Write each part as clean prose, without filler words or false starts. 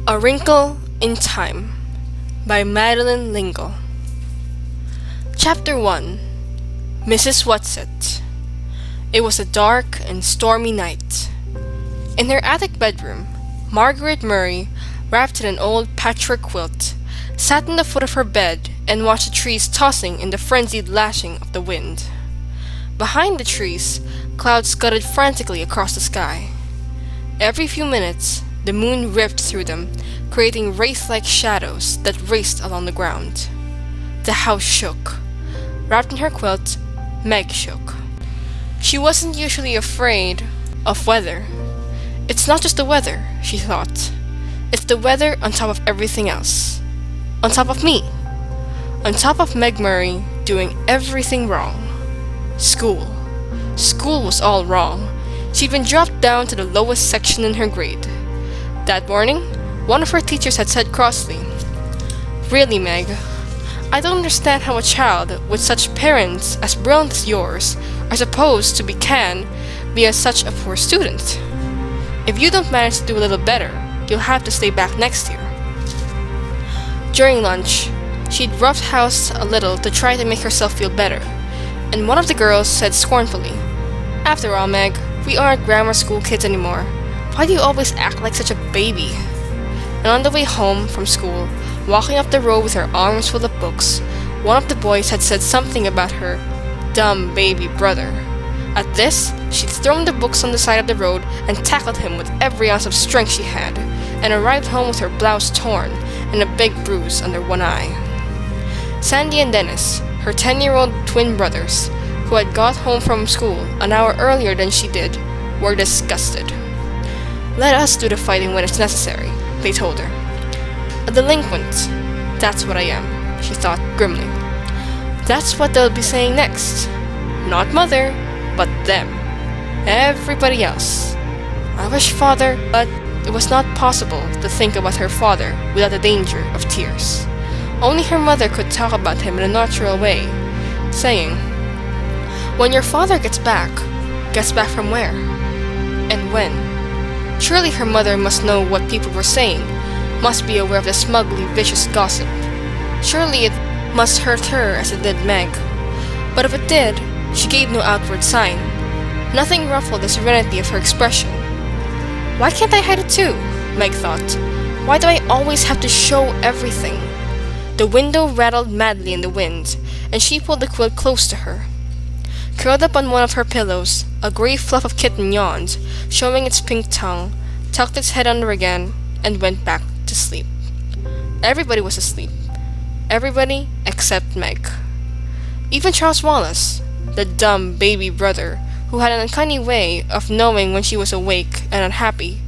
A Wrinkle in Time by Madeleine. Chapter 1. Mrs. Whatsit. It was a dark and stormy night. In her attic bedroom, Margaret Murray, wrapped in an old patchwork quilt, sat in the foot of her bed and watched the trees tossing in the frenzied lashing of the wind. Behind the trees, clouds scudded frantically across the sky. Every few minutes, the moon ripped through them, creating wraith-like shadows that raced along the ground. The house shook. Wrapped in her quilt, Meg shook. She wasn't usually afraid of weather. It's not just the weather, she thought. It's the weather on top of everything else. On top of me. On top of Meg Murray doing everything wrong. School. School was all wrong. She'd been dropped down to the lowest section in her grade. That morning, one of her teachers had said crossly, "Really, Meg, I don't understand how a child with such parents as brilliant as yours are supposed to be such a poor student. If you don't manage to do a little better, you'll have to stay back next year." During lunch, she'd roughhoused a little to try to make herself feel better, and one of the girls said scornfully, "After all, Meg, we aren't grammar school kids anymore. Why do you always act like such a baby?" And on the way home from school, walking up the road with her arms full of books, one of the boys had said something about her dumb baby brother. At this, she'd thrown the books on the side of the road and tackled him with every ounce of strength she had, and arrived home with her blouse torn and a big bruise under one eye. Sandy and Dennis, her 10-year-old twin brothers, who had got home from school an hour earlier than she did, were disgusted. "Let us do the fighting when it's necessary," they told her. A delinquent. That's what I am, she thought grimly. That's what they'll be saying next. Not mother, but them. Everybody else. I wish father, but it was not possible to think about her father without the danger of tears. Only her mother could talk about him in a natural way, saying, "When your father gets back from where? And when?" Surely her mother must know what people were saying, must be aware of the smugly vicious gossip. Surely it must hurt her as it did Meg. But if it did, she gave no outward sign. Nothing ruffled the serenity of her expression. Why can't I hide it too? Meg thought. Why do I always have to show everything? The window rattled madly in the wind, and she pulled the quilt close to her. Curled up on one of her pillows, a gray fluff of kitten yawned, showing its pink tongue, tucked its head under again, and went back to sleep. Everybody was asleep. Everybody except Meg. Even Charles Wallace, the dumb baby brother, who had an uncanny way of knowing when she was awake and unhappy,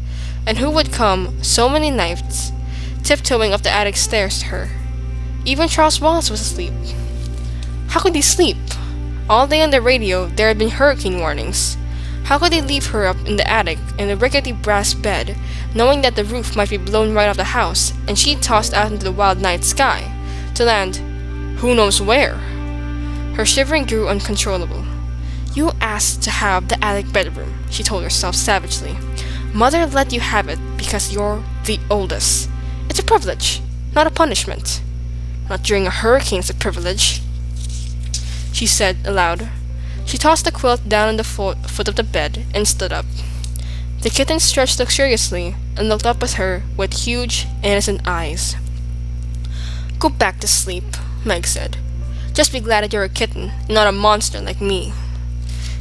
and who would come so many nights, tiptoeing up the attic stairs to her. Even Charles Wallace was asleep. How could he sleep? All day on the radio there had been hurricane warnings. How could they leave her up in the attic in a rickety brass bed, knowing that the roof might be blown right off the house and she tossed out into the wild night sky, to land who knows where? Her shivering grew uncontrollable. "You asked to have the attic bedroom," she told herself savagely. "Mother let you have it because you're the oldest. It's a privilege, not a punishment." "Not during a hurricane it's a privilege," she said aloud. She tossed the quilt down on the foot of the bed and stood up. The kitten stretched luxuriously and looked up at her with huge, innocent eyes. "Go back to sleep," Meg said. "Just be glad that you're a kitten and not a monster like me."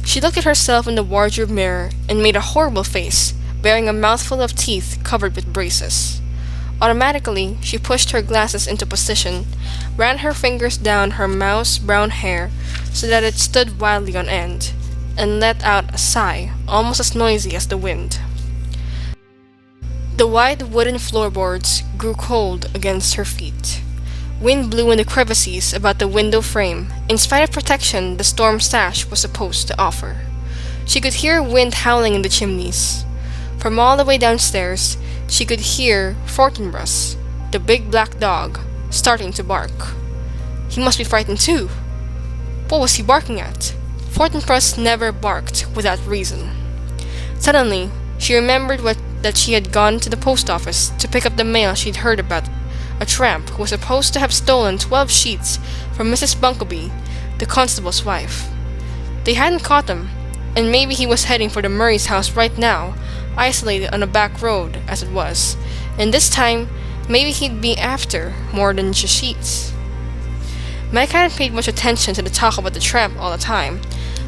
She looked at herself in the wardrobe mirror and made a horrible face, bearing a mouthful of teeth covered with braces. Automatically, she pushed her glasses into position, ran her fingers down her mouse brown hair so that it stood wildly on end, and let out a sigh almost as noisy as the wind. The wide wooden floorboards grew cold against her feet. Wind blew in the crevices about the window frame, in spite of protection the storm sash was supposed to offer. She could hear wind howling in the chimneys. From all the way downstairs, she could hear Fortinbras, the big black dog, starting to bark. He must be frightened too. What was he barking at? Fortinbras never barked without reason. Suddenly, she remembered that she had gone to the post office to pick up the mail she'd heard about a tramp who was supposed to have stolen 12 sheets from Mrs. Bunkleby, the constable's wife. They hadn't caught him, and maybe he was heading for the Murray's house right now, isolated on a back road as it was, and this time maybe he'd be after more than just sheets. Meg hadn't paid much attention to the talk about the tramp all the time,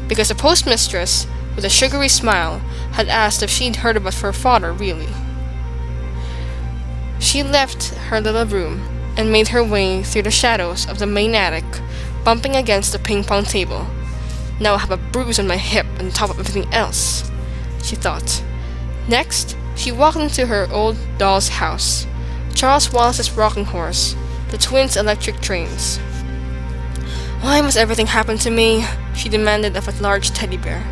because the postmistress, with a sugary smile, had asked if she'd heard about her father really. She left her little room and made her way through the shadows of the main attic, bumping against the ping-pong table. Now I have a bruise on my hip on top of everything else, she thought. Next, she walked into her old doll's house, Charles Wallace's rocking horse, the twins' electric trains. Why must everything happen to me? She demanded of a large teddy bear.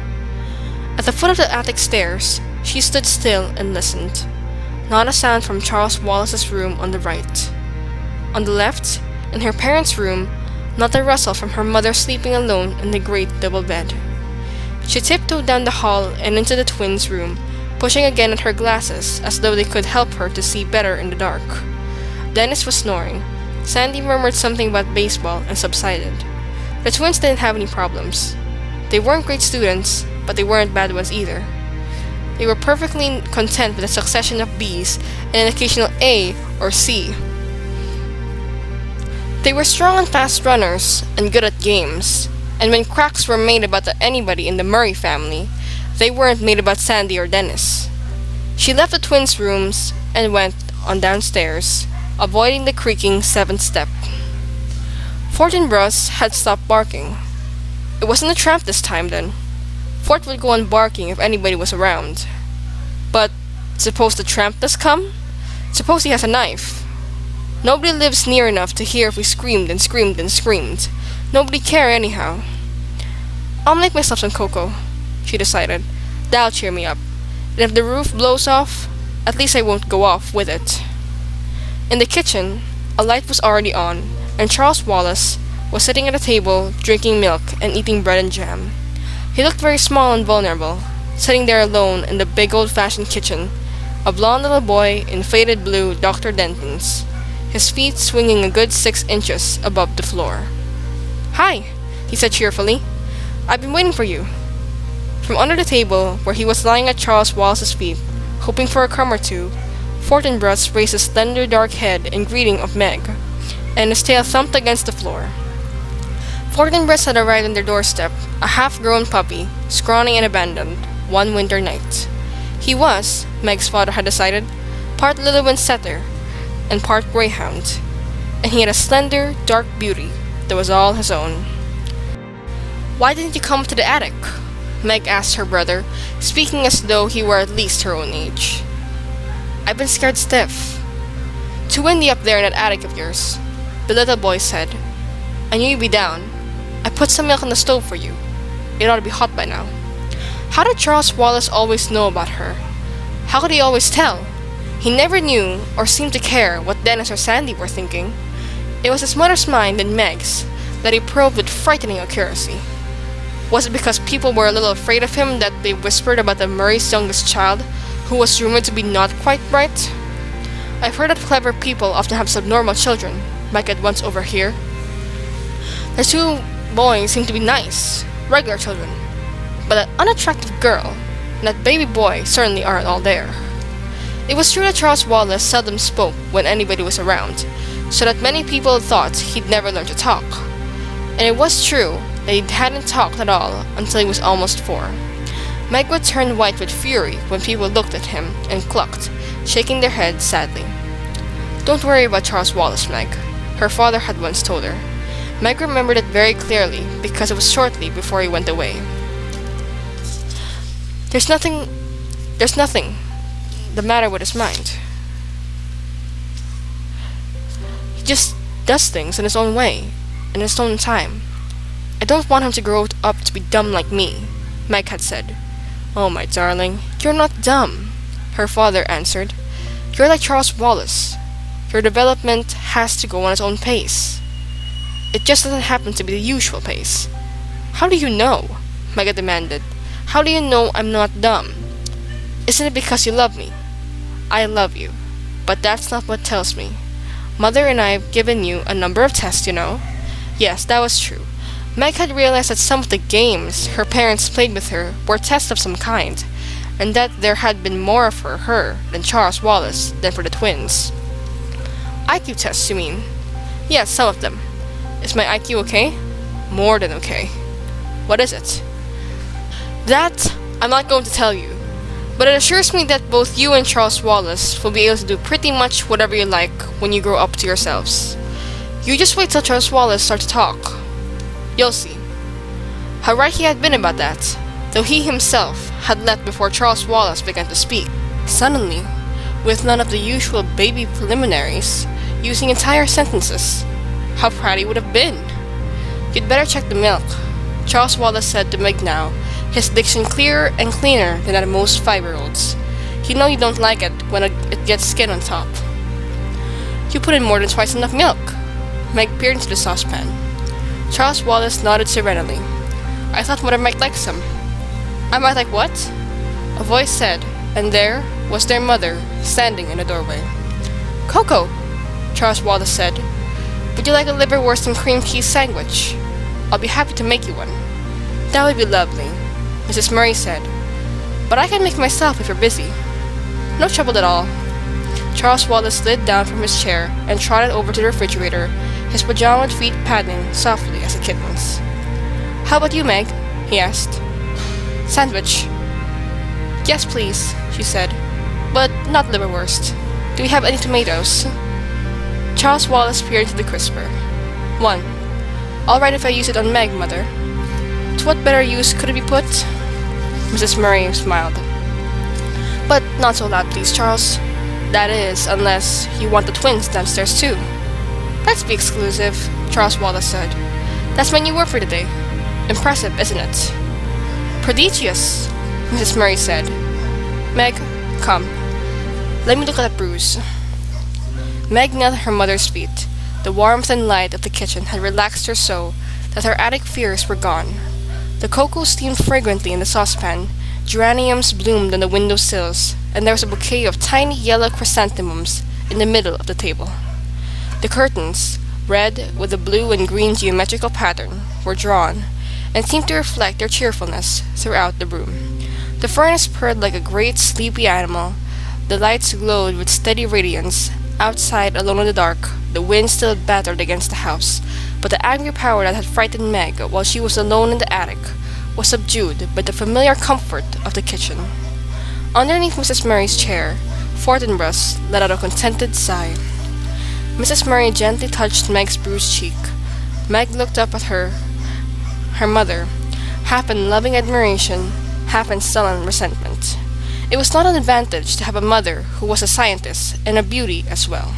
At the foot of the attic stairs, she stood still and listened. Not a sound from Charles Wallace's room on the right. On the left, in her parents' room, not a rustle from her mother sleeping alone in the great double bed. She tiptoed down the hall and into the twins' room, pushing again at her glasses as though they could help her to see better in the dark. Dennis was snoring. Sandy murmured something about baseball and subsided. The twins didn't have any problems. They weren't great students, but they weren't bad ones either. They were perfectly content with a succession of B's and an occasional A or C. They were strong and fast runners and good at games, and when cracks were made about anybody in the Murray family, they weren't made about Sandy or Dennis. She left the twins' rooms and went on downstairs, avoiding the creaking seventh step. Fortinbras had stopped barking. It wasn't a tramp this time, then. Fort would go on barking if anybody was around. But suppose the tramp does come? Suppose he has a knife? Nobody lives near enough to hear if we screamed and screamed and screamed. Nobody care anyhow. I'll make myself some cocoa, she decided. That'll cheer me up. And if the roof blows off, at least I won't go off with it. In the kitchen, a light was already on, and Charles Wallace was sitting at a table, drinking milk and eating bread and jam. He looked very small and vulnerable, sitting there alone in the big old-fashioned kitchen, a blond little boy in faded blue Dr. Denton's, his feet swinging a good 6 inches above the floor. "Hi," he said cheerfully. "I've been waiting for you." From under the table, where he was lying at Charles Wallace's feet, hoping for a crumb or two, Fortinbras raised his slender dark head in greeting of Meg, and his tail thumped against the floor. Fortinbras had arrived on their doorstep, a half-grown puppy, scrawny and abandoned, one winter night. He was, Meg's father had decided, part Lillywin setter and part greyhound, and he had a slender, dark beauty that was all his own. "Why didn't you come to the attic?" Meg asked her brother, speaking as though he were at least her own age. "I've been scared stiff." "Too windy up there in that attic of yours," the little boy said. "I knew you'd be down. I put some milk on the stove for you. It ought to be hot by now." How did Charles Wallace always know about her? How could he always tell? He never knew or seemed to care what Dennis or Sandy were thinking. It was his mother's mind and Meg's that he probed with frightening accuracy. Was it because people were a little afraid of him that they whispered about the Murray's youngest child, who was rumored to be not quite bright? "I've heard that clever people often have subnormal children," Mike had once overheard. "The 2 boys seem to be nice, regular children, but that unattractive girl and that baby boy certainly aren't all there." It was true that Charles Wallace seldom spoke when anybody was around, so that many people thought he'd never learn to talk. And it was true that he hadn't talked at all until he was almost 4. Meg would turn white with fury when people looked at him and clucked, shaking their heads sadly. "Don't worry about Charles Wallace, Meg," her father had once told her. Meg remembered it very clearly because it was shortly before he went away. There's nothing the matter with his mind. He just does things in his own way, in his own time. I don't want him to grow up to be dumb like me," Meg had said. "Oh, my darling, you're not dumb," her father answered. "You're like Charles Wallace. Your development has to go on its own pace. It just doesn't happen to be the usual pace." "How do you know?" Meg demanded. "How do you know I'm not dumb? Isn't it because you love me?" I love you. But that's not what tells me. Mother and I have given you a number of tests, you know. Yes, that was true. Meg had realized that some of the games her parents played with her were tests of some kind, and that there had been more for her than Charles Wallace than for the twins. IQ tests, you mean? Yes, some of them. Is my IQ okay? More than okay. What is it? That I'm not going to tell you, but it assures me that both you and Charles Wallace will be able to do pretty much whatever you like when you grow up to yourselves. You just wait till Charles Wallace starts to talk. You'll see. How right he had been about that, though he himself had left before Charles Wallace began to speak. Suddenly, with none of the usual baby preliminaries, using entire sentences. How proud he would have been. You'd better check the milk, Charles Wallace said to Meg now, his diction clearer and cleaner than at most 5-year-olds. You know you don't like it when it gets skin on top. You put in more than twice enough milk. Meg peered into the saucepan. Charles Wallace nodded serenely. I thought Mother might like some. I might like what? A voice said, and there was their mother standing in the doorway. Cocoa, Charles Wallace said. Would you like a liverwurst and cream cheese sandwich? I'll be happy to make you one. That would be lovely, Mrs. Murray said. But I can make myself if you're busy. No trouble at all. Charles Wallace slid down from his chair and trotted over to the refrigerator, his pajamaed feet padding softly as a kitten's. How about you, Meg? He asked. Sandwich. Yes, please, she said. But not liverwurst. Do we have any tomatoes? Charles Wallace peered into the crisper. 1. All right if I use it on Meg, Mother. To what better use could it be put? Mrs. Murray smiled. But not so loud, please, Charles. That is, unless you want the twins downstairs too. Let's be exclusive, Charles Wallace said. That's my new word for today. Impressive, isn't it? Prodigious, Mrs. Murray said. Meg, come. Let me look at that bruise. Meg knelt at her mother's feet. The warmth and light of the kitchen had relaxed her so that her attic fears were gone. The cocoa steamed fragrantly in the saucepan, geraniums bloomed on the window sills, and there was a bouquet of tiny yellow chrysanthemums in the middle of the table. The curtains, red with a blue and green geometrical pattern, were drawn, and seemed to reflect their cheerfulness throughout the room. The furnace purred like a great sleepy animal. The lights glowed with steady radiance. Outside, alone in the dark, the wind still battered against the house, but the angry power that had frightened Meg while she was alone in the attic was subdued by the familiar comfort of the kitchen. Underneath Mrs. Murray's chair, Fortinbras let out a contented sigh. Mrs. Murray gently touched Meg's bruised cheek. Meg looked up at her mother, half in loving admiration, half in sullen resentment. It was not an advantage to have a mother who was a scientist and a beauty as well.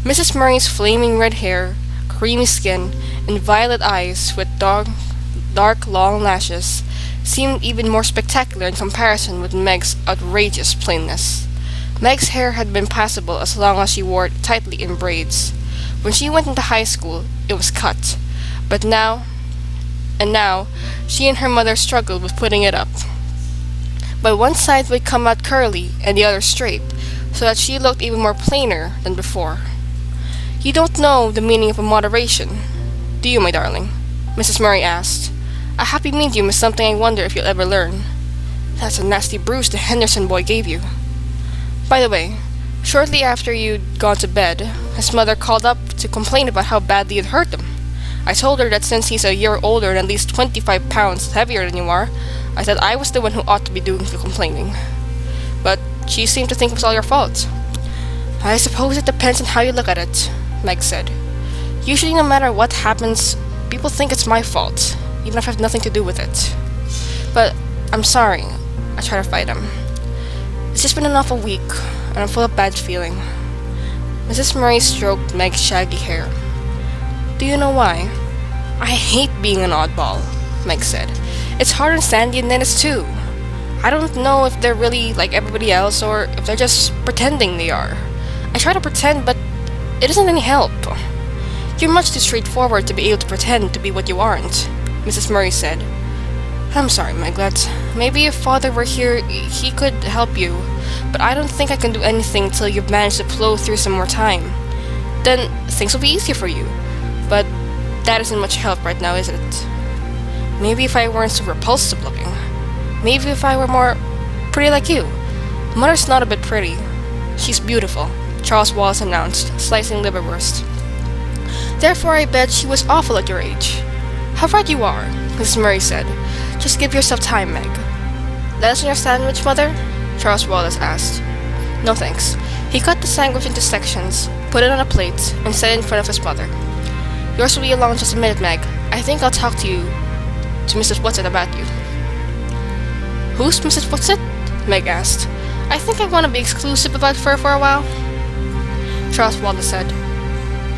Mrs. Murray's flaming red hair, creamy skin, and violet eyes with dark long lashes seemed even more spectacular in comparison with Meg's outrageous plainness. Meg's hair had been passable as long as she wore it tightly in braids. When she went into high school, it was cut, but now, she and her mother struggled with putting it up. But one side would come out curly and the other straight, so that she looked even more plainer than before. You don't know the meaning of moderation, do you, my darling? Mrs. Murray asked. A happy medium is something I wonder if you'll ever learn. That's a nasty bruise the Henderson boy gave you. By the way, shortly after you'd gone to bed, his mother called up to complain about how badly you'd hurt him. I told her that since he's a year older and at least 25 pounds heavier than you are, I said I was the one who ought to be doing the complaining. But she seemed to think it was all your fault. I suppose it depends on how you look at it, Meg said. Usually no matter what happens, people think it's my fault, even if I have nothing to do with it. But I'm sorry, I try to fight him. It's just been an awful week, and I'm full of bad feeling. Mrs. Murray stroked Meg's shaggy hair. Do you know why? I hate being an oddball, Meg said. It's hard on Sandy and Dennis too. I don't know if they're really like everybody else or if they're just pretending they are. I try to pretend, but it isn't any help. You're much too straightforward to be able to pretend to be what you aren't, Mrs. Murray said. I'm sorry, Meglet. Maybe if father were here, he could help you. But I don't think I can do anything till you've managed to plow through some more time. Then things will be easier for you. But that isn't much help right now, is it? Maybe if I weren't so repulsive looking. Maybe if I were more pretty like you. Mother's not a bit pretty. She's beautiful, Charles Wallace announced, slicing liverwurst. Therefore I bet she was awful at your age. How right you are, Mrs. Murray said. Just give yourself time, Meg. Let us on your sandwich, Mother? Charles Wallace asked. No thanks. He cut the sandwich into sections, put it on a plate, and set it in front of his mother. Yours will be along in just a minute, Meg. I think I'll talk to Mrs. Whatsit about you. Who's Mrs. Whatsit? Meg asked. I think I want to be exclusive about her for a while. Charles Wallace said.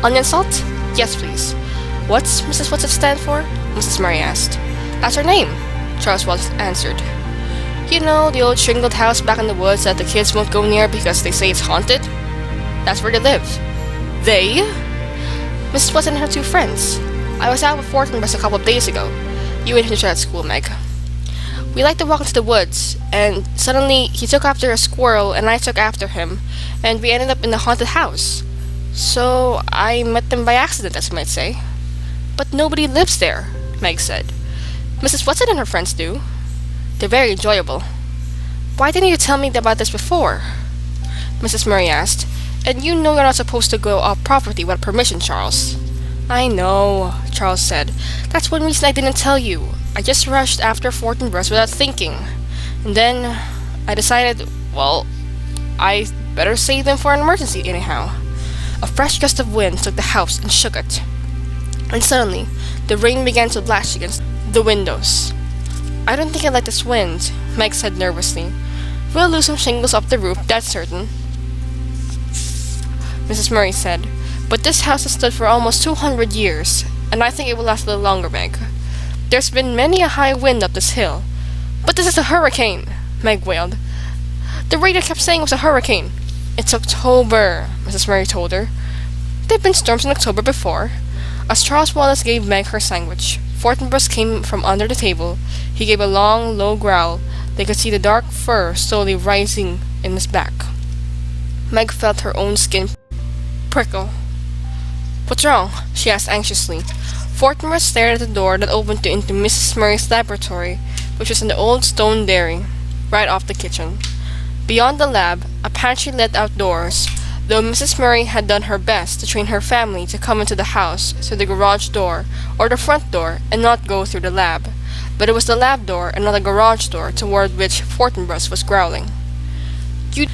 Onion salt? Yes, please. What's Mrs. Whatsit stand for? Mrs. Murray asked. That's her name, Charles Wallace answered. You know, the old shingled house back in the woods that the kids won't go near because they say it's haunted? That's where they live. They? Mrs. Whatsit and her two friends. I was out with Fortinbras a couple of days ago. You and him at school, Meg. We like to walk into the woods, and suddenly he took after a squirrel and I took after him, and we ended up in the haunted house. So I met them by accident, as you might say. But nobody lives there, Meg said. Mrs. Whatsit and her friends do. They're very enjoyable. Why didn't you tell me about this before? Mrs. Murray asked. And you know you're not supposed to go off property without permission, Charles. I know, Charles said. That's one reason I didn't tell you. I just rushed after Fortinbras without thinking. And then I decided, well, I better save them for an emergency anyhow. A fresh gust of wind took the house and shook it. And suddenly, the rain began to lash against the windows. I don't think I like this wind, Meg said nervously. We'll lose some shingles off the roof, that's certain. Mrs. Murray said, but this house has stood for almost 200 years, and I think it will last a little longer, Meg. There's been many a high wind up this hill. But this is a hurricane, Meg wailed. The radio kept saying it was a hurricane. It's October, Mrs. Murray told her. There've been storms in October before. As Charles Wallace gave Meg her sandwich, Fortinbras came from under the table. He gave a long, low growl. They could see the dark fur slowly rising in his back. Meg felt her own skin prickle. What's wrong? She asked anxiously. Fortinbras stared at the door that opened into Mrs. Murray's laboratory, which was in the old stone dairy, right off the kitchen. Beyond the lab, a pantry led outdoors, though Mrs. Murray had done her best to train her family to come into the house through the garage door or the front door and not go through the lab. But it was the lab door and not the garage door toward which Fortinbras was growling. You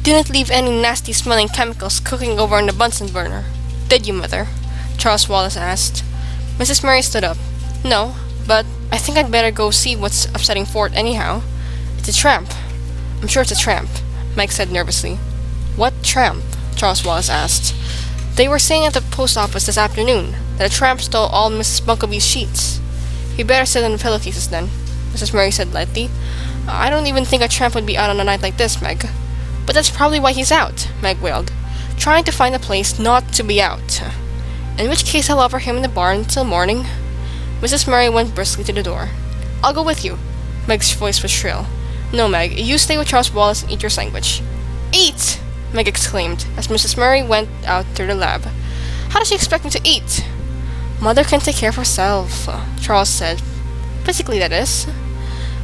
didn't leave any nasty-smelling chemicals cooking over in the Bunsen burner, did you, Mother? Charles Wallace asked. Mrs. Murray stood up. No, but I think I'd better go see what's upsetting Fort anyhow. It's a tramp. I'm sure it's a tramp, Meg said nervously. What tramp? Charles Wallace asked. They were saying at the post office this afternoon that a tramp stole all Mrs. Bunkleby's sheets. You better sit in the pillowcases then, Mrs. Murray said lightly. I don't even think a tramp would be out on a night like this, Meg. But that's probably why he's out, Meg wailed. Trying to find a place not to be out. In which case I'll offer him in the barn till morning. Mrs. Murray went briskly to the door. I'll go with you. Meg's voice was shrill. No, Meg, you stay with Charles Wallace and eat your sandwich. Eat! Meg exclaimed, as Mrs. Murray went out through the lab. How does she expect me to eat? Mother can take care of herself, Charles said. Physically, that is.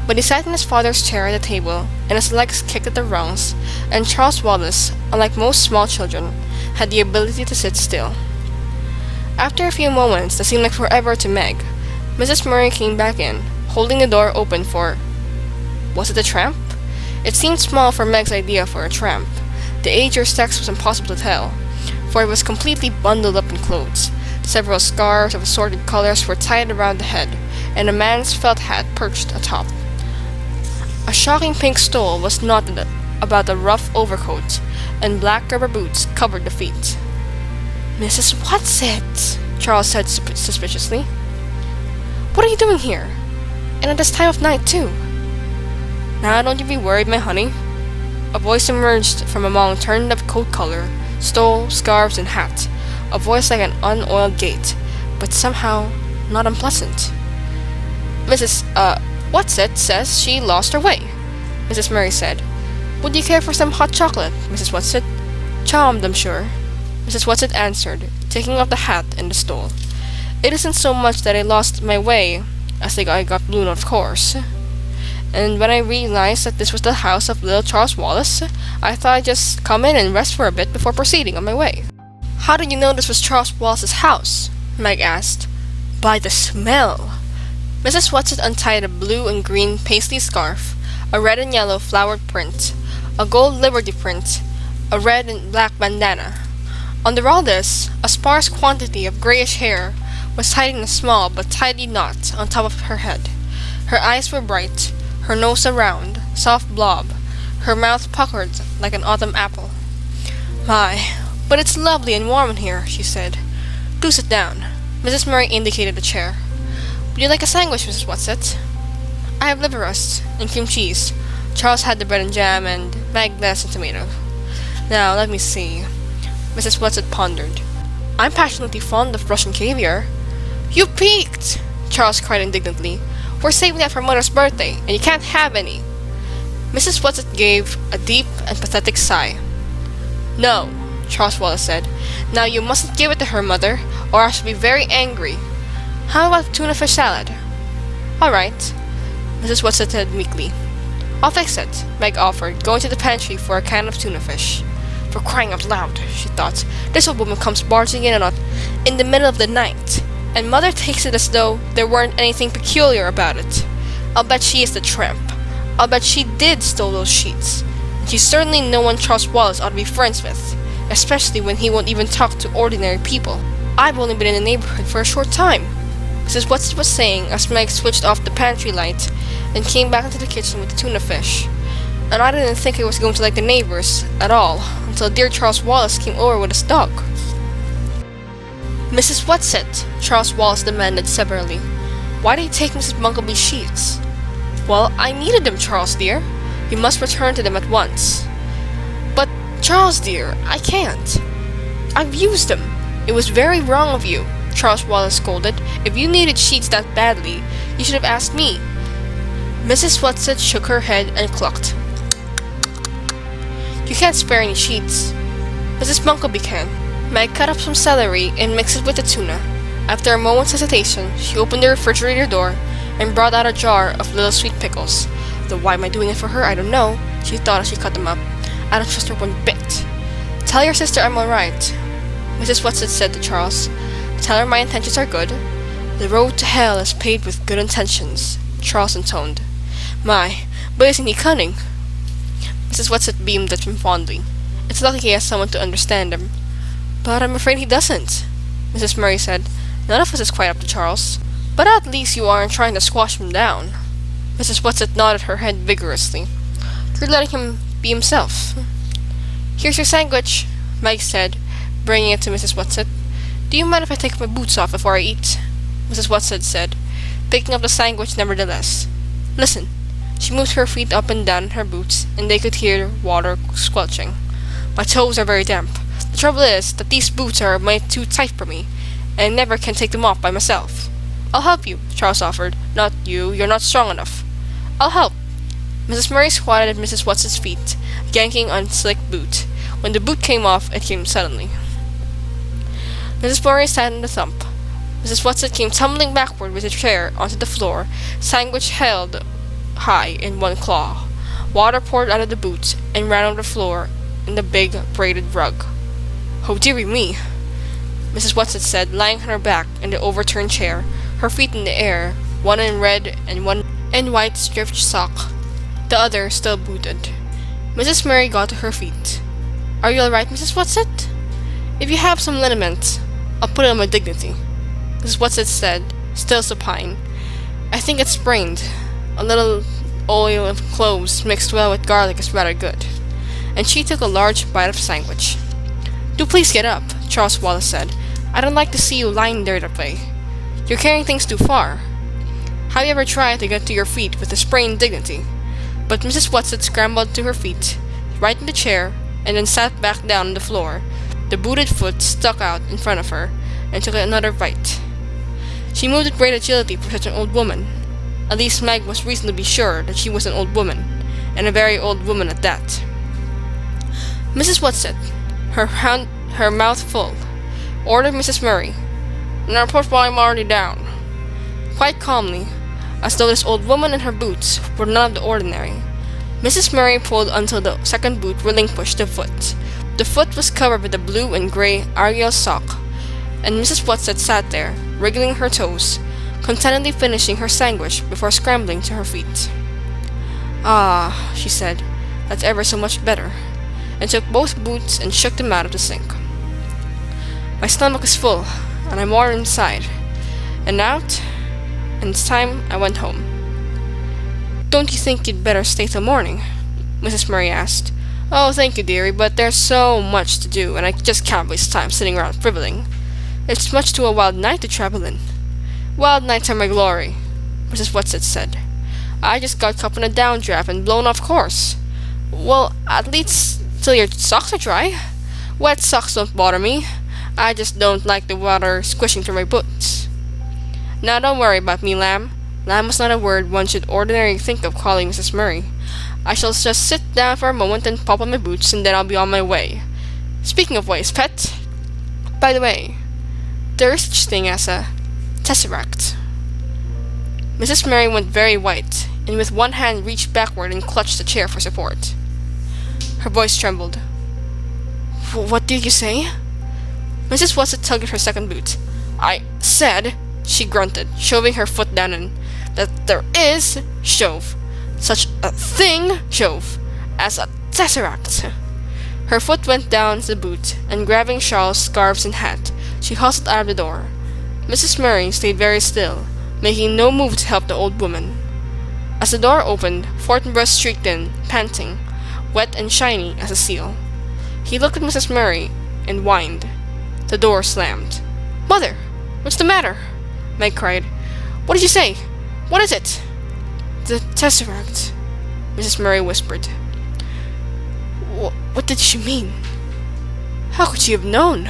But he sat in his father's chair at the table, and his legs kicked at the rungs, and Charles Wallace, unlike most small children, had the ability to sit still. After a few moments that seemed like forever to Meg, Mrs. Murray came back in, holding the door open for... Was it a tramp? It seemed small for Meg's idea for a tramp. The age or sex was impossible to tell, for it was completely bundled up in clothes. Several scarves of assorted colors were tied around the head, and a man's felt hat perched atop. A shocking pink stole was knotted about a rough overcoat, and black rubber boots covered the feet. Mrs. Whatsit? Charles said suspiciously. What are you doing here? And at this time of night, too? Now don't you be worried, my honey. A voice emerged from among turned-up coat collar, stole, scarves, and hat. A voice like an unoiled gate, but somehow not unpleasant. Whatsit says she lost her way, Mrs. Murray said. Would you care for some hot chocolate, Mrs. Whatsit? Charmed, I'm sure, Mrs. Whatsit answered, taking off the hat and the stole. It isn't so much that I lost my way, as I got blown, of course. And when I realized that this was the house of little Charles Wallace, I thought I'd just come in and rest for a bit before proceeding on my way. How did you know this was Charles Wallace's house? Meg asked. By the smell. Mrs. Whatsit untied a blue and green paisley scarf, a red and yellow flowered print, a gold Liberty print, a red and black bandana. Under all this, a sparse quantity of grayish hair was tied in a small but tidy knot on top of her head. Her eyes were bright, her nose a round, soft blob, her mouth puckered like an autumn apple. My, but it's lovely and warm in here, she said. Do sit down. Mrs. Murray indicated a chair. Would you like a sandwich, Mrs. Whatsit? I have liver rust and cream cheese. Charles had the bread and jam, and Meg lettuce and tomato. Now, let me see. Mrs. Whatsit pondered. I'm passionately fond of Russian caviar. You peaked! Charles cried indignantly. We're saving that for Mother's birthday, and you can't have any. Mrs. Whatsit gave a deep and pathetic sigh. No, Charles Wallace said. Now you mustn't give it to her, Mother, or I shall be very angry. How about tuna fish salad? All right, Mrs. Whatsit said meekly. I'll fix it, Meg offered, going to the pantry for a can of tuna fish. For crying out loud, she thought, this old woman comes barging in the middle of the night, and Mother takes it as though there weren't anything peculiar about it. I'll bet she is the tramp. I'll bet she did steal those sheets. And she's certainly no one Charles Wallace ought to be friends with, especially when he won't even talk to ordinary people. I've only been in the neighborhood for a short time, Mrs. Whatsit was saying as Meg switched off the pantry light and came back into the kitchen with the tuna fish. And I didn't think I was going to like the neighbors at all until dear Charles Wallace came over with his dog. Mrs. Whatsit, Charles Wallace demanded severely. Why did you take Mrs. Bunkleby's sheets? Well, I needed them, Charles dear. You must return to them at once. But, Charles dear, I can't. I've used them. It was very wrong of you, Charles Wallace scolded. If you needed sheets that badly, you should have asked me. Mrs. Whatsit shook her head and clucked. You can't spare any sheets. Mrs. Bunkleby can. Meg cut up some celery and mixed it with the tuna. After a moment's hesitation, she opened the refrigerator door and brought out a jar of little sweet pickles. Though why am I doing it for her, I don't know, she thought as she cut them up. I don't trust her one bit. Tell your sister I'm alright, Mrs. Whatsit said to Charles. Tell her my intentions are good. The road to hell is paved with good intentions, Charles intoned. My, but isn't he cunning? Mrs. Whatsit beamed at him fondly. It's lucky he has someone to understand him. But I'm afraid he doesn't, Mrs. Murray said. None of us is quite up to Charles. But at least you aren't trying to squash him down. Mrs. Whatsit nodded her head vigorously. You're letting him be himself. Here's your sandwich, Meg said, bringing it to Mrs. Whatsit. Do you mind if I take my boots off before I eat? Mrs. Whatsit said, picking up the sandwich nevertheless. Listen. She moved her feet up and down in her boots, and they could hear water squelching. My toes are very damp. The trouble is that these boots are a mite too tight for me, and I never can take them off by myself. I'll help you, Charles offered. Not you, you're not strong enough. I'll help. Mrs. Murray squatted at Mrs. Whatsit's feet, yanking on slick boot. When the boot came off, it came suddenly. Mrs. Murray sat in the thump. Mrs. Whatsit came tumbling backward with a chair onto the floor, sandwich held high in one claw. Water poured out of the boot and ran over the floor in the big braided rug. Oh dearie me, Mrs. Whatsit said, lying on her back in the overturned chair, her feet in the air, one in red and one in white striped sock, the other still booted. Mrs. Murray got to her feet. Are you all right, Mrs. Whatsit? If you have some liniment, I'll put it on my dignity, Mrs. Whatsit said, still supine. I think it's sprained. A little oil of cloves mixed well with garlic is rather good. And she took a large bite of the sandwich. Do please get up, Charles Wallace said. I don't like to see you lying there that way. You're carrying things too far. Have you ever tried to get to your feet with a sprained dignity? But Mrs. Whatsit scrambled to her feet, right in the chair, and then sat back down on the floor. The booted foot stuck out in front of her, and took another bite. She moved with great agility for such an old woman. At least Meg was reasonably sure that she was an old woman, and a very old woman at that. Mrs. Whatsit, her mouth full, ordered Mrs. Murray, "Now put volume already down." Quite calmly, as though this old woman and her boots were none of the ordinary, Mrs. Murray pulled until the second boot relinquished the foot. The foot was covered with a blue and gray Ariel sock, and Mrs. Whatsit sat there, wriggling her toes, contentedly finishing her sandwich before scrambling to her feet. "Ah," she said, "that's ever so much better," and took both boots and shook them out of the sink. "My stomach is full, and I'm more inside, and out, and it's time I went home." "Don't you think you'd better stay till morning?" Mrs. Murray asked. "Oh, thank you, dearie, but there's so much to do, and I just can't waste time sitting around frivoling. It's much too a wild night to travel in." "Wild nights are my glory," Mrs. Whatsit said. "I just got caught in a downdraft and blown off course." "Well, at least till your socks are dry." "Wet socks don't bother me. I just don't like the water squishing through my boots." "Now don't worry about me, lamb." Lamb was not a word one should ordinarily think of calling Mrs. Murray. "I shall just sit down for a moment and pop on my boots, and then I'll be on my way. Speaking of ways, pet, by the way, there is such thing as a tesseract." Mrs. Murray went very white, and with one hand reached backward and clutched the chair for support. Her voice trembled. "What did you say?" Mrs. Whatsit tugged at her second boot. "I said," she grunted, shoving her foot down, "and that there is such a thing, as a tesseract." Her foot went down the boot, and grabbing shawls, scarves, and hat, she hustled out of the door. Mrs. Murray stayed very still, making no move to help the old woman. As the door opened, Fortinbras streaked in, panting, wet and shiny as a seal. He looked at Mrs. Murray and whined. The door slammed. "Mother! What's the matter?" Meg cried. "What did you say? What is it?" "The tesseract," Mrs. Murray whispered. What did she mean? How could she have known?"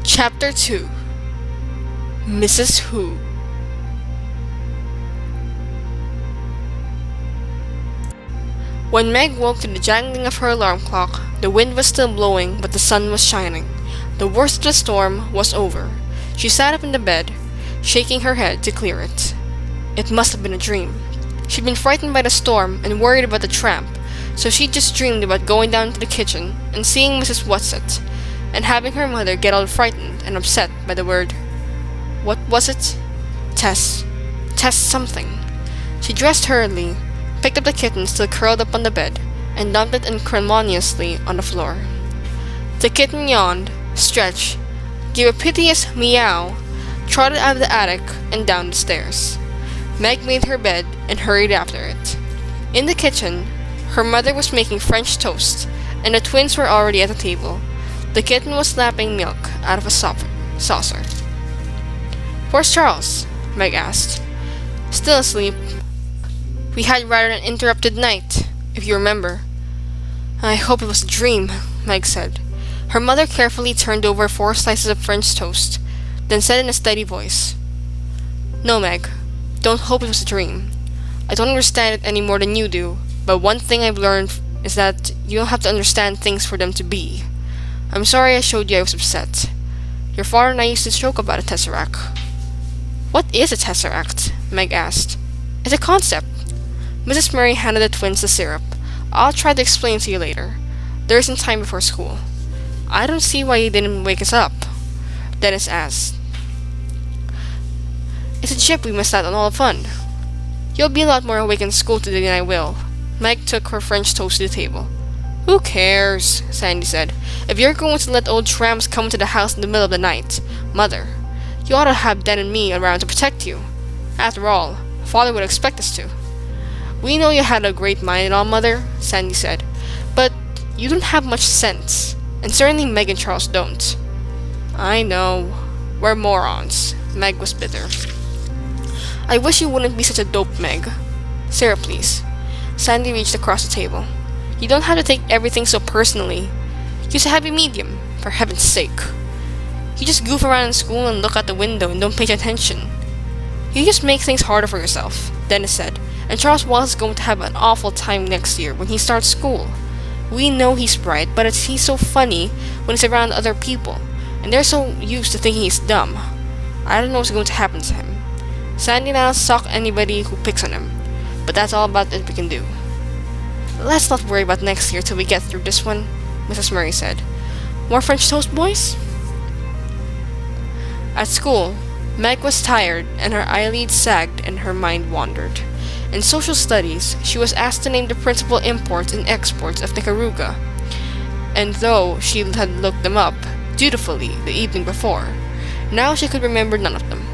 Chapter 2. Mrs. Who. When Meg woke to the jangling of her alarm clock, the wind was still blowing, but the sun was shining. The worst of the storm was over. She sat up in the bed, shaking her head to clear it. It must have been a dream. She'd been frightened by the storm and worried about the tramp, so she just dreamed about going down to the kitchen and seeing Mrs. Whatsit, and having her mother get all frightened and upset by the word. What was it? Tess something. She dressed hurriedly, picked up the kitten still curled up on the bed, and dumped it unceremoniously on the floor. The kitten yawned, stretched, gave a piteous meow, trotted out of the attic and down the stairs. Meg made her bed and hurried after it. In the kitchen, her mother was making French toast, and the twins were already at the table. The kitten was lapping milk out of a saucer. "Where's Charles?" Meg asked. "Still asleep. We had rather an interrupted night, if you remember." "I hope it was a dream," Meg said. Her mother carefully turned over 4 slices of French toast, then said in a steady voice, "No, Meg, don't hope it was a dream. I don't understand it any more than you do, but one thing I've learned is that you don't have to understand things for them to be. I'm sorry I showed you I was upset. Your father and I used to joke about a tesseract." "What is a tesseract?" Meg asked. "It's a concept." Mrs. Murray handed the twins the syrup. "I'll try to explain to you later. There isn't time before school." "I don't see why you didn't wake us up," Dennis asked. "It's a chip we missed out on all the fun." "You'll be a lot more awake in school today than I will." Meg took her French toast to the table. "Who cares?" Sandy said. "If you're going to let old tramps come to the house in the middle of the night, Mother, you ought to have Dan and me around to protect you. After all, Father would expect us to." "We know you had a great mind and all, Mother," Sandy said, "but you don't have much sense, and certainly Meg and Charles don't." "I know. We're morons." Meg was bitter. "I wish you wouldn't be such a dope, Meg. Syrup, please." Sandy reached across the table. "You don't have to take everything so personally. Use a happy medium, for heaven's sake. You just goof around in school and look out the window and don't pay attention. You just make things harder for yourself, Dennis said, and Charles Wallace is going to have an awful time next year when he starts school. We know he's bright, but he's so funny when he's around other people, and they're so used to thinking he's dumb. I don't know what's going to happen to him. Sandy and I'll sock anybody who picks on him, but that's all about it we can do. Let's not worry about next year till we get through this one, Mrs. Murray said. More French toast, boys? At school, Meg was tired and her eyelids sagged and her mind wandered. In social studies, she was asked to name the principal imports and exports of Nicaragua, and though she had looked them up dutifully the evening before, now she could remember none of them.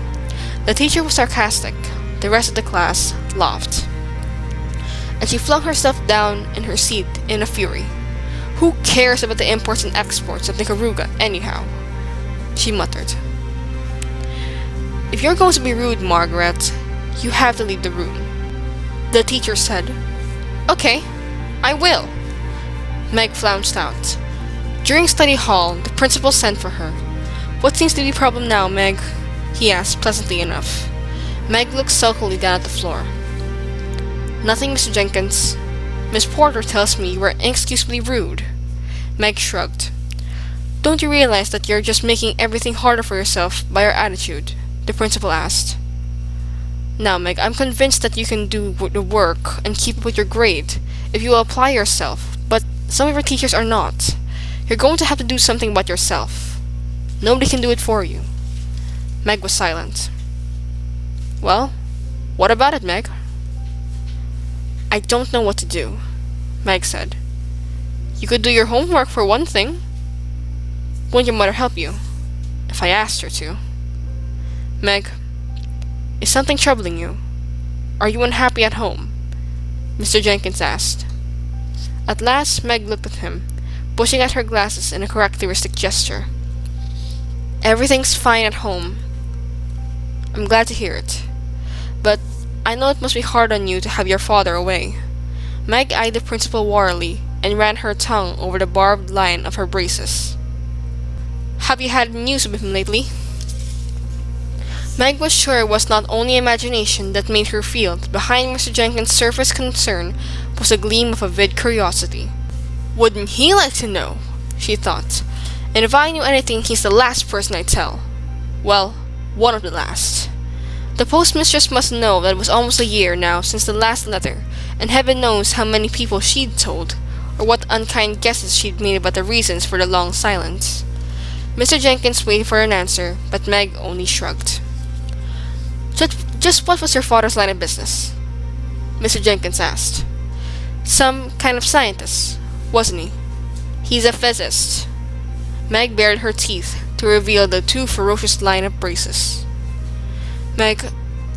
The teacher was sarcastic, the rest of the class laughed, and she flung herself down in her seat in a fury. Who cares about the imports and exports of Nicaragua, anyhow? She muttered. If you're going to be rude, Margaret, you have to leave the room, the teacher said. Okay, I will. Meg flounced out. During study hall, the principal sent for her. What seems to be the problem now, Meg? He asked pleasantly enough. Meg looked sulkily down at the floor. Nothing, Mr. Jenkins. Miss Porter tells me you were inexcusably rude. Meg shrugged. Don't you realize that you're just making everything harder for yourself by your attitude? The principal asked. Now, Meg, I'm convinced that you can do the work and keep up with your grade if you will apply yourself, but some of your teachers are not. You're going to have to do something about yourself. Nobody can do it for you. Meg was silent. Well, what about it, Meg? I don't know what to do, Meg said. You could do your homework for one thing. Wouldn't your mother help you? If I asked her to. Meg, is something troubling you? Are you unhappy at home? Mr. Jenkins asked. At last, Meg looked at him, pushing at her glasses in a characteristic gesture. Everything's fine at home. I'm glad to hear it. But I know it must be hard on you to have your father away. Meg eyed the principal warily and ran her tongue over the barbed line of her braces. Have you had news of him lately? Meg was sure it was not only imagination that made her feel that behind Mr. Jenkins' surface concern was a gleam of avid curiosity. Wouldn't he like to know? She thought. And if I knew anything, he's the last person I'd tell. Well, one of the last. The postmistress must know that it was almost a year now since the last letter, and heaven knows how many people she'd told, or what unkind guesses she'd made about the reasons for the long silence. Mr. Jenkins waited for an answer, but Meg only shrugged. Just what was your father's line of business? Mr. Jenkins asked. Some kind of scientist, wasn't he? He's a physicist. Meg bared her teeth to reveal the two ferocious line of braces. Meg,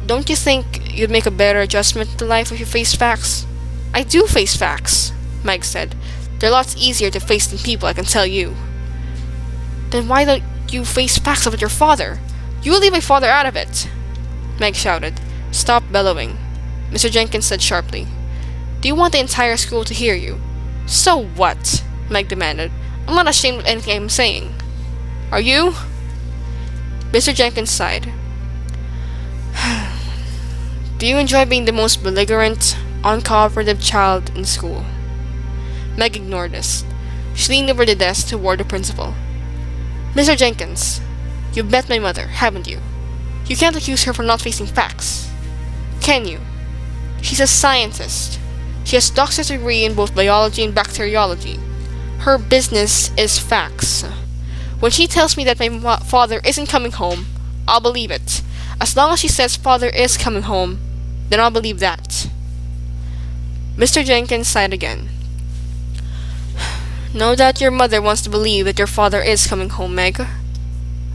don't you think you'd make a better adjustment to life if you face facts? I do face facts, Meg said. They're lots easier to face than people, I can tell you. Then why don't you face facts about your father? You will leave my father out of it, Meg shouted. Stop bellowing, Mr. Jenkins said sharply. Do you want the entire school to hear you? So what? Meg demanded. I'm not ashamed of anything I'm saying. Are you? Mr. Jenkins sighed. Do you enjoy being the most belligerent, uncooperative child in school? Meg ignored this. She leaned over the desk toward the principal. Mr. Jenkins, you've met my mother, haven't you? You can't accuse her for not facing facts. Can you? She's a scientist. She has a doctor's degree in both biology and bacteriology. Her business is facts. When she tells me that my father isn't coming home, I'll believe it. As long as she says father is coming home, then I'll believe that. Mr. Jenkins sighed again. No doubt your mother wants to believe that your father is coming home, Meg.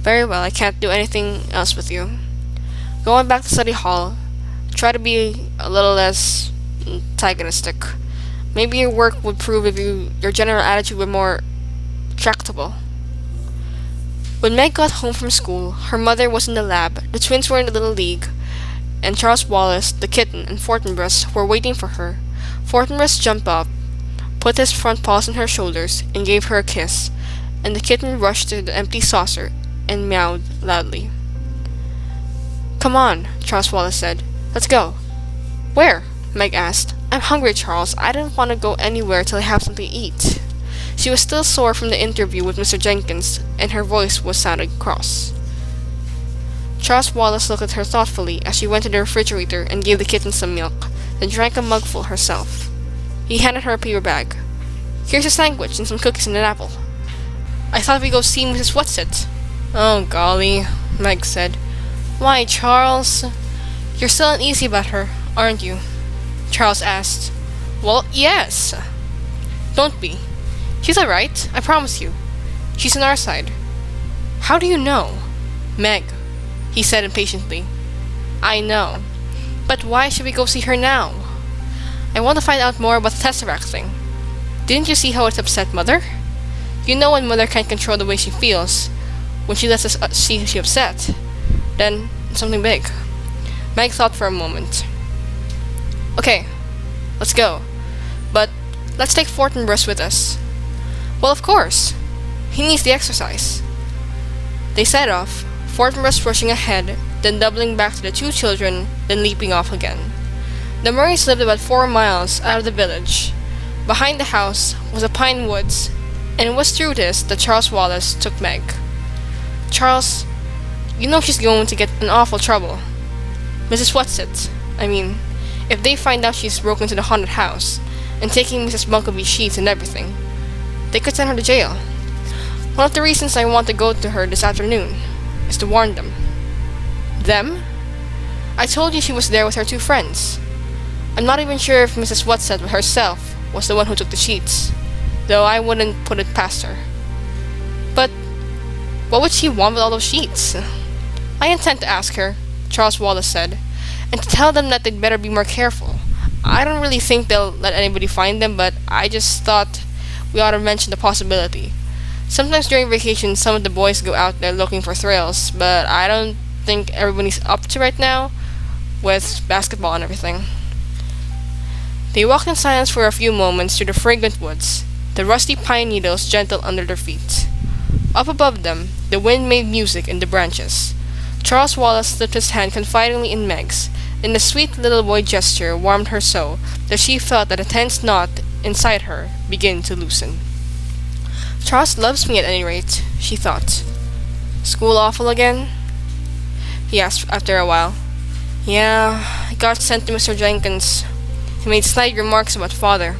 Very well, I can't do anything else with you. Going back to study hall, try to be a little less antagonistic. Maybe your work would prove if your general attitude were more tractable. When Meg got home from school, her mother was in the lab, the twins were in the little league, and Charles Wallace, the kitten, and Fortinbras were waiting for her. Fortinbras jumped up, put his front paws on her shoulders, and gave her a kiss, and the kitten rushed to the empty saucer and meowed loudly. Come on, Charles Wallace said. Let's go. Where? Meg asked. I'm hungry, Charles. I didn't want to go anywhere till I have something to eat. She was still sore from the interview with Mr. Jenkins, and her voice was sounding cross. Charles Wallace looked at her thoughtfully as she went to the refrigerator and gave the kitten some milk, then drank a mugful herself. He handed her a paper bag. Here's a sandwich and some cookies and an apple. I thought we'd go see Mrs. Whatsit. Oh, golly, Meg said. Why, Charles? You're still uneasy about her, aren't you? Charles asked. Well, yes. Don't be. She's all right, I promise you. She's on our side. How do you know? Meg, he said impatiently. I know. But why should we go see her now? I want to find out more about the Tesseract thing. Didn't you see how it upset Mother? You know when Mother can't control the way she feels, when she lets us see she's upset, then something big. Meg thought for a moment. Okay, let's go. But let's take Fortinbras with us. Well, of course. He needs the exercise. They set off, Fortinbras rushing ahead, then doubling back to the two children, then leaping off again. The Murrays lived about 4 miles out of the village. Behind the house was a pine woods, and it was through this that Charles Wallace took Meg. Charles, you know she's going to get in awful trouble. Mrs. Whatsit, I mean, if they find out she's broken into the haunted house, and taking Mrs. Bunkleby's sheets and everything, they could send her to jail. One of the reasons I want to go to her this afternoon is to warn them. Them? I told you she was there with her 2 friends. I'm not even sure if Mrs. Whatsit herself was the one who took the sheets, though I wouldn't put it past her. But what would she want with all those sheets? I intend to ask her, Charles Wallace said, and to tell them that they'd better be more careful. I don't really think they'll let anybody find them, but I just thought we ought to mention the possibility. Sometimes during vacation, some of the boys go out there looking for thrills, but I don't think everybody's up to right now with basketball and everything. They walked in silence for a few moments through the fragrant woods, the rusty pine needles gentle under their feet. Up above them, the wind made music in the branches. Charles Wallace slipped his hand confidingly in Meg's, and the sweet little boy gesture warmed her so that she felt that a tense knot inside her begin to loosen. Charles loves me at any rate, she thought. School awful again? He asked after a while. Yeah, I got sent to Mr. Jenkins. He made slight remarks about Father.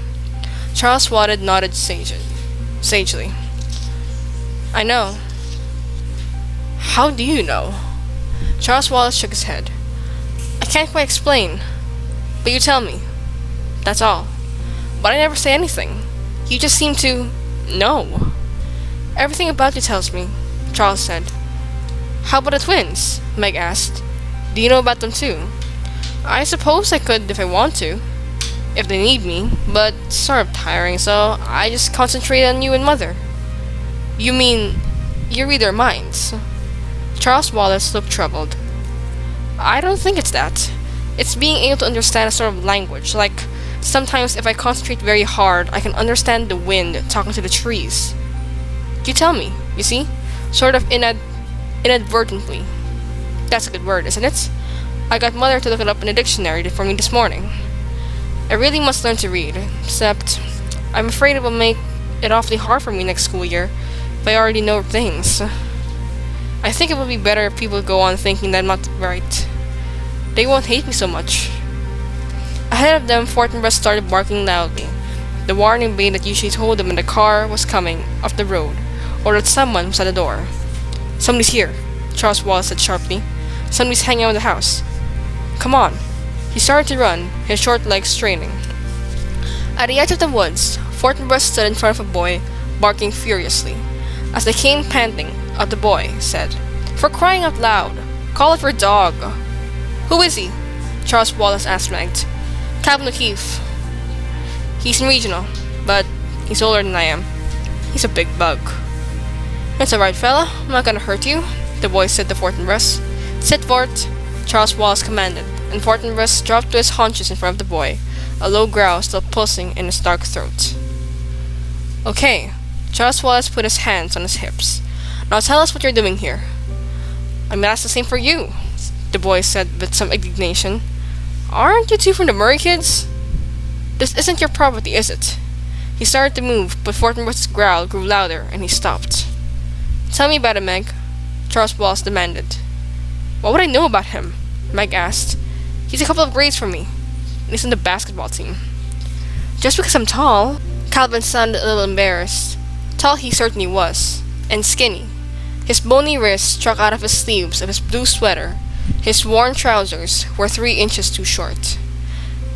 Charles nodded sagely. I know. How do you know? Charles Wallace shook his head. I can't quite explain, but you tell me. That's all. But I never say anything. You just seem to know. Everything about you tells me, Charles said. How about the twins? Meg asked. Do you know about them too? I suppose I could if I want to. If they need me, but it's sort of tiring, so I just concentrate on you and Mother. You mean, you read their minds? Charles Wallace looked troubled. I don't think it's that. It's being able to understand a sort of language, like sometimes if I concentrate very hard, I can understand the wind talking to the trees. You tell me, you see? Sort of inadvertently. That's a good word, isn't it? I got Mother to look it up in a dictionary for me this morning. I really must learn to read, except I'm afraid it will make it awfully hard for me next school year if I already know things. I think it would be better if people go on thinking that I'm not right. They won't hate me so much. Ahead of them, Fortinbras started barking loudly, the warning bay that usually told them when the car was coming off the road, or that someone was at the door. Somebody's here, Charles Wallace said sharply. Somebody's hanging out in the house. Come on. He started to run, his short legs straining. At the edge of the woods, Fortinbras stood in front of a boy, barking furiously. As they came panting up, the boy said, For crying out loud, call it your dog. Who is he? Charles Wallace asked Meg. Captain O'Keefe. He's in regional, but he's older than I am. He's a big bug. It's alright, fella. I'm not gonna hurt you, the boy said to Fortinbras. Sit, Fort, Charles Wallace commanded, and Fortinbras dropped to his haunches in front of the boy, a low growl still pulsing in his dark throat. Okay, Charles Wallace put his hands on his hips. Now tell us what you're doing here. I'm gonna ask the same for you, the boy said with some indignation. Aren't you two from the Murray kids? This isn't your property, is it? He started to move, but Fortinbras' growl grew louder, and he stopped. Tell me about it, Meg, Charles Wallace demanded. What would I know about him? Meg asked. He's a couple of grades from me, and he's in the basketball team. Just because I'm tall? Calvin sounded a little embarrassed. Tall he certainly was, and skinny. His bony wrists struck out of his sleeves of his blue sweater. His worn trousers were 3 inches too short.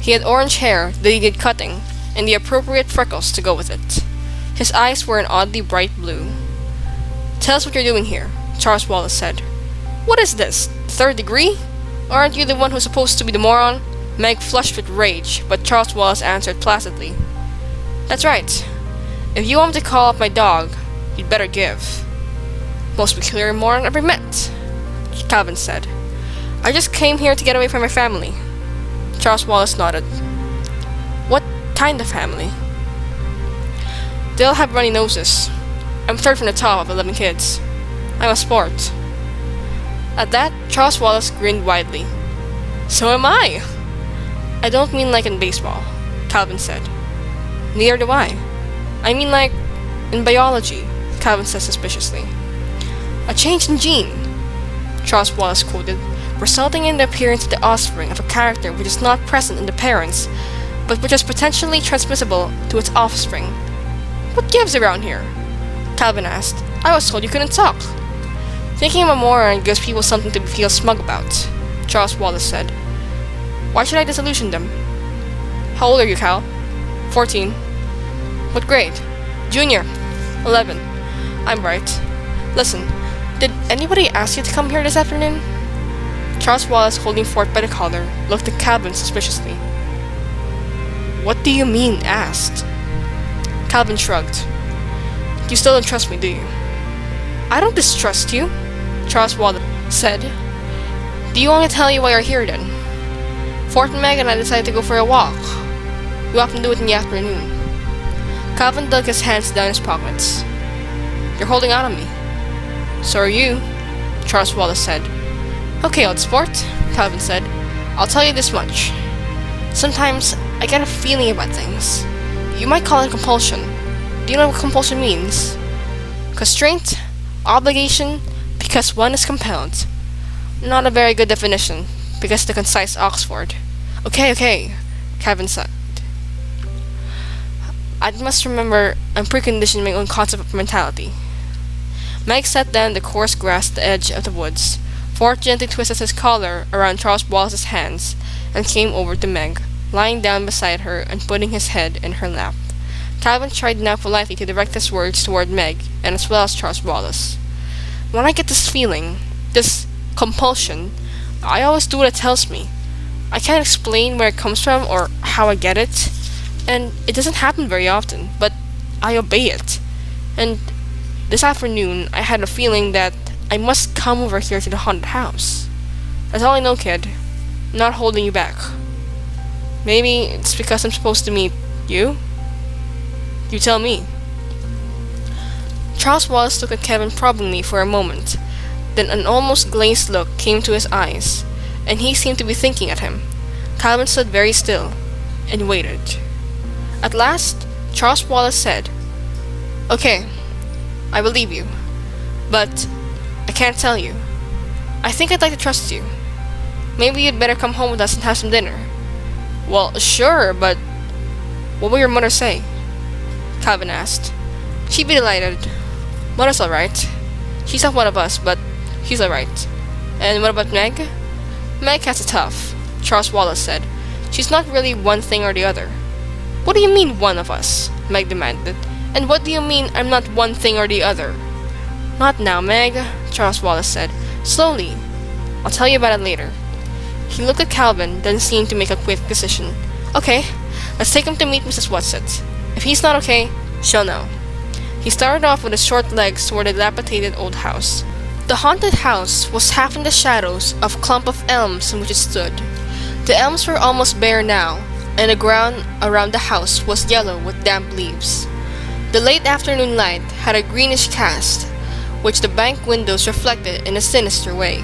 He had orange hair that needed cutting, and the appropriate freckles to go with it. His eyes were an oddly bright blue. Tell us what you're doing here, Charles Wallace said. What is this? 3rd degree? Aren't you the one who's supposed to be the moron? Meg flushed with rage, but Charles Wallace answered placidly. That's right. If you want me to call up my dog, you'd better give. Most peculiar moron I've ever met, Calvin said. I just came here to get away from my family. Charles Wallace nodded. What kind of family? They all have runny noses. I'm 3rd from the top of 11 kids. I'm a sport. At that, Charles Wallace grinned widely. So am I! I don't mean like in baseball, Calvin said. Neither do I. I mean like in biology, Calvin said suspiciously. A change in gene, Charles Wallace quoted, resulting in the appearance of the offspring of a character which is not present in the parents, but which is potentially transmissible to its offspring. What gives around here? Calvin asked. I was told you couldn't talk. Thinking I'm a moron gives people something to feel smug about, Charles Wallace said. Why should I disillusion them? How old are you, Cal? 14. What grade? Junior. 11. I'm right. Listen, did anybody ask you to come here this afternoon? Charles Wallace, holding Fort by the collar, looked at Calvin suspiciously. What do you mean, asked? Calvin shrugged. You still don't trust me, do you? I don't distrust you, Charles Wallace said. Do you want me to tell you why you're here, then? Fort and Meg and I decided to go for a walk. We often do it in the afternoon. Calvin dug his hands down his pockets. You're holding out on me. So are you, Charles Wallace said. Okay, old sport, Calvin said. I'll tell you this much. Sometimes I get a feeling about things. You might call it compulsion. Do you know what compulsion means? Constraint, obligation, because one is compelled. Not a very good definition, because the concise Oxford. Okay, Calvin said. I must remember and precondition my own concept of mentality. Meg sat down the coarse grass at the edge of the woods. Fort gently twisted his collar around Charles Wallace's hands and came over to Meg, lying down beside her and putting his head in her lap. Calvin tried now politely to direct his words toward Meg, and as well as Charles Wallace. When I get this feeling, this compulsion, I always do what it tells me. I can't explain where it comes from or how I get it, and it doesn't happen very often, but I obey it. And this afternoon, I had a feeling that I must come over here to the haunted house. That's all I know, kid. I'm not holding you back. Maybe it's because I'm supposed to meet you? You tell me. Charles Wallace looked at Kevin probingly for a moment. Then an almost glazed look came to his eyes, and he seemed to be thinking at him. Calvin stood very still and waited. At last, Charles Wallace said, Okay, I believe you, but I can't tell you. I think I'd like to trust you. Maybe you'd better come home with us and have some dinner. Well, sure, but what will your mother say? Calvin asked. She'd be delighted. Mother's alright. She's not one of us, but she's alright. And what about Meg? Meg has it tough, Charles Wallace said. She's not really one thing or the other. What do you mean, one of us? Meg demanded. And what do you mean I'm not one thing or the other? Not now, Meg, Charles Wallace said. Slowly. I'll tell you about it later. He looked at Calvin, then seemed to make a quick decision. Okay, let's take him to meet Mrs. Whatsit. If he's not okay, she'll know. He started off with his short legs toward the dilapidated old house. The haunted house was half in the shadows of a clump of elms in which it stood. The elms were almost bare now, and the ground around the house was yellow with damp leaves. The late afternoon light had a greenish cast, which the bank windows reflected in a sinister way.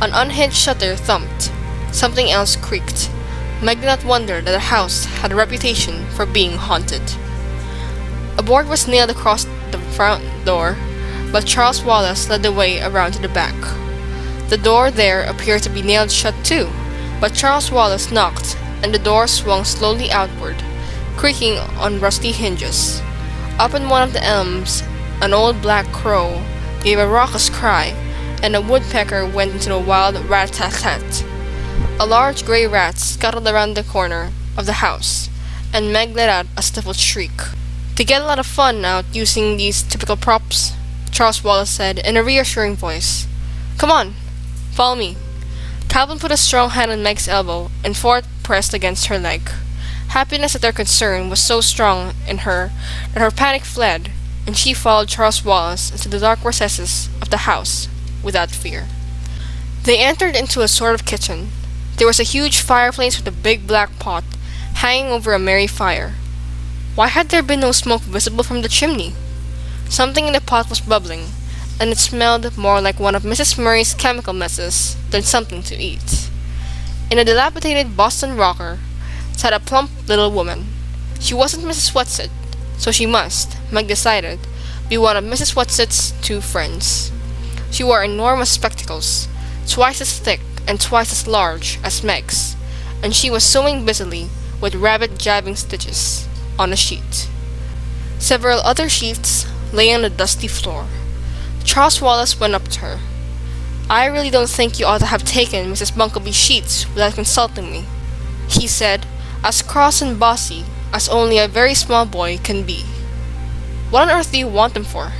An unhinged shutter thumped. Something else creaked. Meg did not wonder that the house had a reputation for being haunted. A board was nailed across the front door, but Charles Wallace led the way around to the back. The door there appeared to be nailed shut too, but Charles Wallace knocked, and the door swung slowly outward, creaking on rusty hinges. Up in one of the elms, an old black crow gave a raucous cry, and a woodpecker went into a wild rat-tat-tat. A large gray rat scuttled around the corner of the house, and Meg let out a stifled shriek. "To get a lot of fun out using these typical props," Charles Wallace said in a reassuring voice. "Come on, follow me." Calvin put a strong hand on Meg's elbow, and Ford pressed against her leg. Happiness at their concern was so strong in her that her panic fled, and she followed Charles Wallace into the dark recesses of the house without fear. They entered into a sort of kitchen. There was a huge fireplace with a big black pot hanging over a merry fire. Why had there been no smoke visible from the chimney? Something in the pot was bubbling, and it smelled more like one of Mrs. Murray's chemical messes than something to eat. In a dilapidated Boston rocker sat a plump little woman. She wasn't Mrs. Whatsit, so she must, Meg decided, be one of Mrs. Whatsit's two friends. She wore enormous spectacles, twice as thick and twice as large as Meg's, and she was sewing busily with rabbit jabbing stitches on a sheet. Several other sheets lay on the dusty floor. Charles Wallace went up to her. "I really don't think you ought to have taken Mrs. Bunkleby's sheets without consulting me," he said, as cross and bossy as only a very small boy can be. "What on earth do you want them for?"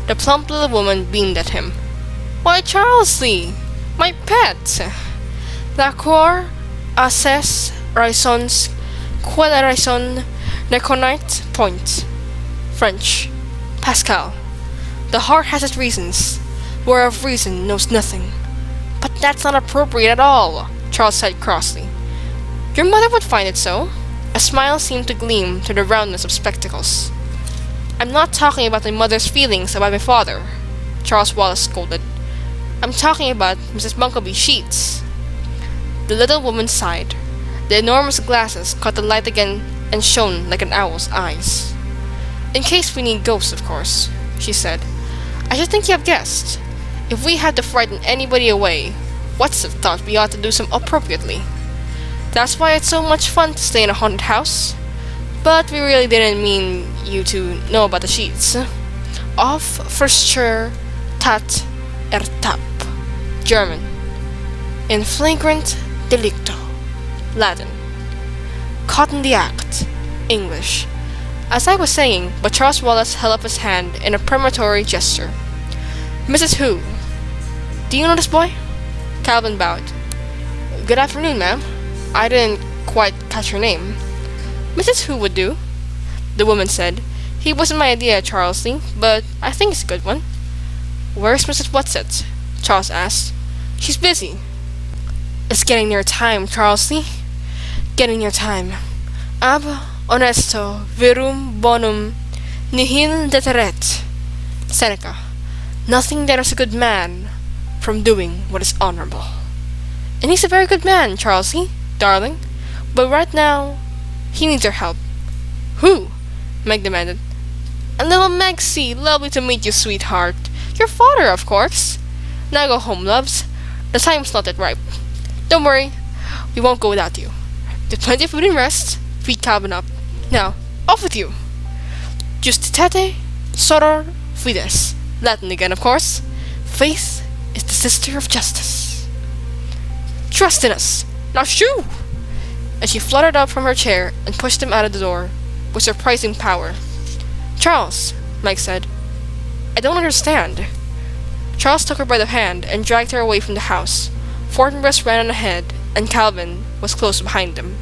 The plump little woman beamed at him. "Why, Charles Lee, my pet! La cour a ses raisons quelle raison ne connaît point. French. Pascal. The heart has its reasons, whereof reason knows nothing." "But that's not appropriate at all," Charles said crossly. "Your mother would find it so." A smile seemed to gleam through the roundness of spectacles. "I'm not talking about my mother's feelings about my father," Charles Wallace scolded. "I'm talking about Mrs. Bunkleby's sheets." The little woman sighed. The enormous glasses caught the light again and shone like an owl's eyes. "In case we need ghosts, of course," she said. "I should think you have guessed. If we had to frighten anybody away, Whatsit thought we ought to do some appropriately. That's why it's so much fun to stay in a haunted house. But we really didn't mean you to know about the sheets. Auf Frischer Tat Ertap. German. In flagrant delicto. Latin. Caught in the act. English. As I was saying, but Charles Wallace held up his hand in a premonitory gesture. "Mrs. Who? Do you know this boy?" Calvin bowed. "Good afternoon, ma'am. I didn't quite catch her name." "Mrs. Who would do," the woman said. "He wasn't my idea, Charles Lee, but I think it's a good one." "Where's Mrs. Whatsit?" Charles asked. "She's busy." "It's getting near time, Charles Lee. Getting near time. Ab honesto virum bonum nihil deteret. Seneca. Nothing deters a good man from doing what is honorable." "And he's a very good man, Charles Lee, darling. But right now, he needs your help." "Who?" Meg demanded. "And little Megsie, lovely to meet you, sweetheart. Your father, of course. Now go home, loves. The time's not yet ripe. Don't worry, we won't go without you. Get plenty of food and rest. Feed Calvin up. Now, off with you. Justitate soror fides. Latin again, of course. Faith is the sister of justice. Trust in us. Now shoo!" And she fluttered up from her chair and pushed him out of the door with surprising power. "Charles," Mike said, "I don't understand." Charles took her by the hand and dragged her away from the house. Fortinbras ran on ahead, and Calvin was close behind them.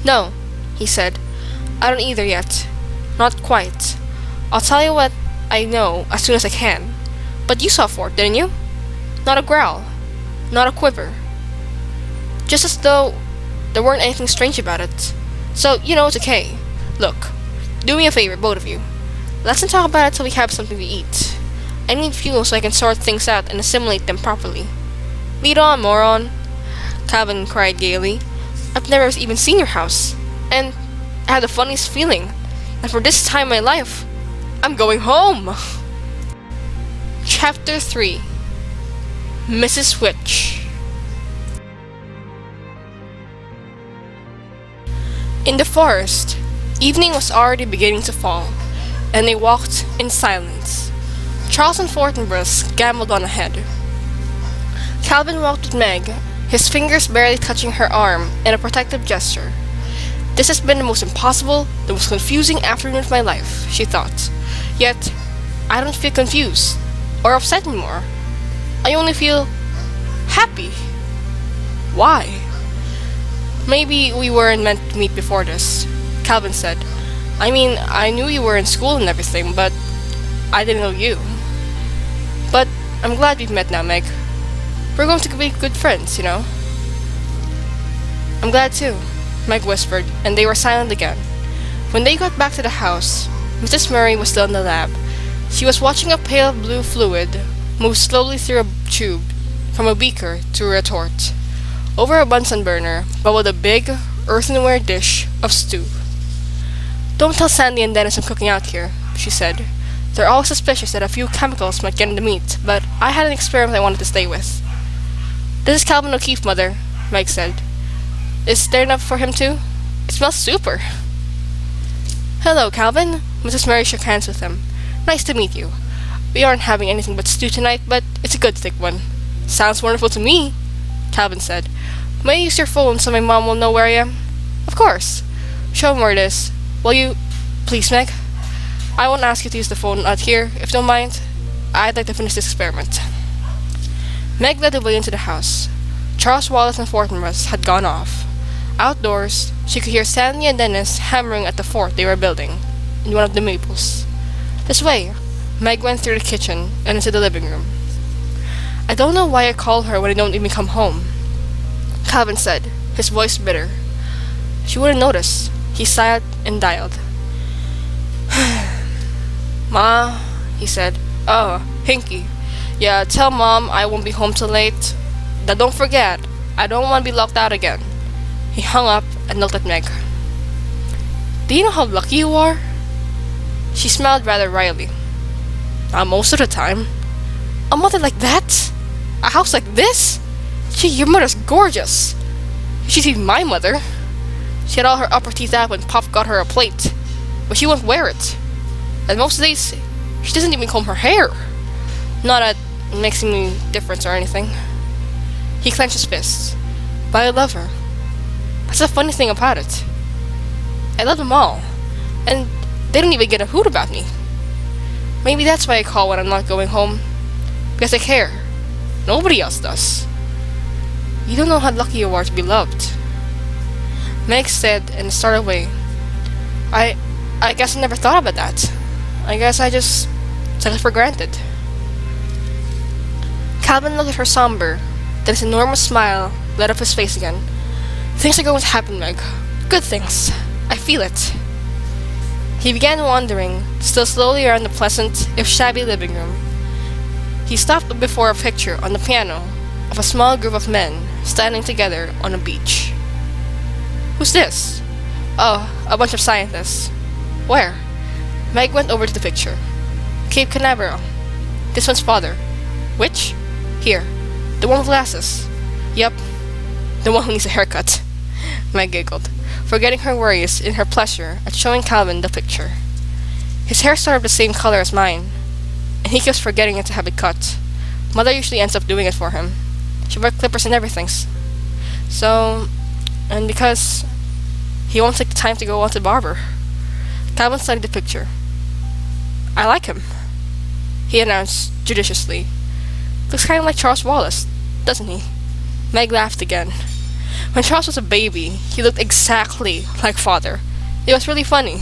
"No," he said, "I don't either yet. Not quite. I'll tell you what I know as soon as I can. But you saw Fort, didn't you? Not a growl. Not a quiver. Just as though there weren't anything strange about it. So, you know, it's okay. Look, do me a favor, both of you. Let's not talk about it till we have something to eat. I need fuel so I can sort things out and assimilate them properly. Lead on, moron, Calvin cried gaily. I've never even seen your house, and I have the funniest feeling that for this time in my life, I'm going home! Chapter 3 Mrs. Witch. In the forest, evening was already beginning to fall, and they walked in silence. Charles and Fortinbras gambled on ahead. Calvin walked with Meg, his fingers barely touching her arm in a protective gesture. This has been the most impossible, the most confusing afternoon of my life, she thought. Yet, I don't feel confused or upset anymore. I only feel happy. Why? Maybe we weren't meant to meet before this, Calvin said. I mean, I knew you were in school and everything, but I didn't know you. But I'm glad we've met now, Meg. We're going to be good friends, you know. I'm glad too, Meg whispered, and they were silent again. When they got back to the house, Mrs. Murray was still in the lab. She was watching a pale blue fluid move slowly through a tube from a beaker to a retort. Over a Bunsen burner bubbled a big, earthenware dish of stew. Don't tell Sandy and Dennis I'm cooking out here, she said. They're all suspicious that a few chemicals might get in the meat, but I had an experiment I wanted to stay with. This is Calvin O'Keefe, Mother, Mike said. Is there enough for him too? It smells super. Hello, Calvin. Mrs. Murray shook hands with him. Nice to meet you. We aren't having anything but stew tonight, but it's a good thick one. Sounds wonderful to me, Calvin said. May I use your phone so my mom will know where I am? Of course. Show him where it is. Will you? Please, Meg? I won't ask you to use the phone out here, if you don't mind. I'd like to finish this experiment. Meg led the way into the house. Charles Wallace and Fortinbras had gone off. Outdoors, she could hear Sandy and Dennis hammering at the fort they were building in one of the maples. This way, Meg went through the kitchen and into the living room. I don't know why I call her when I don't even come home, Calvin said, his voice bitter. She wouldn't notice. He sighed and dialed. Ma, he said. Oh, Hinky. Yeah, tell Mom I won't be home till late. Now don't forget, I don't want to be locked out again. He hung up and looked at Meg. Do you know how lucky you are? She smiled rather wryly. Not most of the time. A mother like that? A house like this? Gee, your mother's gorgeous. She's even my mother. She had all her upper teeth out when Pop got her a plate, but she won't wear it. And most days, she doesn't even comb her hair. Not that it makes any difference or anything. He clenched his fists. But I love her. That's the funny thing about it. I love them all. And they don't even get a hoot about me. Maybe that's why I call when I'm not going home. Because I care. Nobody else does. You don't know how lucky you are to be loved. Meg said and started away. I guess I never thought about that. I guess I just took it for granted. Calvin looked at her somber, then his enormous smile lit up his face again. Things are going to happen, Meg. Good things. I feel it. He began wandering, still slowly around the pleasant, if shabby living room. He stopped before a picture on the piano of a small group of men standing together on a beach. Who's this? Oh, a bunch of scientists. Where? Meg went over to the picture. Cape Canaveral. This one's father. Which? Here. The one with glasses. Yep. The one who needs a haircut. Meg giggled, forgetting her worries in her pleasure at showing Calvin the picture. His hair's sort of the same color as mine, and he keeps forgetting it to have it cut. Mother usually ends up doing it for him. She wears clippers and everything. So, and because he won't take the time to go on to the barber. Calvin studied the picture. I like him, he announced judiciously. Looks kind of like Charles Wallace, doesn't he? Meg laughed again. When Charles was a baby, he looked exactly like father. It was really funny.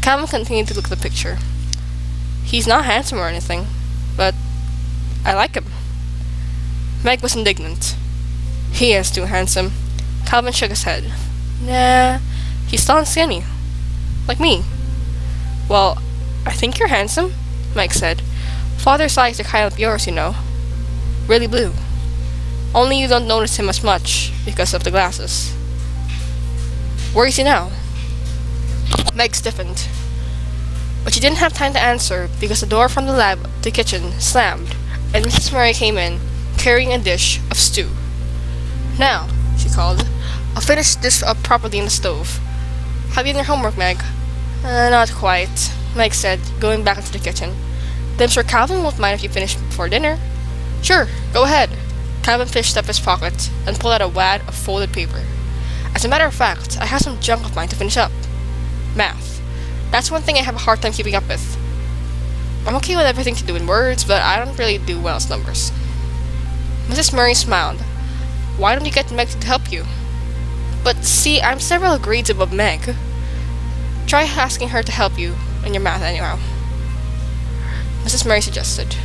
Calvin continued to look at the picture. He's not handsome or anything, but I like him. Meg was indignant. He is too handsome. Calvin shook his head. Nah, he's tall and skinny. Like me. Well, I think you're handsome, Meg said. Father's eyes are kind of yours, you know. Really blue. only you don't notice him as much because of the glasses. Where is he now? Meg stiffened, but she didn't have time to answer because the door from the lab to the kitchen slammed, and Mrs. Murray came in, carrying a dish of stew. "Now," she called, "I'll finish this up properly in the stove. Have you done your homework, Meg?" Not quite," Meg said, going back into the kitchen. "Then I'm sure Calvin won't mind if you finish before dinner." "Sure, go ahead." Calvin fished up his pocket and pulled out a wad of folded paper. "As a matter of fact, I have some junk of mine to finish up. Math. That's one thing I have a hard time keeping up with. I'm okay with everything to do in words, but I don't really do well with numbers." Mrs. Murray smiled. "Why don't you get Meg to help you?" "But see, I'm several grades above Meg. Try asking her to help you in your math anyhow," Mrs. Murray suggested.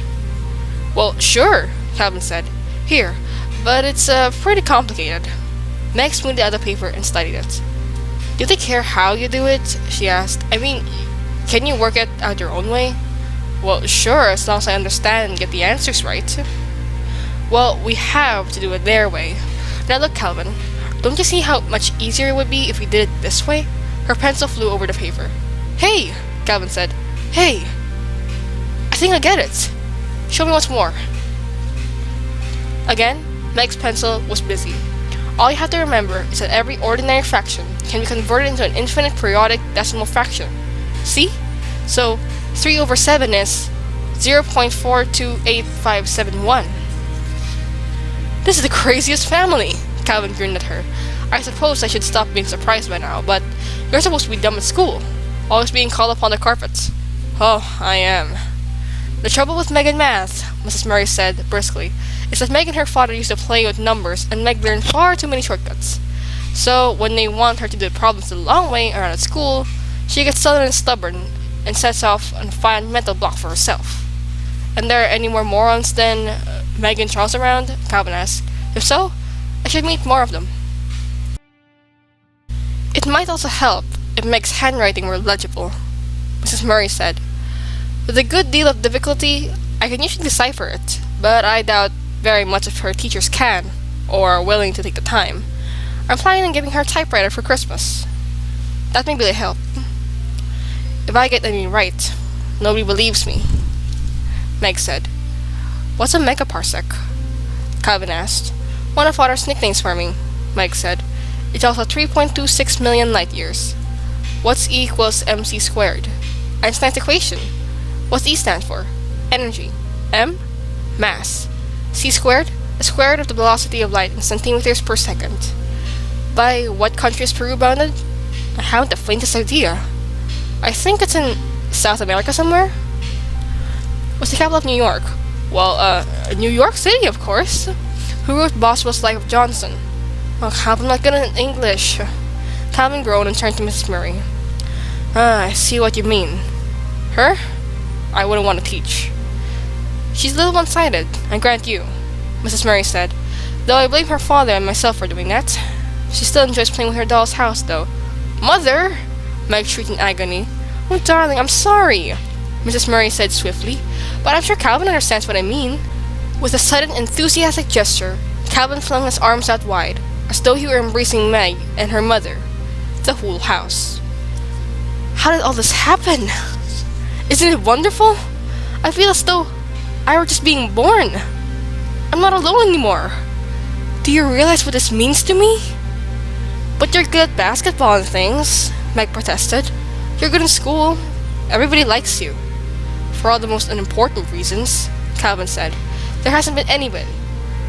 "Well, sure," Calvin said. "Here, but it's pretty complicated." Meg smoothed out the paper and studied it. "Do they care how you do it?" she asked. "I mean, can you work it out your own way?" "Well, sure, as long as I understand and get the answers right." "Well, we have to do it their way. Now look, Calvin, don't you see how much easier it would be if we did it this way?" Her pencil flew over the paper. "Hey!" Calvin said. "Hey! I think I get it. Show me once more." Again, Meg's pencil was busy. All you have to remember is that every ordinary fraction can be converted into an infinite periodic decimal fraction. See? So, 3 over 7 is 0.428571. "This is the craziest family," Calvin grinned at her. "I suppose I should stop being surprised by now, but you're supposed to be dumb at school, always being called upon the carpet." "Oh, I am." "The trouble with Meg and math," Mrs. Murray said briskly, "is that Meg and her father used to play with numbers, and Meg learned far too many shortcuts. So, when they want her to do the problems the long way around at school, she gets sullen and stubborn, and sets off on a fine mental block for herself." "And there are any more morons than Meg and Charles around?" Calvin asked. "If so, I should meet more of them." "It might also help if Meg's handwriting were legible," Mrs. Murray said. "With a good deal of difficulty, I can usually decipher it, but I doubt very much if her teachers can, or are willing to take the time. I'm planning on giving her a typewriter for Christmas. That may really help. If I get any right, nobody believes me," Meg said. "What's a megaparsec?" Calvin asked. "One of Father's nicknames for me," Meg said. "It's also 3.26 million light years. What's E equals mc squared? Einstein's equation. What's E stand for? Energy. M? Mass. C squared? The square root of the velocity of light in centimeters per second. By what country is Peru bounded? I haven't the faintest idea. I think it's in South America somewhere." "What's the capital of New York?" "Well, New York City, of course." "Who wrote Boswell's Life of Johnson?" "Oh, I'm not good at English." Calvin groaned and turned to Mrs. Murray. I see what you mean. Her? I wouldn't want to teach." "She's a little one-sided, I grant you," Mrs. Murray said, "though I blame her father and myself for doing that. She still enjoys playing with her doll's house, though." "Mother!" Meg shrieked in agony. "Oh, darling, I'm sorry," Mrs. Murray said swiftly, "but I'm sure Calvin understands what I mean." With a sudden enthusiastic gesture, Calvin flung his arms out wide, as though he were embracing Meg and her mother, the whole house. "How did all this happen? Isn't it wonderful? I feel as though I were just being born. I'm not alone anymore. Do you realize what this means to me?" "But you're good at basketball and things," Meg protested. "You're good in school. Everybody likes you." "For all the most unimportant reasons," Calvin said. "There hasn't been anybody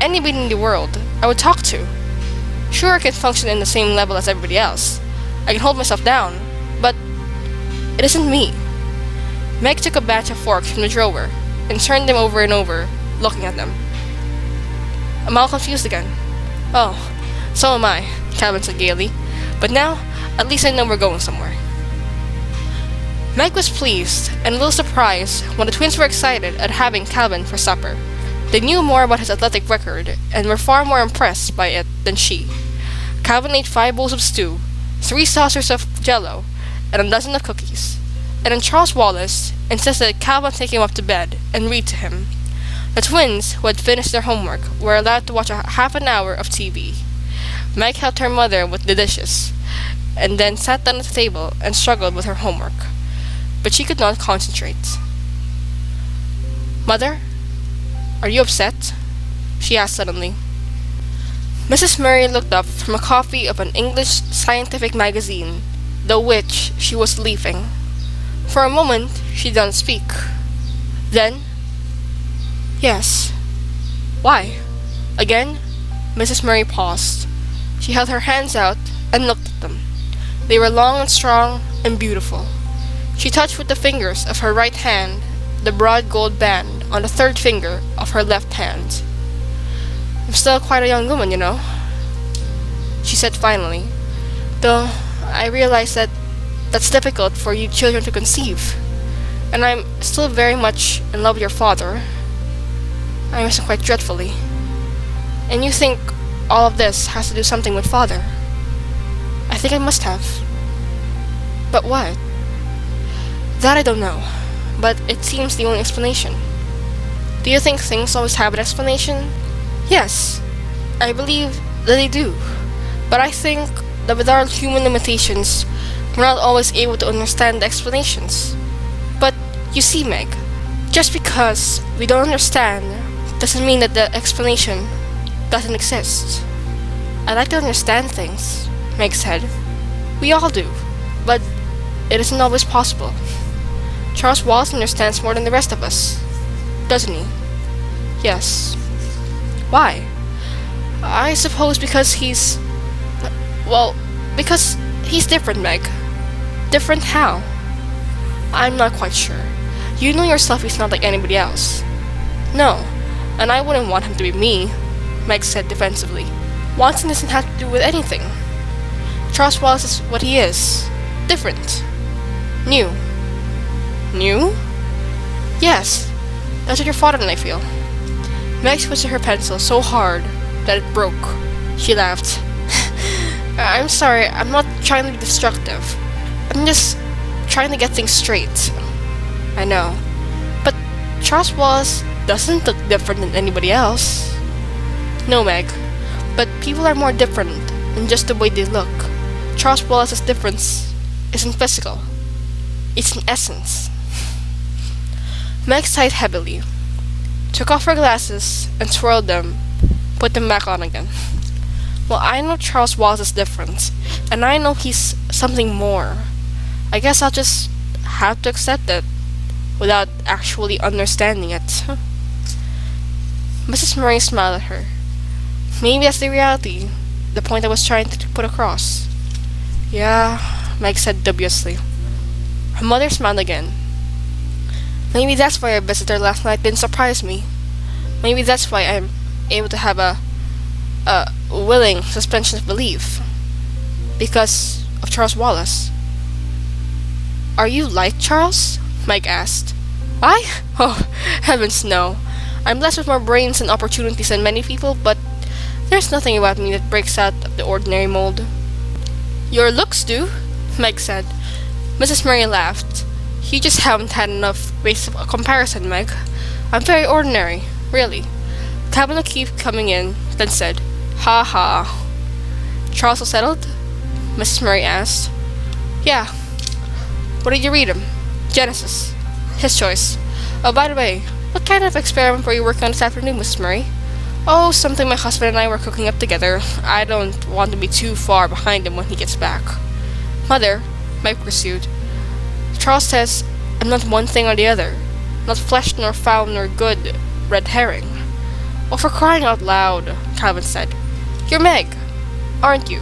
in the world I would talk to. Sure, I can function in the same level as everybody else. I can hold myself down, but it isn't me." Meg took a batch of forks from the drawer and turned them over and over, looking at them. "I'm all confused again." "Oh, so am I," Calvin said gaily. "But now, at least I know we're going somewhere." Meg was pleased and a little surprised when the twins were excited at having Calvin for supper. They knew more about his athletic record and were far more impressed by it than she. Calvin ate 5 bowls of stew, 3 saucers of jello, and a dozen of cookies. And then Charles Wallace insisted that Calvin take him up to bed and read to him. The twins, who had finished their homework, were allowed to watch half an hour of TV. Meg helped her mother with the dishes, and then sat down at the table and struggled with her homework. But she could not concentrate. "Mother, are you upset?" she asked suddenly. Mrs. Murray looked up from a copy of an English scientific magazine, the which she was leafing. For a moment, she did not speak. Then, "Yes." "Why?" Again, Mrs. Murray paused. She held her hands out and looked at them. They were long and strong and beautiful. She touched with the fingers of her right hand the broad gold band on the third finger of her left hand. "I'm still quite a young woman, you know," she said finally. "Though I realize that that's difficult for you children to conceive. And I'm still very much in love with your father. I miss him quite dreadfully. And you think all of this has to do something with father? I think it must have. But what? That I don't know, but it seems the only explanation. Do you think things always have an explanation? Yes, I believe that they do. But I think that with our human limitations, we're not always able to understand the explanations. But you see, Meg, just because we don't understand doesn't mean that the explanation doesn't exist. I like to understand things, Meg said. We all do, but it isn't always possible. Charles Wallace understands more than the rest of us, doesn't he? Yes. Why? I suppose because because he's different, Meg. Different how? I'm not quite sure. You know yourself he's not like anybody else. No, and I wouldn't want him to be me, Meg said defensively. Wanting doesn't have to do with anything. Charles Wallace is what he is. Different. New. New? Yes, that's what your father and I feel. Meg twisted her pencil so hard that it broke. She laughed. I'm sorry, I'm not trying to be destructive. I'm just trying to get things straight. I know. But Charles Wallace doesn't look different than anybody else. No, Meg. But people are more different than just the way they look. Charles Wallace's difference isn't physical. It's in essence. Meg sighed heavily, took off her glasses and swirled them, put them back on again. Well, I know Charles Wallace is different, and I know he's something more. I guess I'll just have to accept it without actually understanding it. Mrs. Murray smiled at her. Maybe that's the reality, the point I was trying to put across. Yeah, Meg said dubiously. Her mother smiled again. Maybe that's why our visitor last night didn't surprise me. Maybe that's why I'm able to have a willing suspension of belief. Because of Charles Wallace. Are you like Charles? Meg asked. I? Oh, heavens no. I'm blessed with more brains and opportunities than many people, but there's nothing about me that breaks out of the ordinary mold. Your looks do, Meg said. Mrs. Murray laughed. You just haven't had enough base of comparison, Meg. I'm very ordinary, really. Tabitha kept coming in, then said, "Ha ha." Charles was settled? Mrs. Murray asked. Yeah. What did you read him? Genesis. His choice. Oh, by the way, what kind of experiment were you working on this afternoon, Mrs. Murray? Oh, something my husband and I were cooking up together. I don't want to be too far behind him when he gets back. Mother, Meg pursued, Charles says I'm not one thing or the other. Not flesh nor foul nor good red herring. Oh, for crying out loud, Calvin said. You're Meg, aren't you?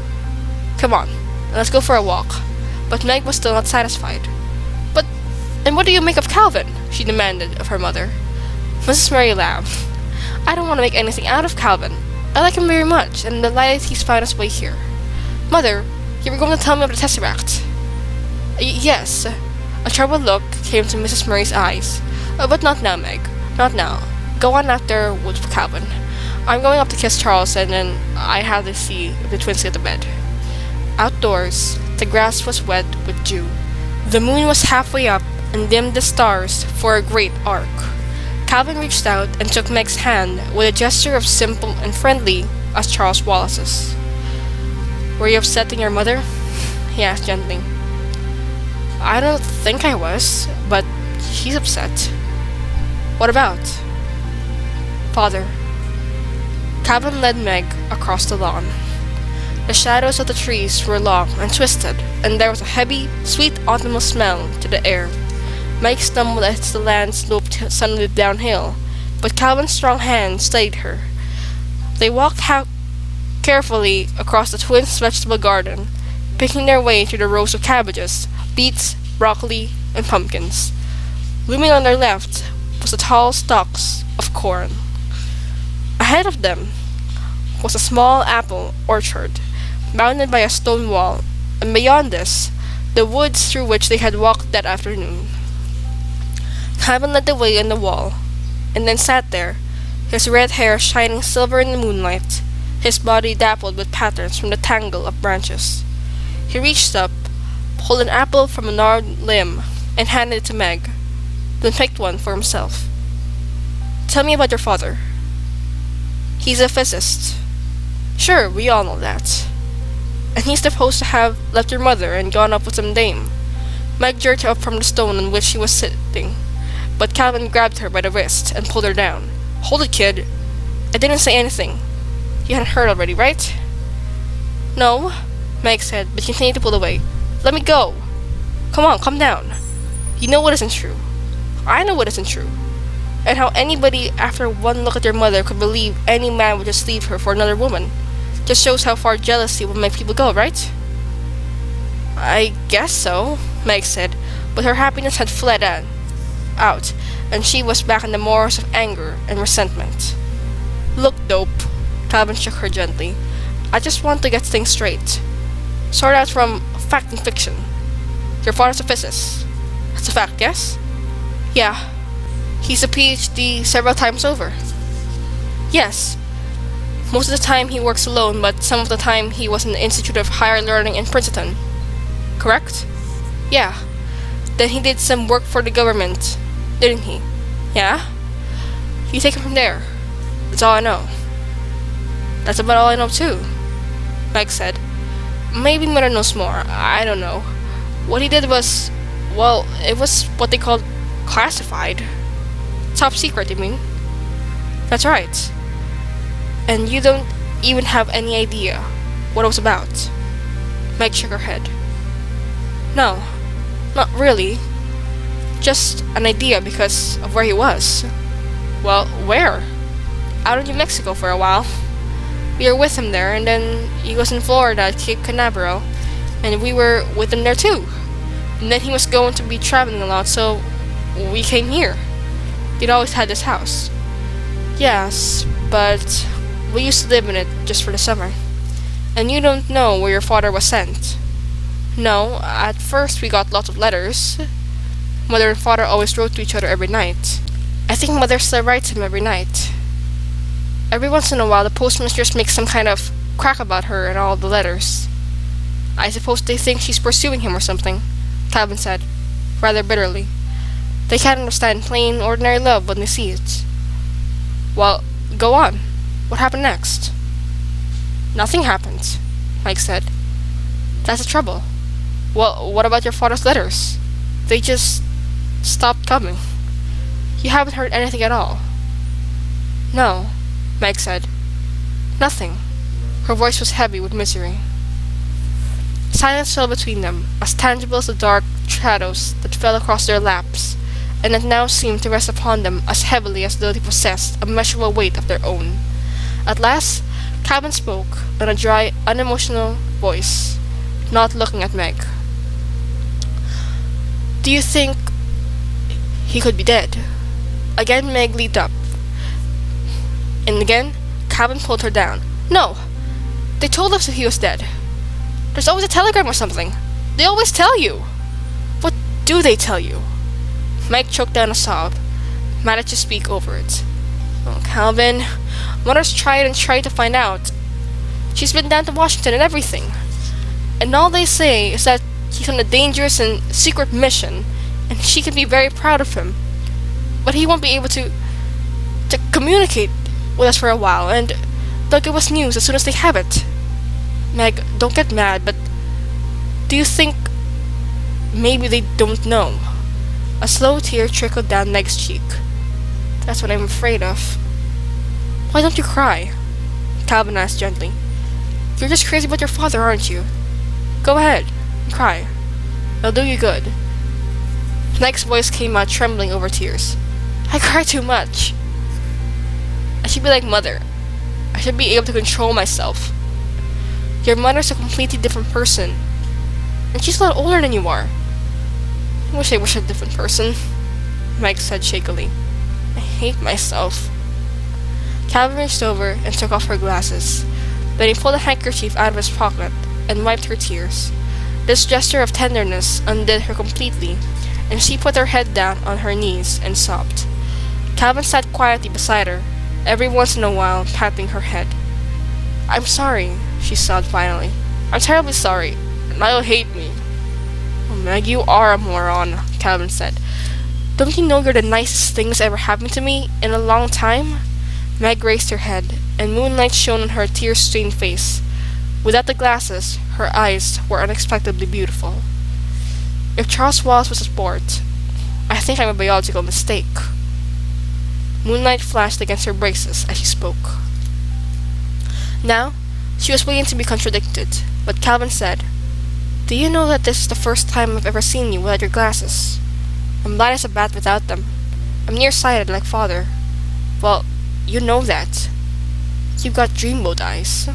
Come on, let's go for a walk. But Meg was still not satisfied. And what do you make of Calvin? She demanded of her mother. Mrs. Murray laughed. I don't want to make anything out of Calvin. I like him very much, and I'm delighted he's found his way here. Mother, you were going to tell me of the Tesseract. Yes. A troubled look came to Mrs. Murray's eyes. But not now, Meg. Not now. Go on after with Calvin. I'm going up to kiss Charles, and then I have to see if the twins get to bed. Outdoors, the grass was wet with dew. The moon was halfway up and dimmed the stars for a great arc. Calvin reached out and took Meg's hand with a gesture as simple and friendly as Charles Wallace's. "Were you upsetting your mother?" he asked gently. "I don't think I was, but she's upset." "What about?" "Father." Calvin led Meg across the lawn. The shadows of the trees were long and twisted, and there was a heavy, sweet autumnal smell to the air. Meg stumbled as the land sloped suddenly downhill, but Calvin's strong hand steadied her. They walked carefully across the twins' vegetable garden, picking their way through the rows of cabbages, beets, broccoli, and pumpkins. Looming on their left was the tall stalks of corn. Ahead of them was a small apple orchard, bounded by a stone wall, and beyond this, the woods through which they had walked that afternoon. Calvin led the way in the wall, and then sat there, his red hair shining silver in the moonlight, his body dappled with patterns from the tangle of branches. He reached up, pulled an apple from a gnarled limb, and handed it to Meg, then picked one for himself. "Tell me about your father." "He's a physicist." "Sure, we all know that." "And he's supposed to have left your mother and gone up with some dame." Meg jerked up from the stone on which she was sitting, but Calvin grabbed her by the wrist and pulled her down. "Hold it, kid. I didn't say anything. You hadn't heard already, right?" "No," Meg said, but continued to pull away. "Let me go." "Come on, calm down. You know what isn't true. I know what isn't true. And how anybody, after one look at your mother, could believe any man would just leave her for another woman. Just shows how far jealousy will make people go, right?" "I guess so," Meg said, but her happiness had fled out, and she was back in the morass of anger and resentment. "Look, dope," Calvin shook her gently. "I just want to get things straight. Sort out from fact and fiction. Your father's a physicist. That's a fact, yes?" "Yeah. He's a PhD several times over." "Yes. Most of the time he works alone, but some of the time he was in the Institute of Higher Learning in Princeton. Correct?" "Yeah. Then he did some work for the government, didn't he?" "Yeah." "You take it from there. That's all I know." "That's about all I know too," Meg said. "Maybe Mother knows more. I don't know. What he did was, well, it was what they called classified. Top secret, you mean?" "That's right. And you don't even have any idea what it was about?" Meg shook her head. "No, not really. Just an idea because of where he was." "Well, where?" "Out in New Mexico for a while. We were with him there, and then he was in Florida at Cape Canaveral, and we were with him there too. And then he was going to be traveling a lot, so we came here. He'd always had this house." "Yes, but we used to live in it just for the summer." "And you don't know where your father was sent?" "No, at first we got lots of letters. Mother and father always wrote to each other every night. I think mother still writes him every night. Every once in a while the postmistress makes some kind of crack about her and all the letters. I suppose they think she's pursuing him or something," Calvin said, rather bitterly. "They can't understand plain, ordinary love when they see it." "Well, go on. What happened next?" "Nothing happened," Mike said. "That's the trouble." "Well, what about your father's letters?" "They just stopped coming." "You haven't heard anything at all?" "No," Meg said. "Nothing." Her voice was heavy with misery. Silence fell between them, as tangible as the dark shadows that fell across their laps, and that now seemed to rest upon them as heavily as though they possessed a measurable weight of their own. At last, Calvin spoke in a dry, unemotional voice, not looking at Meg. "Do you think he could be dead?" Again Meg leaped up, and again Calvin pulled her down. "No! They told us that he was dead. There's always a telegram or something. They always tell you." "What do they tell you?" Meg choked down a sob, managed to speak over it. "Oh, Calvin, Mother's tried and tried to find out. She's been down to Washington and everything. And all they say is that he's on a dangerous and secret mission, and she can be very proud of him. But he won't be able to..." to communicate with us for a while, and they'll give us news as soon as they have it. Meg, don't get mad, but do you think maybe they don't know? A slow tear trickled down Meg's cheek. That's what I'm afraid of. Why don't you cry? Calvin asked gently. You're just crazy about your father, aren't you? Go ahead, and cry. It'll do you good. Meg's voice came out trembling over tears. I cry too much. I should be like Mother. I should be able to control myself. Your mother's a completely different person. And she's a lot older than you are. I wish I was a different person, Meg said shakily. I hate myself. Calvin reached over and took off her glasses. Then he pulled a handkerchief out of his pocket and wiped her tears. This gesture of tenderness undid her completely, and she put her head down on her knees and sobbed. Calvin sat quietly beside her, every once in a while patting her head. I'm sorry, she sobbed finally. I'm terribly sorry. Niall hate me. Oh, Meg, you are a moron, Calvin said. Don't you know you're the nicest thing that's ever happened to me in a long time? Meg raised her head, and moonlight shone on her tear-stained face. Without the glasses, her eyes were unexpectedly beautiful. If Charles Wallace was a sport, I think I'm a biological mistake. Moonlight flashed against her braces as she spoke. Now, she was waiting to be contradicted, but Calvin said, Do you know that this is the first time I've ever seen you without your glasses? I'm blind as a bat without them. I'm nearsighted like Father. Well, you know that. You've got dreamboat eyes.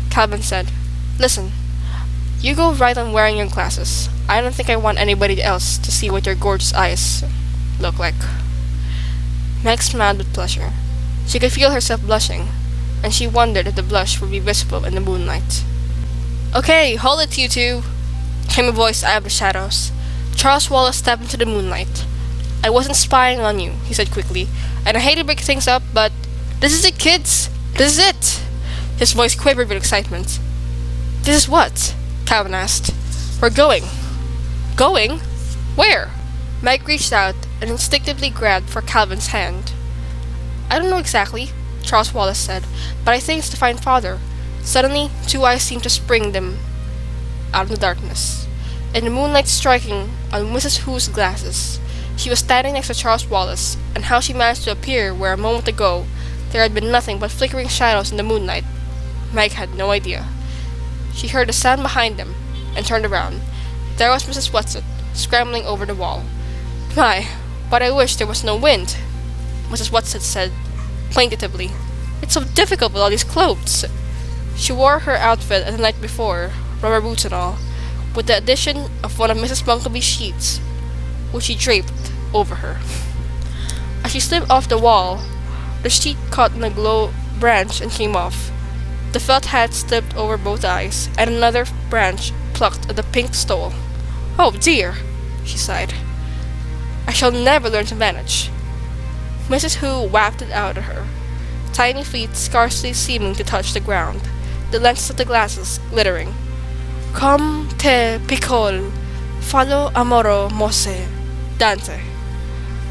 Calvin said, Listen, you go right on wearing your glasses. I don't think I want anybody else to see what your gorgeous eyes look like. Meg smiled with pleasure. She could feel herself blushing, and she wondered if the blush would be visible in the moonlight. Okay, hold it, you two, came a voice out of the shadows. Charles Wallace stepped into the moonlight. I wasn't spying on you, he said quickly, and I hate to break things up, but this is it, kids! This is it! His voice quivered with excitement. This is what? Calvin asked. We're going. Going? Where? Meg reached out and instinctively grabbed for Calvin's hand. I don't know exactly, Charles Wallace said, but I think it's to find Father. Suddenly, two eyes seemed to spring them out of the darkness, and the moonlight striking on Mrs. Who's glasses. She was standing next to Charles Wallace, and how she managed to appear where a moment ago there had been nothing but flickering shadows in the moonlight, Meg had no idea. She heard a sound behind them, and turned around. There was Mrs. Whatsit, scrambling over the wall. My, but I wish there was no wind, Mrs. Whatsit said plaintively. It's so difficult with all these clothes. She wore her outfit as the night before, rubber boots and all, with the addition of one of Mrs. Bunkleby's sheets, which she draped over her. As she slipped off the wall, the sheet caught in a glow branch and came off. The felt hat slipped over both eyes, and another branch plucked at the pink stole. Oh dear, she sighed. I shall never learn to manage. Mrs. Who wafted out at her, tiny feet scarcely seeming to touch the ground, the lenses of the glasses glittering. Come te piccol, fallo amoro mose, Dante.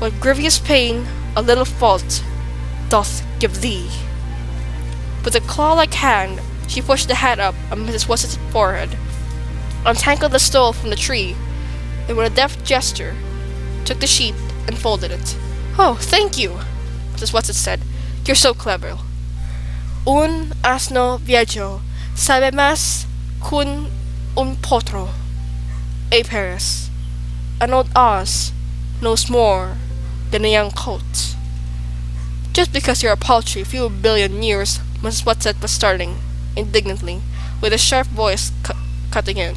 What grievous pain a little fault doth give thee. With a claw-like hand, she pushed the hat up on Mrs. Watsit's forehead, untangled the stole from the tree, and with a deft gesture, took the sheet and folded it. Oh, thank you, Mrs. Watsit said. You're so clever. Un asno viejo sabe más kun un potro. A Paris. An old ass knows more than a young colt. Just because you're a paltry few billion years, Mrs. Whatsit was starting, indignantly, with a sharp voice cutting in.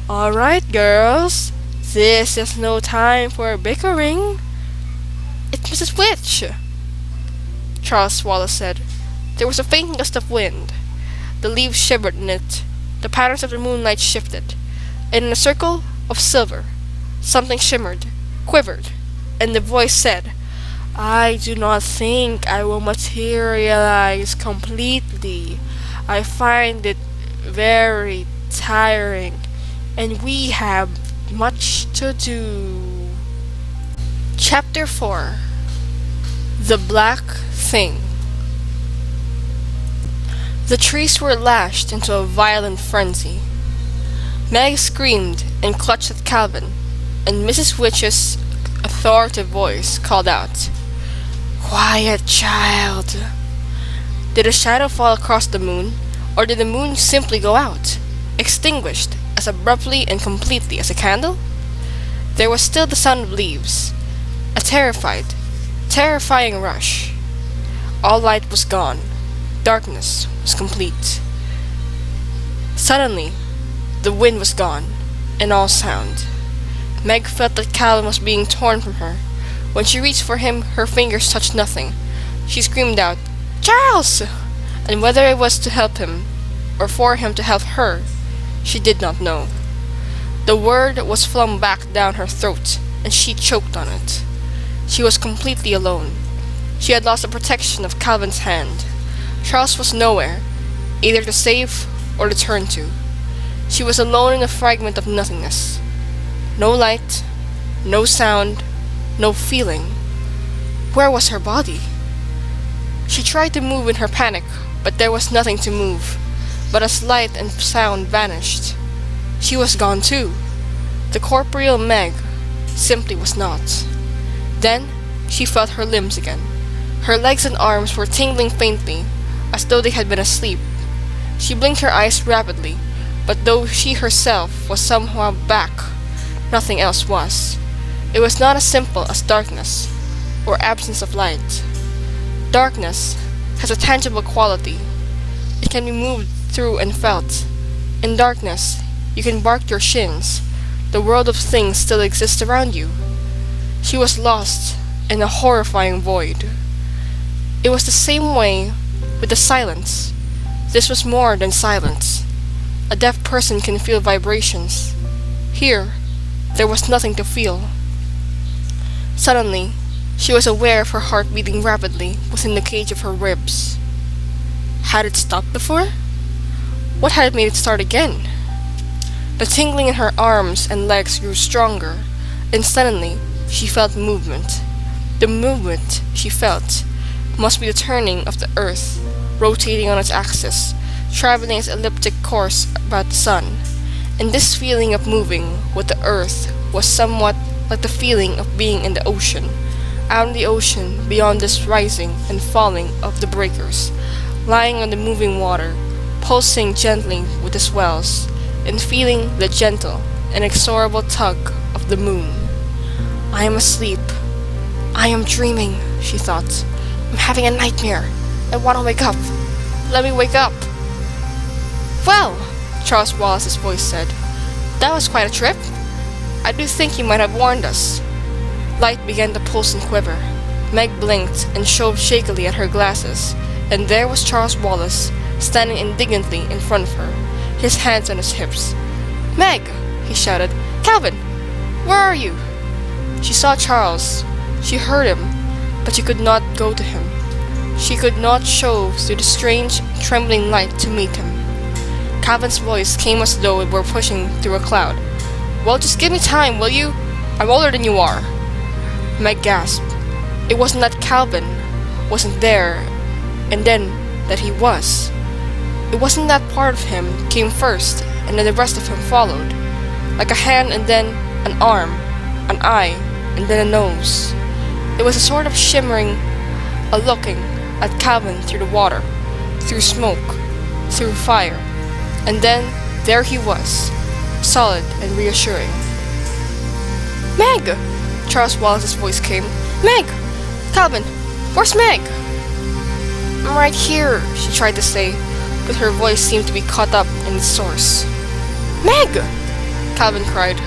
All right, girls. This is no time for bickering. It's Mrs. Witch, Charles Wallace said. There was a faint gust of wind. The leaves shivered in it. The patterns of the moonlight shifted. And in a circle of silver, something shimmered, quivered, and the voice said, I do not think I will materialize completely. I find it very tiring, and we have much to do. Chapter 4. The Black Thing. The trees were lashed into a violent frenzy. Meg screamed and clutched at Calvin, and Mrs. Witch's authoritative voice called out, "Quiet, child!" Did a shadow fall across the moon, or did the moon simply go out, extinguished as abruptly and completely as a candle? There was still the sound of leaves, a terrifying rush. All light was gone. Darkness was complete. Suddenly, the wind was gone, and all sound. Meg felt that Calvin was being torn from her. When she reached for him, her fingers touched nothing. She screamed out, "Charles!" And whether it was to help him, or for him to help her, she did not know. The word was flung back down her throat, and she choked on it. She was completely alone. She had lost the protection of Calvin's hand. Charles was nowhere, either to save or to turn to. She was alone in a fragment of nothingness. No light, no sound, no feeling. Where was her body? She tried to move in her panic, but there was nothing to move. But as light and sound vanished, she was gone too. The corporeal Meg simply was not. Then she felt her limbs again. Her legs and arms were tingling faintly, as though they had been asleep. She blinked her eyes rapidly, but though she herself was somehow back, nothing else was. It was not as simple as darkness, or absence of light. Darkness has a tangible quality. It can be moved through and felt. In darkness, you can bark your shins. The world of things still exists around you. She was lost in a horrifying void. It was the same way with the silence. This was more than silence. A deaf person can feel vibrations. Here, there was nothing to feel. Suddenly, she was aware of her heart beating rapidly within the cage of her ribs. Had it stopped before? What had made it start again? The tingling in her arms and legs grew stronger, and suddenly she felt movement. The movement she felt must be the turning of the earth, rotating on its axis, traveling its elliptic course about the sun. And this feeling of moving with the earth was somewhat like the feeling of being in the ocean, out in the ocean beyond this rising and falling of the breakers, lying on the moving water, pulsing gently with the swells, and feeling the gentle, inexorable tug of the moon. "I am asleep. I am dreaming," she thought. "I'm having a nightmare. I want to wake up. Let me wake up." "Well," Charles Wallace's voice said, "that was quite a trip. I do think you might have warned us." Light began to pulse and quiver. Meg blinked and shoved shakily at her glasses, and there was Charles Wallace, standing indignantly in front of her, his hands on his hips. "Meg!" he shouted. "Calvin! Where are you?" She saw Charles. She heard him, but she could not go to him. She could not show through the strange, trembling light to meet him. Calvin's voice came as though it were pushing through a cloud. "Well, just give me time, will you? I'm older than you are." Meg gasped. It wasn't that Calvin wasn't there, and then that he was. It wasn't that part of him came first, and then the rest of him followed. Like a hand and then an arm, an eye, and then a nose. It was a sort of shimmering, a looking at Calvin through the water, through smoke, through fire, and then there he was, solid and reassuring. "Meg!" Charles Wallace's voice came. "Meg! Calvin! Where's Meg?" "I'm right here," she tried to say, but her voice seemed to be caught up in its source. "Meg!" Calvin cried,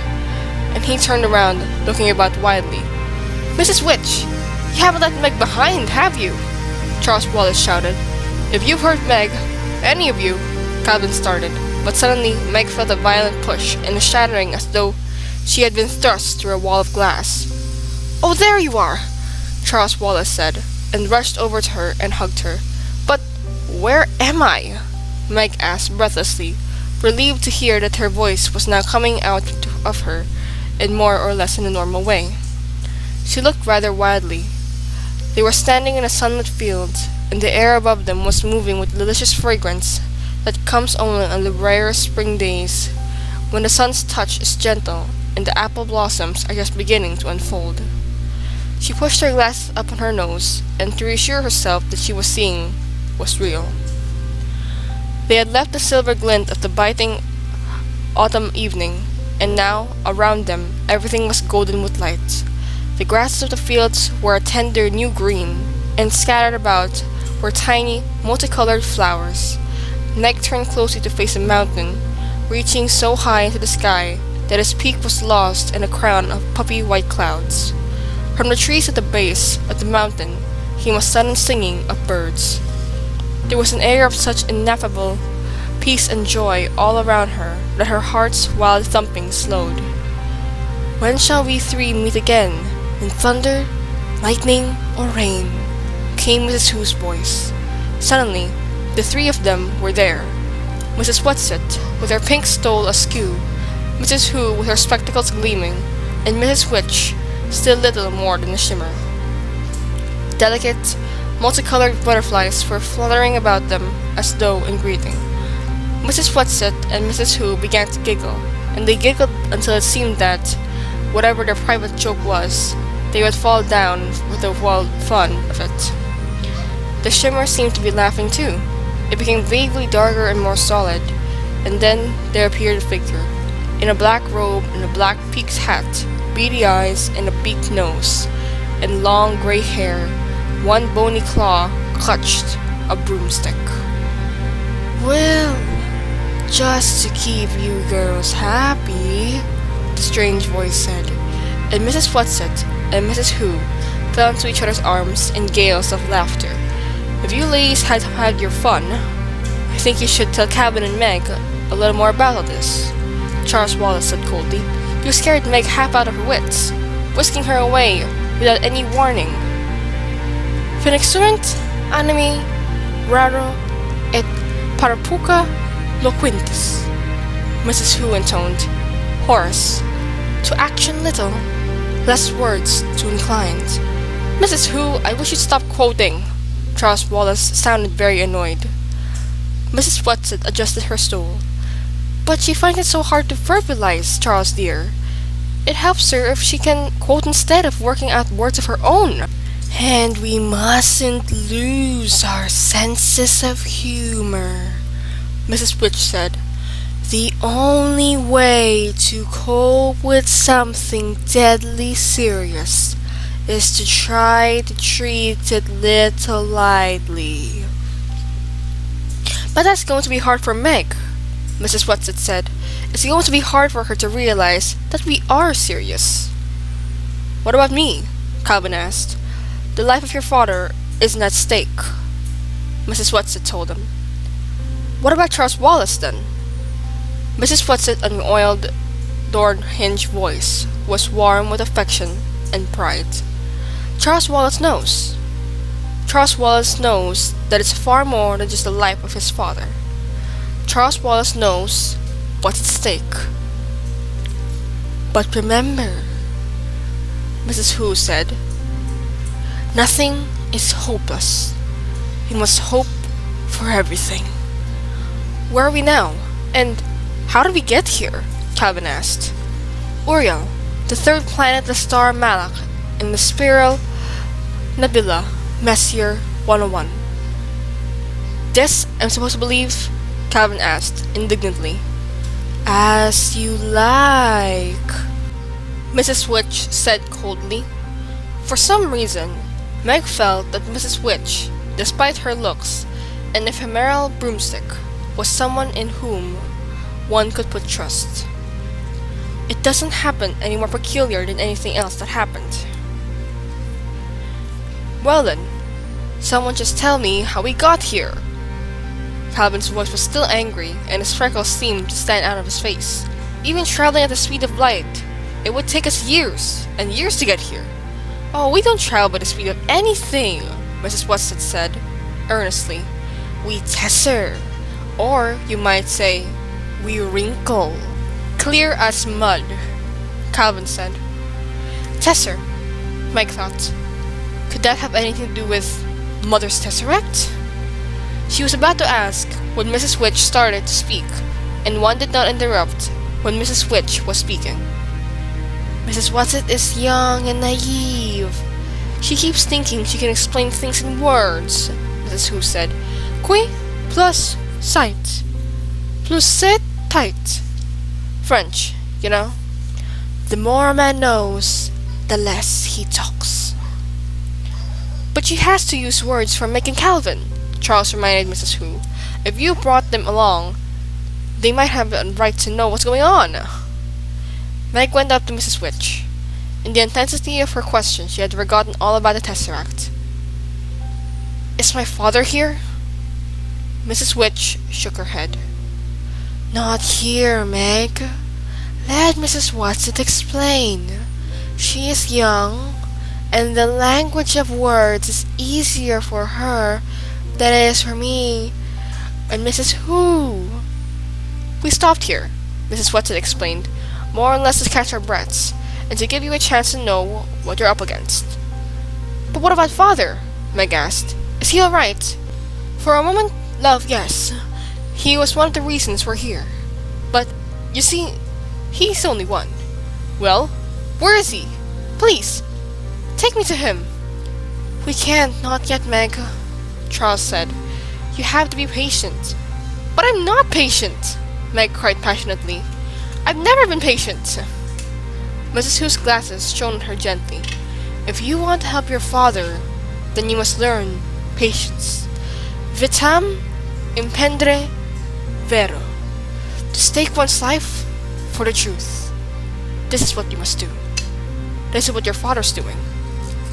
and he turned around, looking about wildly. "Mrs. Witch, you haven't left Meg behind, have you?" Charles Wallace shouted. "If you've hurt Meg, any of you," Calvin started, but suddenly Meg felt a violent push and a shattering as though she had been thrust through a wall of glass. "Oh, there you are!" Charles Wallace said, and rushed over to her and hugged her. "But where am I?" Meg asked breathlessly, relieved to hear that her voice was now coming out of her in more or less in a normal way. She looked rather wildly. They were standing in a sunlit field, and the air above them was moving with delicious fragrance that comes only on the rare spring days, when the sun's touch is gentle and the apple blossoms are just beginning to unfold. She pushed her glasses up on her nose, and to reassure herself that she was seeing was real. They had left the silver glint of the biting autumn evening, and now, around them, everything was golden with light. The grasses of the fields were a tender new green, and scattered about were tiny, multicolored flowers. Meg turned closely to face a mountain, reaching so high into the sky that its peak was lost in a crown of puffy white clouds. From the trees at the base of the mountain came a sudden singing of birds. There was an air of such ineffable peace and joy all around her that her heart's wild thumping slowed. "When shall we three meet again? In thunder, lightning, or rain?" came Mrs. Who's voice. Suddenly, the three of them were there. Mrs. Whatsit, with her pink stole askew, Mrs. Who with her spectacles gleaming, and Mrs. Witch, still little more than a shimmer. Delicate, multicolored butterflies were fluttering about them as though in greeting. Mrs. Whatsit and Mrs. Who began to giggle, and they giggled until it seemed that, whatever their private joke was, they would fall down with the wild fun of it. The shimmer seemed to be laughing too. It became vaguely darker and more solid, and then there appeared a figure, in a black robe and a black peaked hat, beady eyes and a beaked nose, and long gray hair. One bony claw clutched a broomstick. "Well, just to keep you girls happy," the strange voice said, and Mrs. Whatsit and Mrs. Who fell into each other's arms in gales of laughter. "If you ladies had had your fun, I think you should tell Calvin and Meg a little more about all this," Charles Wallace said coldly. "You scared Meg half out of her wits, whisking her away without any warning." "Finexuent animi raro et parapuca loquentis," Mrs. Who intoned. "Horace, to action little, less words too inclined." "Mrs. Who, I wish you'd stop quoting." Charles Wallace sounded very annoyed. Mrs. Whatsit adjusted her stole. "But she finds it so hard to verbalize, Charles dear. It helps her if she can quote instead of working out words of her own. And we mustn't lose our senses of humor," Mrs. Witch said. "The only way to cope with something deadly serious is to try to treat it little lightly." "But that's going to be hard for Meg," Mrs. Whatsit said. "It's going to be hard for her to realize that we are serious." "What about me?" Calvin asked. "The life of your father isn't at stake," Mrs. Whatsit told him. "What about Charles Wallace, then?" Mrs. Whatsit, an oiled, door-hinged voice, was warm with affection and pride. "Charles Wallace knows. Charles Wallace knows that it's far more than just the life of his father. Charles Wallace knows what's at stake." "But remember," Mrs. Who said, "nothing is hopeless. You must hope for everything." "Where are we now? And how did we get here?" Calvin asked. "Uriel, the third planet of the star Malak, in the spiral nebula Messier 101. "This I'm supposed to believe?" Calvin asked indignantly. "As you like," Mrs. Witch said coldly. For some reason, Meg felt that Mrs. Witch, despite her looks and ephemeral broomstick, was someone in whom one could put trust. It doesn't happen any more peculiar than anything else that happened. "Well then, someone just tell me how we got here." Calvin's voice was still angry, and his freckles seemed to stand out of his face. "Even traveling at the speed of light, it would take us years and years to get here." "Oh, we don't travel by the speed of anything," Mrs. Whatsit said, earnestly. "We tesser, or you might say, we wrinkle." "Clear as mud," Calvin said. "Tesser," Mike thought. "Could that have anything to do with Mother's Tesseract? She was about to ask when Mrs. Witch started to speak, and one did not interrupt when Mrs. Witch was speaking. Mrs. Watson is young and naive. She keeps thinking she can explain things in words, Mrs. Who said. Qui plus sight plus sit tight. French, you know. The more a man knows, the less he talks. But she has to use words for Meg and Calvin, Charles reminded Mrs. Who. If you brought them along, they might have a right to know what's going on. Meg went up to Mrs. Witch. In the intensity of her question, she had forgotten all about the Tesseract. Is my father here? Mrs. Witch shook her head. Not here, Meg. Let Mrs. Watson explain. She is young, and the language of words is easier for her than it is for me and Mrs. Who. We stopped here, Mrs. Watson explained, more or less to catch our breaths, and to give you a chance to know what you're up against. But what about father? Meg asked. Is he alright? For a moment, love, yes. He was one of the reasons we're here. But, you see, he's only one. Well, where is he? Please, take me to him. We can't, not yet, Meg, Charles said. You have to be patient. But I'm not patient, Meg cried passionately. I've never been patient. Mrs. Who's glasses shone at her gently. If you want to help your father, then you must learn patience. Vitam impendre vero. To stake one's life for the truth. This is what you must do. This is what your father's doing.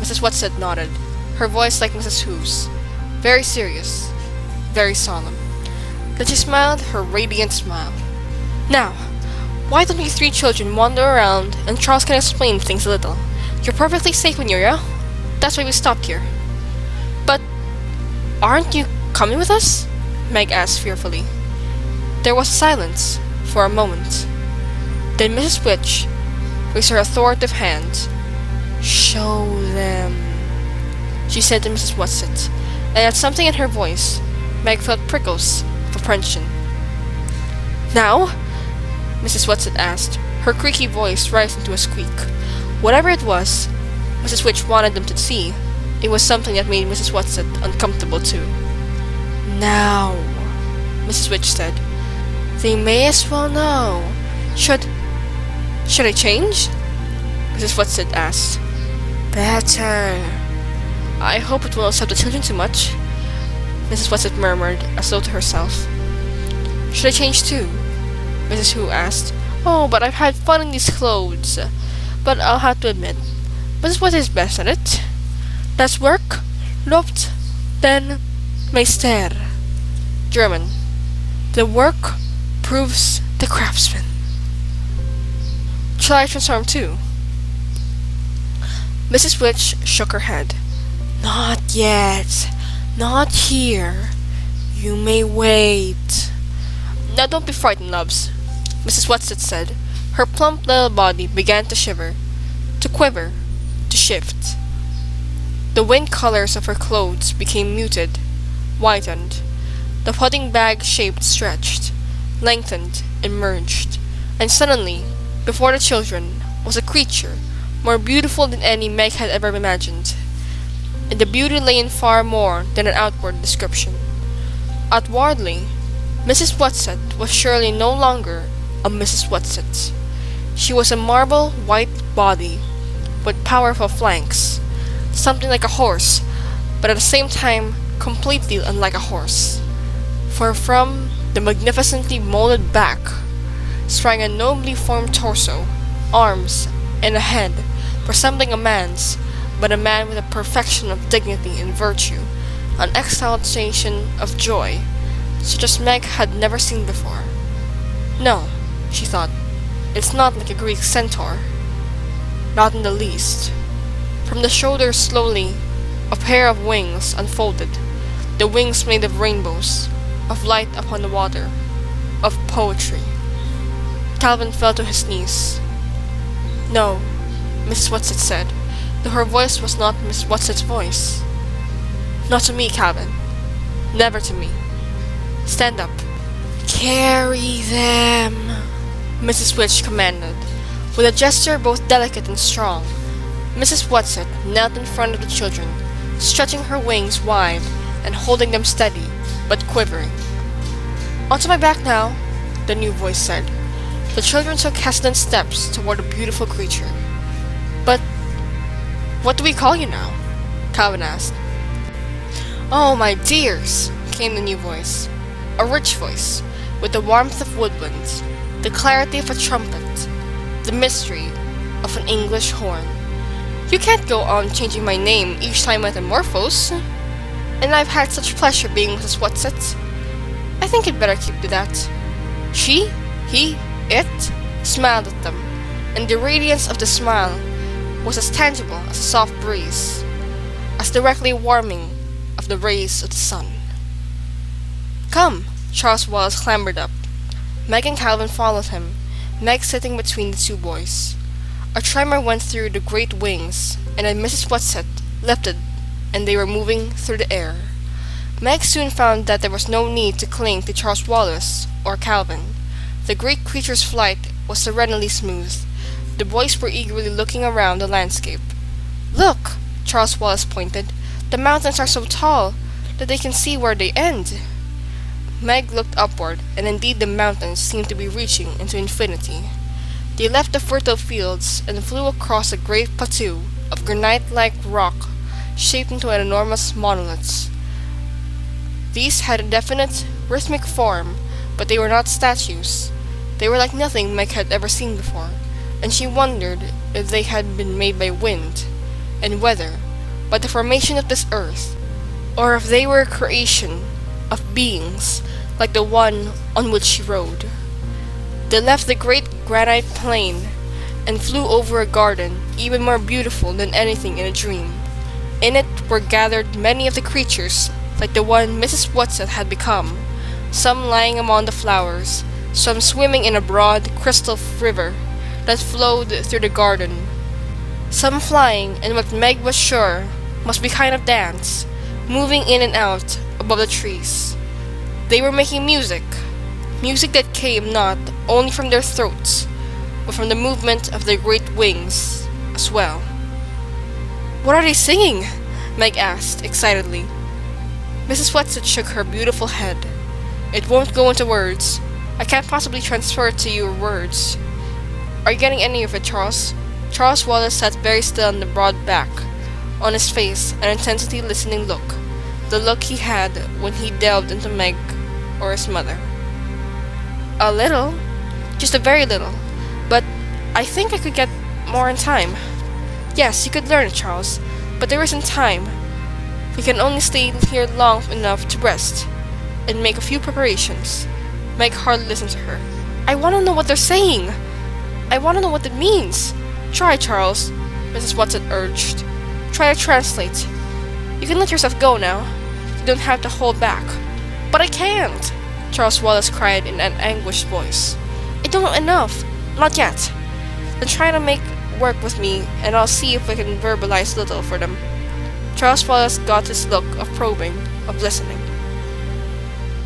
Mrs. Watson nodded, her voice like Mrs. Who's. Very serious, very solemn. Then she smiled her radiant smile. Now, why don't you three children wander around and Charles can explain things a little? You're perfectly safe when you're here. That's why we stopped here. But aren't you coming with us? Meg asked fearfully. There was silence for a moment. Then Mrs. Witch raised her authoritative hand. Show them, she said to Mrs. Watson, and at something in her voice, Meg felt prickles of apprehension. Now? Mrs. Watson asked, her creaky voice rising to a squeak. Whatever it was, Mrs. Witch wanted them to see. It was something that made Mrs. Watson uncomfortable too. Now, Mrs. Witch said. They may as well know. Should I change? Mrs. Watson asked. Better. I hope it won't upset the children too much, Mrs. Watson murmured, as though to herself. Should I change too? Mrs. Who asked. Oh, but I've had fun in these clothes. But I'll have to admit, Mrs. Watson is best at it. Das Werk lobt den Meister. German. The work proves the craftsman. Shall I transform too? Mrs. Witch shook her head. Not yet. Not here. You may wait. Now don't be frightened, loves, Mrs. Watson said. Her plump little body began to shiver, to quiver, to shift. The wind colors of her clothes became muted, whitened. The pudding bag shape stretched, lengthened, and merged, and suddenly, before the children, was a creature more beautiful than any Meg had ever imagined. And the beauty lay in far more than an outward description. Outwardly, Mrs. Watson was surely no longer a Mrs. Watson. She was a marble white body with powerful flanks, something like a horse, but at the same time completely unlike a horse. For from the magnificently molded back sprang a nobly formed torso, arms, and a head resembling a man's, but a man with a perfection of dignity and virtue, an exaltation of joy, such as Meg had never seen before. No, she thought, it's not like a Greek centaur. Not in the least. From the shoulders slowly, a pair of wings unfolded, the wings made of rainbows, of light upon the water, of poetry. Calvin fell to his knees. No, Mrs. Watson said, though her voice was not Miss What's-Its voice. "Not to me, Calvin. Never to me. Stand up." "Carry them," Mrs. Witch commanded, with a gesture both delicate and strong. Mrs. Whatsit knelt in front of the children, stretching her wings wide and holding them steady, but quivering. "Onto my back now," the new voice said. The children took hesitant steps toward the beautiful creature. "But what do we call you now?" Calvin asked. "Oh, my dears," came the new voice, a rich voice, with the warmth of woodlands, the clarity of a trumpet, the mystery of an English horn. "You can't go on changing my name each time I metamorphose. And I've had such pleasure being Mrs. Whatsit. I think I'd better keep to that." She, he, it smiled at them, and the radiance of the smile was as tangible as a soft breeze, as directly warming of the rays of the sun. "Come," Charles Wallace clambered up. Meg and Calvin followed him, Meg sitting between the two boys. A tremor went through the great wings, and then Mrs. Whatsit lifted, and they were moving through the air. Meg soon found that there was no need to cling to Charles Wallace or Calvin. The great creature's flight was serenely smooth. The boys were eagerly looking around the landscape. "Look!" Charles Wallace pointed. "The mountains are so tall that they can see where they end." Meg looked upward, and indeed the mountains seemed to be reaching into infinity. They left the fertile fields and flew across a great plateau of granite-like rock shaped into an enormous monoliths. These had a definite, rhythmic form, but they were not statues. They were like nothing Meg had ever seen before, and she wondered if they had been made by wind and weather, by the formation of this earth, or if they were a creation of beings like the one on which she rode. They left the great granite plain and flew over a garden even more beautiful than anything in a dream. In it were gathered many of the creatures like the one Mrs. Whatsit had become, some lying among the flowers, some swimming in a broad crystal river that flowed through the garden, some flying in what Meg was sure must be kind of dance, moving in and out above the trees. They were making music that came not only from their throats, but from the movement of their great wings as well. "What are they singing?" Meg asked excitedly. Mrs. Whatsit shook her beautiful head. "It won't go into words. I can't possibly transfer it to your words. Are you getting any of it, Charles?" Charles Wallace sat very still on the broad back, on his face an intensely listening look, the look he had when he delved into Meg or his mother. "A little. Just a very little. But I think I could get more in time." "Yes, you could learn it, Charles, but there isn't time. We can only stay here long enough to rest and make a few preparations." Meg hardly listened to her. "I want to know what they're saying. I want to know what it means. Try, Charles," Mrs. Whatsit urged. "Try to translate. You can let yourself go now. You don't have to hold back." "But I can't!" Charles Wallace cried in an anguished voice. "I don't know enough. Not yet. Then try to make work with me, and I'll see if I can verbalize a little for them." Charles Wallace got his look of probing, of listening.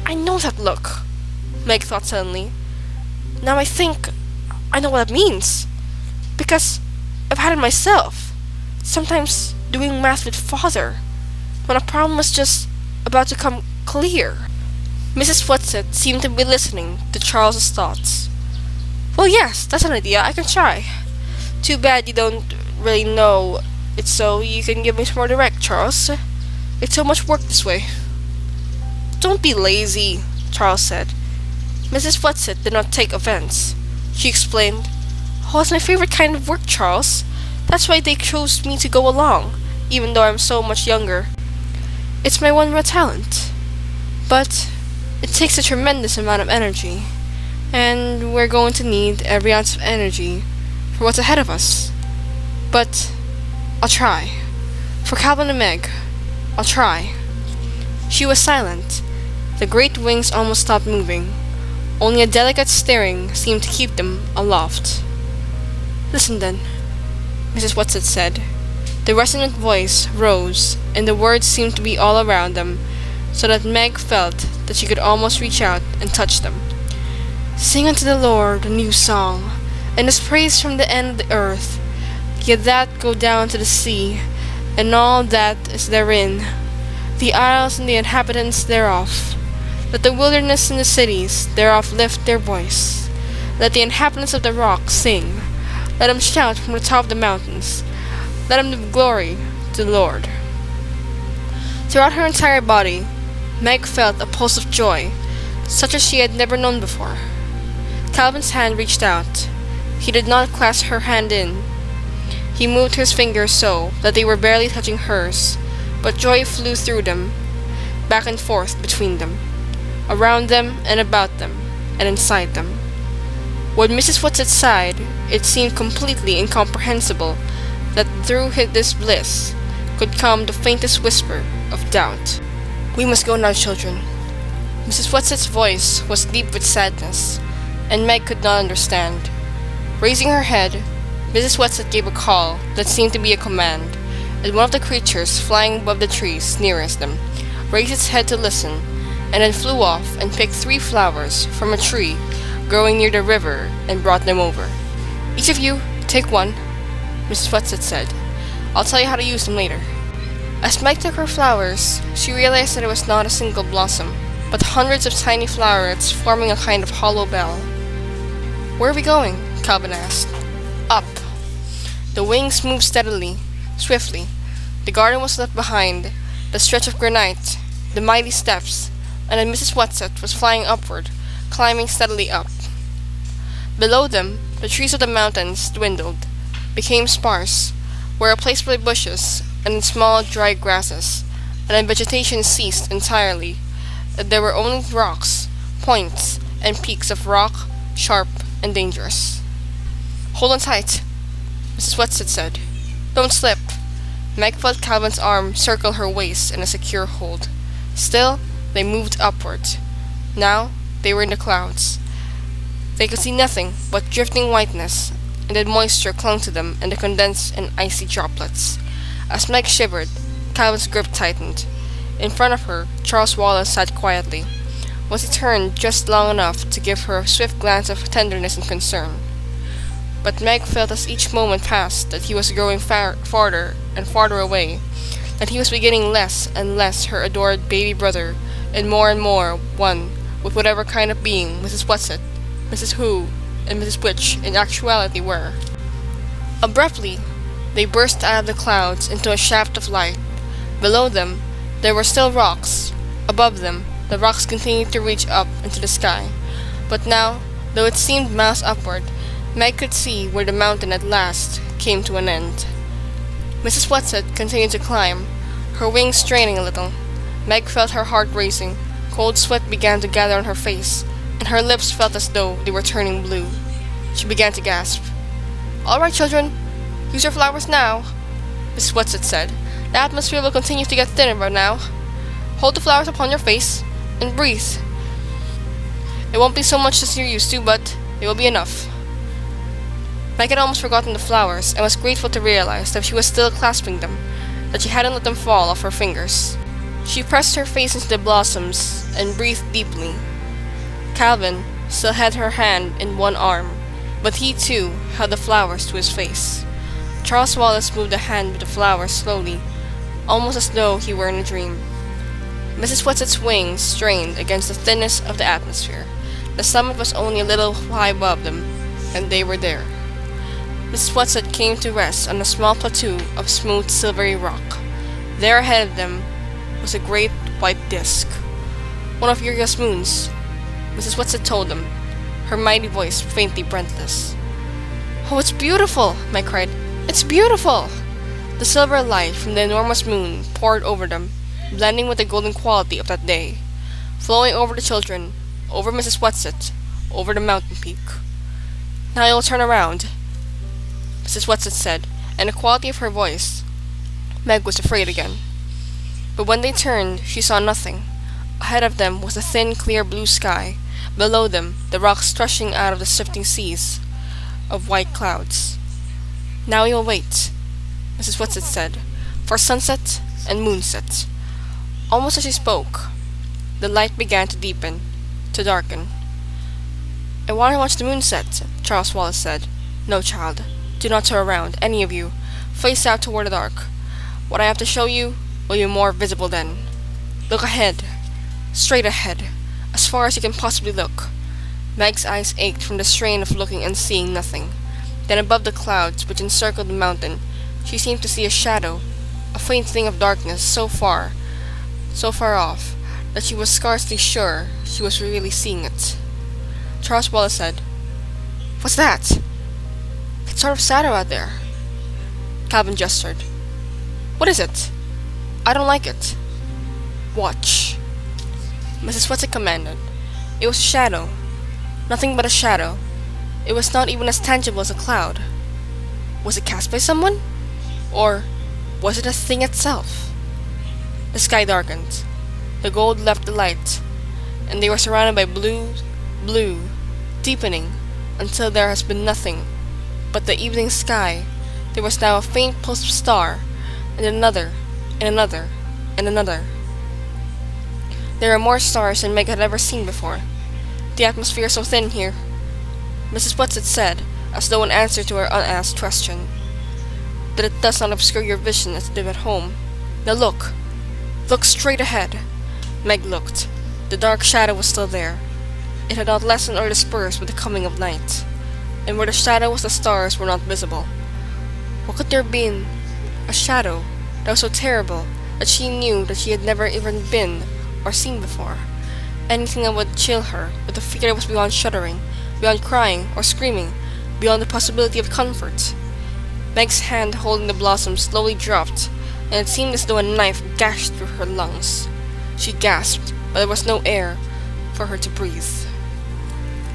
"I know that look," Meg thought suddenly. "Now I think I know what it means. Because I've had it myself. Sometimes doing math with father, when a problem was just about to come clear." Mrs. Whatsit seemed to be listening to Charles's thoughts. "Well, yes, that's an idea. I can try. Too bad you don't really know it, so you can give me some more direct, Charles. It's so much work this way." "Don't be lazy," Charles said. Mrs. Whatsit did not take offense. She explained, "Oh, it's my favorite kind of work, Charles. That's why they chose me to go along, even though I'm so much younger. It's my one real talent. But it takes a tremendous amount of energy, and we're going to need every ounce of energy for what's ahead of us. But I'll try. For Calvin and Meg, I'll try." She was silent. The great wings almost stopped moving. Only a delicate steering seemed to keep them aloft. "Listen then," Mrs. Whatsit said. The resonant voice rose, and the words seemed to be all around them, so that Meg felt that she could almost reach out and touch them. Sing unto the Lord a new song, and his praise from the end of the earth. Yet that go down to the sea, and all that is therein, the isles and the inhabitants thereof. Let the wilderness and the cities thereof lift their voice. Let the inhabitants of the rock sing. Let them shout from the top of the mountains. Let them give glory to the Lord. Throughout her entire body, Meg felt a pulse of joy, such as she had never known before. Calvin's hand reached out. He did not clasp her hand in. He moved his fingers so that they were barely touching hers, but joy flew through them, back and forth between them, around them and about them, and inside them. When Mrs. Whatsit sighed, it seemed completely incomprehensible that through this bliss could come the faintest whisper of doubt. We must go now, children. Mrs. Whatsit's voice was deep with sadness, and Meg could not understand. Raising her head, Mrs. Whatsit gave a call that seemed to be a command, and one of the creatures flying above the trees nearest them raised its head to listen, and then flew off and picked 3 flowers from a tree growing near the river and brought them over. Each of you, take one, Mrs. Whatsit said. I'll tell you how to use them later. As Meg took her flowers, she realized that it was not a single blossom, but hundreds of tiny flowerets forming a kind of hollow bell. Where are we going? Calvin asked. Up. The wings moved steadily, swiftly. The garden was left behind, the stretch of granite, the mighty steps, and then Mrs. Whatsit was flying upward, climbing steadily up. Below them, the trees of the mountains dwindled, became sparse, were replaced by bushes and small dry grasses, and then vegetation ceased entirely. There were only rocks, points, and peaks of rock, sharp and dangerous. Hold on tight, Mrs. Whatsit said. Don't slip. Meg felt Calvin's arm circle her waist in a secure hold. Still, they moved upward. Now, they were in the clouds. They could see nothing but drifting whiteness, and the moisture clung to them in the condensed and icy droplets. As Meg shivered, Calvin's grip tightened. In front of her, Charles Wallace sat quietly. Was he turned just long enough to give her a swift glance of tenderness and concern? But Meg felt as each moment passed that he was growing farther and farther away, that he was beginning less and less her adored baby brother, and more one with whatever kind of being Mrs. Whatsit, Mrs. Who, and Mrs. Witch in actuality were. Abruptly, they burst out of the clouds into a shaft of light. Below them, there were still rocks. Above them, the rocks continued to reach up into the sky. But now, though it seemed miles upward, Meg could see where the mountain at last came to an end. Mrs. Whatsit continued to climb, her wings straining a little. Meg felt her heart racing. Cold sweat began to gather on her face, and her lips felt as though they were turning blue. She began to gasp. All right, children, use your flowers now, Mrs. Whatsit said. The atmosphere will continue to get thinner by now. Hold the flowers upon your face, and breathe. It won't be so much as you're used to, but it will be enough. Meg had almost forgotten the flowers, and was grateful to realize that she was still clasping them, that she hadn't let them fall off her fingers. She pressed her face into the blossoms, and breathed deeply. Calvin still had her hand in one arm, but he too held the flowers to his face. Charles Wallace moved a hand with the flowers slowly, almost as though he were in a dream. Mrs. Whatsit's wings strained against the thinness of the atmosphere. The summit was only a little high above them, and they were there. Mrs. Whatsit came to rest on a small plateau of smooth silvery rock. There ahead of them was a great white disk. One of Uriel's moons, Mrs. Whatsit told them, her mighty voice faintly breathless. Oh, it's beautiful, Meg cried. It's beautiful! The silver light from the enormous moon poured over them, blending with the golden quality of that day, flowing over the children, over Mrs. Whatsit, over the mountain peak. Now you'll turn around, Mrs. Whatsit said, and the quality of her voice. Meg was afraid again. But when they turned, she saw nothing. Ahead of them was a thin, clear blue sky. Below them, the rocks threshing out of the shifting seas of white clouds. Now you'll wait, Mrs. Whitsett said, "for sunset and moonset." Almost as she spoke, the light began to deepen, to darken. "I want to watch the moon set," Charles Wallace said. "No, child. Do not turn around, any of you. Face out toward the dark. What I have to show you will be more visible then. Look ahead. Straight ahead. As far as you can possibly look." Meg's eyes ached from the strain of looking and seeing nothing. Then above the clouds which encircled the mountain, she seemed to see a shadow, a faint thing of darkness so far off, that she was scarcely sure she was really seeing it. Charles Wallace said, "What's that?" "It's sort of shadow out there." Calvin gestured. "What is it?" "I don't like it." "Watch," Mrs. Whitsett commanded. It was a shadow. Nothing but a shadow. It was not even as tangible as a cloud. Was it cast by someone? Or was it a thing itself? The sky darkened. The gold left the light, and they were surrounded by blue, deepening until there has been nothing but the evening sky. There was now a faint pulse of star, and another, and another, and another. There were more stars than Meg had ever seen before. "The atmosphere is so thin here," Mrs. Whitsett said, as though in answer to her unasked question, "that it does not obscure your vision as it did at home. Now look! Look straight ahead!" Meg looked. The dark shadow was still there. It had not lessened or dispersed with the coming of night, and where the shadow was the stars were not visible. What could there be in a shadow that was so terrible that she knew that she had never even been or seen before? Anything that would chill her with a fear that was beyond shuddering, beyond crying or screaming, beyond the possibility of comfort. Meg's hand holding the blossom slowly dropped, and it seemed as though a knife gashed through her lungs. She gasped, but there was no air for her to breathe.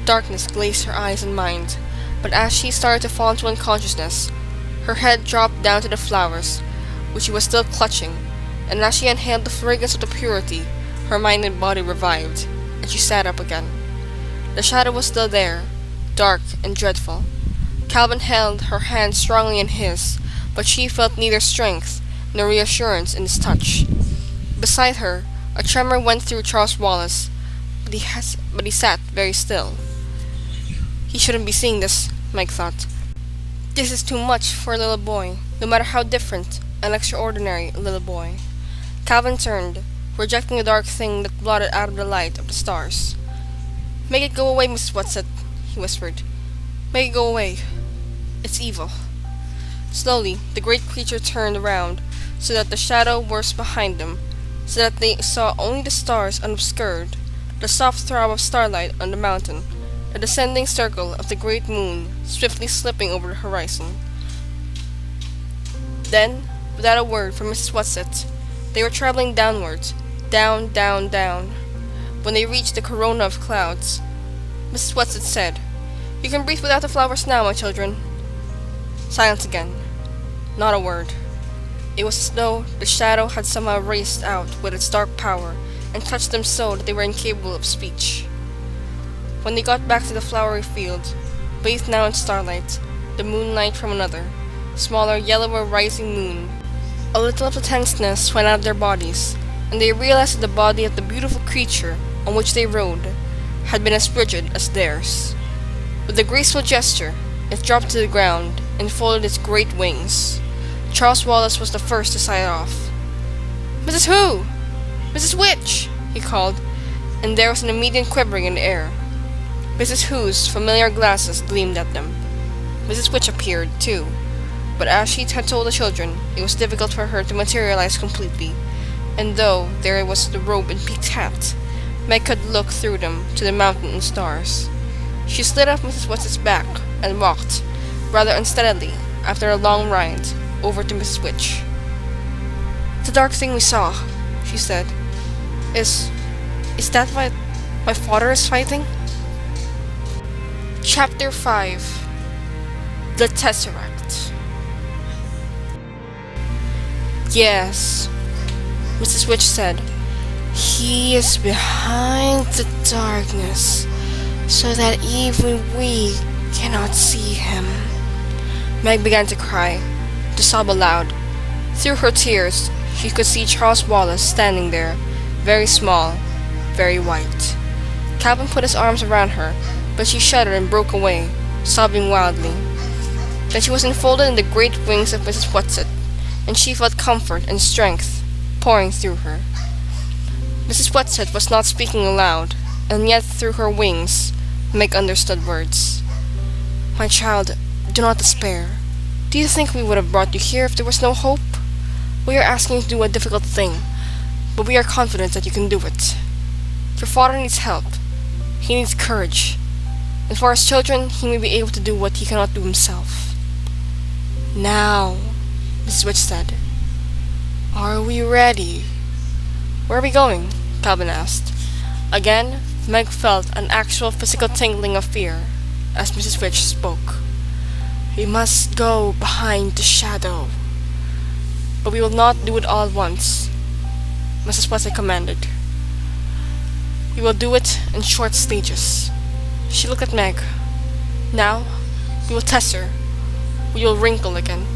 Darkness glazed her eyes and mind, but as she started to fall into unconsciousness, her head dropped down to the flowers, which she was still clutching, and as she inhaled the fragrance of the purity, her mind and body revived, and she sat up again. The shadow was still there, dark and dreadful. Calvin held her hand strongly in his, but she felt neither strength nor reassurance in his touch. Beside her, a tremor went through Charles Wallace, but he sat very still. He shouldn't be seeing this, Meg thought. This is too much for a little boy, no matter how different and extraordinary a little boy. Calvin turned, rejecting the dark thing that blotted out the light of the stars. "Make it go away, Mrs. Whitsett," he whispered. "Make it go away. It's evil." Slowly, the great creature turned around, so that the shadow was behind them, so that they saw only the stars unobscured, the soft throb of starlight on the mountain, the descending circle of the great moon swiftly slipping over the horizon. Then, without a word from Mrs. Whitsett, they were traveling downwards, down. When they reached the corona of clouds, Mrs. Whitsett said, "You can breathe without the flowers now, my children." Silence again. Not a word. It was as though the shadow had somehow raced out with its dark power and touched them so that they were incapable of speech. When they got back to the flowery field, bathed now in starlight, the moonlight from another, smaller, yellower rising moon, a little of the tenseness went out of their bodies, and they realized that the body of the beautiful creature on which they rode had been as rigid as theirs. With a graceful gesture, it dropped to the ground and folded its great wings. Charles Wallace was the first to sigh off. "Mrs. Who? Mrs. Witch!" he called, and there was an immediate quivering in the air. Mrs. Who's familiar glasses gleamed at them. Mrs. Witch appeared, too, but as she had told the children, it was difficult for her to materialize completely, and though there was the robe and peaked hat, Meg could look through them to the mountain and stars. She slid off Mrs. Whitsett's back and walked, rather unsteadily, after a long ride, over to Mrs. Witch. "The dark thing we saw," she said. Is that what my father is fighting?" Chapter 5. The Tesseract. "Yes," Mrs. Witch said. "He is behind the darkness, so that even we cannot see him." Meg began to cry. to sob aloud. Through her tears, she could see Charles Wallace standing there, very small, very white. Calvin put his arms around her, but she shuddered and broke away, sobbing wildly. Then she was enfolded in the great wings of Mrs. Whatsit, and she felt comfort and strength pouring through her. Mrs. Whatsit was not speaking aloud, and yet through her wings Meg understood words. "My child, do not despair. Do you think we would have brought you here if there was no hope? We are asking you to do a difficult thing, but we are confident that you can do it. Your father needs help. He needs courage. And for his children, he may be able to do what he cannot do himself." "Now," Mrs. Witch said, "are we ready?" "Where are we going?" Calvin asked. Again, Meg felt an actual physical tingling of fear as Mrs. Witch spoke. "We must go behind the shadow. But we will not do it all at once," Mrs. Whatsit commanded. "We will do it in short stages." She looked at Meg. "Now, we will test her. We will wrinkle again.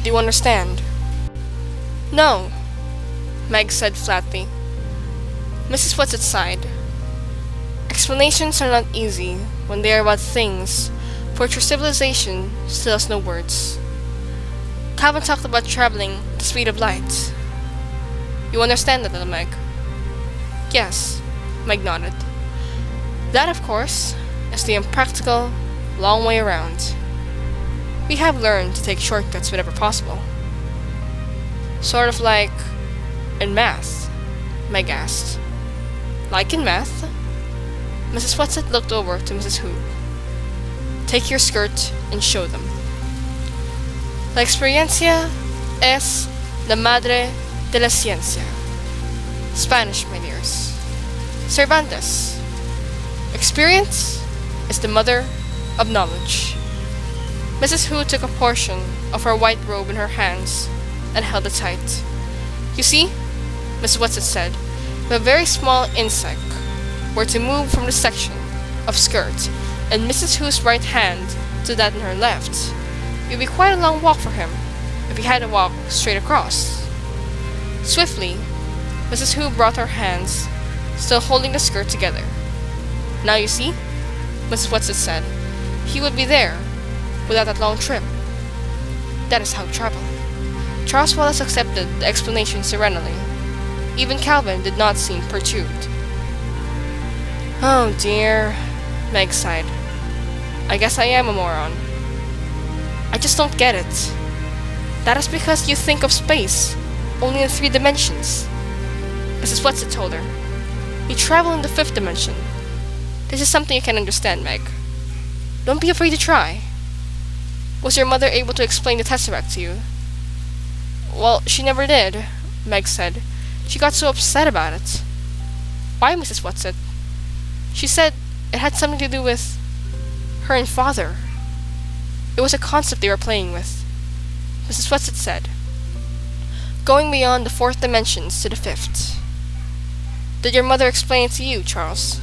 Do you understand?" "No," Meg said flatly. Mrs. Whatsit sighed. Explanations are not easy when they are about things for which your civilization still has no words. Calvin talked about traveling at the speed of light. "You understand that, little Meg?" "Yes," Meg nodded. "That, of course, is the impractical, long way around. We have learned to take shortcuts whenever possible." "Sort of like in math?" Meg asked. "Like in math?" Mrs. Whatsit looked over to Mrs. Who. "Take your skirt and show them." "La experiencia es la madre de la ciencia." Spanish, my dears. Cervantes. Experience is the mother of knowledge. Mrs. Who took a portion of her white robe in her hands and held it tight. "You see," Mrs. Whatsit said, "if a very small insect were to move from the section of skirt in Mrs. Who's right hand to that in her left, it would be quite a long walk for him if he had to walk straight across." Swiftly, Mrs. Who brought her hands, still holding the skirt together. "Now you see," Mrs. Whatsit said, "he would be there without that long trip. That is how to travel." Charles Wallace accepted the explanation serenely. Even Calvin did not seem perturbed. "Oh dear," Meg sighed. "I guess I am a moron. I just don't get it. That is because you think of space only in 3 dimensions." Mrs. Whatsit told her. "We travel in the 5th dimension. This is something you can understand, Meg. Don't be afraid to try." "Was your mother able to explain the Tesseract to you?" "Well, she never did," Meg said. "She got so upset about it." "Why, Mrs. Whatsit?" "She said it had something to do with her and father. It was a concept they were playing with," Mrs. Whatsit said. "Going beyond the 4th dimensions to the 5th. Did your mother explain it to you, Charles?"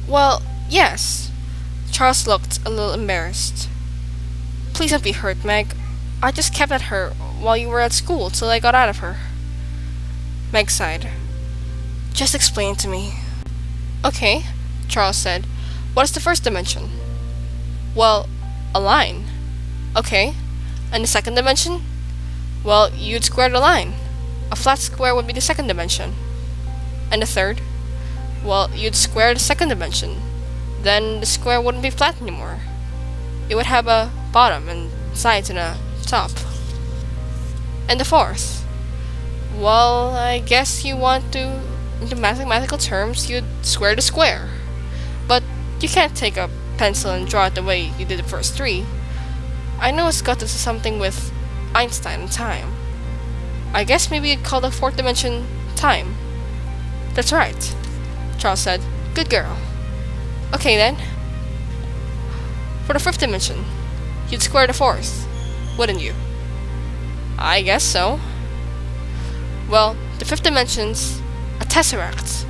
"Well, yes." Charles looked a little embarrassed. "Please don't be hurt, Meg. I just kept at her while you were at school till I got out of her." Meg sighed. "Just explain it to me." "Okay," Charles said. "What is the 1st dimension?" "Well, a line." "Okay. And the 2nd dimension?" "Well, you'd square the line. A flat square would be the 2nd dimension." "And the 3rd?" "Well, you'd square the 2nd dimension. Then the square wouldn't be flat anymore. It would have a bottom and sides and a top." "And the 4th?" "Well, I guess you want to, in mathematical terms, you'd square the square. But you can't take a pencil and draw it the way you did the first 3. I know it's got to do something with Einstein and time. I guess maybe you'd call the 4th dimension time." "That's right," Charles said. "Good girl. Okay then. For the 5th dimension, you'd square the 4th, wouldn't you?" "I guess so." "Well, the 5th dimension's a tesseract.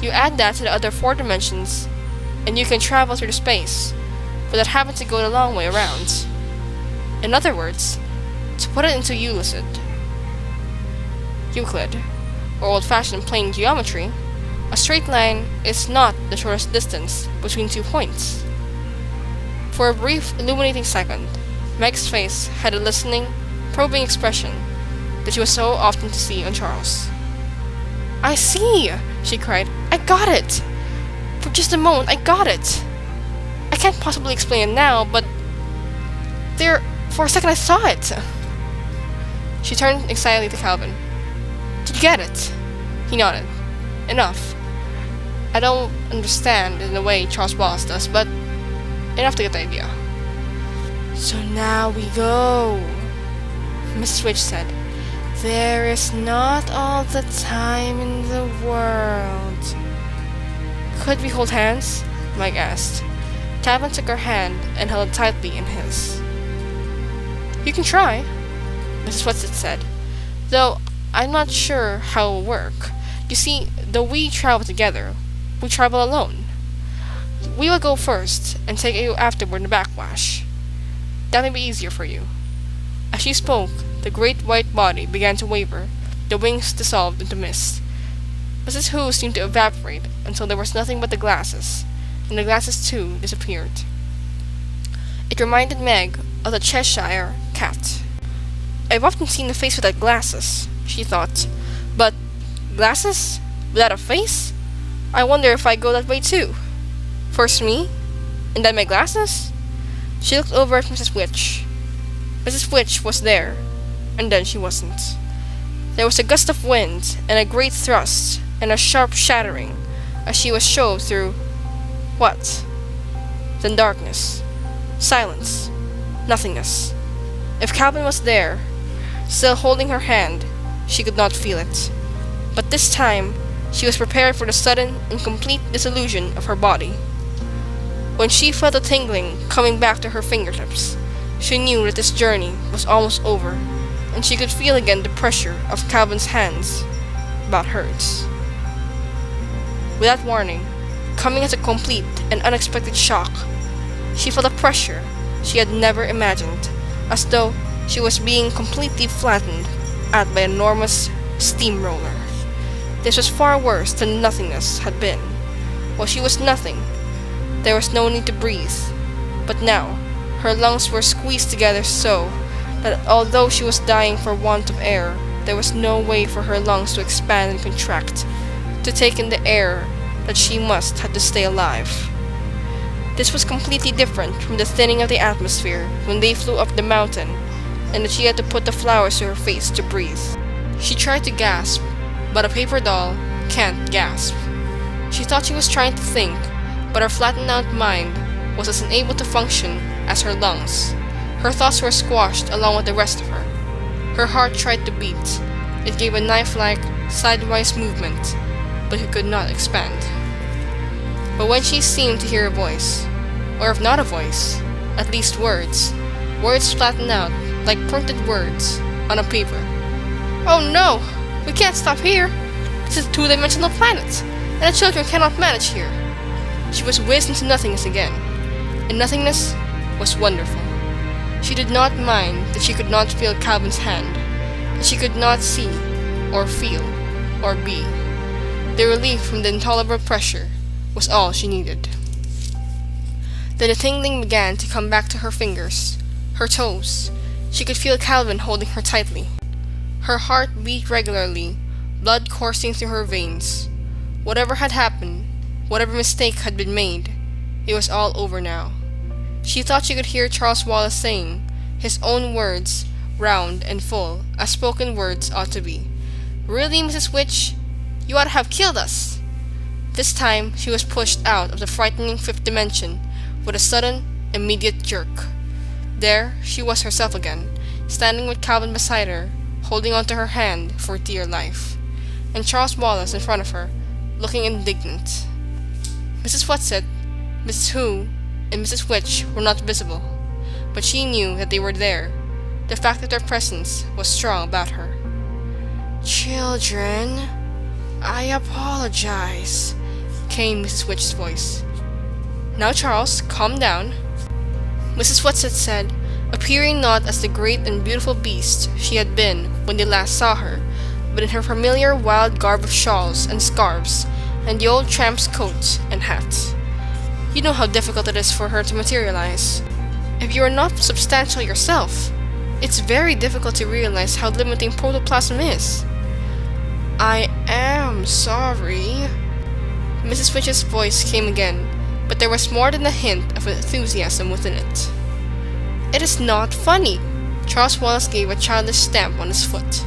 You add that to the other 4 dimensions, and you can travel through the space without having to go the long way around. In other words, To put it into Euclid, or old-fashioned plain geometry, a straight line is not the shortest distance between 2 points. For a brief, illuminating second, Meg's face had a listening, probing expression that she was so often to see on Charles. "I see!" she cried. "I got it! For just a moment, I got it! I can't possibly explain it now, but for a second I saw it!" She turned excitedly to Calvin. "Did you get it?" He nodded. "Enough. I don't understand in the way Charles Wallace does, but enough to get the idea." "So now we go," Mrs. Witch said. "There is not all the time in the world." "Could we hold hands?" Mike asked. Calvin took her hand and held it tightly in his. "You can try," Mrs. Witch said, "though I'm not sure how it will work. You see, though we travel together, we travel alone. We will go first, and take you afterward in the backwash. That may be easier for you." As she spoke, the great white body began to waver, the wings dissolved into mist. Mrs. Who seemed to evaporate until there was nothing but the glasses, and the glasses too disappeared. It reminded Meg of the Cheshire cat. "I've often seen the face without glasses," she thought, "but glasses without a face? I wonder if I go that way too. First me, and then my glasses?" She looked over at Mrs. Witch. Mrs. Witch was there, and then she wasn't. There was a gust of wind, and a great thrust, and a sharp shattering, as she was shoved through what? Then darkness, silence, nothingness. If Calvin was there, still holding her hand, she could not feel it. But this time, she was prepared for the sudden and complete dissolution of her body. When she felt a tingling coming back to her fingertips, she knew that this journey was almost over, and she could feel again the pressure of Calvin's hands about hers. Without warning, coming as a complete and unexpected shock, she felt a pressure she had never imagined, as though she was being completely flattened out by an enormous steamroller. This was far worse than nothingness had been. While she was nothing, there was no need to breathe, but now her lungs were squeezed together so that although she was dying for want of air, there was no way for her lungs to expand and contract, to take in the air that she must have to stay alive. This was completely different from the thinning of the atmosphere when they flew up the mountain, and that she had to put the flowers to her face to breathe. She tried to gasp, but a paper doll can't gasp. She thought she was trying to think, but her flattened out mind was as unable to function as her lungs. Her thoughts were squashed along with the rest of her. Her heart tried to beat. It gave a knife-like, sidewise movement, but it could not expand. But when she seemed to hear a voice, or if not a voice, at least words flattened out like printed words on a paper. "Oh no! We can't stop here! This is a two-dimensional planet, and the children cannot manage here." She was whizzed into nothingness again, and nothingness was wonderful. She did not mind that she could not feel Calvin's hand, that she could not see, or feel, or be. The relief from the intolerable pressure was all she needed. Then the tingling began to come back to her fingers, her toes. She could feel Calvin holding her tightly. Her heart beat regularly, blood coursing through her veins. Whatever had happened, whatever mistake had been made, it was all over now. She thought she could hear Charles Wallace saying, his own words, round and full, as spoken words ought to be. "Really, Mrs. Witch? You ought to have killed us!" This time she was pushed out of the frightening fifth dimension with a sudden, immediate jerk. There she was herself again, standing with Calvin beside her, holding onto her hand for dear life, and Charles Wallace in front of her, looking indignant. Mrs. Whatsit, Mrs. Who, and Mrs. Witch were not visible, but she knew that they were there. The fact of their presence was strong about her. "Children, I apologize," came Mrs. Witch's voice. "Now, Charles, calm down," Mrs. Whatsit said, appearing not as the great and beautiful beast she had been when they last saw her, but in her familiar wild garb of shawls and scarves, and the old tramp's coat and hat. You know how difficult it is for her to materialize. If you are not substantial yourself, it's very difficult to realize how limiting protoplasm is. I am sorry. Mrs. Witch's voice came again, but there was more than a hint of enthusiasm within it. It is not funny. Charles Wallace gave a childish stamp on his foot.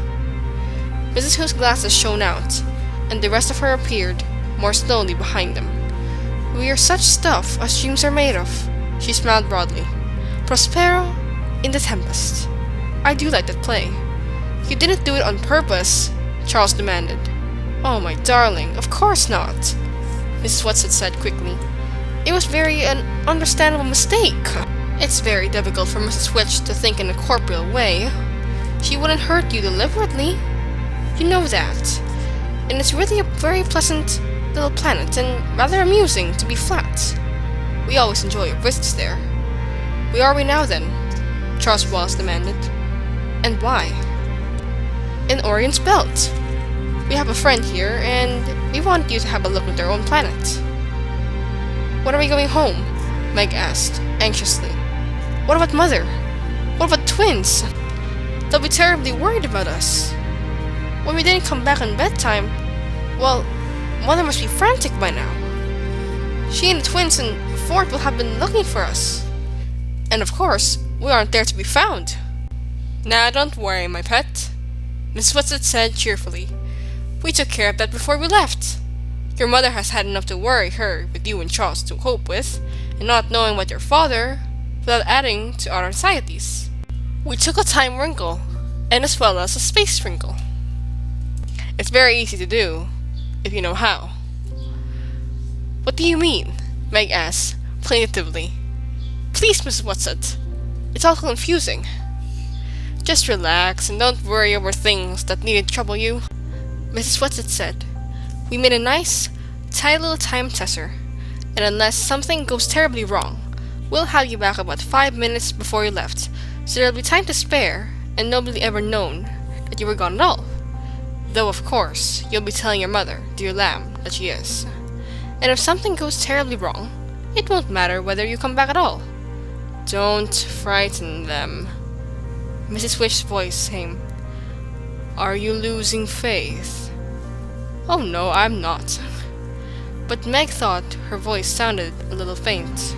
Mrs. Who's glasses shone out, and the rest of her appeared more slowly behind them. We are such stuff as dreams are made of, she smiled broadly. Prospero in the tempest. I do like that play. You didn't do it on purpose, Charles demanded. Oh, my darling, of course not, Mrs. Whatsit said quickly. It was an understandable mistake. It's very difficult for Mrs. Witch to think in a corporeal way. She wouldn't hurt you deliberately. You know that. And it's really a very pleasant little planet and rather amusing to be flat. We always enjoy risks there. Where are we now then? Charles Wallace demanded. And why? In Orion's Belt. We have a friend here and we want you to have a look at our own planet. When are we going home? Meg asked, anxiously. What about Mother? What about twins? They'll be terribly worried about us. When we didn't come back on bedtime, well, Mother must be frantic by now. She and the twins and Fort will have been looking for us. And of course, we aren't there to be found. Nah, don't worry, my pet, Miss Whatsit said cheerfully. We took care of that before we left. Your mother has had enough to worry her with you and Charles to cope with, and not knowing what your father, without adding to our anxieties. We took a time wrinkle, and as well as a space wrinkle. It's very easy to do, if you know how. What do you mean? Meg asked, plaintively. Please, Miss Whatsit. It's all confusing. Just relax and don't worry over things that needn't trouble you, Mrs. Whatsit said. We made a nice, tidy little time tester, and unless something goes terribly wrong, we'll have you back about 5 minutes before you left, so there'll be time to spare, and nobody ever known that you were gone at all. Though, of course, you'll be telling your mother, dear lamb, that she is. And if something goes terribly wrong, it won't matter whether you come back at all. Don't frighten them. Mrs. Witch's voice came. Are you losing faith? Oh no, I'm not. But Meg thought her voice sounded a little faint.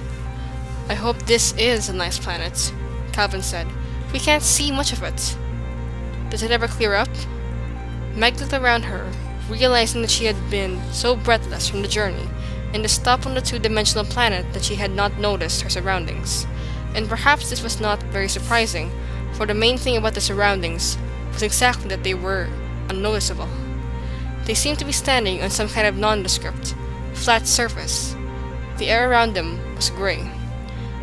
I hope this is a nice planet, Calvin said. We can't see much of it. Does it ever clear up? Meg looked around her, realizing that she had been so breathless from the journey and the stop on the two-dimensional planet that she had not noticed her surroundings. And perhaps this was not very surprising, for the main thing about the surroundings was exactly that they were unnoticeable. They seemed to be standing on some kind of nondescript, flat surface. The air around them was gray.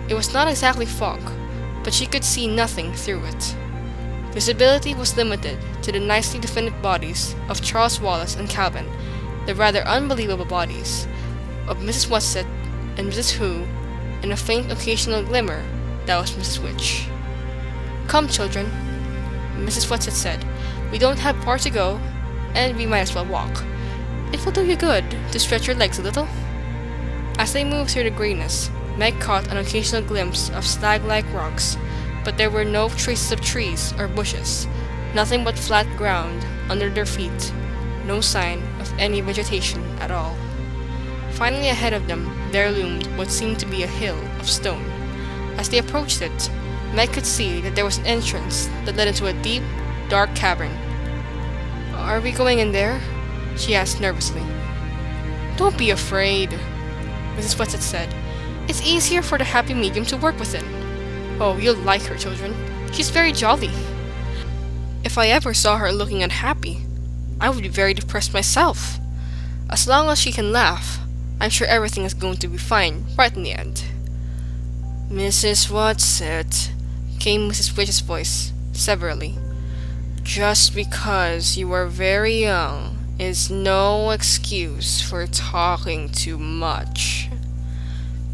It was not exactly fog, but she could see nothing through it. Visibility was limited to the nicely defined bodies of Charles Wallace and Calvin, the rather unbelievable bodies of Mrs. Whatsit and Mrs. Who, and a faint occasional glimmer that was Mrs. Witch. Come, children, Mrs. Whatsit said. We don't have far to go, and we might as well walk. It will do you good to stretch your legs a little. As they moved through the grayness, Meg caught an occasional glimpse of slag-like rocks, but there were no traces of trees or bushes, nothing but flat ground under their feet, no sign of any vegetation at all. Finally ahead of them, there loomed what seemed to be a hill of stone. As they approached it, Meg could see that there was an entrance that led into a deep, dark cavern. Are we going in there? She asked nervously. Don't be afraid, Mrs. Whatsit said. It's easier for the happy medium to work within. Oh, you'll like her, children. She's very jolly. If I ever saw her looking unhappy, I would be very depressed myself. As long as she can laugh, I'm sure everything is going to be fine right in the end. Mrs. Whatsit, came Mrs. Witch's voice, severely. Just because you are very young is no excuse for talking too much.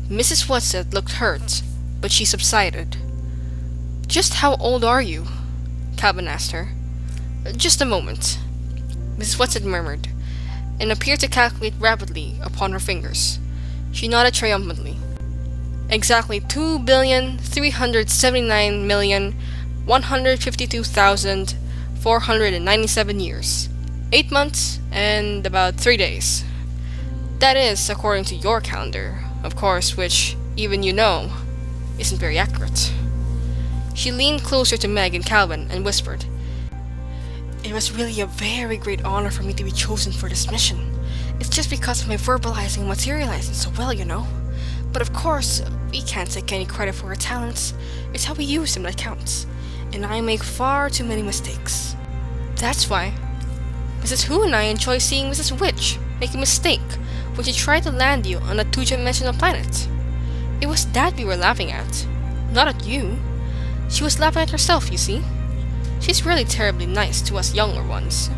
Mrs. Whatsit looked hurt, but she subsided. Just how old are you? Calvin asked her. Just a moment, Mrs. Whatsit murmured, and appeared to calculate rapidly upon her fingers. She nodded triumphantly. Exactly 2,379,152,497 years, 8 months, and about 3 days. That is, according to your calendar, of course, which, even you know, isn't very accurate. She leaned closer to Meg and Calvin and whispered, It was really a very great honor for me to be chosen for this mission. It's just because of my verbalizing and materializing so well, you know. But of course, we can't take any credit for our talents. It's how we use them that counts. And I make far too many mistakes. That's why Mrs. Who and I enjoy seeing Mrs. Witch make a mistake when she tried to land you on a two-dimensional planet. It was that we were laughing at, not at you. She was laughing at herself, you see. She's really terribly nice to us younger ones.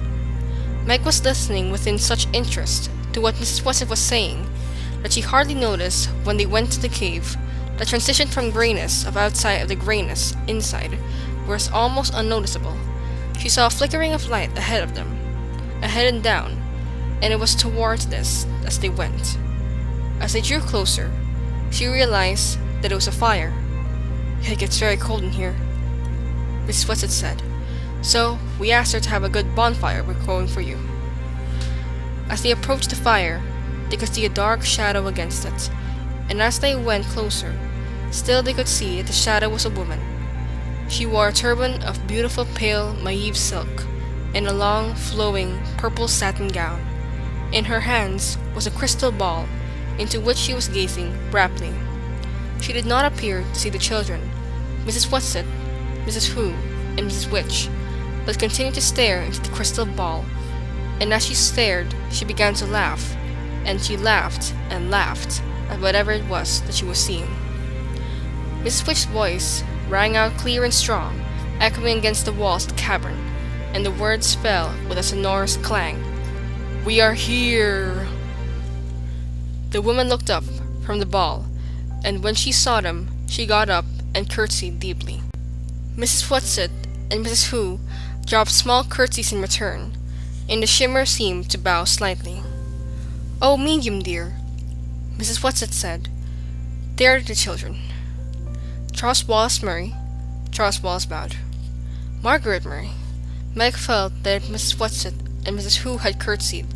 Meg was listening with such interest to what Mrs. Whatsit was saying that she hardly noticed when they went to the cave. The transition from grayness of outside of the grayness inside was almost unnoticeable. She saw a flickering of light ahead of them, ahead and down, and it was towards this as they went. As they drew closer, she realized that it was a fire. It gets very cold in here, Mrs. Whatsit said, so we asked her to have a good bonfire we're going for you. As they approached the fire, they could see a dark shadow against it, and as they went closer, still they could see that the shadow was a woman. She wore a turban of beautiful pale mauve silk and a long, flowing, purple satin gown. In her hands was a crystal ball, into which she was gazing raptly. She did not appear to see the children, Mrs. Whatsit, Mrs. Who, and Mrs. Witch, but continued to stare into the crystal ball, and as she stared, she began to laugh, and she laughed and laughed at whatever it was that she was seeing. Mrs. Witch's voice rang out clear and strong, echoing against the walls of the cavern, and the words fell with a sonorous clang. "We are here!" The woman looked up from the ball, and when she saw them, she got up and curtsied deeply. Mrs. Whatsit and Mrs. Who dropped small curtsies in return, and the shimmer seemed to bow slightly. "Oh, medium dear," Mrs. Whatsit said. "They are the children." Charles Wallace Murray. Charles Wallace bowed. Margaret Murray. Meg felt that if Mrs. Whatsit and Mrs. Who had curtsied,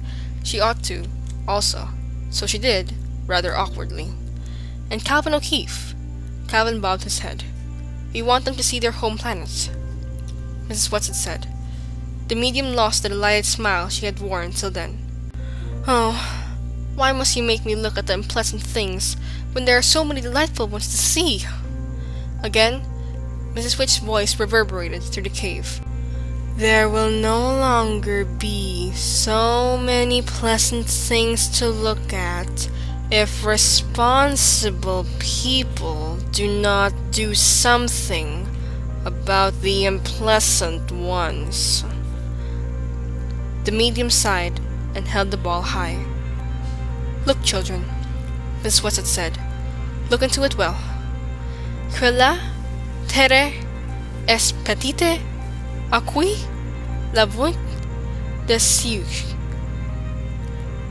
she ought to, also, so she did, rather awkwardly. And Calvin O'Keefe. Calvin bowed his head. "We want them to see their home planet," Mrs. Whatsit said. The medium lost the delighted smile she had worn till then. "Oh, why must you make me look at the unpleasant things when there are so many delightful ones to see?" Again, Mrs. Witch's voice reverberated through the cave. "There will no longer be so many pleasant things to look at if responsible people do not do something about the unpleasant ones." The medium sighed and held the ball high. "Look, children," Miss Whatsit said. "Look into it well. Quella terre es petite a qui la voix de Dieu.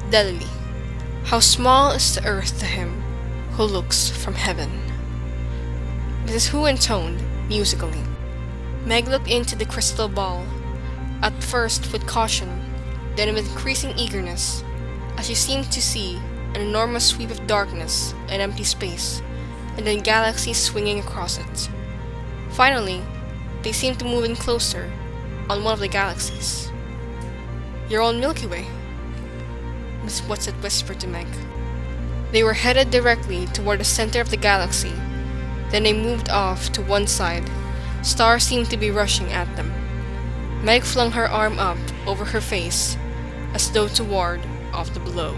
Delili. How small is the earth to him who looks from heaven." Mrs. Who intoned musically. Meg looked into the crystal ball, at first with caution, then with increasing eagerness, as she seemed to see an enormous sweep of darkness and empty space, and then galaxies swinging across it. Finally, they seemed to move in closer on one of the galaxies. "Your own Milky Way," Miss Whatsit whispered to Meg. They were headed directly toward the center of the galaxy. Then they moved off to one side. Stars seemed to be rushing at them. Meg flung her arm up over her face, as though to ward off the blow.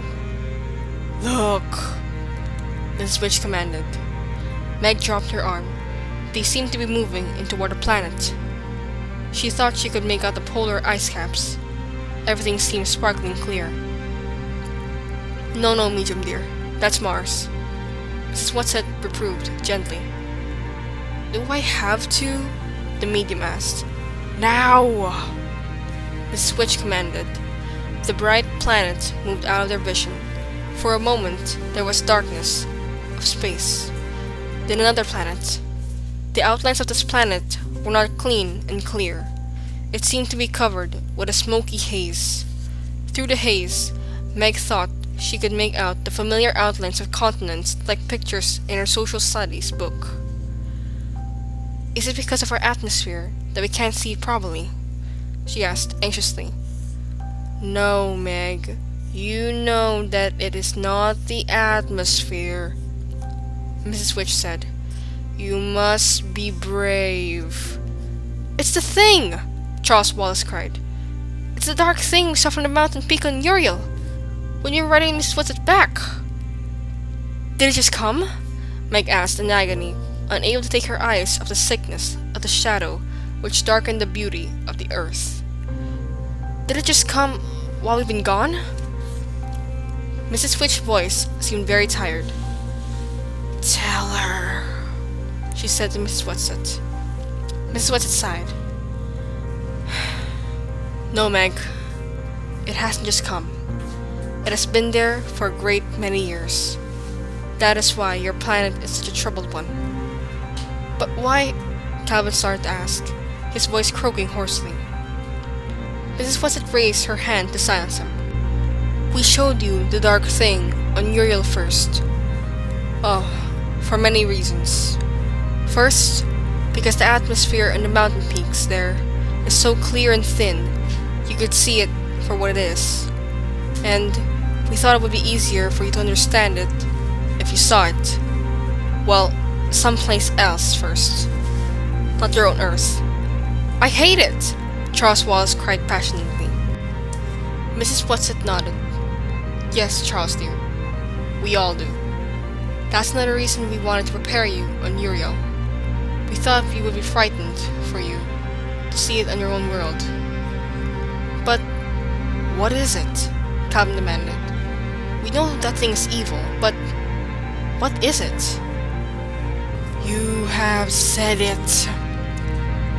"Look," Miss Witch commanded. Meg dropped her arm. They seemed to be moving in toward a planet. She thought she could make out the polar ice caps. Everything seemed sparkling clear. No, medium dear. That's Mars," Mrs. Whatsit reproved gently. Do I have to? The medium asked. Now! The switch commanded. The bright planet moved out of their vision. For a moment, there was darkness of space. Then another planet. The outlines of this planet were not clean and clear. It seemed to be covered with a smoky haze. Through the haze, Meg thought she could make out the familiar outlines of continents like pictures in her social studies book. Is it because of our atmosphere that we can't see it properly? She asked anxiously. No, Meg. You know that it is not the atmosphere, Mrs. Witch said. You must be brave. It's the thing! Charles Wallace cried. It's the dark thing we saw from the mountain peak on Uriel, when you were riding Mrs. What's back. Did it just come? Meg asked in agony, unable to take her eyes off the sickness of the shadow which darkened the beauty of the earth. Did it just come while we've been gone? Mrs. Witch's voice seemed very tired. Tell her, she said to Mrs. Whatsit. Mrs. Whatsit sighed. No, Meg. It hasn't just come. It has been there for a great many years. That is why your planet is such a troubled one. But why? Calvin started to ask, his voice croaking hoarsely. Mrs. Whatsit raised her hand to silence him. We showed you the dark thing on Uriel first. Oh, for many reasons. First, because the atmosphere and the mountain peaks there is so clear and thin, you could see it for what it is. And we thought it would be easier for you to understand it if you saw it. Well, someplace else first. Not your own Earth. I hate it! Charles Wallace cried passionately. Mrs. Whatsit nodded. Yes, Charles dear. We all do. That's another reason we wanted to prepare you on Uriel. We thought we would be frightened for you to see it on your own world. But what is it? Calvin demanded. We know that thing is evil, but what is it? You have said it.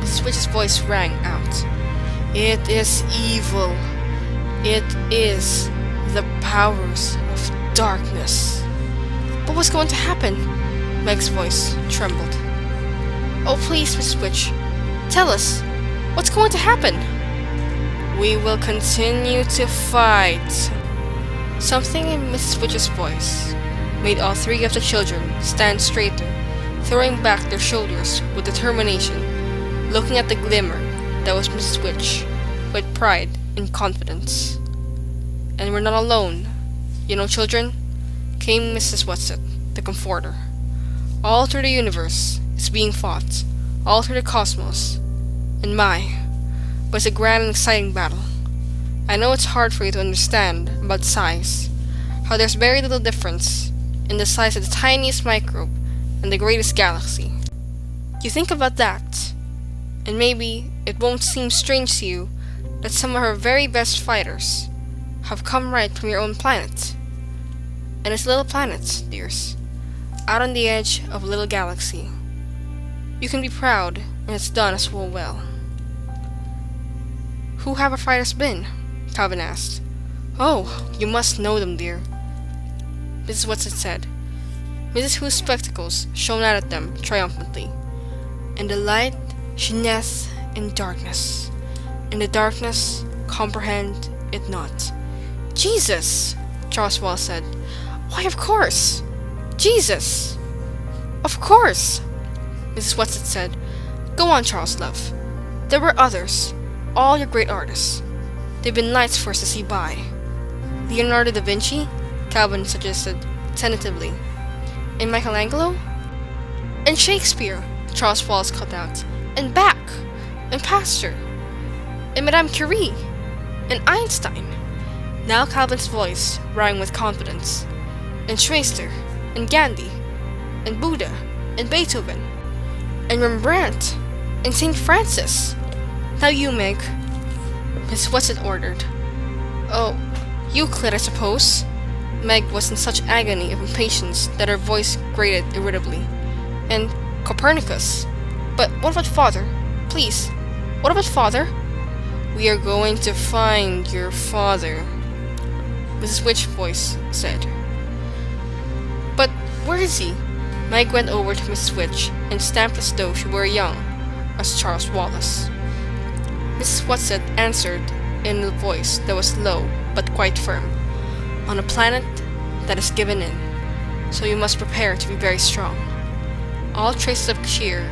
Mrs. Witch's voice rang out. It is evil. It is the powers of darkness. But what's going to happen? Meg's voice trembled. Oh please, Mrs. Witch, tell us, what's going to happen? We will continue to fight. Something in Mrs. Witch's voice made all three of the children stand straighter, throwing back their shoulders with determination, looking at the glimmer that was Mrs. Witch with pride and confidence. And we're not alone. You know, children, came Mrs. Whatsit, the comforter. All through the universe is being fought, all through the cosmos. And but it's a grand and exciting battle. I know it's hard for you to understand about size, how there's very little difference in the size of the tiniest microbe and the greatest galaxy. You think about that, and maybe it won't seem strange to you that some of our very best fighters have come right from your own planet. And it's a little planet, dears, out on the edge of a little galaxy. You can be proud, and it's done as well. Who have our fighters been? Calvin asked. Oh, you must know them, dear, Mrs. Whatsit said. Mrs. Who's spectacles shone out at them triumphantly. And the light shineth in darkness, and the darkness comprehend it not. Jesus! Charles Wallace said. Why, of course! Jesus! Of course! Mrs. Whatsit said. Go on, Charles, love. There were others, all your great artists. They've been lights for us to see by. Leonardo da Vinci? Calvin suggested, tentatively. And Michelangelo? And Shakespeare, Charles Wallace cut out. And Bach! And Pasteur! And Madame Curie! And Einstein! Now Calvin's voice rang with confidence. And Schweitzer! And Gandhi! And Buddha! And Beethoven! And Rembrandt! And St. Francis! Now you, Meg. Miss Whatsit ordered. Oh, Euclid, I suppose? Meg was in such agony of impatience that her voice grated irritably. And Copernicus, But what about father? Please, what about father? We are going to find your father, Mrs. Witch's voice said. But where is he? Meg went over to Mrs. Witch and stamped as though she were young as Charles Wallace. Mrs. Whatsit answered in a voice that was low but quite firm. On a planet that is given in, so you must prepare to be very strong. All traces of cheer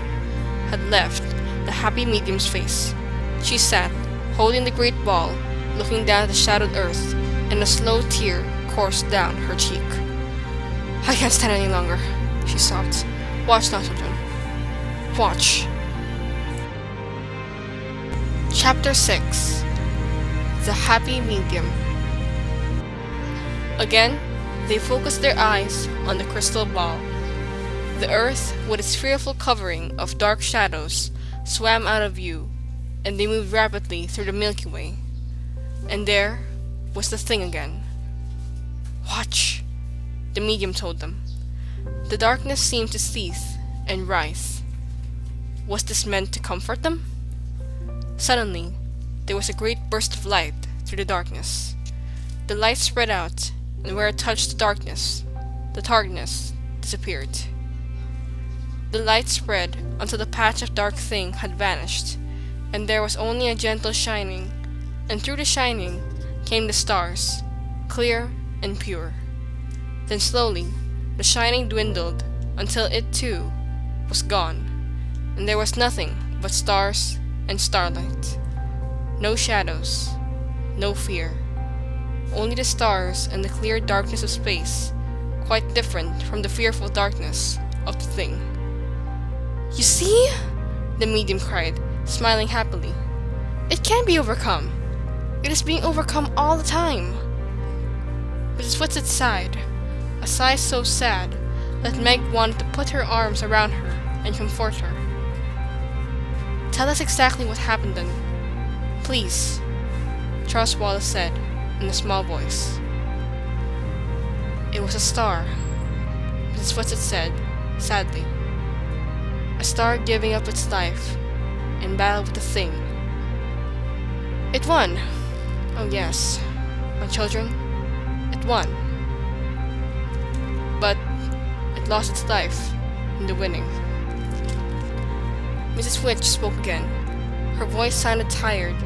had left the happy medium's face. She sat, holding the great ball, looking down at the shadowed earth, and a slow tear coursed down her cheek. I can't stand any longer, she sobbed. Watch now, children. Watch. Chapter 6. The Happy Medium. Again, they focused their eyes on the crystal ball. The earth, with its fearful covering of dark shadows, swam out of view, and they moved rapidly through the Milky Way. And there was the thing again. Watch, the medium told them. The darkness seemed to cease and rise. Was this meant to comfort them? Suddenly, there was a great burst of light through the darkness. The light spread out, and where it touched the darkness disappeared. The light spread until the patch of dark thing had vanished, and there was only a gentle shining, and through the shining came the stars, clear and pure. Then slowly, the shining dwindled until it too was gone, and there was nothing but stars and starlight. No shadows, no fear. Only the stars and the clear darkness of space, quite different from the fearful darkness of the thing. You see? The medium cried, smiling happily. It can be overcome. It is being overcome all the time. Mrs. Whatsit sighed, a sigh so sad that Meg wanted to put her arms around her and comfort her. Tell us exactly what happened then, please, Charles Wallace said in a small voice. It was a star, Mrs. Whatsit said, sadly. A star giving up its life in battle with the thing. It won. Oh yes, my children, it won. But it lost its life in the winning. Mrs. Witch spoke again. Her voice sounded tired,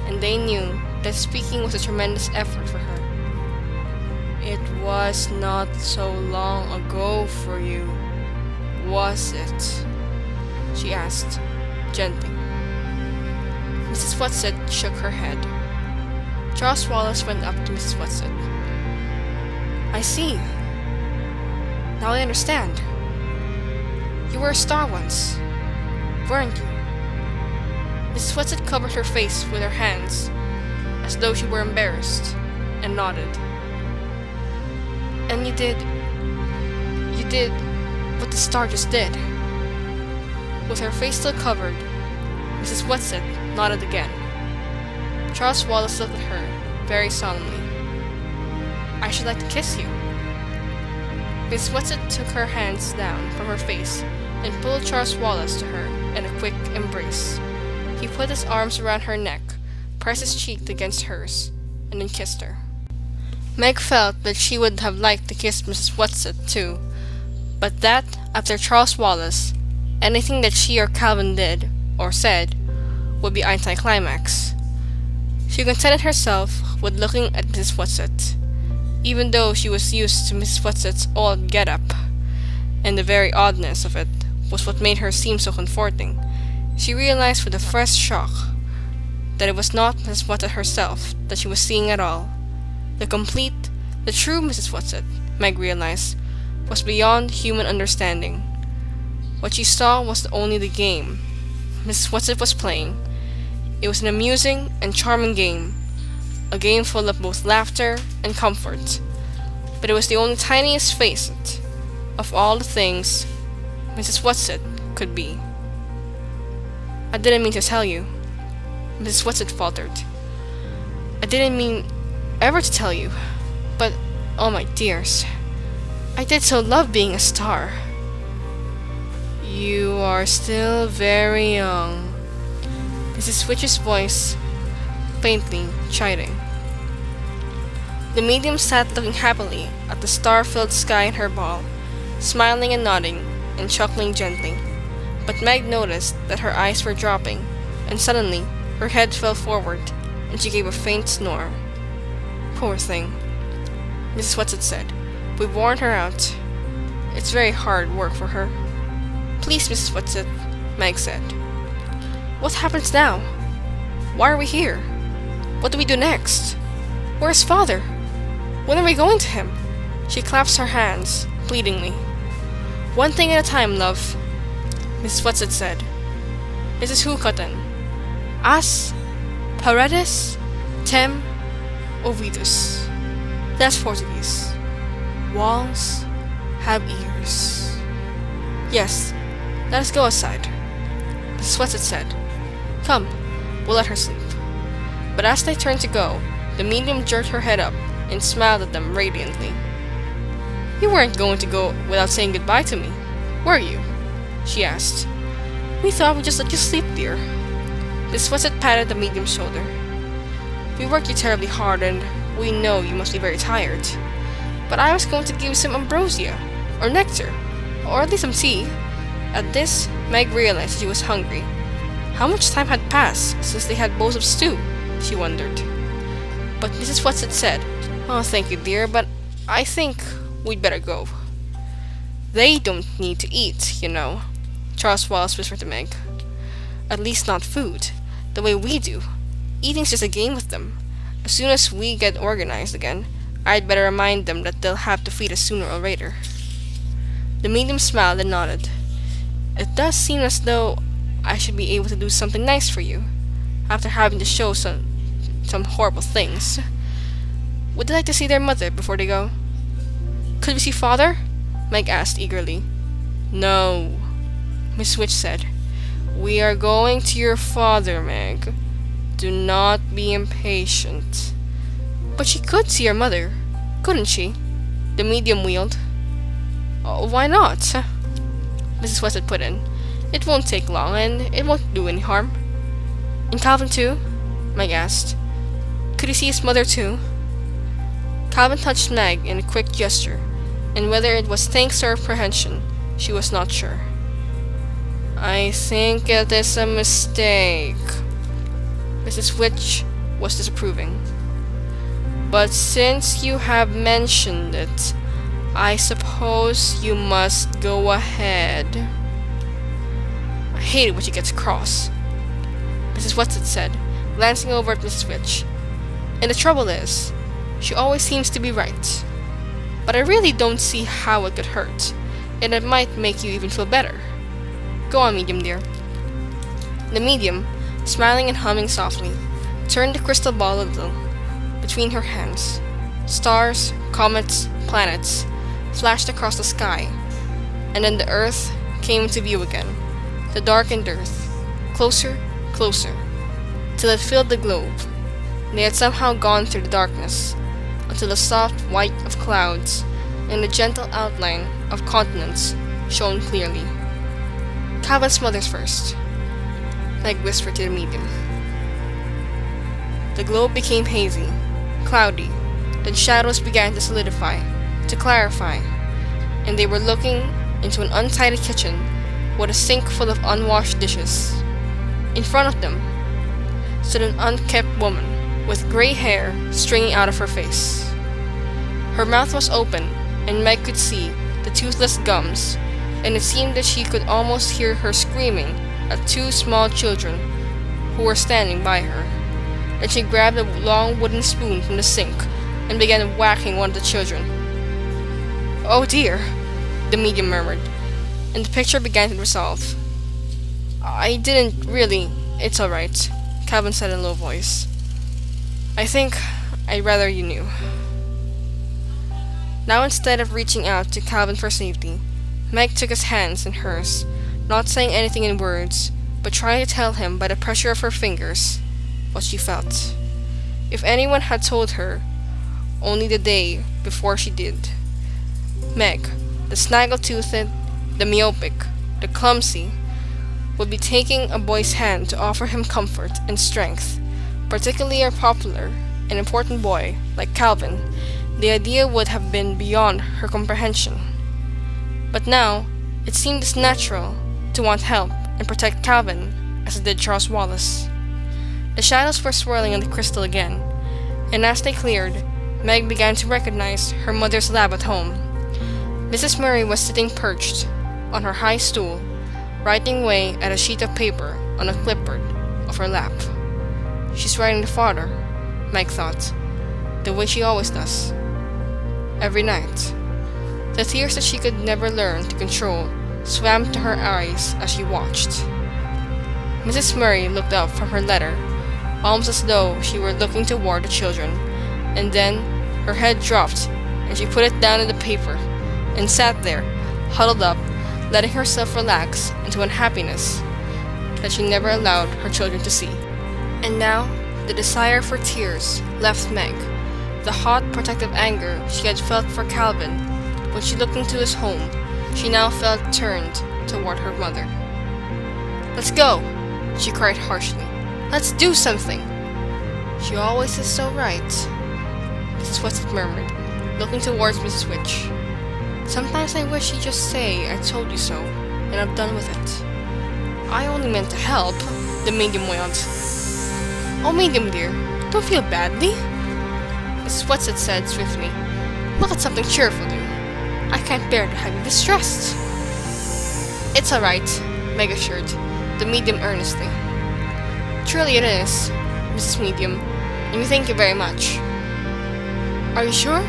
and they knew that speaking was a tremendous effort for her. It was not so long ago for you, was it? She asked, gently. Mrs. Whatsit shook her head. Charles Wallace went up to Mrs. Whatsit. I see. Now I understand. You were a star once, weren't you? Mrs. Whatsit covered her face with her hands, as though she were embarrassed, and nodded. And you did what the star just did. With her face still covered, Mrs. Whatsit nodded again. Charles Wallace looked at her very solemnly. I should like to kiss you. Mrs. Whatsit took her hands down from her face and pulled Charles Wallace to her in a quick embrace. He put his arms around her neck, pressed his cheek against hers, and then kissed her. Meg felt that she would have liked to kiss Mrs. Whatsit too, but that, after Charles Wallace, anything that she or Calvin did, or said, would be anticlimax. She contented herself with looking at Mrs. Whatsit, even though she was used to Mrs. Whatsit's odd get-up, and the very oddness of it was what made her seem so comforting. She realized with the first shock that it was not Mrs. Whatsit herself that she was seeing at all. The true Mrs. Whatsit, Meg realized, was beyond human understanding. What she saw was only the game Mrs. Whatsit was playing. It was an amusing and charming game, a game full of both laughter and comfort, but it was the only tiniest facet of all the things Mrs. Whatsit could be. I didn't mean to tell you, Mrs. Whatsit faltered. I didn't mean ever to tell you, but, oh my dears, I did so love being a star. You are still very young. Mrs. Witch's voice faintly chiding. The medium sat looking happily at the star-filled sky in her ball, smiling and nodding and chuckling gently. But Meg noticed that her eyes were dropping, and suddenly her head fell forward, and she gave a faint snore. Poor thing, Mrs. Whatsit said. We've worn her out. It's very hard work for her. Please, Mrs. Whatsit, Meg said. What happens now? Why are we here? What do we do next? Where's Father? When are we going to him? She claps her hands, pleadingly. One thing at a time, love, Mrs. Whatsit said. Mrs. Hucotton. As paredes tem ouvidos. That's Portuguese. Walls have ears. Yes, let us go outside, Mrs. Whatsit said. Come, we'll let her sleep. But as they turned to go, the medium jerked her head up and smiled at them radiantly. You weren't going to go without saying goodbye to me, were you? She asked. We thought we'd just let you sleep, dear. Mrs. Whatsit patted the medium's shoulder. We worked you terribly hard, and we know you must be very tired. But I was going to give you some ambrosia, or nectar, or at least some tea. At this, Meg realized she was hungry. How much time had passed since they had bowls of stew? She wondered. But Mrs. Whatsit said, Oh, thank you, dear, but I think we'd better go. They don't need to eat, you know, Charles Wallace whispered to Meg. At least not food, the way we do. Eating's just a game with them. As soon as we get organized again, I'd better remind them that they'll have to feed us sooner or later. The medium smiled and nodded. It does seem as though I should be able to do something nice for you, after having to show some horrible things. Would they like to see their mother before they go? Could we see Father? Meg asked eagerly. No, Miss Witch said. We are going to your father, Meg. Do not be impatient. But she could see her mother, couldn't she? The medium wheeled. Oh, why not? Mrs. Whatsit put in. It won't take long, and it won't do any harm. And Calvin too? Meg asked. Could he see his mother too? Calvin touched Meg in a quick gesture, and whether it was thanks or apprehension, she was not sure. I think it is a mistake. Mrs. Witch was disapproving. But since you have mentioned it, I suppose you must go ahead. I hate it when she gets cross, Mrs. Whatsit said, glancing over at Mrs. Witch. And the trouble is, she always seems to be right. But I really don't see how it could hurt, and it might make you even feel better. Go on, medium dear. The medium, smiling and humming softly, turned the crystal ball a little between her hands. Stars, comets, planets flashed across the sky, and then the earth came into view again, the darkened earth, closer, closer, till it filled the globe. They had somehow gone through the darkness, until the soft white of clouds and the gentle outline of continents shone clearly. Calvin's mother's first, Meg whispered to the medium. The globe became hazy, cloudy, then shadows began to solidify, to clarify, and they were looking into an untidy kitchen with a sink full of unwashed dishes. In front of them stood an unkempt woman with gray hair stringing out of her face. Her mouth was open, and Meg could see the toothless gums, and it seemed that she could almost hear her screaming at two small children who were standing by her. Then she grabbed a long wooden spoon from the sink and began whacking one of the children. Oh dear, the medium murmured, and the picture began to dissolve. I didn't really. It's alright, Calvin said in a low voice. I think I'd rather you knew. Now instead of reaching out to Calvin for safety, Meg took his hands in hers, not saying anything in words, but trying to tell him by the pressure of her fingers what she felt. If anyone had told her only the day before she did, Meg, the snaggle-toothed, the myopic, the clumsy, would be taking a boy's hand to offer him comfort and strength, particularly a popular and important boy like Calvin, the idea would have been beyond her comprehension. But now, it seemed as natural to want help and protect Calvin as it did Charles Wallace. The shadows were swirling on the crystal again, and as they cleared, Meg began to recognize her mother's lab at home. Mrs. Murray was sitting perched on her high stool, writing away at a sheet of paper on a clipboard of her lap. She's writing to father, Meg thought, the way she always does. Every night. The tears that she could never learn to control swam to her eyes as she watched. Mrs. Murray looked up from her letter, almost as though she were looking toward the children, and then her head dropped and she put it down in the paper and sat there, huddled up, letting herself relax into unhappiness that she never allowed her children to see. And now, the desire for tears left Meg. The hot, protective anger she had felt for Calvin when she looked into his home, she now felt turned toward her mother. "Let's go!" she cried harshly. "Let's do something!" "She always is so right," Mrs. Weston murmured, looking towards Mrs. Witch. "Sometimes I wish she'd just say I told you so, and I'm done with it." "I only meant to help," the medium wailed. "Oh, medium dear, don't feel badly," Mrs. Weston said swiftly. "Look at something cheerful, dear. I can't bear to have you distressed." "It's all right," Meg assured the medium earnestly. "Truly it is, Mrs. Medium, and we thank you very much." "Are you sure?"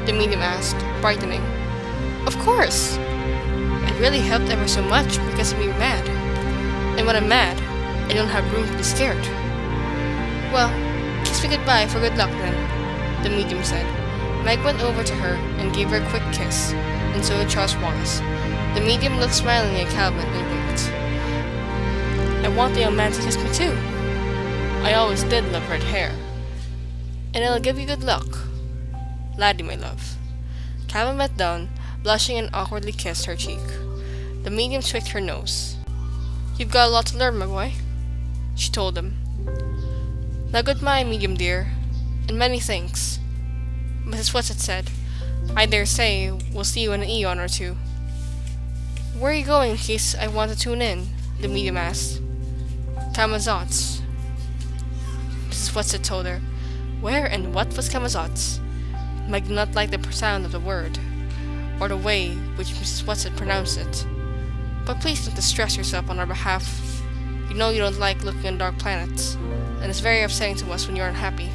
the medium asked, brightening. "Of course. It really helped ever so much because I'm mad. And when I'm mad, I don't have room to be scared." "Well, kiss me goodbye for good luck then," the medium said. Meg went over to her and gave her a quick kiss, and so did Charles Wallace. The medium looked smilingly at Calvin and winked. "I want the young man to kiss me too. I always did love red hair. And it'll give you good luck. Laddie, my love." Calvin bent down, blushing, and awkwardly kissed her cheek. The medium tweaked her nose. "You've got a lot to learn, my boy," she told him. "Now goodbye, medium dear, and many thanks," Mrs. Weston said. "I dare say we'll see you in an eon or two." "Where are you going in case I want to tune in?" the medium asked. "Camazotz," Mrs. Weston told her. Where and what was Camazotz? Meg did not like the sound of the word, or the way which Mrs. Weston pronounced it. "But please don't distress yourself on our behalf. You know you don't like looking at dark planets, and it's very upsetting to us when you're unhappy."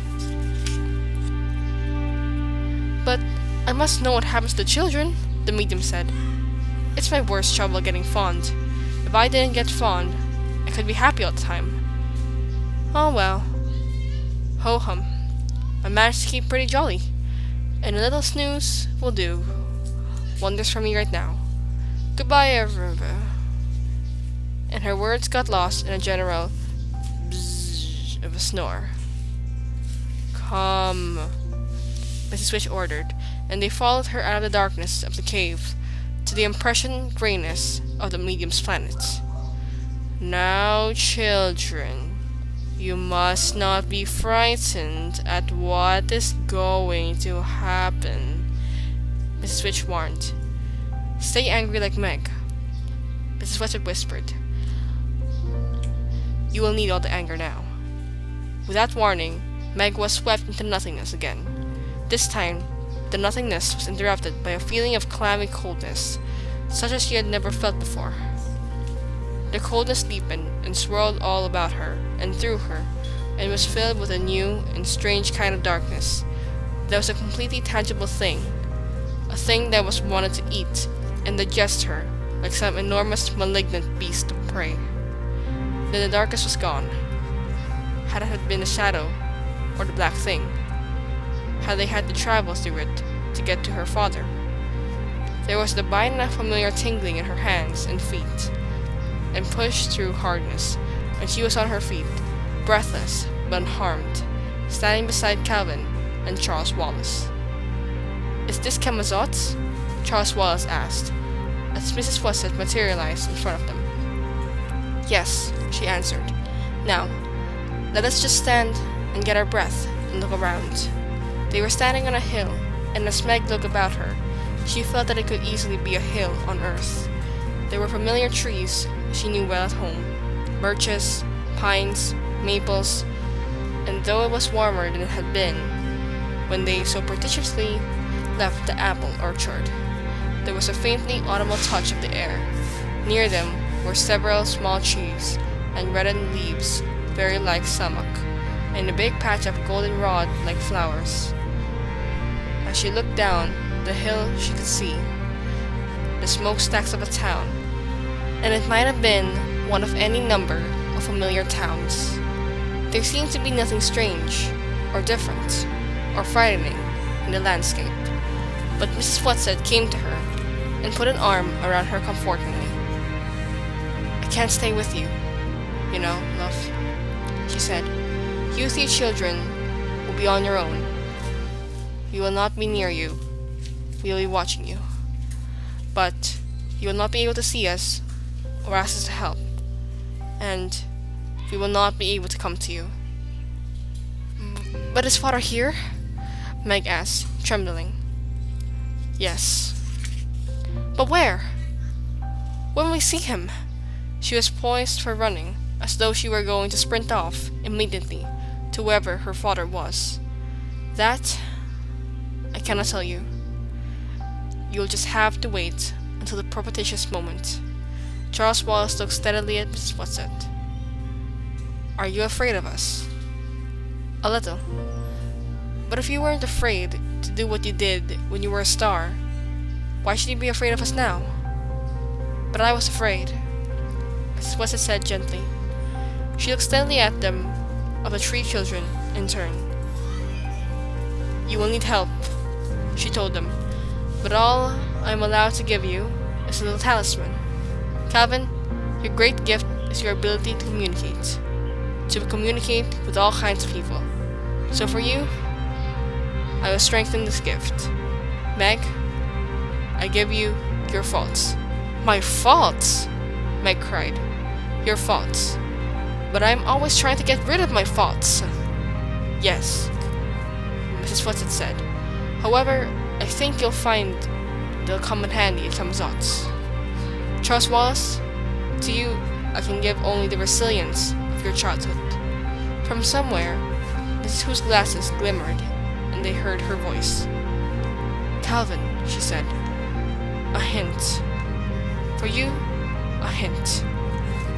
"But I must know what happens to children," the medium said. "It's my worst trouble getting fond. If I didn't get fond, I could be happy all the time." "Oh well. Ho-hum. I managed to keep pretty jolly, and a little snooze will do wonders for me right now. Goodbye, everyone." And her words got lost in a general bzzz of a snore. "Come," Mrs. Witch ordered, and they followed her out of the darkness of the cave to the impressioned grayness of the medium's planet. "Now, children, you must not be frightened at what is going to happen," Mrs. Witch warned. "Stay angry like Meg," Mrs. Weston whispered. "You will need all the anger now." With that warning, Meg was swept into nothingness again. This time, the nothingness was interrupted by a feeling of clammy coldness, such as she had never felt before. The coldness deepened and swirled all about her and through her, and was filled with a new and strange kind of darkness. That was a completely tangible thing, a thing that was wanted to eat and digest her like some enormous malignant beast of prey. Then the darkness was gone. Had it had been a shadow, or the black thing? Had they had to travel through it to get to her father? There was the by now familiar tingling in her hands and feet, and pushed through hardness, and she was on her feet, breathless but unharmed, standing beside Calvin and Charles Wallace. "Is this Camazotz?" Charles Wallace asked. as Mrs. Whatsett materialized in front of them. "Yes," she answered. "Now, let us just stand and get our breath and look around." They were standing on a hill, and as Meg looked about her, she felt that it could easily be a hill on earth. There were familiar trees she knew well at home: birches, pines, maples, and though it was warmer than it had been when they so pretentiously left the apple orchard, there was a faintly autumnal touch of the air. Near them were several small trees and reddened leaves, very like sumach, and a big patch of goldenrod like flowers. As she looked down the hill, she could see the smokestacks of a town, and it might have been one of any number of familiar towns. There seemed to be nothing strange, or different, or frightening in the landscape, but Mrs. Whatsett came to her and put an arm around her comfortingly. "I can't stay with you, you know, love," she said. "You three children will be on your own. We will not be near you. We will be watching you. But you will not be able to see us or ask us to help, and we will not be able to come to you." "But is father here?" Meg asked, trembling. "Yes." "But where? When will we see him?" She was poised for running, as though she were going to sprint off immediately to wherever her father was. "That I cannot tell you. You'll just have to wait until the propitious moment." Charles Wallace looked steadily at Mrs. Whatsett. "Are you afraid of us?" "A little. But if you weren't afraid to do what you did when you were a star, why should you be afraid of us now?" "But I was afraid," Mrs. Whatsett said gently. She looked steadily at them, of the three children, in turn. "You will need help," she told them, "but all I am allowed to give you is a little talisman. Calvin, your great gift is your ability to communicate with all kinds of people. So for you, I will strengthen this gift. Meg, I give you your faults." "My faults?" Meg cried. "Your faults. But I'm always trying to get rid of my faults." "Yes," Mrs. Whatsett said. "However, I think you'll find they'll come in handy in some spots. Charles Wallace, to you I can give only the resilience of your childhood." From somewhere, Mrs. Who's glasses glimmered, and they heard her voice. "Calvin," she said, "a hint. For you, a hint.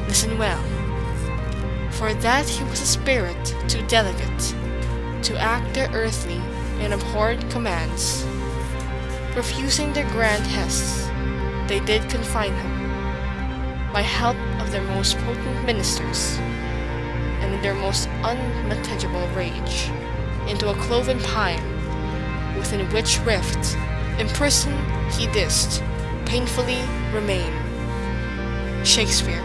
Listen well. For that he was a spirit too delicate to act their earthly and abhorred commands, refusing their grand hests, they did confine him, by help of their most potent ministers, and in their most unmitigatable rage, into a cloven pine, within which rift, imprisoned he dist painfully remain." Shakespeare,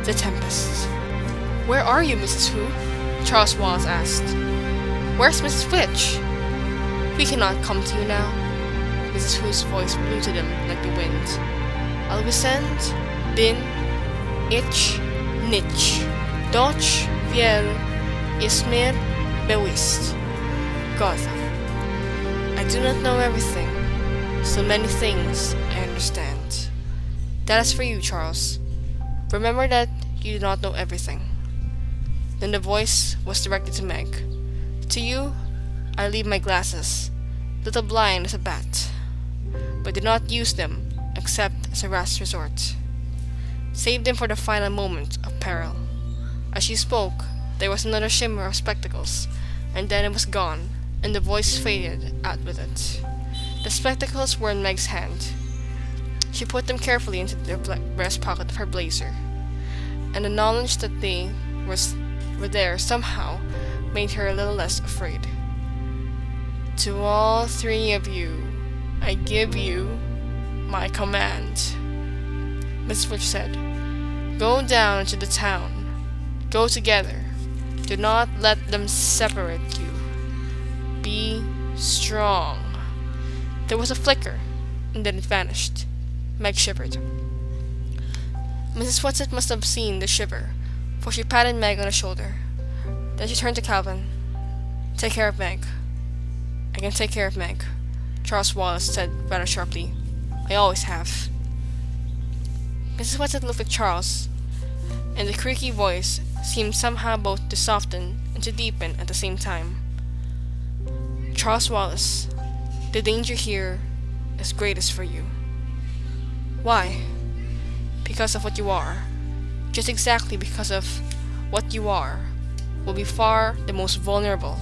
The Tempest. "Where are you, Mrs. Who?" Charles Wallace asked. "Where's Mrs. Fitch?" "We cannot come to you now." Mrs. Who's voice blew to them like the wind. "Alwisend, din, ich, nich, doch viel is mir bewusst. God, I do not know everything. So many things I understand." "That is for you, Charles. Remember that you do not know everything." Then the voice was directed to Meg. "To you, I leave my glasses, little blind as a bat, but do not use them except as a last resort. Save them for the final moment of peril." As she spoke, there was another shimmer of spectacles, and then it was gone, and the voice faded out with it. The spectacles were in Meg's hand. She put them carefully into the breast pocket of her blazer, and the knowledge that they were there somehow made her a little less afraid. "To all three of you, I give you my command," Mrs. Fitch said. "Go down into the town. Go together. Do not let them separate you. Be strong." There was a flicker, and then it vanished. Meg shivered. Mrs. Whatsit must have seen the shiver, for she patted Meg on the shoulder. Then she turned to Calvin. "Take care of Meg." "I can take care of Meg," Charles Wallace said rather sharply. "I always have." Mrs. Whatsit looked at Charles, and the creaky voice seemed somehow both to soften and to deepen at the same time. "Charles Wallace, the danger here is greatest for you." "Why?" "Because of what you are. Just exactly because of what you are will be far the most vulnerable.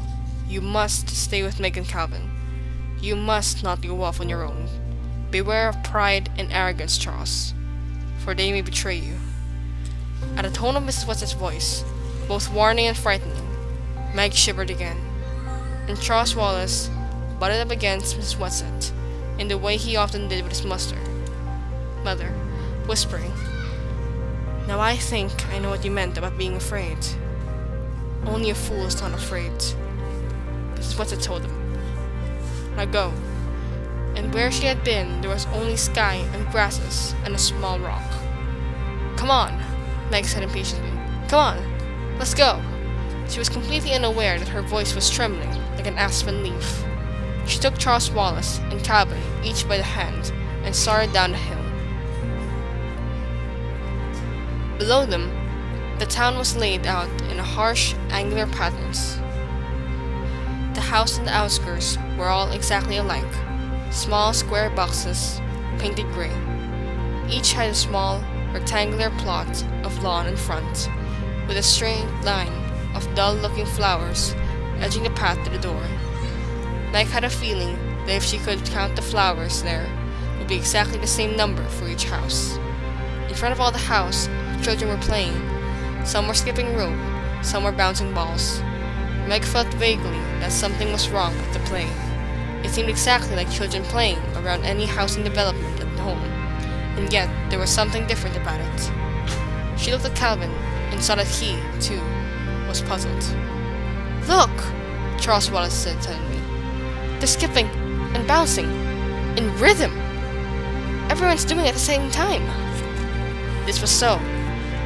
You must stay with Meg and Calvin. You must not go off on your own. Beware of pride and arrogance, Charles, for they may betray you." At the tone of Mrs. Whatsit's voice, both warning and frightening, Meg shivered again, and Charles Wallace butted up against Mrs. Whatsit in the way he often did with his mother, whispering, "Now I think I know what you meant about being afraid. Only a fool is not afraid." Mrs. Whatsit told him. "Now go." And where she had been, there was only sky and grasses and a small rock. "Come on," Meg said impatiently. "Come on, let's go." She was completely unaware that her voice was trembling like an aspen leaf. She took Charles Wallace and Calvin each by the hand and started down the hill. Below them, the town was laid out in harsh, angular patterns. The houses in the outskirts were all exactly alike, small square boxes, painted gray. Each had a small, rectangular plot of lawn in front, with a straight line of dull-looking flowers edging the path to the door. Meg had a feeling that if she could count the flowers there, it would be exactly the same number for each house. In front of all the house, children were playing. Some were skipping rope, some were bouncing balls. Meg felt vaguely that something was wrong with the play. It seemed exactly like children playing around any housing development at home, and yet there was something different about it. She looked at Calvin and saw that he, too, was puzzled. "Look!" Charles Wallace said suddenly. "They're skipping and bouncing in rhythm! Everyone's doing it at the same time!" This was so.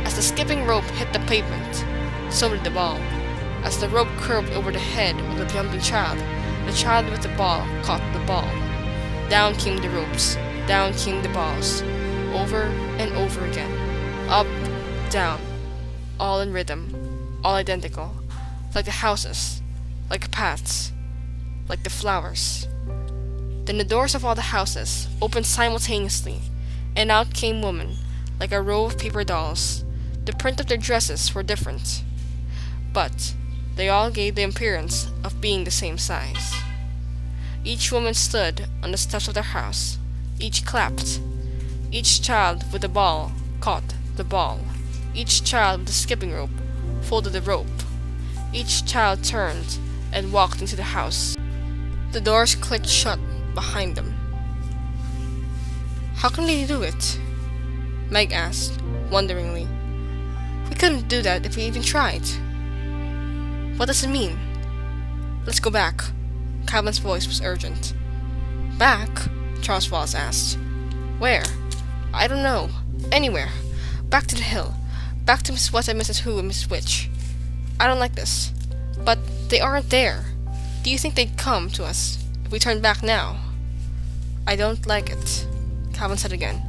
As the skipping rope hit the pavement, so did the ball. As the rope curved over the head of the jumping child, the child with the ball caught the ball. Down came the ropes, down came the balls, over and over again. Up, down, all in rhythm, all identical, like the houses, like the paths, like the flowers. Then the doors of all the houses opened simultaneously, and out came women, like a row of paper dolls. The print of their dresses were different, but they all gave the appearance of being the same size. Each woman stood on the steps of their house. Each clapped. Each child with the ball caught the ball. Each child with the skipping rope folded the rope. Each child turned and walked into the house. The doors clicked shut behind them. "How can they do it?" Meg asked, wonderingly. "We couldn't do that if we even tried." "What does it mean?" "Let's go back." Calvin's voice was urgent. "Back?" Charles Wallace asked. "Where?" "I don't know. Anywhere. Back to the hill. Back to Mrs. What and Mrs. Who and Mrs. Which. I don't like this. But they aren't there. Do you think they'd come to us if we turned back now?" "I don't like it," Calvin said again.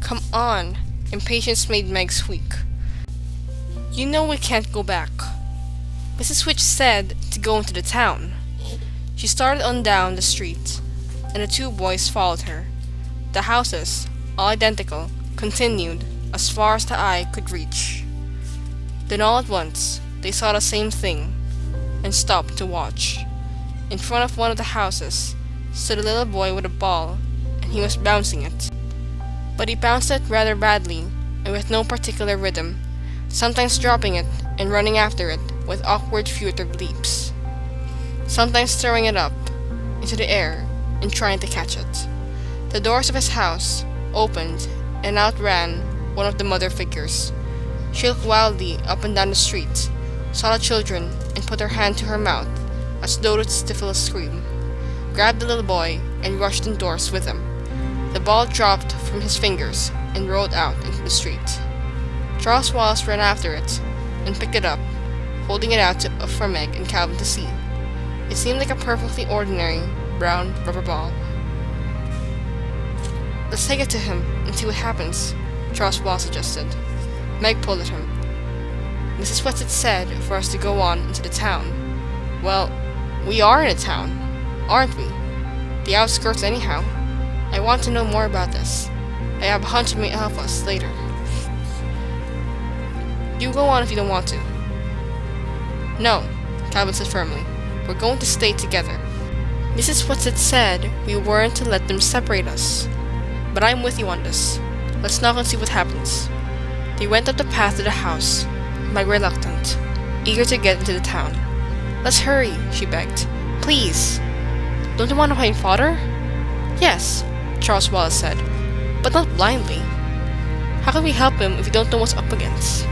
"Come on." Impatience made Meg squeak. "You know we can't go back. Mrs. Which said to go into the town." She started on down the street, and the two boys followed her. The houses, all identical, continued as far as the eye could reach. Then all at once, they saw the same thing, and stopped to watch. In front of one of the houses stood a little boy with a ball, and he was bouncing it. But he bounced it rather badly, and with no particular rhythm, sometimes dropping it and running after it with awkward furtive leaps, sometimes throwing it up into the air and trying to catch it. The doors of his house opened, and out ran one of the mother figures. She looked wildly up and down the street, saw the children, and put her hand to her mouth as though to stifle a scream, grabbed the little boy, and rushed indoors with him. The ball dropped from his fingers and rolled out into the street. Charles Wallace ran after it and picked it up, holding it out for Meg and Calvin to see. It seemed like a perfectly ordinary brown rubber ball. "Let's take it to him and see what happens," Charles Wallace suggested. Meg pulled at him. "Mrs. Wetzel said for us to go on into the town." "Well, we are in a town, aren't we? The outskirts anyhow. I want to know more about this. I have a hunch it may help us later." "You go on if you don't want to." "No," Calvin said firmly. "We're going to stay together. Mrs. Wetzel said we weren't to let them separate us. But I'm with you on this. Let's knock and see what happens." They went up the path to the house, Meg reluctant, eager to get into the town. "Let's hurry," she begged. "Please." "Don't you want to find father?" "Yes," Charles Wallace said, "but not blindly. How can we help him if we don't know what's up against?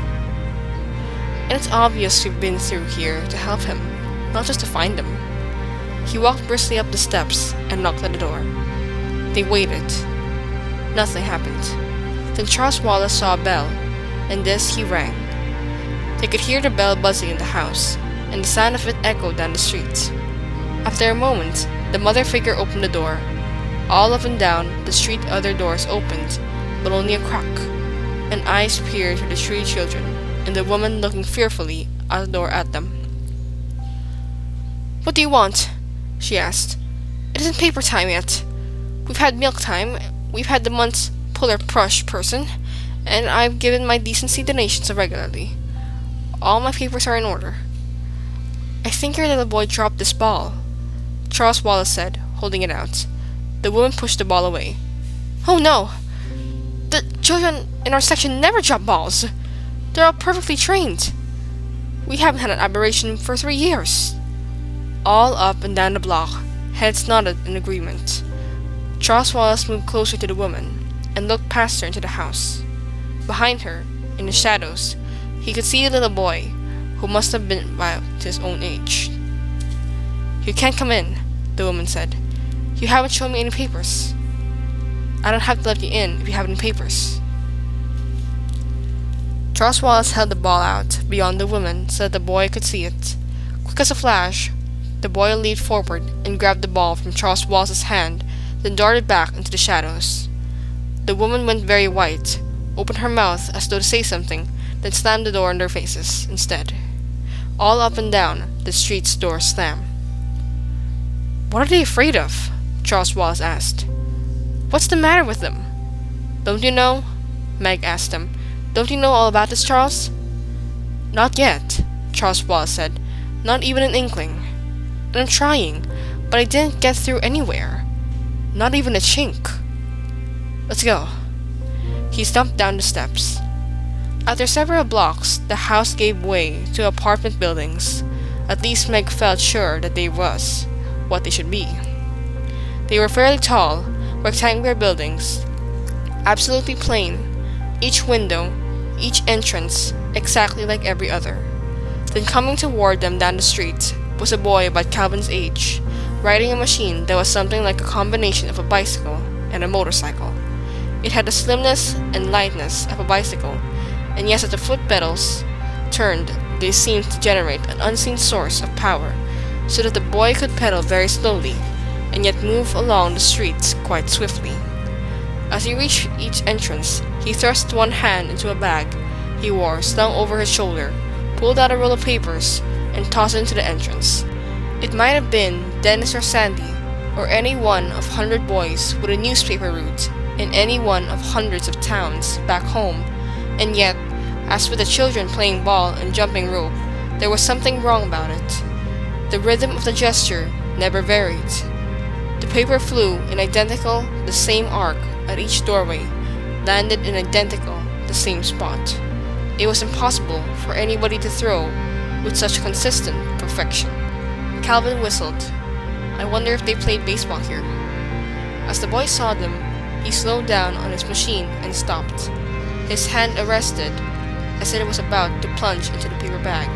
And it's obvious we've been through here to help him, not just to find him." He walked briskly up the steps and knocked at the door. They waited. Nothing happened. Then Charles Wallace saw a bell, and this he rang. They could hear the bell buzzing in the house, and the sound of it echoed down the street. After a moment, the mother figure opened the door. All up and down the street other doors opened, but only a crack, and eyes peered through the 3 children, and the woman looking fearfully out the door at them. "What do you want?" she asked. "It isn't paper time yet. We've had milk time, we've had the month's puller brush person, and I've given my decency donations regularly. All my papers are in order." "I think your little boy dropped this ball," Charles Wallace said, holding it out. The woman pushed the ball away. "Oh no! The children in our section never drop balls. They're all perfectly trained. We haven't had an aberration for 3 years." All up and down the block, heads nodded in agreement. Charles Wallace moved closer to the woman and looked past her into the house. Behind her, in the shadows, he could see a little boy who must have been about his own age. "You can't come in," the woman said. "You haven't shown me any papers." "I don't have to let you in if you have any papers." Charles Wallace held the ball out beyond the woman so that the boy could see it. Quick as a flash, the boy leaped forward and grabbed the ball from Charles Wallace's hand, then darted back into the shadows. The woman went very white, opened her mouth as though to say something, then slammed the door in their faces instead. All up and down the street's doors slammed. "What are they afraid of?" Charles Wallace asked. "What's the matter with them?" "Don't you know?" Meg asked him. "Don't you know all about this, Charles?" "Not yet," Charles Wallace said. "Not even an inkling. And I'm trying, but I didn't get through anywhere. Not even a chink. Let's go." He stumped down the steps. After several blocks, the house gave way to apartment buildings. At least Meg felt sure that they was what they should be. They were fairly tall, rectangular buildings, absolutely plain, each window, each entrance, exactly like every other. Then coming toward them down the street was a boy about Calvin's age, riding a machine that was something like a combination of a bicycle and a motorcycle. It had the slimness and lightness of a bicycle, and yes, as the foot pedals turned, they seemed to generate an unseen source of power, so that the boy could pedal very slowly, and yet move along the streets quite swiftly. As he reached each entrance, he thrust one hand into a bag he wore slung over his shoulder, pulled out a roll of papers, and tossed it into the entrance. It might have been Dennis or Sandy, or any one of 100 boys with a newspaper route in any one of hundreds of towns back home, and yet, as with the children playing ball and jumping rope, there was something wrong about it. The rhythm of the gesture never varied. The paper flew in identical, the same arc at each doorway, landed in identical, the same spot. It was impossible for anybody to throw with such consistent perfection. Calvin whistled. "I wonder if they played baseball here." As the boy saw them, he slowed down on his machine and stopped. His hand arrested, as if it was about to plunge into the paper bag.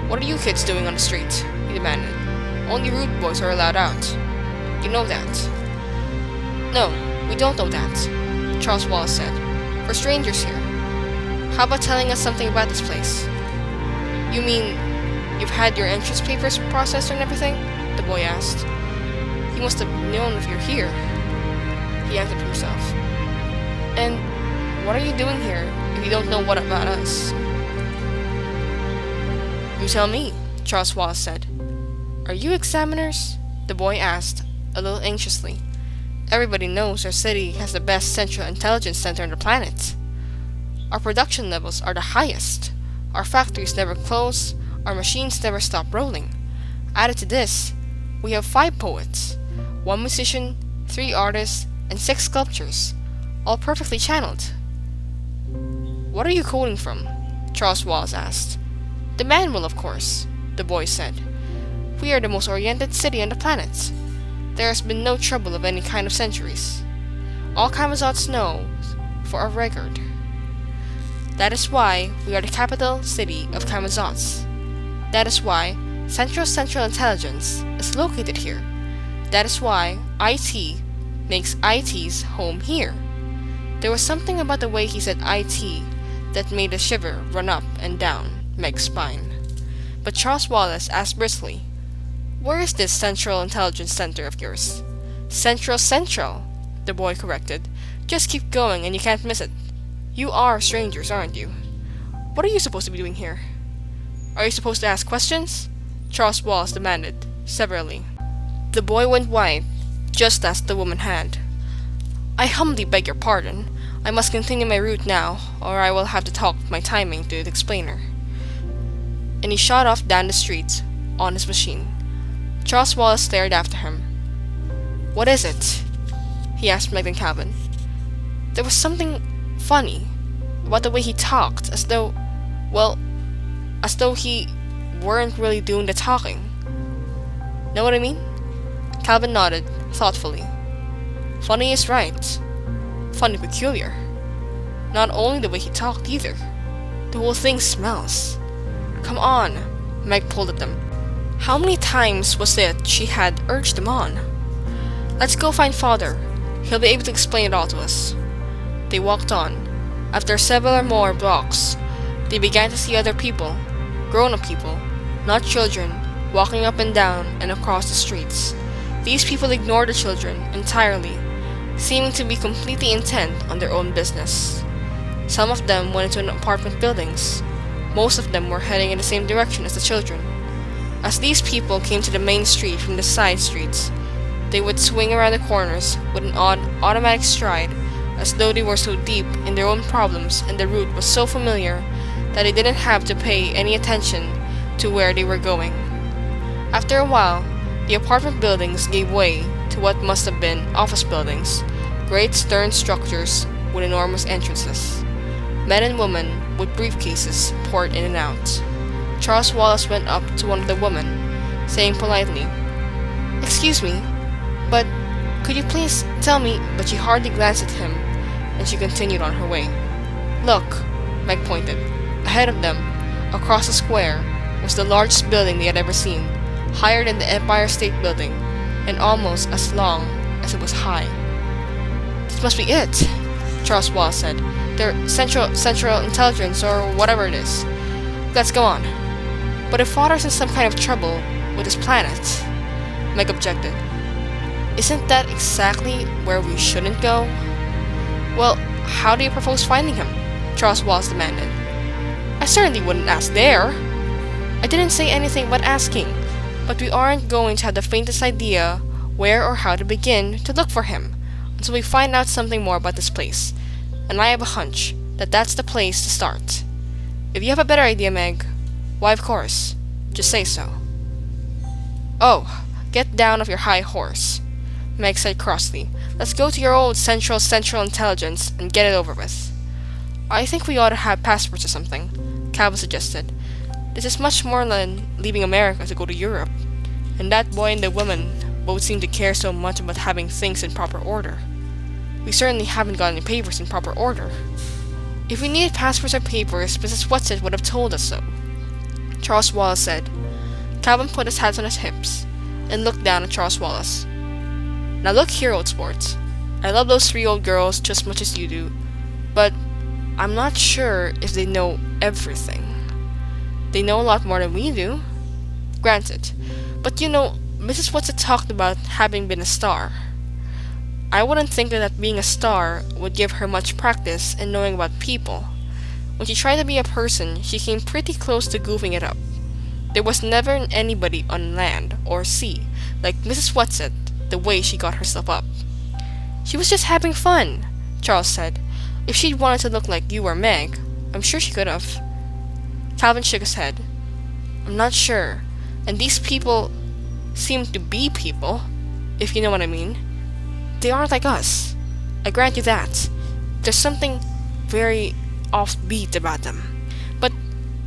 "What are you kids doing on the street?" he demanded. "Only rude boys are allowed out. You know that." "No, we don't know that," Charles Wallace said. "We're strangers here. How about telling us something about this place?" "You mean you've had your entrance papers processed and everything?" the boy asked. "You must have known if you're here," he answered himself. "And what are you doing here if you don't know what about us?" "You tell me," Charles Wallace said. "Are you examiners?" the boy asked, a little anxiously. "Everybody knows our city has the best central intelligence center on the planet. Our production levels are the highest. Our factories never close. Our machines never stop rolling. Added to this, we have 5 poets, 1 musician, 3 artists, and 6 sculptors, all perfectly channeled." "What are you quoting from?" Charles Wallace asked. "The manual, of course," the boy said. "We are the most oriented city on the planet. There has been no trouble of any kind of centuries. All Camazots know for a record. That is why we are the capital city of Camazots. That is why Central Intelligence is located here. That is why IT makes IT's home here." There was something about the way he said IT that made a shiver run up and down Meg's spine. But Charles Wallace asked briskly, "Where is this Central Intelligence Center of yours?" Central, the boy corrected. "Just keep going and you can't miss it. You are strangers, aren't you? What are you supposed to be doing here?" "Are you supposed to ask questions?" Charles Wallace demanded, severely. The boy went white, just as the woman had. "I humbly beg your pardon. I must continue my route now, or I will have to talk with my timing to the explainer." And he shot off down the street on his machine. Charles Wallace stared after him. "What is it?" he asked Meg and Calvin. There was something funny about the way he talked, as though he weren't really doing the talking. Know what I mean? Calvin nodded, thoughtfully. Funny is right. Funny peculiar. Not only the way he talked either. The whole thing smells. "Come on," Meg pulled at them. How many times was it she had urged them on? "Let's go find Father. He'll be able to explain it all to us." They walked on. After several more blocks, they began to see other people, grown-up people, not children, walking up and down and across the streets. These people ignored the children entirely, seeming to be completely intent on their own business. Some of them went into apartment buildings. Most of them were heading in the same direction as the children. As these people came to the main street from the side streets, they would swing around the corners with an odd, automatic stride, as though they were so deep in their own problems and the route was so familiar that they didn't have to pay any attention to where they were going. After a while, the apartment buildings gave way to what must have been office buildings, great stern structures with enormous entrances. Men and women with briefcases poured in and out. Charles Wallace went up to one of the women, saying politely, "Excuse me, but could you please tell me?" But she hardly glanced at him, and she continued on her way. "Look," Meg pointed. Ahead of them, across the square, was the largest building they had ever seen, higher than the Empire State Building, and almost as long as it was high. "This must be it," Charles Wallace said. "They're Central Intelligence, or whatever it is. Let's go on." "But if Father's in some kind of trouble with his planet," Meg objected, "isn't that exactly where we shouldn't go?" "Well, how do you propose finding him?" Charles Wallace demanded. "I certainly wouldn't ask there." "I didn't say anything about asking, but we aren't going to have the faintest idea where or how to begin to look for him until we find out something more about this place, and I have a hunch that that's the place to start. If you have a better idea, Meg, why, of course, just say so." "Oh, get down off your high horse," Meg said crossly. "Let's go to your old Central Intelligence and get it over with." "I think we ought to have passports or something," Calvin suggested. "This is much more than leaving America to go to Europe, and that boy and the woman both seem to care so much about having things in proper order. We certainly haven't got any papers in proper order." "If we needed passports or papers, Mrs. Whatsit would have told us so," Charles Wallace said. Calvin put his hands on his hips and looked down at Charles Wallace. "Now look here, old sport. I love those 3 old girls just as much as you do, but I'm not sure if they know everything. They know a lot more than we do. Granted. But Mrs. Whatsit talked about having been a star. I wouldn't think that being a star would give her much practice in knowing about people. When she tried to be a person, she came pretty close to goofing it up. There was never anybody on land or sea like Mrs. Whatsit the way she got herself up. She was just having fun, Charles said. If she'd wanted to look like you or Meg, I'm sure she could have. Calvin shook his head. I'm not sure. And these people seem to be people, if you know what I mean. They aren't like us. I grant you that. There's something very offbeat about them. But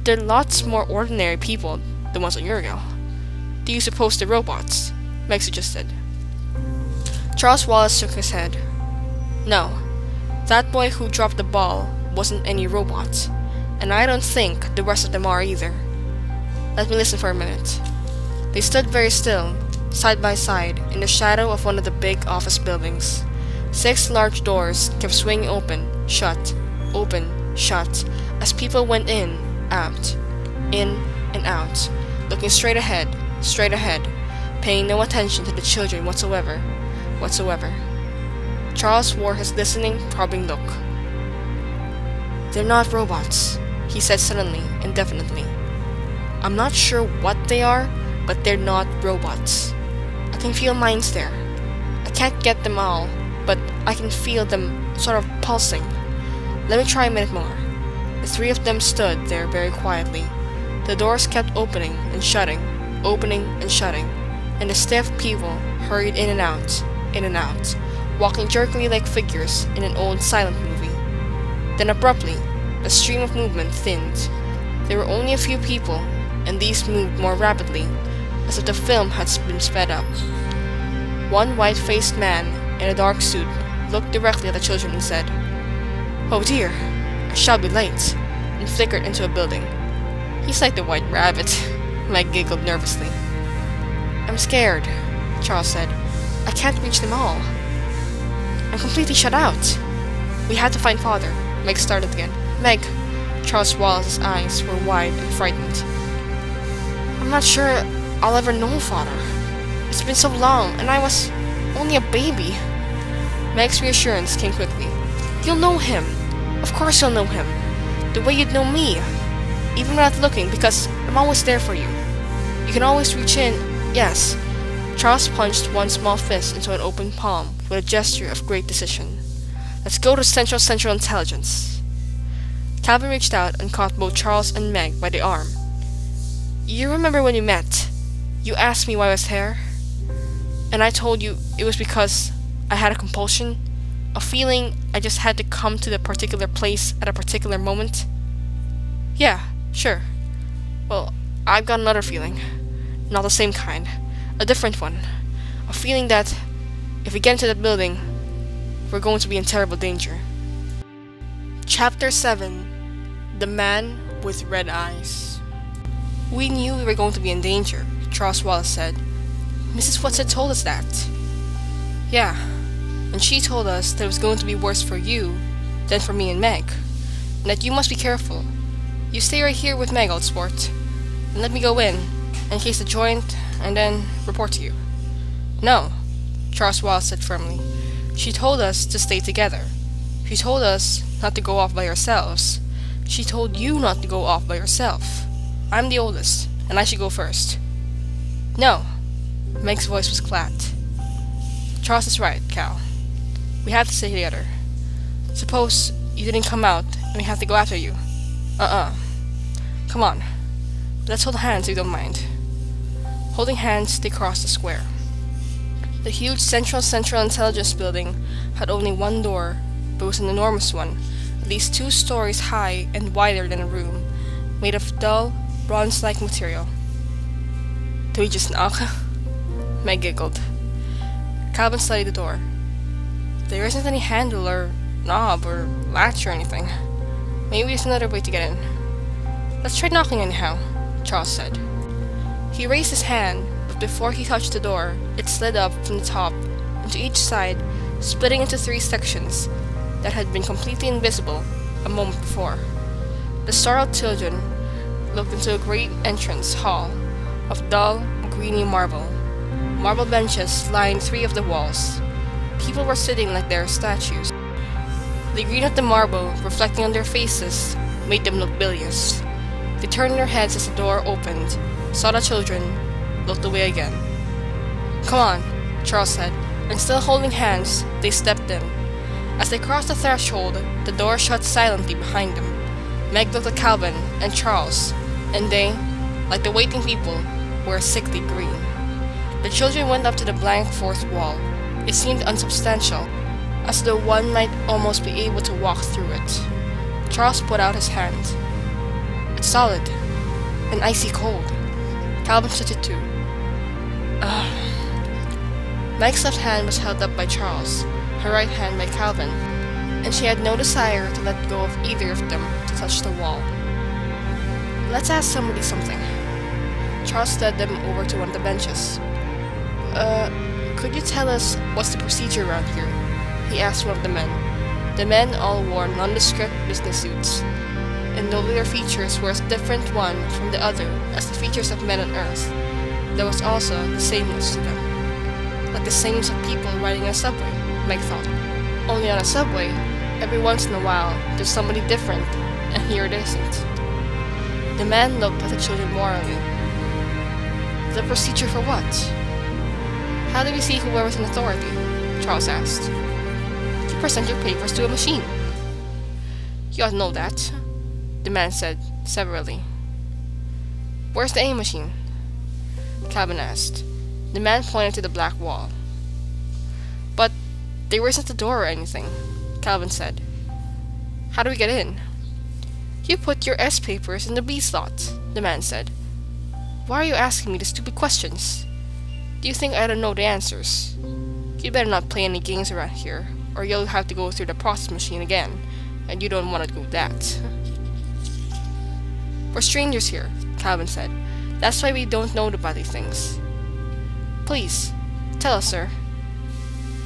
they're lots more ordinary people than ones a year ago. Do you suppose they're robots? Meg suggested. Charles Wallace shook his head. No. That boy who dropped the ball wasn't any robot. And I don't think the rest of them are either. Let me listen for a minute. They stood very still, side by side, in the shadow of one of the big office buildings. 6 large doors kept swinging open, shut, as people went in, and out, looking straight ahead, paying no attention to the children whatsoever. Charles wore his listening, probing look. They're not robots, he said suddenly and definitely. I'm not sure what they are, but they're not robots. I can feel minds there. I can't get them all, but I can feel them sort of pulsing. Let me try a minute more. The 3 of them stood there very quietly. The doors kept opening and shutting, and the stiff people hurried in and out, walking jerkily like figures in an old silent movie. Then abruptly, the stream of movement thinned. There were only a few people, and these moved more rapidly, as if the film had been sped up. One white-faced man in a dark suit looked directly at the children and said, "Oh dear, I shall be late," and flickered into a building. He's like the White Rabbit, Meg giggled nervously. I'm scared, Charles said. I can't reach them all. I'm completely shut out. We had to find Father. Meg started again. Meg. Charles Wallace's eyes were wide and frightened. I'm not sure I'll ever know Father. It's been so long, and I was only a baby. Meg's reassurance came quickly. You'll know him. Of course you'll know him. The way you'd know me. Even without looking, because I'm always there for you. You can always reach in. Yes. Charles punched one small fist into an open palm with a gesture of great decision. Let's go to Central Intelligence. Calvin reached out and caught both Charles and Meg by the arm. You remember when we met? You asked me why I was here? And I told you it was because I had a compulsion, a feeling I just had to come to the particular place at a particular moment? Yeah, sure. Well, I've got another feeling. Not the same kind. A different one. A feeling that if we get into that building, we're going to be in terrible danger. Chapter 7. The Man with Red Eyes. We knew we were going to be in danger, Charles Wallace said. Mrs. Whatsit told us that. Yeah, and she told us that it was going to be worse for you than for me and Meg, and that you must be careful. You stay right here with Meg, old sport, and let me go in case the joint, and then report to you. No, Charles Wallace said firmly. She told us to stay together. She told us not to go off by ourselves. She told you not to go off by yourself. I'm the oldest, and I should go first. No. Meg's voice was flat. Charles is right, Cal. We have to stay together. Suppose you didn't come out, and we have to go after you. Come on. Let's hold hands if you don't mind. Holding hands, they crossed the square. The huge Central Intelligence building had only one door, but it was an enormous one, at least 2 stories high and wider than a room, made of dull, bronze-like material. Do we just knock? Meg giggled. Calvin studied the door. There isn't any handle or knob or latch or anything. Maybe there's another way to get in. Let's try knocking anyhow, Charles said. He raised his hand, but before he touched the door, it slid up from the top, and to each side splitting into three sections that had been completely invisible a moment before. The startled children looked into a great entrance hall of dull, greeny marble. Marble benches lined three of the walls. People were sitting like they were statues. The green of the marble, reflecting on their faces, made them look bilious. They turned their heads as the door opened, saw the children, looked away again. "Come on," Charles said, and still holding hands, they stepped in. As they crossed the threshold, the door shut silently behind them. Meg looked at Calvin and Charles, and they, like the waiting people, were sickly green. The children went up to the blank fourth wall. It seemed unsubstantial, as though one might almost be able to walk through it. Charles put out his hand. "It's solid, and icy cold." Calvin touched it too. Ugh. Meg's left hand was held up by Charles, her right hand by Calvin, and she had no desire to let go of either of them to touch the wall. "Let's ask somebody something." Charles led them over to one of the benches. Could you tell us what's the procedure around here?" he asked one of the men. The men all wore nondescript business suits, and though their features were as different one from the other as the features of men on Earth, there was also the sameness to them. Like the sameness of people riding on a subway, Meg thought. Only on a subway, every once in a while, there's somebody different, and here it isn't. The man looked at the children warily. "The procedure for what?" "How do we see whoever's in authority?" Charles asked. "You present your papers to a machine." "You ought to know that," the man said severely. "Where's the A machine?" Calvin asked. The man pointed to the black wall. "But there isn't a door or anything," Calvin said. "How do we get in?" "You put your S papers in the B slot," the man said. "Why are you asking me the stupid questions? Do you think I don't know the answers? You'd better not play any games around here, or you'll have to go through the process machine again, and you don't want to do that." "We're strangers here," Calvin said. "That's why we don't know about these things." "Please, tell us, sir.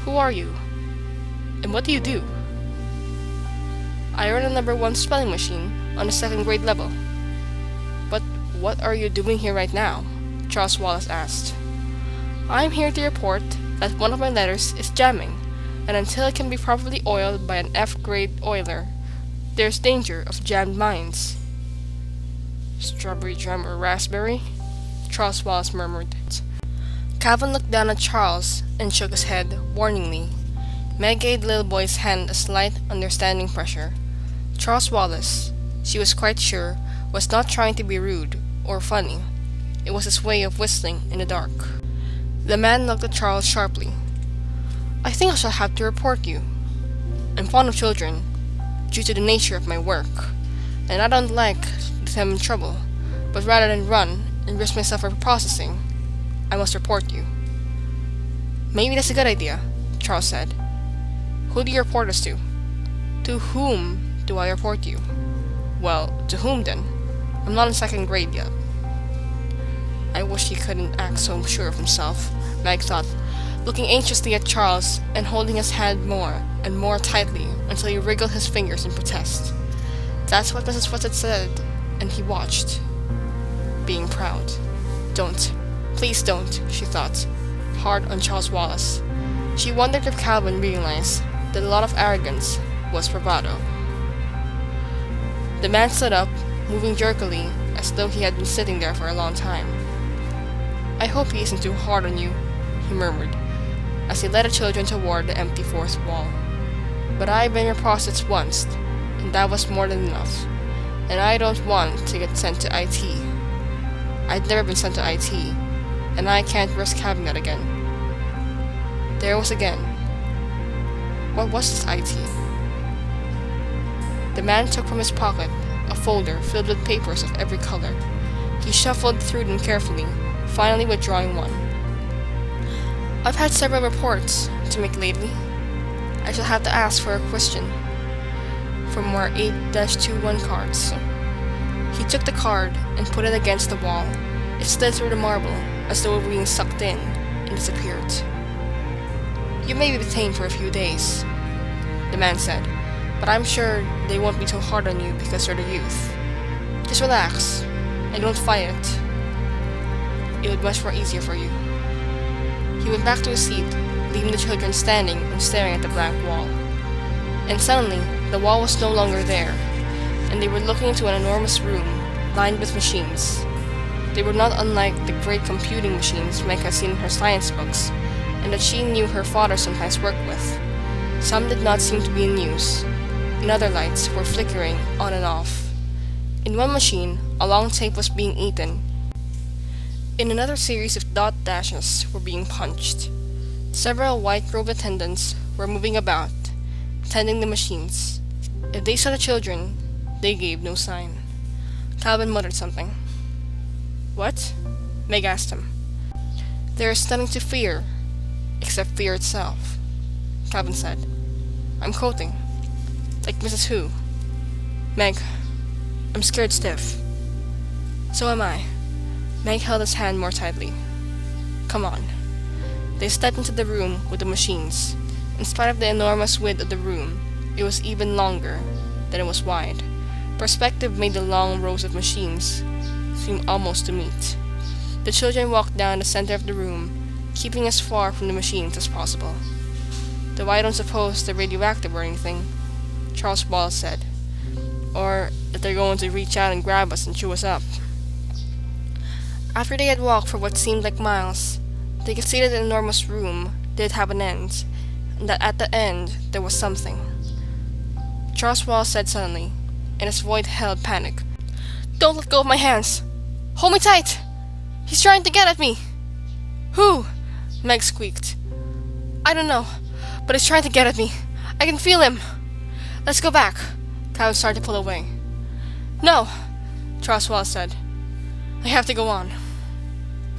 Who are you? And what do you do?" "I run a number 1 spelling machine on the 2nd grade level." "But what are you doing here right now?" Charles Wallace asked. "I'm here to report that one of my letters is jamming, and until it can be properly oiled by an F-grade oiler, there's danger of jammed minds." "Strawberry jam or raspberry?" Charles Wallace murmured. Calvin looked down at Charles and shook his head warningly. Meg gave the little boy's hand a slight, understanding pressure. Charles Wallace, she was quite sure, was not trying to be rude or funny. It was his way of whistling in the dark. The man looked at Charles sharply. "I think I shall have to report you. I'm fond of children, due to the nature of my work, and I don't like them in trouble, but rather than run and risk myself for processing, I must report you." "Maybe that's a good idea," Charles said. "Who do you report us to?" "To whom do I report you?" "Well, to whom then? I'm not in 2nd grade yet." I wish he couldn't act so sure of himself, Meg thought, looking anxiously at Charles and holding his hand more and more tightly until he wriggled his fingers in protest. That's what Mrs. Whatsit said, and he watched, being proud. "Don't. Please don't," she thought, hard on Charles Wallace. She wondered if Calvin realized that a lot of arrogance was bravado. The man stood up, moving jerkily, as though he had been sitting there for a long time. "I hope he isn't too hard on you," he murmured, as he led the children toward the empty 4th wall. "But I've been your process once, and that was more than enough, and I don't want to get sent to IT. I'd never been sent to IT, and I can't risk having that again." There was again. What was this IT? The man took from his pocket a folder filled with papers of every color. He shuffled through them carefully, finally withdrawing one. "I've had several reports to make lately. I shall have to ask for a question from our 8-21 cards." He took the card and put it against the wall. It slid through the marble as though it were being sucked in and disappeared. You may be detained for a few days, the man said, but I'm sure they won't be too hard on you because you're the youth. Just relax, and don't fight it. It would be much more easier for you. He went back to his seat, leaving the children standing and staring at the blank wall. And suddenly, the wall was no longer there, and they were looking into an enormous room, lined with machines. They were not unlike the great computing machines Meg had seen in her science books, and that she knew her father sometimes worked with. Some did not seem to be in use, and other lights were flickering on and off. In one machine, a long tape was being eaten. In another, series of dot dashes were being punched. Several white-robed attendants were moving about, tending the machines. If they saw the children, they gave no sign. Calvin muttered something. What? Meg asked him. There is nothing to fear, except fear itself, Calvin said. I'm quoting. Like Mrs. Who. Meg, I'm scared stiff. So am I. Meg held his hand more tightly. Come on. They stepped into the room with the machines. In spite of the enormous width of the room, it was even longer than it was wide. Perspective made the long rows of machines seem almost to meet. The children walked down the center of the room, keeping as far from the machines as possible. Though I don't suppose they're radioactive or anything, Charles Wallace said. Or that they're going to reach out and grab us and chew us up. After they had walked for what seemed like miles, they could see that the enormous room did have an end, and that at the end there was something. Charles Wallace said suddenly, and his voice held panic. Don't let go of my hands! Hold me tight! He's trying to get at me! Who? Meg squeaked. I don't know, but he's trying to get at me. I can feel him! Let's go back. Calvin started to pull away. No, Charles Wallace said. I have to go on.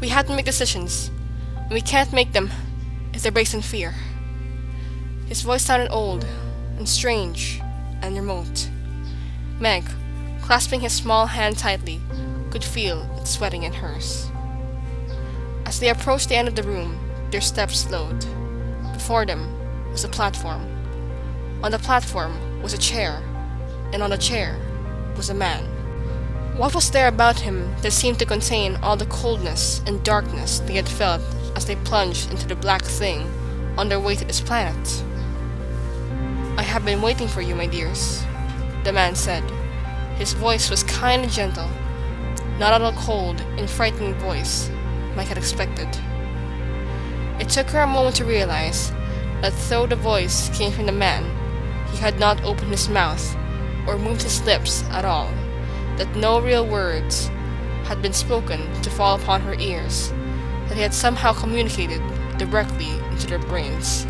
We have to make decisions, and we can't make them if they're based in fear. His voice sounded old, and strange, and remote. Meg, clasping his small hand tightly, could feel it sweating in hers. As they approached the end of the room, their steps slowed. Before them was a platform. On the platform was a chair, and on the chair was a man. What was there about him that seemed to contain all the coldness and darkness they had felt as they plunged into the black thing on their way to this planet? I have been waiting for you, my dears, the man said. His voice was kind and gentle, not at all cold and frightening voice Mike had expected. It took her a moment to realize that though the voice came from the man, he had not opened his mouth or moved his lips at all, that no real words had been spoken to fall upon her ears, that he had somehow communicated directly into their brains.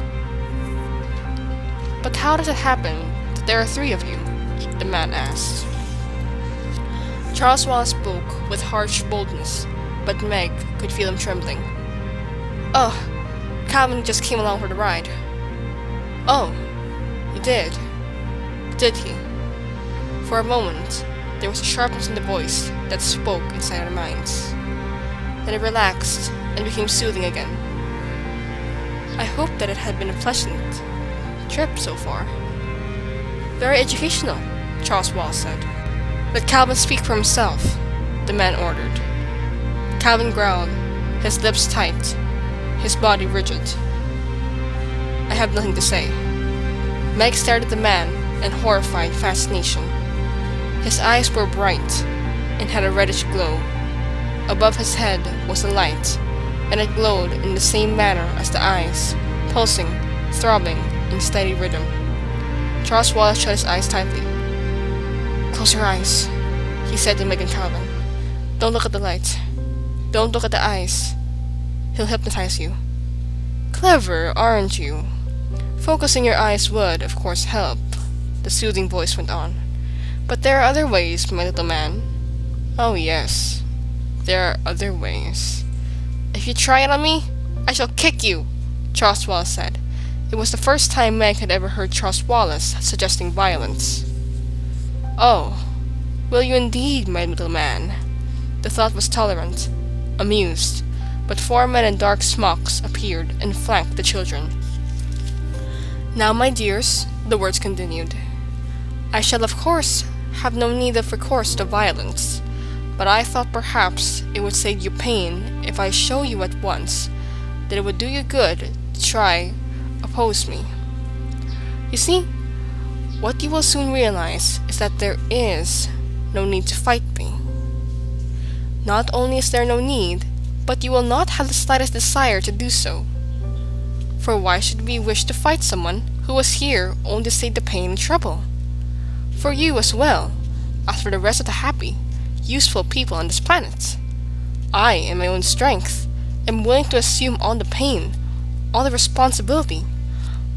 But how does it happen that there are three of you? The man asked. Charles Wallace spoke with harsh boldness, but Meg could feel him trembling. Oh, Calvin just came along for the ride. Oh, he did. Did he? For a moment, there was a sharpness in the voice that spoke inside our minds. Then it relaxed and became soothing again. I hoped that it had been a pleasant trip so far. Very educational, Charles Wallace said. Let Calvin speak for himself, the man ordered. Calvin growled, his lips tight, his body rigid. I have nothing to say. Meg stared at the man in horrified fascination. His eyes were bright and had a reddish glow. Above his head was a light, and it glowed in the same manner as the eyes, pulsing, throbbing in steady rhythm. Charles Wallace shut his eyes tightly. Close your eyes, he said to Meg and Calvin. Don't look at the light. Don't look at the eyes. He'll hypnotize you. Clever, aren't you? Focusing your eyes would, of course, help, the soothing voice went on. But there are other ways, my little man. Oh yes, there are other ways. If you try it on me, I shall kick you, Charles Wallace said. It was the first time Meg had ever heard Charles Wallace suggesting violence. Oh, will you indeed, my little man? The thought was tolerant, amused, but 4 men in dark smocks appeared and flanked the children. Now, my dears, the words continued, I shall of course have no need of recourse to violence, but I thought perhaps it would save you pain if I show you at once that it would do you good to try oppose me. You see, what you will soon realize is that there is no need to fight me. Not only is there no need, but you will not have the slightest desire to do so. For why should we wish to fight someone who was here only to save the pain and trouble? For you as well, as for the rest of the happy, useful people on this planet. I, in my own strength, am willing to assume all the pain, all the responsibility,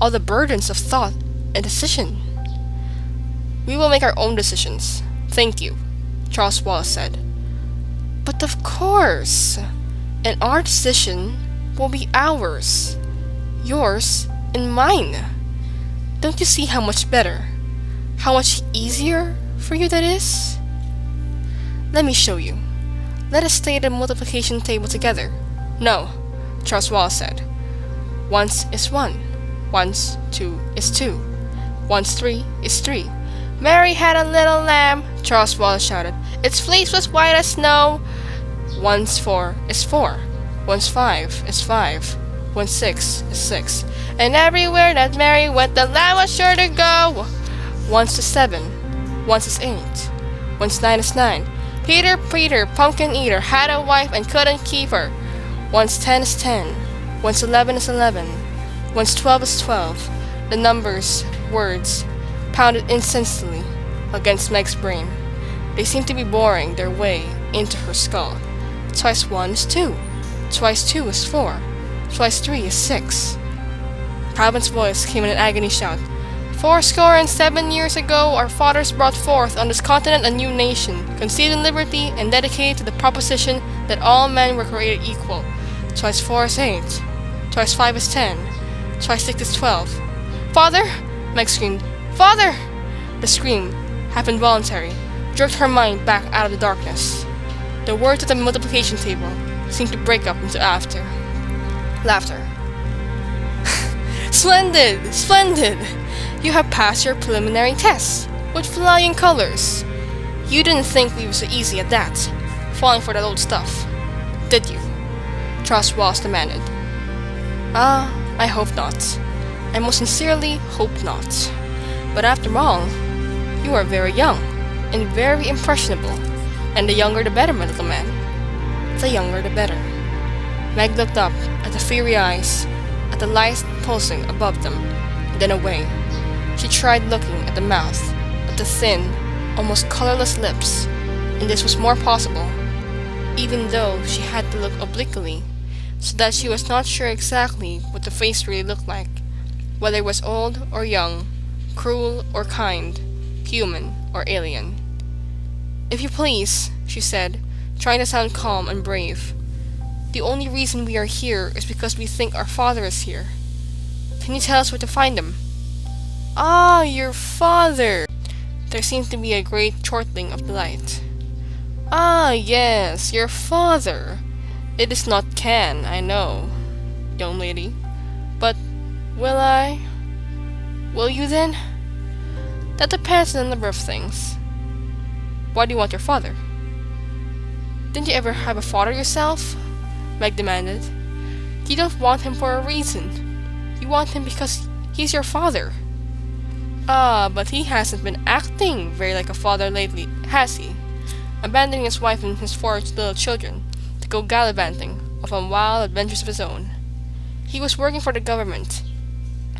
all the burdens of thought and decision. We will make our own decisions. Thank you, Charles Wallace said. But of course, and our decision will be ours, yours and mine. Don't you see how much better, how much easier for you that is? Let me show you. Let us stay at the multiplication table together. No, Charles Wallace said. Once is one. Once two is two. Once three is three. Mary had a little lamb, Charles Wallace shouted. Its fleece was white as snow. Once four is four. Once five is five. Once six is six. And everywhere that Mary went, the lamb was sure to go. Once is seven. Once is eight. Once nine is nine. Peter, pumpkin eater, had a wife and couldn't keep her. Once 10 is 10. Once 11 is 11. Once 12 is 12. The numbers, words, pounded incessantly against Meg's brain. They seemed to be boring their way into her skull. Twice 1 is 2. Twice 2 is 4. Twice 3 is 6. Province's voice came in an agony shout. 7 years ago, our fathers brought forth on this continent a new nation, conceived in liberty and dedicated to the proposition that all men were created equal. Twice 4 is 8. Twice 5 is 10. Twice 6 is 12. Father! Meg screamed. Father! The scream, half involuntary, jerked her mind back out of the darkness. The words at the multiplication table seemed to break up into laughter. Splendid! Splendid! You have passed your preliminary tests with flying colors. You didn't think we were so easy at that, falling for that old stuff, did you? Charles Wallace demanded. I hope not. I most sincerely hope not. But after all, you are very young and very impressionable, and the younger the better, my little man. The younger the better. Meg looked up at the fiery eyes, at the light pulsing above them, then away. She tried looking at the mouth, at the thin, almost colorless lips, and this was more possible, even though she had to look obliquely, so that she was not sure exactly what the face really looked like, whether it was old or young, cruel or kind, human or alien. If you please, she said, trying to sound calm and brave, the only reason we are here is because we think our father is here. Can you tell us where to find him? Ah, your father! There seemed to be a great chortling of delight. Ah, yes, your father. It is not can, I know, young lady. But will I? Will you then? That depends on a number of things. Why do you want your father? Didn't you ever have a father yourself? Meg demanded. You don't want him for a reason. You want him because he's your father. Ah, but he hasn't been acting very like a father lately, has he? Abandoning his wife and his 4 little children to go gallivanting off on wild adventures of his own. He was working for the government.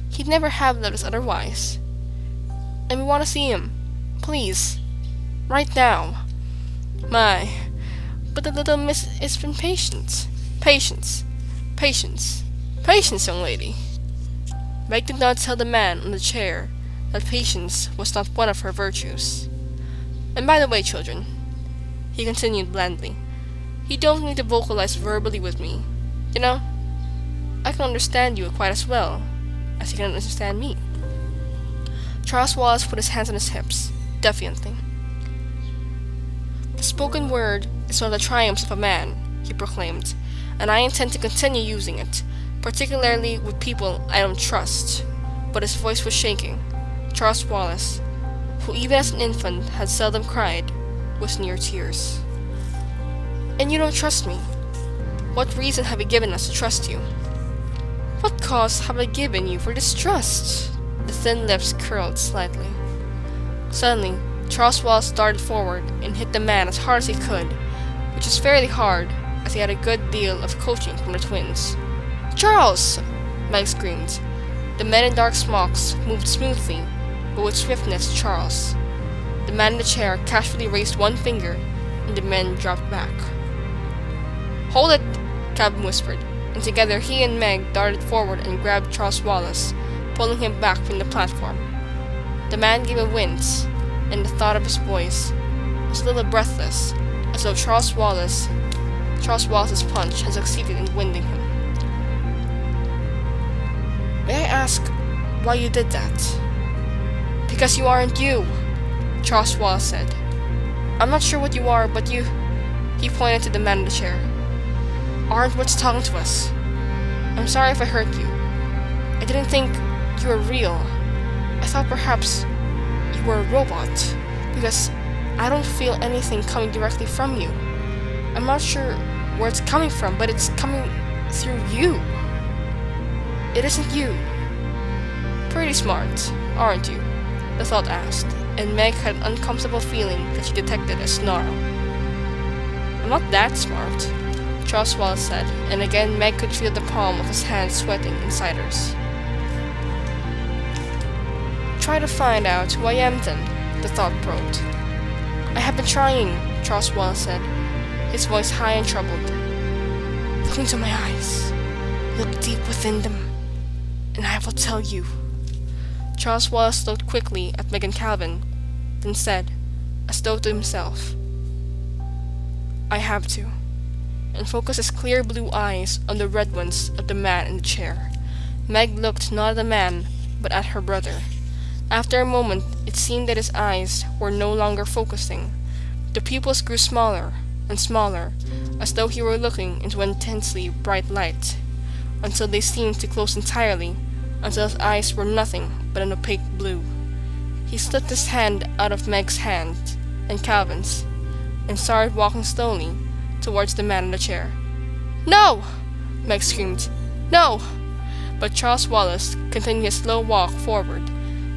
He'd never have let us otherwise. And we want to see him. Please. Right now. My, but the little miss is impatient. Patience, young lady. Meg did not tell the man on the chair that patience was not one of her virtues. And by the way, children, he continued blandly, you don't need to vocalize verbally with me. You know, I can understand you quite as well as you can understand me. Charles Wallace put his hands on his hips, defiantly. The spoken word is one of the triumphs of a man, he proclaimed, and I intend to continue using it, particularly with people I don't trust. but his voice was shaking. Charles Wallace, who even as an infant had seldom cried, was near tears. "And you don't trust me? What reason have you given us to trust you? What cause have I given you for distrust?" The thin lips curled slightly. Suddenly, Charles Wallace darted forward and hit the man as hard as he could, which was fairly hard, as he had a good deal of coaching from the twins. "Charles!" Meg screamed. The men in dark smocks moved smoothly, but with swiftness to Charles. The man in the chair casually raised one finger, and the men dropped back. "Hold it!" Calvin whispered, and together he and Meg darted forward and grabbed Charles Wallace, pulling him back from the platform. The man gave a wince, and the thought of his voice was a little breathless, as though Charles Wallace's punch had succeeded in winding him. "May I ask why you did that?" "Because you aren't you," Charles Wallace said. "I'm not sure what you are, but you," he pointed to the man in the chair, "aren't what's talking to us. I'm sorry if I hurt you. I didn't think you were real. I thought perhaps you were a robot, because I don't feel anything coming directly from you. I'm not sure where it's coming from, but it's coming through you. It isn't you." "Pretty smart, aren't you?" the thought asked, and Meg had an uncomfortable feeling that she detected a snarl. "I'm not that smart," Charles Wallace said, and again Meg could feel the palm of his hand sweating inside hers. "Try to find out who I am then," the thought probed. "I have been trying," Charles Wallace said, his voice high and troubled. "Look into my eyes. Look deep within them, and I will tell you." Charles Wallace looked quickly at Meg and Calvin, then said, as though to himself, "I have to," and focused his clear blue eyes on the red ones of the man in the chair. Meg looked not at the man, but at her brother. After a moment, it seemed that his eyes were no longer focusing. The pupils grew smaller and smaller, as though he were looking into an intensely bright light, until they seemed to close entirely, until his eyes were nothing but an opaque blue. He slipped his hand out of Meg's hand and Calvin's, and started walking slowly towards the man in the chair. "No!" Meg screamed. "No!" But Charles Wallace continued his slow walk forward,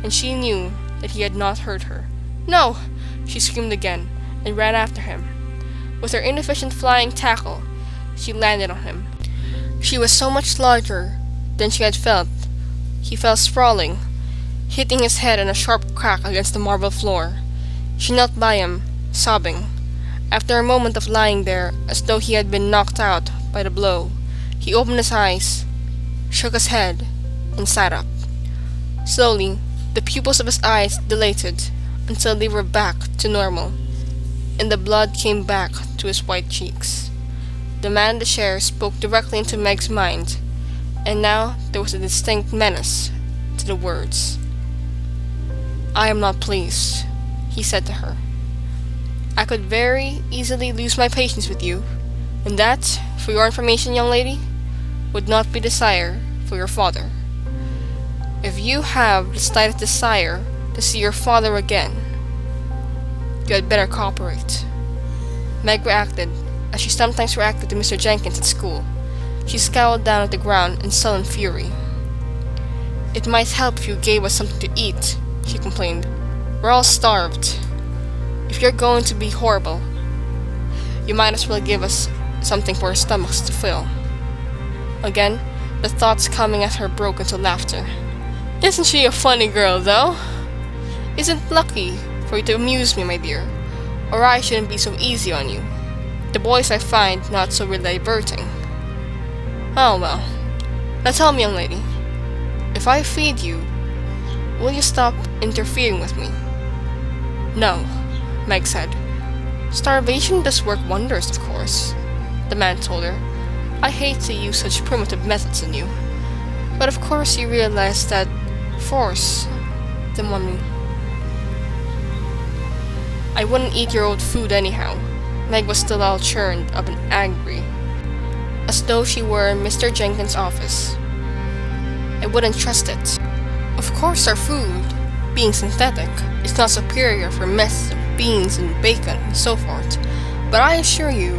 and she knew that he had not heard her. "No!" she screamed again, and ran after him. With her inefficient flying tackle, she landed on him. She was so much larger than she had felt. He fell sprawling, hitting his head on a sharp crack against the marble floor. She knelt by him, sobbing. After a moment of lying there, as though he had been knocked out by the blow, he opened his eyes, shook his head, and sat up. Slowly, the pupils of his eyes dilated until they were back to normal, and the blood came back to his white cheeks. The man in the chair spoke directly into Meg's mind, and now there was a distinct menace to the words. "I am not pleased," he said to her. "I could very easily lose my patience with you, and that, for your information, young lady, would not be desire for your father. If you have the slightest desire to see your father again, you had better cooperate." Meg reacted, as she sometimes reacted to Mr. Jenkins at school. She scowled down at the ground in sullen fury. "It might help if you gave us something to eat," she complained. "We're all starved. If you're going to be horrible, you might as well give us something for our stomachs to fill." Again, the thoughts coming at her broke into laughter. "Isn't she a funny girl, though? Isn't lucky for you to amuse me, my dear, or I shouldn't be so easy on you. The boys I find not so really diverting. Oh well. Now tell me, young lady, if I feed you, will you stop interfering with me?" "No," Meg said. "Starvation does work wonders, of course," the man told her. "I hate to use such primitive methods on you, but of course you realize that force, the mummy." "I wouldn't eat your old food anyhow." Meg was still all churned up and angry, as though she were in Mr. Jenkins' office. "I wouldn't trust it." "Of course our food, being synthetic, is not superior for messes of beans and bacon and so forth, but I assure you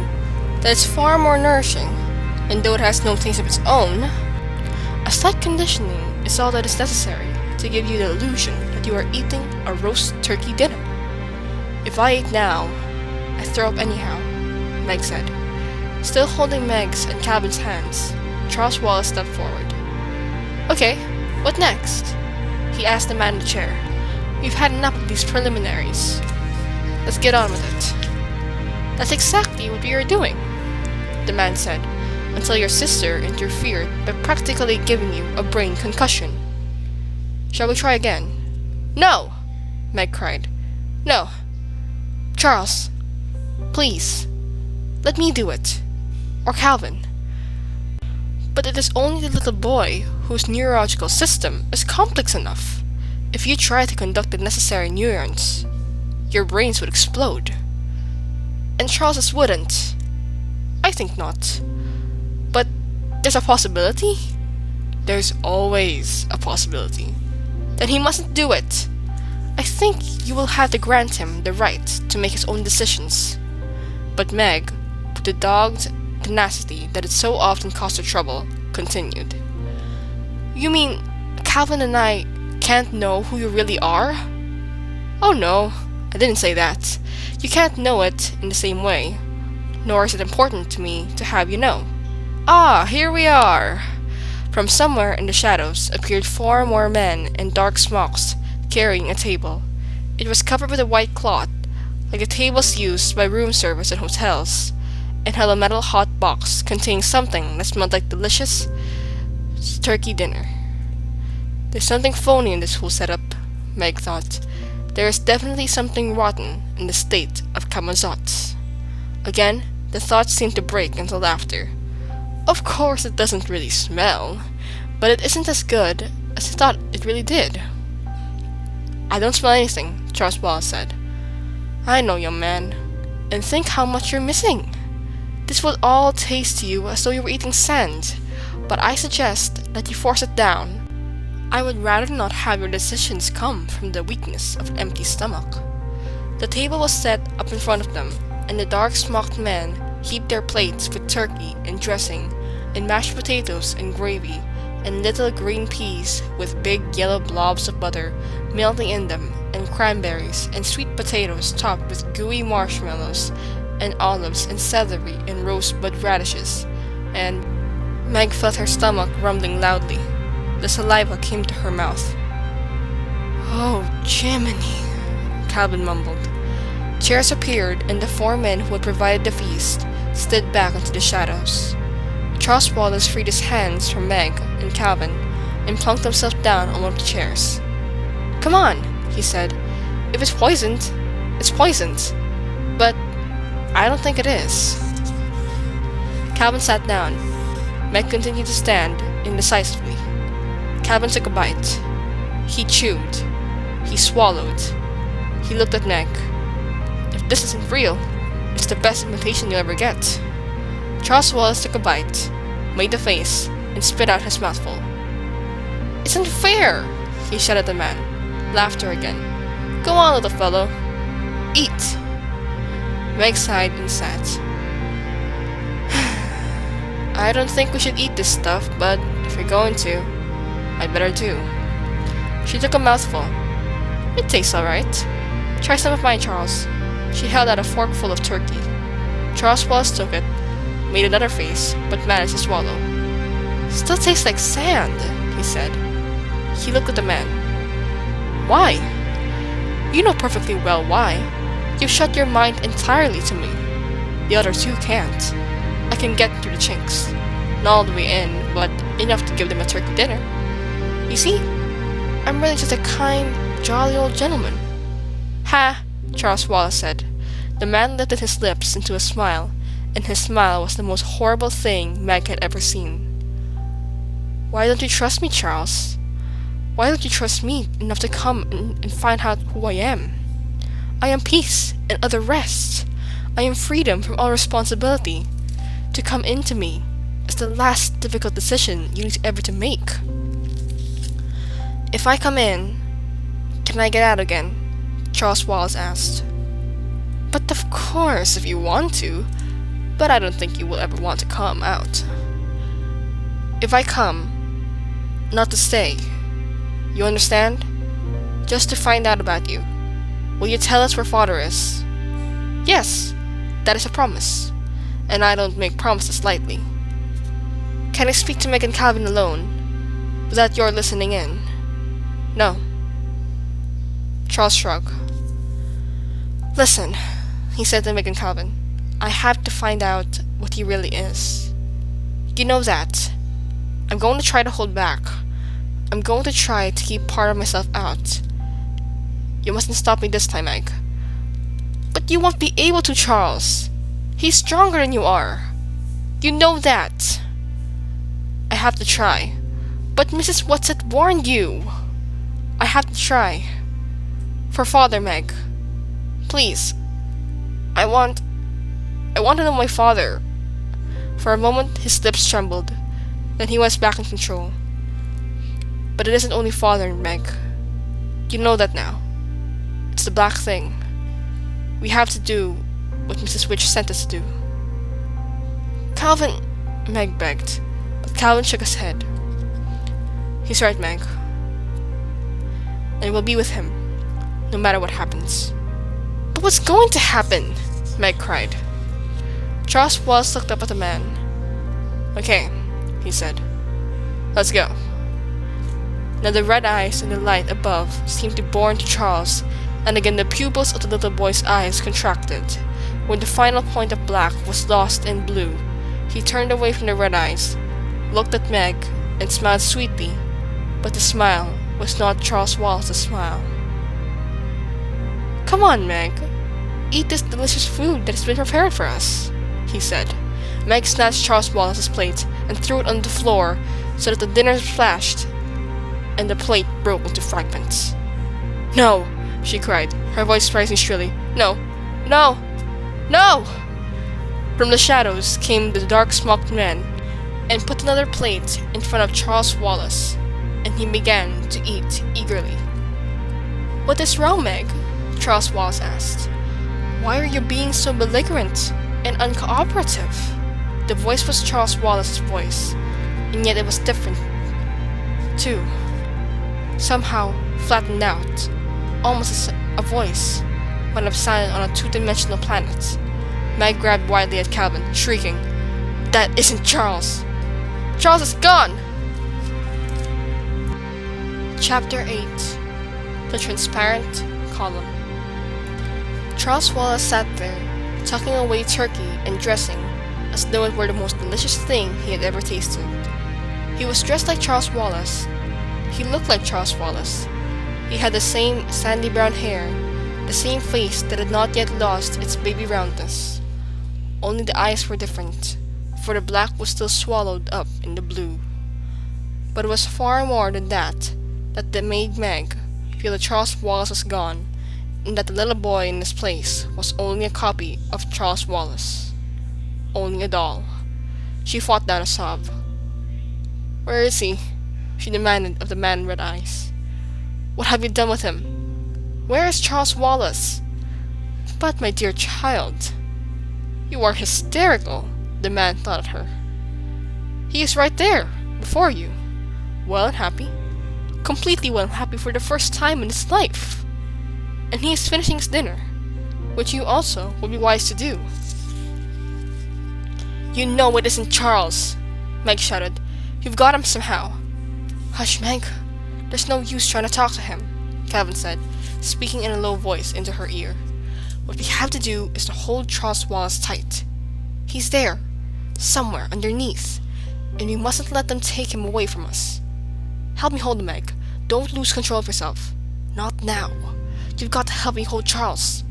that it's far more nourishing, and though it has no taste of its own, a slight conditioning is all that is necessary to give you the illusion that you are eating a roast turkey dinner. If I ate now, I'd throw up anyhow, Meg said. Still holding Meg's and Calvin's hands, Charles Wallace stepped forward. Okay, what next? He asked the man in the chair. We've had enough of these preliminaries. Let's get on with it. That's exactly what we are doing, the man said, until your sister interfered by practically giving you a brain concussion. Shall we try again? No! Meg cried. No. Charles, please, let me do it. Or Calvin. But it is only the little boy whose neurological system is complex enough. If you try to conduct the necessary neurons, your brains would explode. And Charles's wouldn't. I think not. But there's a possibility? There's always a possibility. Then he mustn't do it. I think you will have to grant him the right to make his own decisions. But Meg, with the dogged tenacity that had so often caused her trouble, continued. You mean Calvin and I can't know who you really are? Oh no, I didn't say that. You can't know it in the same way, nor is it important to me to have you know. Ah, here we are! From somewhere in the shadows appeared 4 more men in dark smocks carrying a table. It was covered with a white cloth, like the tables used by room service in hotels, and held a metal hot box containing something that smelled like delicious turkey dinner. There's something phony in this whole setup, Meg thought. There is definitely something rotten in the state of Camazotz. Again, the thought seemed to break into laughter. Of course it doesn't really smell, but it isn't as good as I thought it really did. I don't smell anything, Charles Wallace said. I know, young man, and think how much you're missing. This will all taste to you as though you were eating sand, but I suggest that you force it down. I would rather not have your decisions come from the weakness of an empty stomach. The table was set up in front of them, and the dark-smocked men heaped their plates with turkey and dressing, and mashed potatoes and gravy, and little green peas with big yellow blobs of butter melting in them, and cranberries and sweet potatoes topped with gooey marshmallows, and olives and celery and rosebud radishes, and Meg felt her stomach rumbling loudly. The saliva came to her mouth. Oh, Jiminy, Calvin mumbled. Chairs appeared, and the 4 men who had provided the feast slid back into the shadows. Charles Wallace freed his hands from Meg and Calvin and plunked himself down on one of the chairs. Come on, he said. If it's poisoned, it's poisoned. But I don't think it is. Calvin sat down. Meg continued to stand indecisively. Calvin took a bite. He chewed. He swallowed. He looked at Meg. If this isn't real, it's the best imitation you'll ever get. Charles Wallace took a bite, made a face, and spit out his mouthful. It's unfair, he shouted at the man. Laughter again. Go on, little fellow. Eat. Meg sighed and sat. I don't think we should eat this stuff, but if you're going to, I'd better do. She took a mouthful. It tastes alright. Try some of mine, Charles. She held out a forkful of turkey. Charles Wallace took it, made another face, but managed to swallow. Still tastes like sand, he said. He looked at the man. Why? You know perfectly well why. You've shut your mind entirely to me. The other 2 can't. I can get through the chinks. Not all the way in, but enough to give them a turkey dinner. You see, I'm really just a kind, jolly old gentleman. Ha, Charles Wallace said. The man lifted his lips into a smile, and his smile was the most horrible thing Meg had ever seen. Why don't you trust me, Charles? Why don't you trust me enough to come and find out who I am? I am peace and utter rest. I am freedom from all responsibility. To come into me is the last difficult decision you need ever to make. If I come in, can I get out again? Charles Wallace asked. But of course, if you want to, but I don't think you will ever want to come out. If I come, not to stay, you understand? Just to find out about you. Will you tell us where father is? Yes, that is a promise, and I don't make promises lightly. Can I speak to Meg and Calvin alone, without your listening in? No. Charles shrugged. Listen, he said to Meg and Calvin, I have to find out what he really is. You know that. I'm going to try to hold back. I'm going to try to keep part of myself out. You mustn't stop me this time, Meg. But you won't be able to, Charles. He's stronger than you are. You know that. I have to try. But Mrs. Whatsit warned you. I have to try. For father, Meg. Please. I want to know my father. For a moment, his lips trembled. Then he was back in control. But it isn't only father, Meg. You know that now. It's the black thing. We have to do what Mrs. Witch sent us to do. Calvin, Meg begged, but Calvin shook his head. He's right, Meg. And we'll be with him, no matter what happens. But what's going to happen? Meg cried. Charles Wallace looked up at the man. Okay, he said. Let's go. Now the red eyes in the light above seemed to bore into Charles, and again the pupils of the little boy's eyes contracted. When the final point of black was lost in blue, he turned away from the red eyes, looked at Meg, and smiled sweetly, but the smile was not Charles Wallace's smile. Come on, Meg. Eat this delicious food that has been prepared for us, he said. Meg snatched Charles Wallace's plate and threw it on the floor so that the dinner splashed and the plate broke into fragments. No, she cried, her voice rising shrilly. No, no, no! From the shadows came the dark-smocked man and put another plate in front of Charles Wallace, and he began to eat eagerly. What is wrong, Meg? Charles Wallace asked. Why are you being so belligerent and uncooperative? The voice was Charles Wallace's voice, and yet it was different, too. Somehow flattened out, almost as a voice, when I'm silent on a two-dimensional planet. Meg grabbed wildly at Calvin, shrieking, That isn't Charles! Charles is gone! Chapter 8. The Transparent Column. Charles Wallace sat there, tucking away turkey and dressing as though it were the most delicious thing he had ever tasted. He was dressed like Charles Wallace. He looked like Charles Wallace. He had the same sandy brown hair, the same face that had not yet lost its baby roundness. Only the eyes were different, for the black was still swallowed up in the blue. But it was far more than that made Meg feel that Charles Wallace was gone, and that the little boy in his place was only a copy of Charles Wallace. Only a doll. She fought down a sob. Where is he? She demanded of the man in red eyes. What have you done with him? Where is Charles Wallace? But my dear child, you are hysterical, the man thought at her. He is right there, before you, well and happy, completely well and happy for the first time in his life. And he is finishing his dinner, which you also would be wise to do. You know it isn't Charles, Meg shouted. You've got him somehow. Hush, Meg. There's no use trying to talk to him, Calvin said, speaking in a low voice into her ear. What we have to do is to hold Charles Wallace tight. He's there, somewhere underneath, and we mustn't let them take him away from us. Help me hold him, Meg. Don't lose control of yourself. Not now. You've got to help me hold Charles.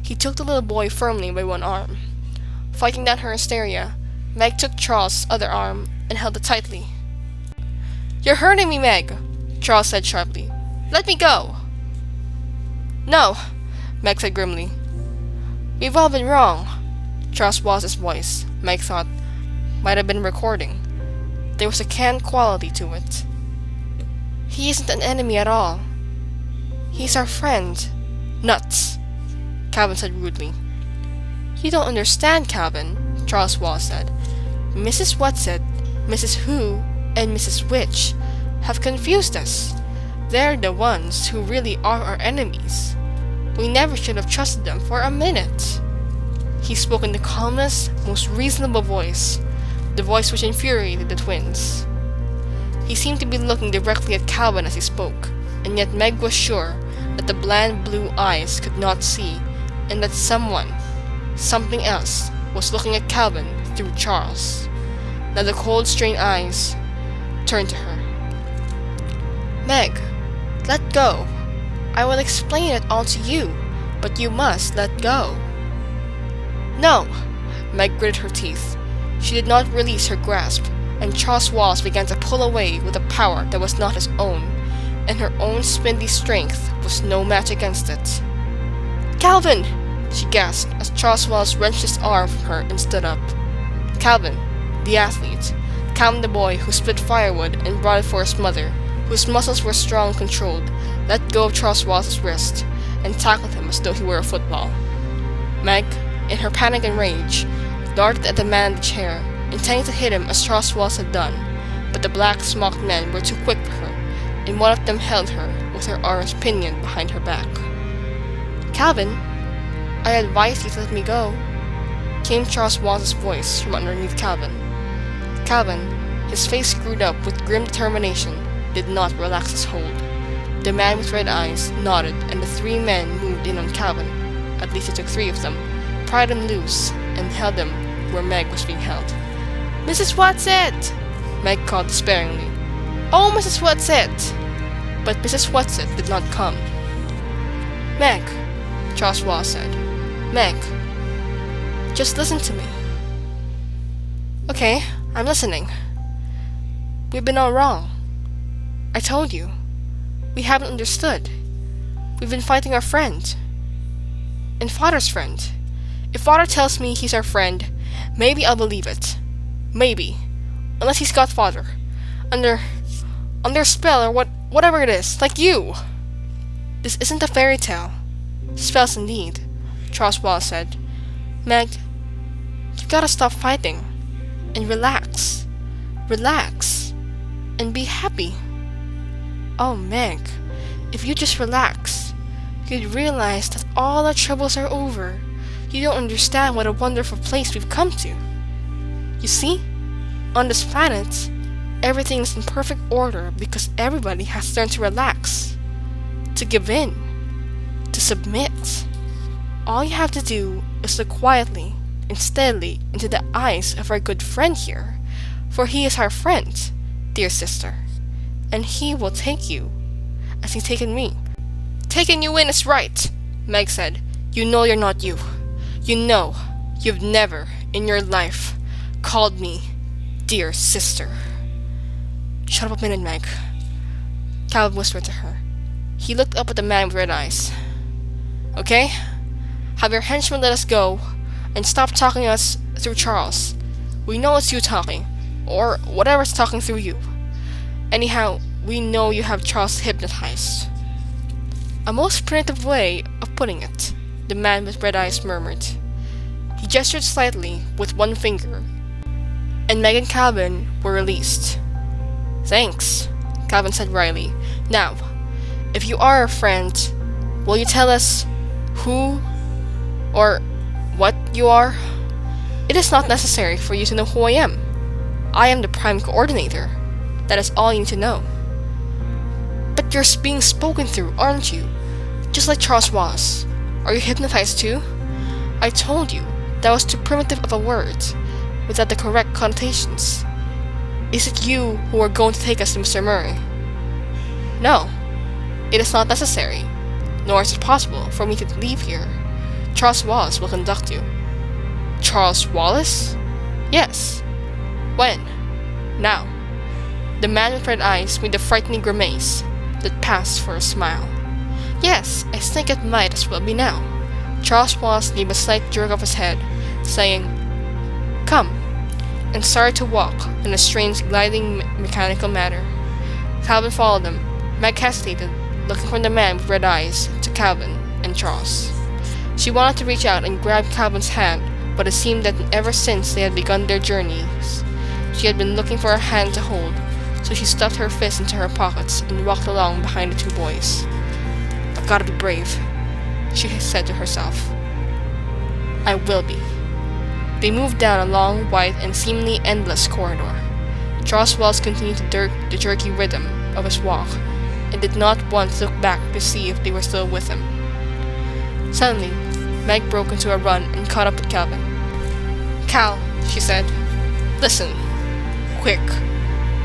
He took the little boy firmly by one arm. Fighting down her hysteria, Meg took Charles' other arm and held it tightly. You're hurting me, Meg, Charles said sharply. Let me go. No, Meg said grimly. We've all been wrong. Charles Wallace's voice, Meg thought, might have been recording. There was a canned quality to it. He isn't an enemy at all. He's our friend. Nuts, Calvin said rudely. You don't understand, Calvin, Charles Wallace said. Mrs. Whatsit, Mrs. Who, and Mrs. Witch have confused us. They're the ones who really are our enemies. We never should have trusted them for a minute. He spoke in the calmest, most reasonable voice, the voice which infuriated the twins. He seemed to be looking directly at Calvin as he spoke, and yet Meg was sure that the bland blue eyes could not see, and that something else, was looking at Calvin through Charles. Now the cold, strained eyes turned to her. Meg, let go. I will explain it all to you, but you must let go. No! Meg gritted her teeth. She did not release her grasp, and Charles Wallace began to pull away with a power that was not his own, and her own spindly strength was no match against it. Calvin! She gasped as Charles Wallace wrenched his arm from her and stood up. Calvin, the athlete, Calvin the boy who split firewood and brought it for his mother, whose muscles were strong and controlled, let go of Charles Wallace's wrist and tackled him as though he were a football. Meg, in her panic and rage, darted at the man in the chair, intending to hit him as Charles Wallace had done, but the black smocked men were too quick for her, and one of them held her with her arms pinioned behind her back. Calvin, I advise you to let me go, came Charles Wallace's voice from underneath Calvin. Calvin, his face screwed up with grim determination, did not relax his hold. The man with red eyes nodded, and the three men moved in on Calvin. At least it took three of them, pried him loose, and held him where Meg was being held. Mrs. Whatsit! Meg called despairingly. Oh, Mrs. Whatsit! But Mrs. Whatsit did not come. Meg, Charles Wallace said. Meg, just listen to me. Okay, I'm listening. We've been all wrong. I told you. We haven't understood. We've been fighting our friend. And Father's friend. If Father tells me he's our friend, maybe I'll believe it. Maybe. Unless he's got Father. Under a spell or whatever it is, like you. This isn't a fairy tale. Spells indeed, Charles Wallace said. Meg, you gotta stop fighting. And relax. Relax. And be happy. Oh, Meg, if you just relax, you'd realize that all our troubles are over. You don't understand what a wonderful place we've come to. You see, on this planet, everything is in perfect order because everybody has learned to relax, to give in, to submit. All you have to do is look quietly and steadily into the eyes of our good friend here, for he is our friend, dear sister, and he will take you as he's taken me. Taking you in is right, Meg said. You know you're not you. You know you've never in your life called me dear sister. Shut up a minute, Meg, Calvin whispered to her. He looked up at the man with red eyes. Okay? Have your henchmen let us go and stop talking us through Charles. We know it's you talking, or whatever's talking through you. Anyhow, we know you have Charles hypnotized. A most primitive way of putting it, the man with red eyes murmured. He gestured slightly with one finger, and Meg and Calvin were released. Thanks, Calvin said wryly. Now, if you are a friend, will you tell us who or what you are? It is not necessary for you to know who I am. I am the prime coordinator. That is all you need to know. But you're being spoken through, aren't you? Just like Charles Wallace. Are you hypnotized too? I told you that was too primitive of a word, without the correct connotations. Is it you who are going to take us to Mr. Murray? No, it is not necessary, nor is it possible for me to leave here. Charles Wallace will conduct you. Charles Wallace? Yes. When? Now. The man with red eyes made a frightening grimace that passed for a smile. Yes, I think it might as well be now. Charles Wallace gave a slight jerk of his head, saying, Come, and started to walk in a strange gliding mechanical manner. Calvin followed him, Meg hesitated, looking from the man with red eyes to Calvin and Charles. She wanted to reach out and grab Calvin's hand, but it seemed that ever since they had begun their journeys, she had been looking for a hand to hold, so she stuffed her fists into her pockets and walked along behind the two boys. "I've got to be brave," she said to herself. "I will be." They moved down a long, wide, and seemingly endless corridor. Charles Wells continued to dirk the jerky rhythm of his walk, and did not once look back to see if they were still with him. Suddenly, Meg broke into a run and caught up with Calvin. "Cal," she said, "listen. Quick.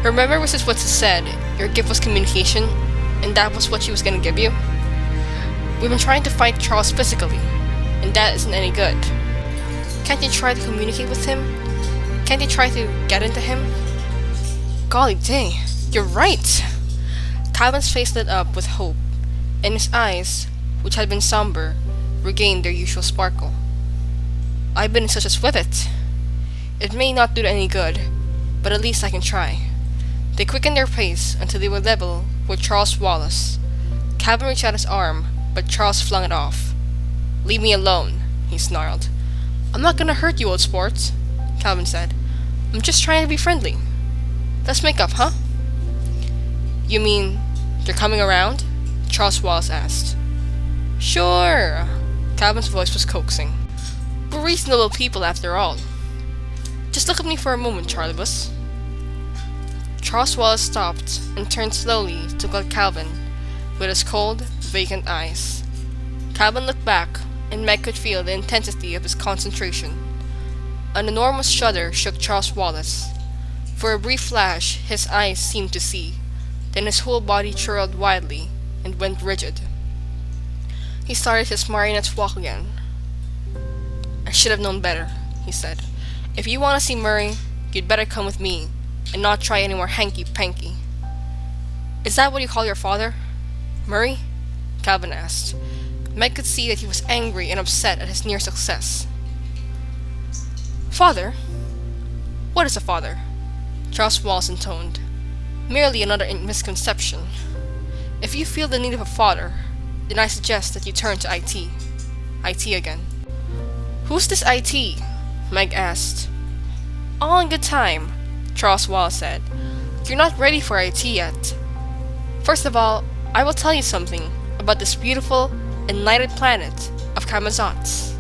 Remember Mrs. Woods said your gift was communication, and that was what she was gonna give you? We've been trying to fight Charles physically, and that isn't any good. Can't you try to communicate with him? Can't you try to get into him?" Golly dang, you're right! Calvin's face lit up with hope, and his eyes, which had been somber, regained their usual sparkle. "I've been in such a swivet. It may not do any good, but at least I can try." They quickened their pace until they were level with Charles Wallace. Calvin reached out his arm, but Charles flung it off. "Leave me alone," he snarled. "I'm not gonna hurt you, old sport," Calvin said. "I'm just trying to be friendly. Let's make up, huh?" "You mean they're coming around?" Charles Wallace asked. "Sure." Calvin's voice was coaxing. "We're reasonable people after all. Just look at me for a moment, Charlibus." Charles Wallace stopped and turned slowly to look at Calvin with his cold, vacant eyes. Calvin looked back, and Meg could feel the intensity of his concentration. An enormous shudder shook Charles Wallace. For a brief flash, his eyes seemed to see, then his whole body twirled wildly and went rigid. He started his marionette's walk again. "I should have known better," he said. "If you want to see Murray, you'd better come with me, and not try any more hanky-panky." "Is that what you call your father? Murray?" Calvin asked. Meg could see that he was angry and upset at his near success. "Father? What is a father?" Charles Wallace intoned. "Merely another misconception. If you feel the need of a father, then I suggest that you turn to IT. IT again." "Who's this IT?" Meg asked. "All in good time," Charles Wallace said. "You're not ready for IT yet. First of all, I will tell you something about this beautiful and lighted planet of Camazotz."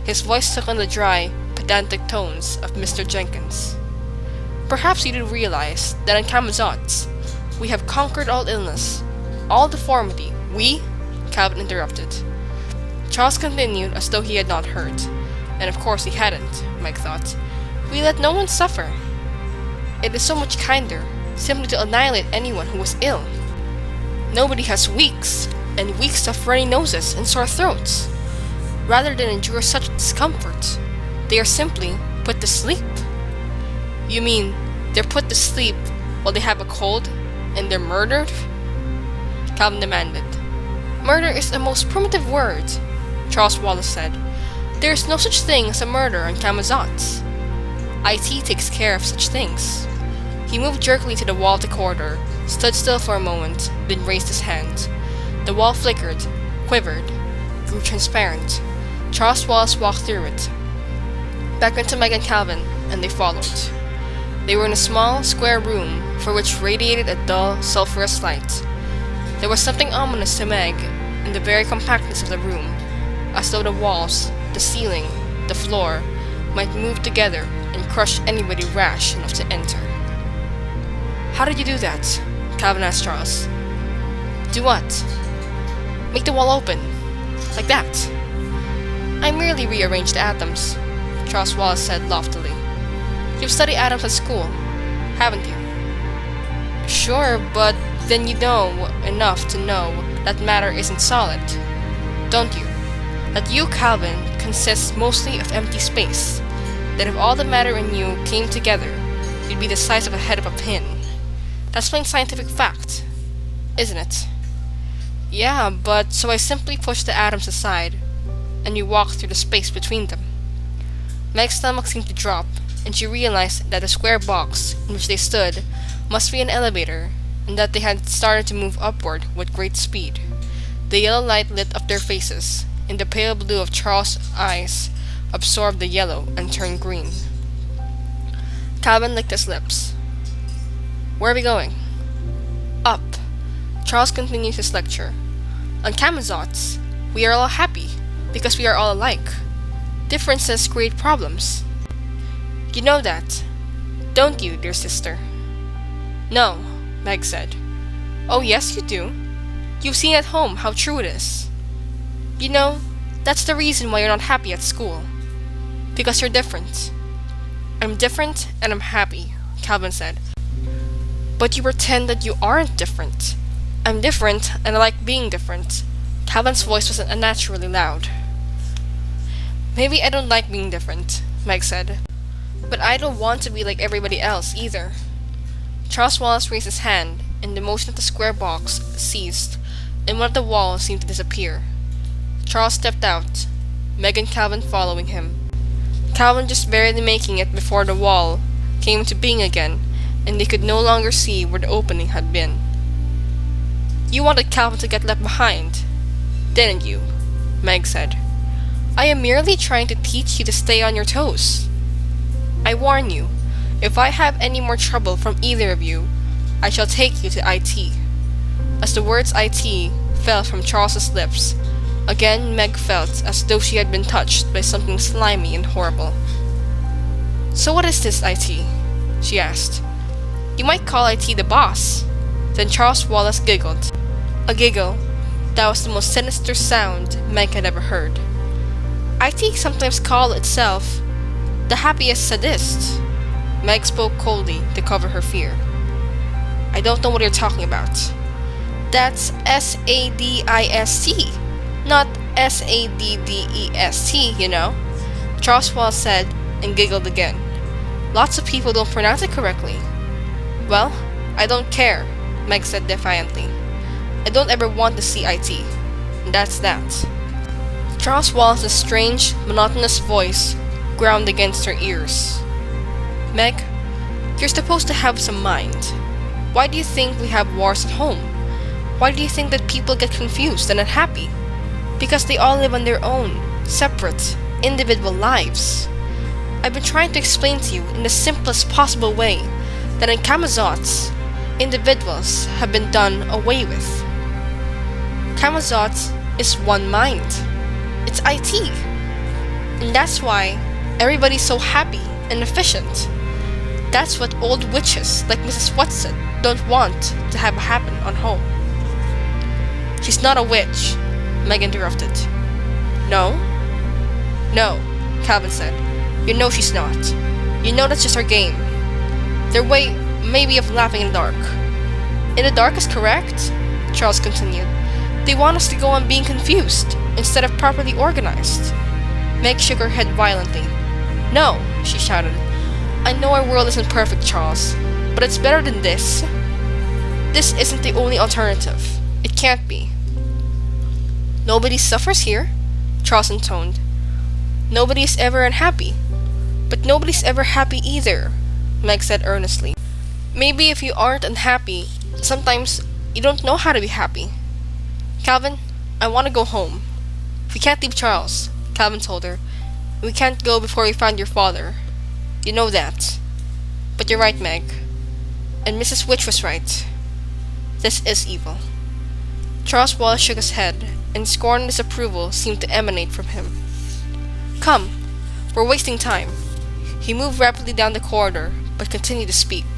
His voice took on the dry, pedantic tones of Mr. Jenkins. "Perhaps you do realize that in Camazotz, we have conquered all illness, all deformity. We?" Calvin interrupted. Charles continued as though he had not heard, and of course he hadn't, Meg thought. "We let no one suffer. It is so much kinder simply to annihilate anyone who was ill. Nobody has weeks, and weeks of runny noses and sore throats. Rather than endure such discomfort, they are simply put to sleep." "You mean they're put to sleep while they have a cold, and they're murdered?" Calvin demanded. "Murder is the most primitive word," Charles Wallace said. "There is no such thing as a murder on Camazotz. IT takes care of such things." He moved jerkily to the wall of the corridor, stood still for a moment, then raised his hand. The wall flickered, quivered, grew transparent. Charles Wallace walked through it, back into Meg and Calvin, and they followed. They were in a small, square room for which radiated a dull, sulphurous light. There was something ominous to Meg in the very compactness of the room, as though the walls, the ceiling, the floor might move together and crush anybody rash enough to enter. "How did you do that?" Calvin asked Charles. "Do what?" "Make the wall open. Like that." "I merely rearranged the atoms," Charles Wallace said loftily. "You've studied atoms at school, haven't you?" "Sure, but then you know enough to know that matter isn't solid, don't you? That you, Calvin, consists mostly of empty space. That if all the matter in you came together, you'd be the size of a head of a pin. That's plain scientific fact, isn't it?" "Yeah, but so I simply pushed the atoms aside, and you walked through the space between them." Meg's stomach seemed to drop, and she realized that the square box in which they stood must be an elevator, and that they had started to move upward with great speed. The yellow light lit up their faces, and the pale blue of Charles' eyes absorbed the yellow and turned green. Calvin licked his lips. "Where are we going?" "Up." Charles continued his lecture. "On Camazots, we are all happy, because we are all alike. Differences create problems. You know that, don't you, dear sister?" "No," Meg said. "Oh yes, you do. You've seen at home how true it is. You know, that's the reason why you're not happy at school. Because you're different." "I'm different and I'm happy," Calvin said. "But you pretend that you aren't different." "I'm different and I like being different." Calvin's voice was unnaturally loud. "Maybe I don't like being different," Meg said. "But I don't want to be like everybody else either." Charles Wallace raised his hand, and the motion of the square box ceased, and one of the walls seemed to disappear. Charles stepped out, Meg and Calvin following him. Calvin just barely making it before the wall came into being again, and they could no longer see where the opening had been. "You wanted Calvin to get left behind, didn't you?" Meg said. "I am merely trying to teach you to stay on your toes. I warn you, if I have any more trouble from either of you, I shall take you to IT." As the words IT fell from Charles's lips, again Meg felt as though she had been touched by something slimy and horrible. "So what is this IT?" she asked. "You might call IT the boss." Then Charles Wallace giggled. A giggle that was the most sinister sound Meg had ever heard. "IT sometimes call itself the happiest sadist." Meg spoke coldly to cover her fear. "I don't know what you're talking about." "That's SADIST, not SADDEST, you know," Charles Wallace said and giggled again. "Lots of people don't pronounce it correctly." "Well, I don't care," Meg said defiantly. "I don't ever want to see IT. And that's that." Charles Wallace's strange, monotonous voice ground against her ears. "Meg, you're supposed to have some mind. Why do you think we have wars at home? Why do you think that people get confused and unhappy? Because they all live on their own, separate, individual lives. I've been trying to explain to you in the simplest possible way that in Camazots, individuals have been done away with. Camazots is one mind. It's IT. And that's why everybody's so happy and efficient. That's what old witches like Mrs. Watson don't want to have happen on home." "She's not a witch," Meg interrupted. "No?" "No," Calvin said. "You know she's not. You know that's just her game. Their way, maybe, of laughing in the dark." "In the dark is correct," Charles continued. "They want us to go on being confused, instead of properly organized." Meg shook her head violently. "No," she shouted. "I know our world isn't perfect, Charles, but it's better than this. This isn't the only alternative. It can't be." "Nobody suffers here," Charles intoned. "Nobody is ever unhappy. But nobody's ever happy either," Meg said earnestly. "Maybe if you aren't unhappy, sometimes you don't know how to be happy. Calvin, I want to go home." "We can't leave Charles," Calvin told her. "We can't go before we find your father. You know that. But you're right, Meg. And Mrs. Witch was right. This is evil." Charles Wallace shook his head, and scorn and disapproval seemed to emanate from him. "Come, we're wasting time." He moved rapidly down the corridor, but continued to speak.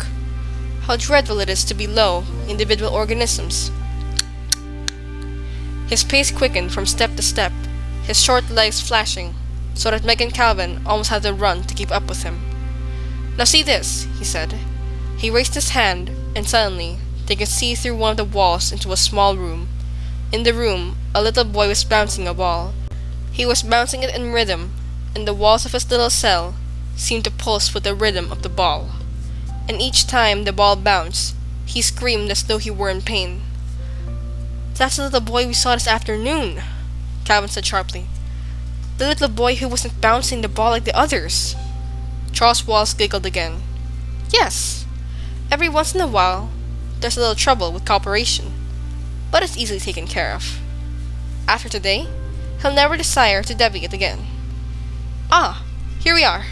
"How dreadful it is to be low, individual organisms." His pace quickened from step to step, his short legs flashing, so that Meg and Calvin almost had to run to keep up with him. "Now see this," he said. He raised his hand, and suddenly they could see through one of the walls into a small room. In the room, a little boy was bouncing a ball. He was bouncing it in rhythm, and the walls of his little cell seemed to pulse with the rhythm of the ball. And each time the ball bounced, he screamed as though he were in pain. "That's the little boy we saw this afternoon," Calvin said sharply. "The little boy who wasn't bouncing the ball like the others." Charles Wallace giggled again. "Yes, every once in a while, there's a little trouble with cooperation, but it's easily taken care of. After today, he'll never desire to deviate again. Ah, here we are.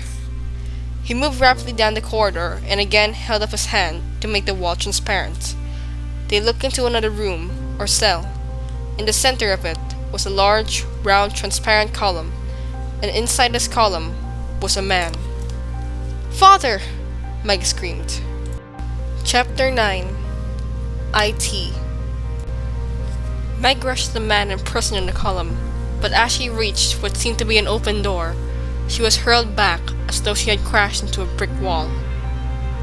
He moved rapidly down the corridor and again held up his hand to make the wall transparent. They looked into another room, or cell. In the center of it was a large, round, transparent column, and inside this column was a man. "Father!" Meg screamed. Chapter 9. IT. Meg rushed to the man imprisoned in the column, but as she reached what seemed to be an open door, she was hurled back as though she had crashed into a brick wall.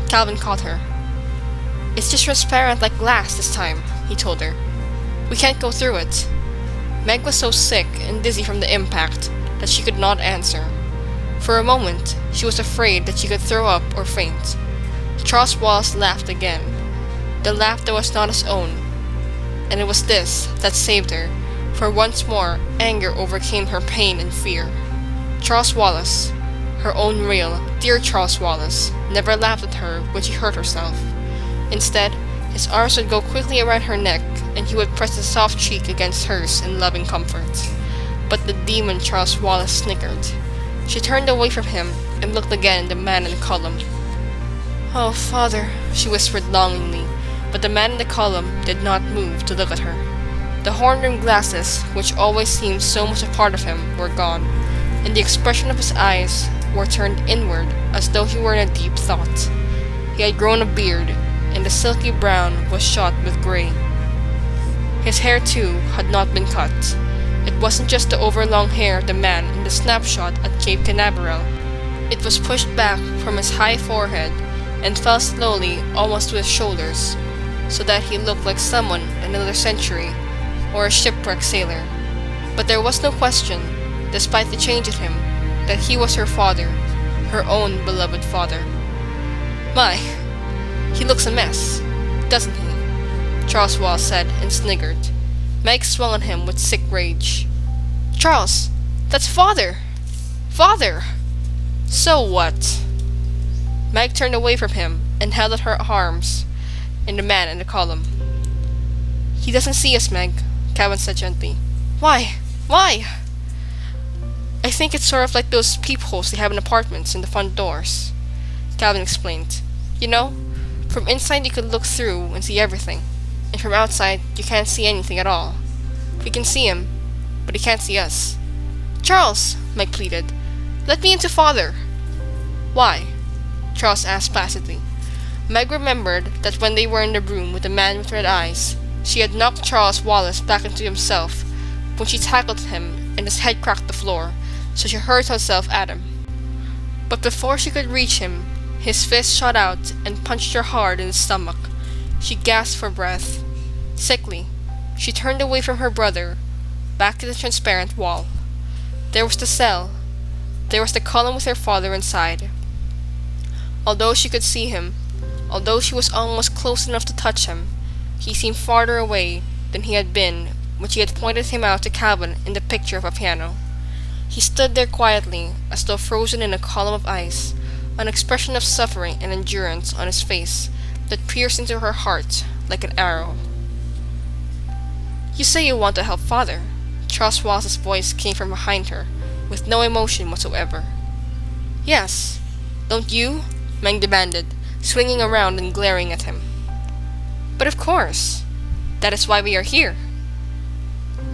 Calvin caught her. "It's just transparent like glass this time," he told her. "We can't go through it." Meg was so sick and dizzy from the impact that she could not answer. For a moment, she was afraid that she could throw up or faint. Charles Wallace laughed again, the laugh that was not his own, and it was this that saved her, for once more anger overcame her pain and fear. Charles Wallace, her own real, dear Charles Wallace, never laughed at her when she hurt herself. Instead, his arms would go quickly around her neck, and he would press his soft cheek against hers in loving comfort. But the demon Charles Wallace snickered. She turned away from him and looked again at the man in the column. "Oh, Father," she whispered longingly, but the man in the column did not move to look at her. The horn-rimmed glasses, which always seemed so much a part of him, were gone, and the expression of his eyes were turned inward as though he were in a deep thought. He had grown a beard, and the silky brown was shot with gray. His hair, too, had not been cut. It wasn't just the overlong hair of the man in the snapshot at Cape Canaveral. It was pushed back from his high forehead and fell slowly almost to his shoulders, so that he looked like someone in another century, or a shipwrecked sailor. But there was no question, despite the change in him, that he was her father, her own beloved father. "My, he looks a mess, doesn't he?" Charles Wallace said and sniggered. Meg swung on him with sick rage. "Charles, that's Father! Father!" "So what?" Meg turned away from him and held out her arms in the man in the column. "He doesn't see us, Meg," Calvin said gently. "Why? Why?" "I think it's sort of like those peepholes they have in apartments in the front doors," Calvin explained. "You know, from inside you could look through and see everything, and from outside you can't see anything at all. We can see him, but he can't see us." "Charles," Meg pleaded, "let me into Father." "Why?" Charles asked placidly. Meg remembered that when they were in the room with the man with red eyes, she had knocked Charles Wallace back into himself when she tackled him and his head cracked the floor, so she hurled herself at him. But before she could reach him, his fist shot out and punched her hard in the stomach. She gasped for breath. Sickly, she turned away from her brother, back to the transparent wall. There was the cell. There was the column with her father inside. Although she could see him, although she was almost close enough to touch him, he seemed farther away than he had been when she had pointed him out to Calvin in the picture of a piano. He stood there quietly, as though frozen in a column of ice, an expression of suffering and endurance on his face that pierced into her heart like an arrow. "You say you want to help Father." Charles Wallace's voice came from behind her, with no emotion whatsoever. "Yes. Don't you?" Meg demanded, swinging around and glaring at him. "But of course. That is why we are here."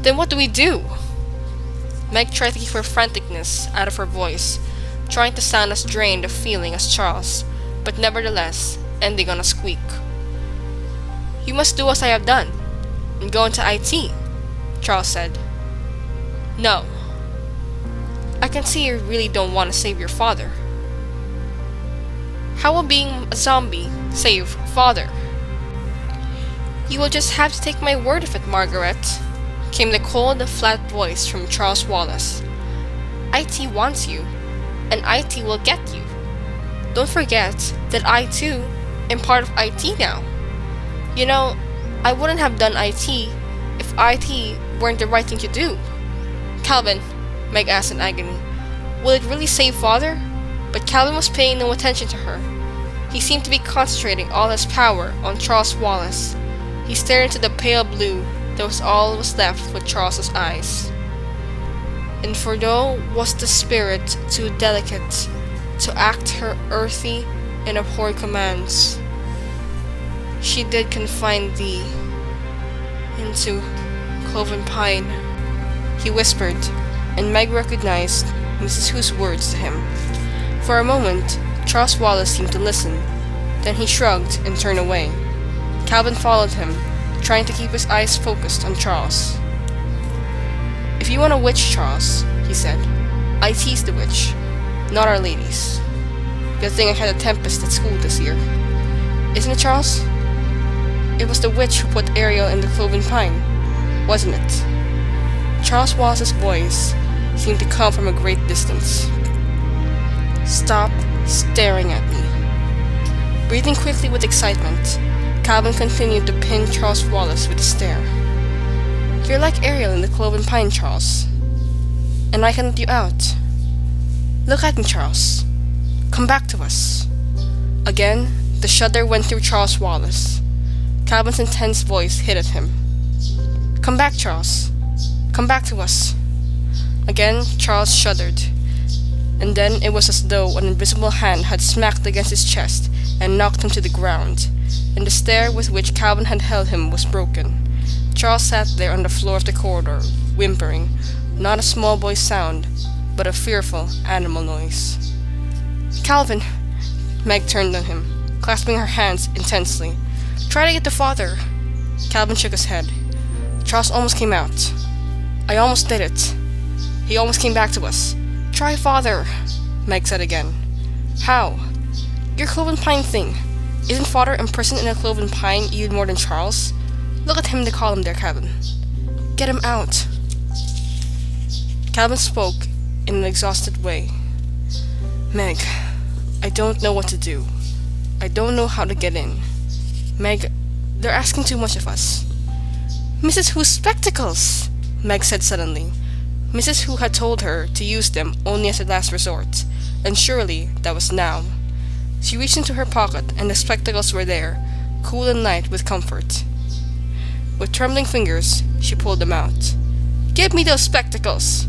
"Then what do we do?" Meg tried to keep her franticness out of her voice, trying to sound as drained of feeling as Charles, but nevertheless ending on a squeak. "You must do as I have done, and go into IT," Charles said. "No. I can see you really don't want to save your father." "How will being a zombie save Father?" "You will just have to take my word of it, Margaret," came the cold, flat voice from Charles Wallace. "IT wants you, and IT will get you. Don't forget that I, too, am part of IT now. You know, I wouldn't have done IT if IT weren't the right thing to do." "Calvin," Meg asked in agony, "will it really save Father?" But Calvin was paying no attention to her. He seemed to be concentrating all his power on Charles Wallace. He stared into the pale blue that was all was left with Charles's eyes. And for though was the spirit too delicate to act her earthy and abhorred commands, she did confine thee into cloven pine, he whispered, and Meg recognized Mrs. Who's words to him. For a moment, Charles Wallace seemed to listen. Then he shrugged and turned away. Calvin followed him, trying to keep his eyes focused on Charles. "If you want a witch, Charles," he said, "I tease the witch, not our ladies. Good thing I had a tempest at school this year. Isn't it, Charles? It was the witch who put Ariel in the cloven pine, wasn't it?" Charles Wallace's voice seemed to come from a great distance. "Stop staring at me." Breathing quickly with excitement, Calvin continued to pin Charles Wallace with a stare. "You're like Ariel in the cloven pine, Charles, and I can let you out. Look at me, Charles. Come back to us." Again, the shudder went through Charles Wallace. Calvin's intense voice hit at him. "Come back, Charles. Come back to us." Again, Charles shuddered, and then it was as though an invisible hand had smacked against his chest and knocked him to the ground, and the stare with which Calvin had held him was broken. Charles sat there on the floor of the corridor, whimpering, not a small boy's sound, but a fearful animal noise. "Calvin!" Meg turned on him, clasping her hands intensely. "Try to get to father." Calvin shook his head. "Charles almost came out. I almost did it. He almost came back to us. Try father," Meg said again. "How? Your cloven pine thing. Isn't father imprisoned in a cloven pine even more than Charles? Look at him in the column there, Calvin. Get him out." Calvin spoke in an exhausted way. "Meg, I don't know what to do. I don't know how to get in. Meg, they're asking too much of us." "Mrs. Who's spectacles!" Meg said suddenly. Mrs. Who had told her to use them only as a last resort, and surely that was now. She reached into her pocket, and the spectacles were there, cool and light with comfort. With trembling fingers, she pulled them out. "Give me those spectacles!"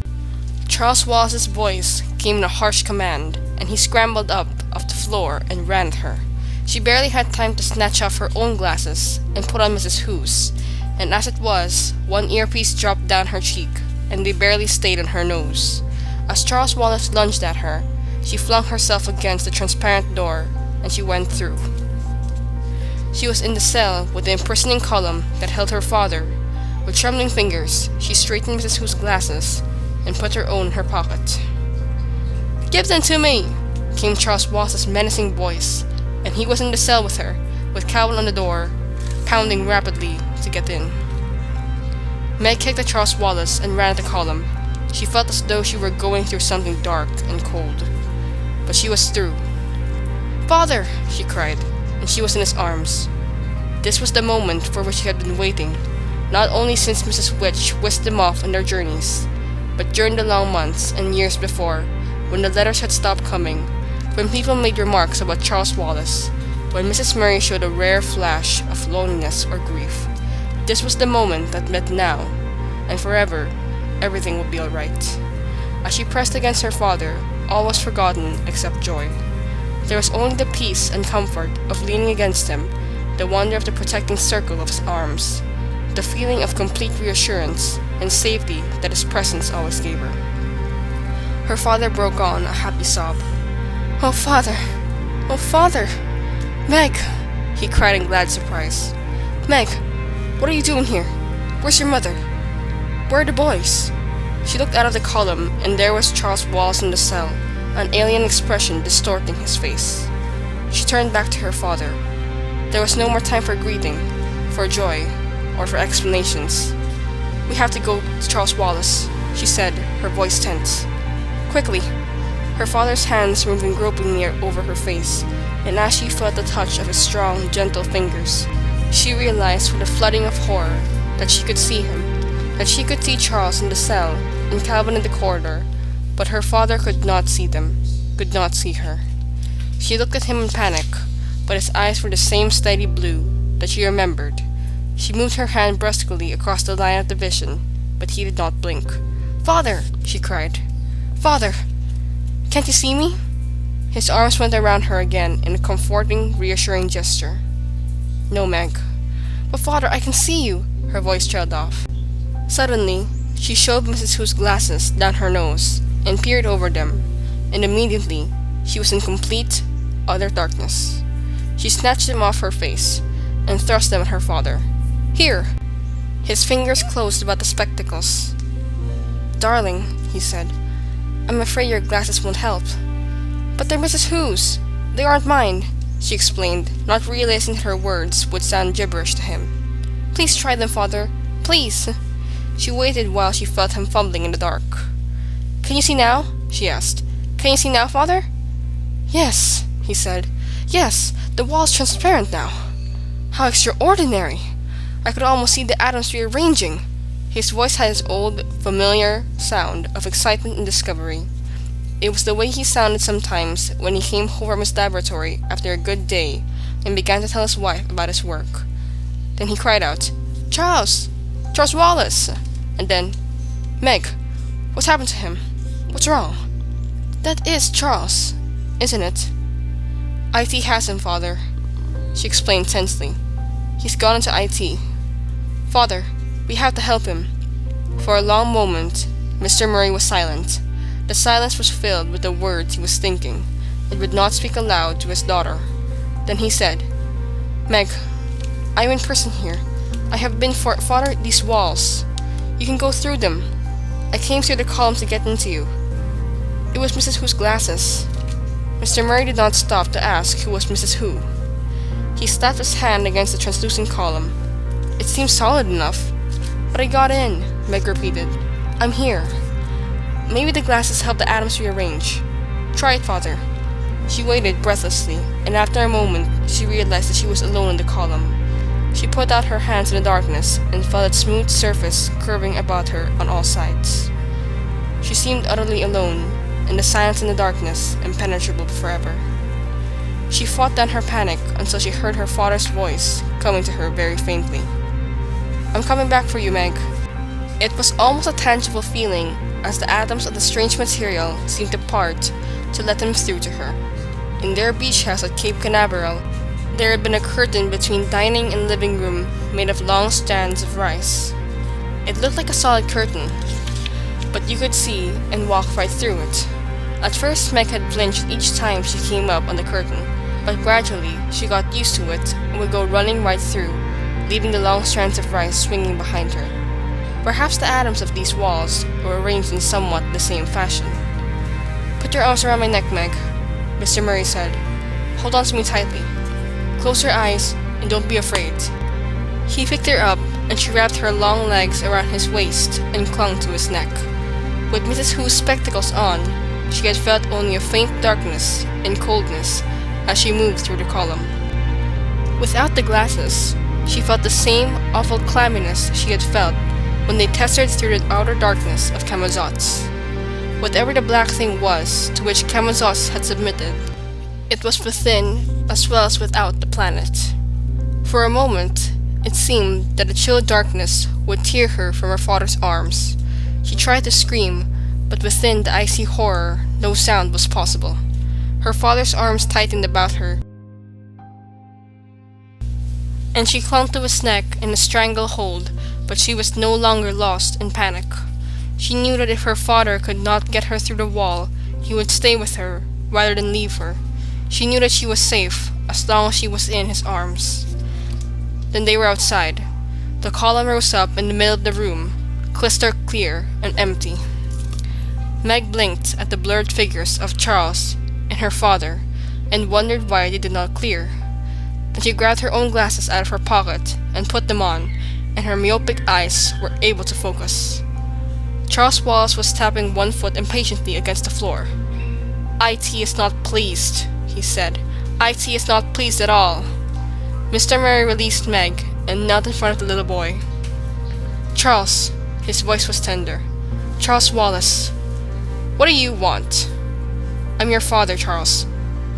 Charles Wallace's voice came in a harsh command, and he scrambled up off the floor and ran at her. She barely had time to snatch off her own glasses and put on Mrs. Who's, and as it was, one earpiece dropped down her cheek, and they barely stayed on her nose. As Charles Wallace lunged at her, she flung herself against the transparent door, and she went through. She was in the cell with the imprisoning column that held her father. With trembling fingers, she straightened Mrs. Who's glasses and put her own in her pocket. "Give them to me!" came Charles Wallace's menacing voice, and he was in the cell with her, with Calvin on the door, pounding rapidly to get in. Meg kicked at Charles Wallace and ran at the column. She felt as though she were going through something dark and cold. But she was through. "Father!" she cried, and she was in his arms. This was the moment for which she had been waiting, not only since Mrs. Witch whisked them off on their journeys, but during the long months and years before, when the letters had stopped coming, when people made remarks about Charles Wallace, when Mrs. Murray showed a rare flash of loneliness or grief. This was the moment that meant now, and forever, everything would be alright. As she pressed against her father, all was forgotten except joy. There was only the peace and comfort of leaning against him, the wonder of the protecting circle of his arms, the feeling of complete reassurance and safety that his presence always gave her. Her father broke on a happy sob. "Oh, father! Oh, father! Meg!" he cried in glad surprise. "Meg, what are you doing here? Where's your mother? Where are the boys?" She looked out of the column, and there was Charles Wallace in the cell, an alien expression distorting his face. She turned back to her father. There was no more time for greeting, for joy, or for explanations. "We have to go to Charles Wallace," she said, her voice tense. "Quickly!" Her father's hands moved gropingly over her face, and as she felt the touch of his strong, gentle fingers, she realized with a flooding of horror that she could see him, that she could see Charles in the cell and Calvin in the corridor, but her father could not see them, could not see her. She looked at him in panic, but his eyes were the same steady blue that she remembered. She moved her hand brusquely across the line of division, but he did not blink. "Father!" she cried. "Father! Can't you see me?" His arms went around her again in a comforting, reassuring gesture. "No, Meg." "But father, I can see you!" Her voice trailed off. Suddenly, she shoved Mrs. Hu's glasses down her nose and peered over them, and immediately she was in complete, utter darkness. She snatched them off her face and thrust them at her father. "Here!" His fingers closed about the spectacles. "Darling," he said, "I'm afraid your glasses won't help." "But they're Mrs. Hu's. They aren't mine," she explained, not realizing that her words would sound gibberish to him. "Please try them, father. Please." She waited while she felt him fumbling in the dark. "Can you see now?" she asked. "Can you see now, father?" "Yes," he said. "Yes, the wall's transparent now. How extraordinary! I could almost see the atoms rearranging." His voice had its old, familiar sound of excitement and discovery. It was the way he sounded sometimes when he came home from his laboratory after a good day and began to tell his wife about his work. Then he cried out, "Charles! Charles Wallace!" And then, "Meg, what's happened to him? What's wrong?" "That is Charles, isn't it?" "IT has him, father," she explained tensely. "He's gone into IT. Father, we have to help him." For a long moment, Mr. Murray was silent. The silence was filled with the words he was thinking, and would not speak aloud to his daughter. Then he said, "Meg, I'm in prison here. I have been for father these walls. You can go through them. I came through the column to get into you." It was Mrs. Hu's glasses. Mr. Murray did not stop to ask who was Mrs. Hu. He slapped his hand against the translucent column. "It seems solid enough." "But I got in," Meg repeated. "I'm here." "Maybe the glasses help the atoms rearrange. Try it, father." She waited breathlessly, and after a moment, she realized that she was alone in the column. She put out her hands in the darkness and felt its smooth surface curving about her on all sides. She seemed utterly alone, and the silence and the darkness impenetrable forever. She fought down her panic until she heard her father's voice coming to her very faintly. "I'm coming back for you, Meg." It was almost a tangible feeling as the atoms of the strange material seemed to part to let them through to her. In their beach house at Cape Canaveral, there had been a curtain between dining and living room made of long strands of rice. It looked like a solid curtain, but you could see and walk right through it. At first, Meg had flinched each time she came up on the curtain, but gradually she got used to it and would go running right through, leaving the long strands of rice swinging behind her. Perhaps the atoms of these walls were arranged in somewhat the same fashion. "Put your arms around my neck, Meg," Mr. Murray said. "Hold on to me tightly. Close your eyes and don't be afraid." He picked her up and she wrapped her long legs around his waist and clung to his neck. With Mrs. Hu's spectacles on, she had felt only a faint darkness and coldness as she moved through the column. Without the glasses, she felt the same awful clamminess she had felt when they tested through the outer darkness of Camazotz. Whatever the black thing was to which Camazotz had submitted, it was within as well as without the planet. For a moment, it seemed that the chill darkness would tear her from her father's arms. She tried to scream, but within the icy horror, no sound was possible. Her father's arms tightened about her, and she clung to his neck in a stranglehold, but she was no longer lost in panic. She knew that if her father could not get her through the wall, he would stay with her rather than leave her. She knew that she was safe as long as she was in his arms. Then they were outside. The column rose up in the middle of the room, crystal clear and empty. Meg blinked at the blurred figures of Charles and her father and wondered why they did not clear. Then she grabbed her own glasses out of her pocket and put them on, and her myopic eyes were able to focus. Charles Wallace was tapping one foot impatiently against the floor. "IT is not pleased," he said. "IT is not pleased at all." Mr. Murray released Meg and knelt in front of the little boy. "Charles," his voice was tender. "Charles Wallace, what do you want?" "I'm your father, Charles.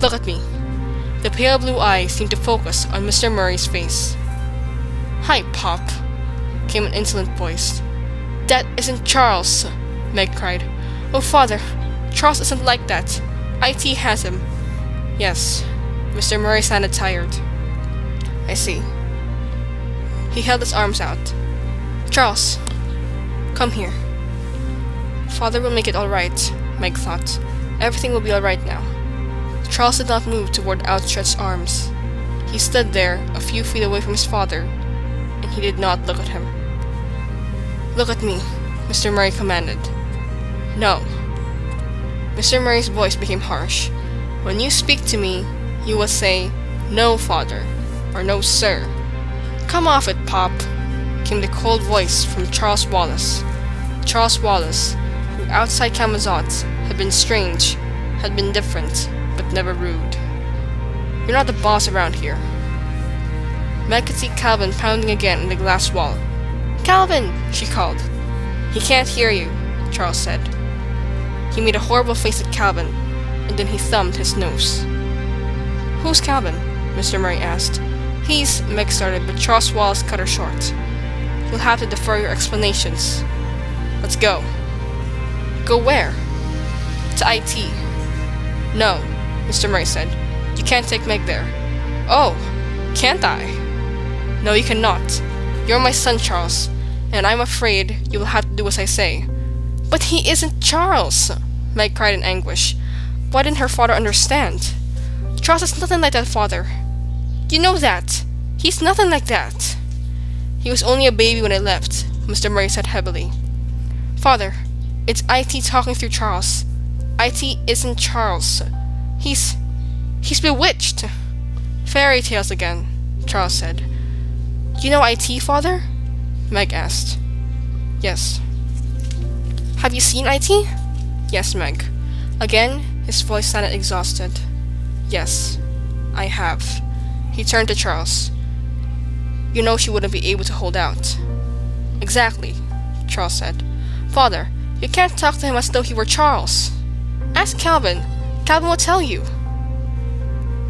Look at me." The pale blue eyes seemed to focus on Mr. Murray's face. "Hi, Pop," came an insolent voice. "That isn't Charles," Meg cried. "Oh, Father, Charles isn't like that. IT has him." "Yes." Mr. Murray sounded tired. "I see." He held his arms out. "Charles, come here." Father will make it all right, Meg thought. Everything will be all right now. Charles did not move toward outstretched arms. He stood there, a few feet away from his father, and he did not look at him. "Look at me," Mr. Murray commanded. "No." Mr. Murray's voice became harsh. "When you speak to me, you will say, 'No, Father,' or 'No, sir.'" "Come off it, Pop," came the cold voice from Charles Wallace. Charles Wallace, who outside Camazotz had been strange, had been different, but never rude. "You're not the boss around here." Meg could see Calvin pounding again on the glass wall. "Calvin!" she called. "He can't hear you," Charles said. He made a horrible face at Calvin, and then he thumbed his nose. "Who's Calvin?" Mr. Murray asked. "He's—" Meg started, but Charles Wallace cut her short. "You'll have to defer your explanations. Let's go." "Go where?" "To IT." "No," Mr. Murray said. "You can't take Meg there." "Oh, can't I?" "No, you cannot. You're my son, Charles, and I'm afraid you will have to do as I say." "But he isn't Charles!" Meg cried in anguish. Why didn't her father understand? "Charles is nothing like that, Father. You know that. He's nothing like that." "He was only a baby when I left," Mr. Murray said heavily. "Father, it's IT talking through Charles. IT isn't Charles. He's bewitched." "Fairy tales again," Charles said. "You know IT, Father?" Meg asked. "Yes." "Have you seen IT?" "Yes, Meg." Again, his voice sounded exhausted. "Yes, I have." He turned to Charles. "You know she wouldn't be able to hold out." "Exactly," Charles said. "Father, you can't talk to him as though he were Charles. Ask Calvin. Calvin will tell you."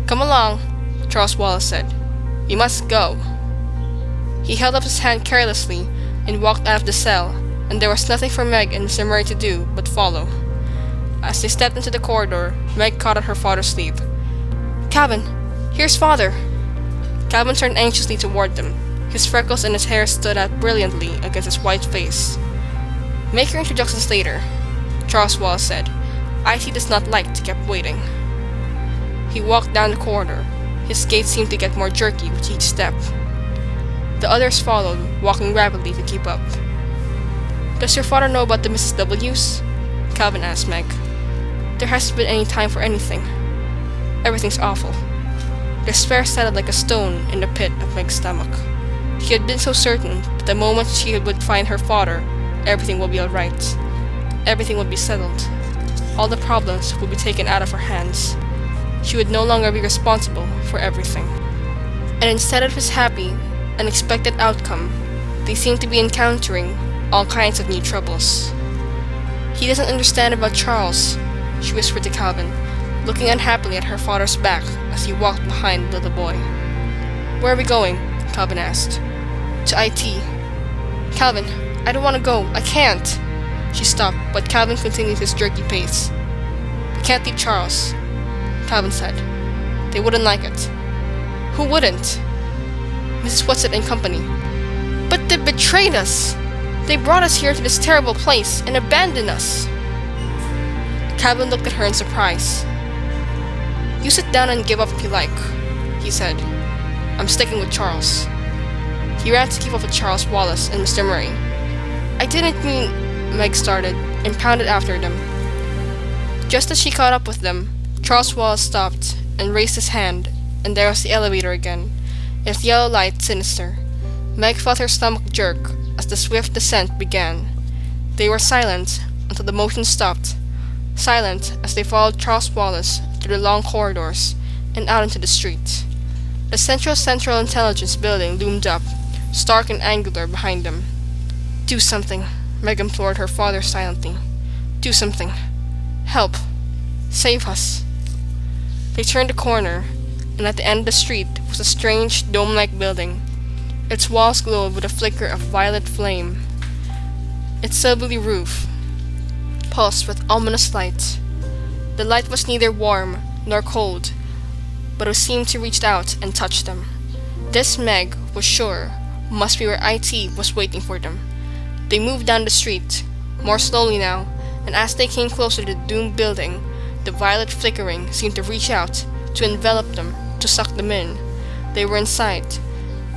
"Come along," Charles Wallace said. "We must go." He held up his hand carelessly and walked out of the cell, and there was nothing for Meg and Mr. Murray to do but follow. As they stepped into the corridor, Meg caught at her father's sleeve. "Calvin, here's Father." Calvin turned anxiously toward them. His freckles and his hair stood out brilliantly against his white face. "Make your introductions later," Charles Wallace said. "IT does not like to keep waiting." He walked down the corridor. His gait seemed to get more jerky with each step. The others followed, walking rapidly to keep up. "Does your father know about the Mrs. W's?" Calvin asked Meg. "There hasn't been any time for anything. Everything's awful." Despair settled like a stone in the pit of Meg's stomach. She had been so certain that the moment she would find her father, everything would be all right. Everything would be settled. All the problems would be taken out of her hands. She would no longer be responsible for everything. And instead of his happy, unexpected outcome, they seemed to be encountering all kinds of new troubles. "He doesn't understand about Charles," she whispered to Calvin, looking unhappily at her father's back as he walked behind the little boy. "Where are we going?" Calvin asked. "To IT." "Calvin, I don't want to go. I can't." She stopped, but Calvin continued his jerky pace. "We can't leave Charles," Calvin said. "They wouldn't like it." "Who wouldn't?" "Mrs. Whatsit and company." "But they betrayed us! They brought us here to this terrible place and abandoned us." Calvin looked at her in surprise. "You sit down and give up if you like," he said. "I'm sticking with Charles." He ran to keep up with Charles Wallace and Mr. Murray. "I didn't mean—" Meg started, and pounded after them. Just as she caught up with them, Charles Wallace stopped and raised his hand, and there was the elevator again, its yellow light sinister. Meg felt her stomach jerk as the swift descent began. They were silent until the motion stopped, silent as they followed Charles Wallace through the long corridors and out into the street. The Central Intelligence building loomed up, stark and angular behind them. "Do something," Meg implored her father silently. "Do something. Help. Save us." They turned the corner, and at the end of the street was a strange dome-like building. Its walls glowed with a flicker of violet flame. Its silvery roof pulsed with ominous light. The light was neither warm nor cold, but it seemed to reach out and touch them. This, Meg was sure, must be where IT was waiting for them. They moved down the street, more slowly now, and as they came closer to the doomed building, the violet flickering seemed to reach out, to envelop them, to suck them in. They were inside.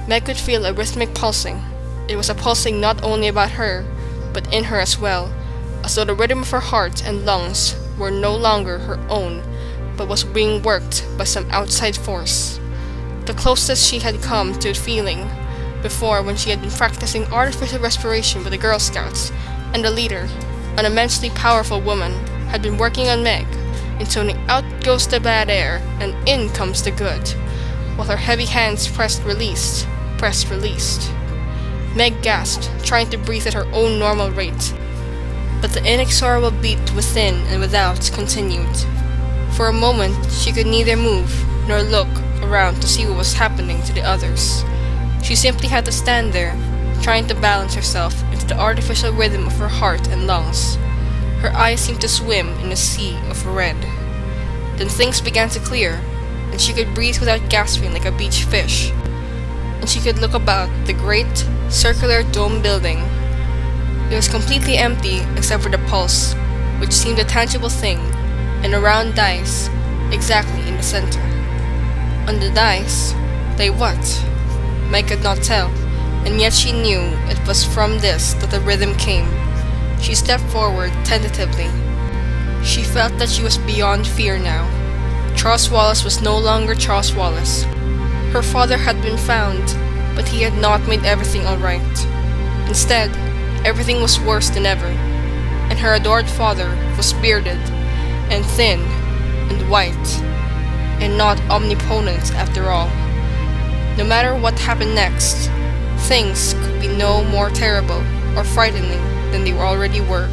Meg could feel a rhythmic pulsing. It was a pulsing not only about her, but in her as well, as though the rhythm of her heart and lungs were no longer her own, but was being worked by some outside force. The closest she had come to feeling before when she had been practicing artificial respiration with the Girl Scouts, and the leader, an immensely powerful woman, had been working on Meg, intoning out goes the bad air and in comes the good, while her heavy hands pressed released. Meg gasped, trying to breathe at her own normal rate, but the inexorable beat within and without continued. For a moment she could neither move nor look around to see what was happening to the others. She simply had to stand there, trying to balance herself into the artificial rhythm of her heart and lungs. Her eyes seemed to swim in a sea of red. Then things began to clear, and she could breathe without gasping like a beach fish. And she could look about the great, circular dome building. It was completely empty except for the pulse, which seemed a tangible thing, and a round dice, exactly in the center. On the dice lay what? Meg could not tell, and yet she knew it was from this that the rhythm came. She stepped forward tentatively. She felt that she was beyond fear now. Charles Wallace was no longer Charles Wallace. Her father had been found, but he had not made everything alright. Instead, everything was worse than ever, and her adored father was bearded, and thin, and white, and not omnipotent after all. No matter what happened next, things could be no more terrible or frightening than they already were.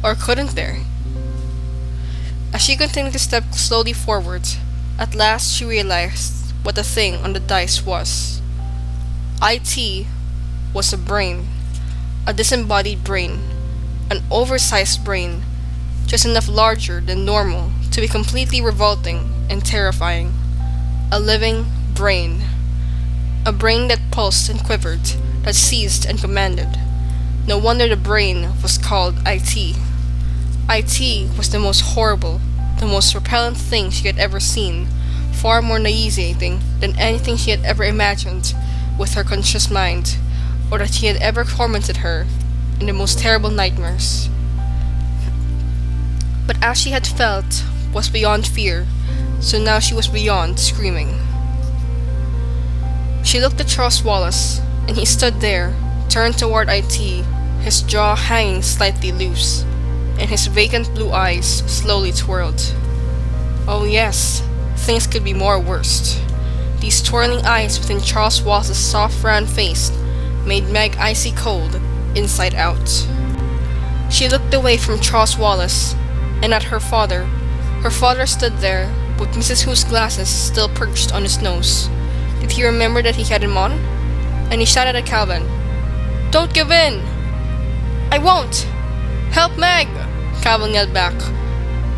Or couldn't there? As she continued to step slowly forward, at last she realized what the thing on the dice was. IT was a brain, a disembodied brain, an oversized brain, just enough larger than normal to be completely revolting and terrifying. A living brain. A brain that pulsed and quivered, that seized and commanded. No wonder the brain was called IT. IT was the most horrible, the most repellent thing she had ever seen, far more nauseating than anything she had ever imagined with her conscious mind, or that he had ever tormented her in the most terrible nightmares. But as she had felt was beyond fear, so now she was beyond screaming. She looked at Charles Wallace, and he stood there, turned toward IT, his jaw hanging slightly loose, and his vacant blue eyes slowly twirled. Oh yes, things could be more worst. These twirling eyes within Charles Wallace's soft round face made Meg icy cold, inside out. She looked away from Charles Wallace, and at her father. Her father stood there, with Mrs. Who's glasses still perched on his nose. Did he remember that he had him on? And he shouted at Calvin, "Don't give in!" "I won't! Help Meg!" Calvin yelled back.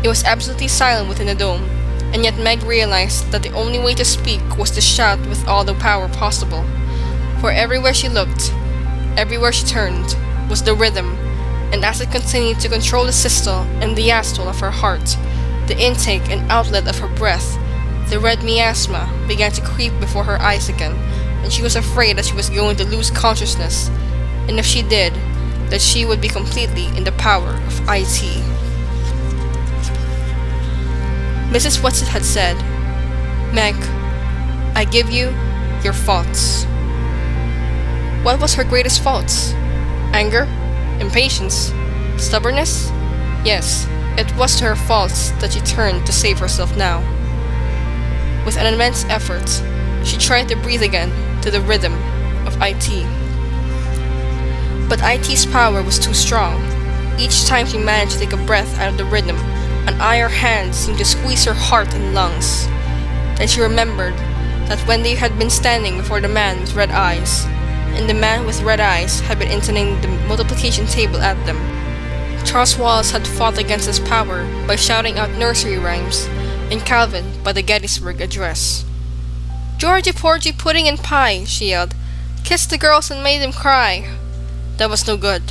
It was absolutely silent within the dome, and yet Meg realized that the only way to speak was to shout with all the power possible. For everywhere she looked, everywhere she turned, was the rhythm, and as it continued to control the systole and diastole of her heart, the intake and outlet of her breath, the red miasma began to creep before her eyes again, and she was afraid that she was going to lose consciousness, and if she did, that she would be completely in the power of IT. Mrs. Whatsit had said, "Meg, I give you your faults." What was her greatest faults? Anger? Impatience? Stubbornness? Yes, it was to her faults that she turned to save herself now. With an immense effort, she tried to breathe again to the rhythm of IT. But IT's power was too strong. Each time she managed to take a breath out of the rhythm, an iron hand seemed to squeeze her heart and lungs. Then she remembered that when they had been standing before the man with red eyes, and the man with red eyes had been intonating the multiplication table at them, Charles Wallace had fought against his power by shouting out nursery rhymes, and Calvin by the Gettysburg Address. "Georgie Porgy pudding and pie," she yelled. "Kissed the girls and made them cry." That was no good.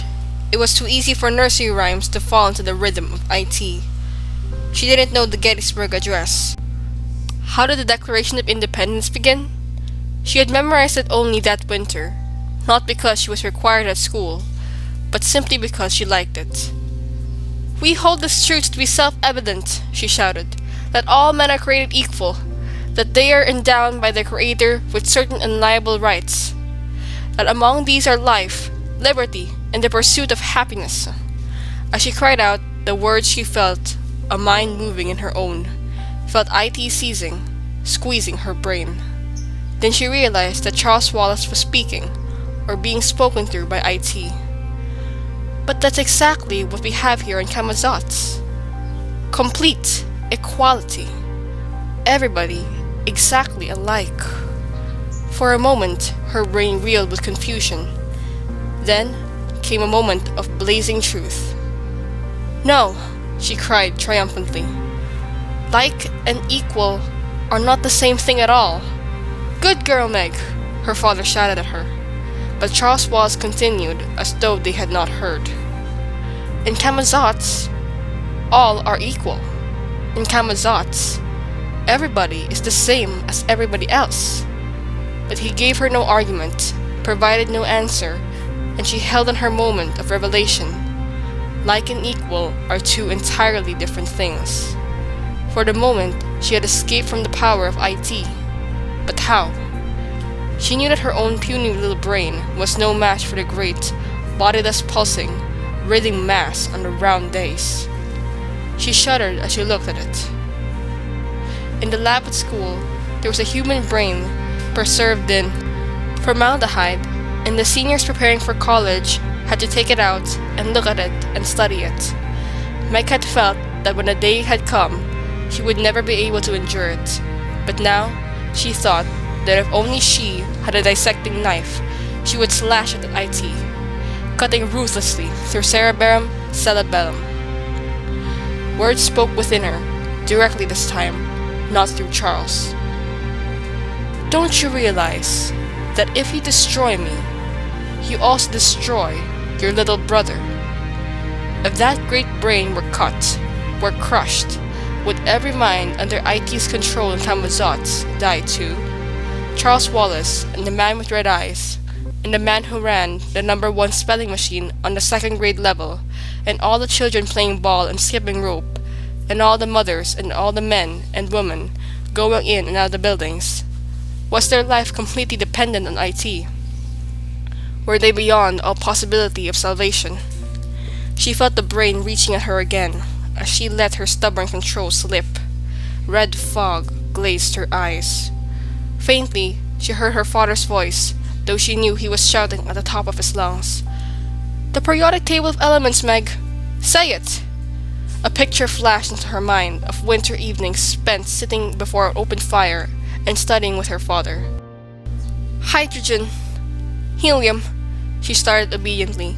It was too easy for nursery rhymes to fall into the rhythm of IT. She didn't know the Gettysburg Address. How did the Declaration of Independence begin? She had memorized it only that winter, not because she was required at school, but simply because she liked it. "We hold this truth to be self-evident," she shouted, "that all men are created equal, that they are endowed by their Creator with certain inalienable rights, that among these are life, liberty, and the pursuit of happiness." As she cried out the words, she felt a mind moving in her own, felt IT seizing, squeezing her brain. Then she realized that Charles Wallace was speaking, or being spoken through by IT. But that's exactly what we have here in Camazotz. Complete equality. Everybody exactly alike. For a moment, her brain reeled with confusion. Then came a moment of blazing truth. "No," she cried triumphantly. "Like and equal are not the same thing at all." "Good girl, Meg," her father shouted at her. But Charles Wallace continued as though they had not heard. "In Camazotz, all are equal. In Camazotz, everybody is the same as everybody else." But he gave her no argument, provided no answer, and she held on her moment of revelation. Like and equal are two entirely different things. For the moment, she had escaped from the power of IT. But how? She knew that her own puny little brain was no match for the great, bodiless pulsing, writhing mass on the round days. She shuddered as she looked at it. In the lab at school, there was a human brain preserved in formaldehyde, and the seniors preparing for college had to take it out and look at it and study it. Meg had felt that when the day had come, she would never be able to endure it. But now, she thought that if only she had a dissecting knife, she would slash it at IT, cutting ruthlessly through cerebellum, cerebellum. Words spoke within her, directly this time, not through Charles. "Don't you realize that if you destroy me, you also destroy your little brother? If that great brain were cut, were crushed, would every mind under IT's control in Camazotz die too? Charles Wallace and the man with red eyes, and the man who ran the #1 spelling machine on the 2nd grade level, and all the children playing ball and skipping rope, and all the mothers and all the men and women going in and out of the buildings. Was their life completely dependent on IT? Were they beyond all possibility of salvation? She felt the brain reaching at her again as she let her stubborn control slip. Red fog glazed her eyes. Faintly, she heard her father's voice, though she knew he was shouting at the top of his lungs. "The periodic table of elements, Meg! Say it!" A picture flashed into her mind of winter evenings spent sitting before an open fire and studying with her father. "Hydrogen, helium," she started obediently.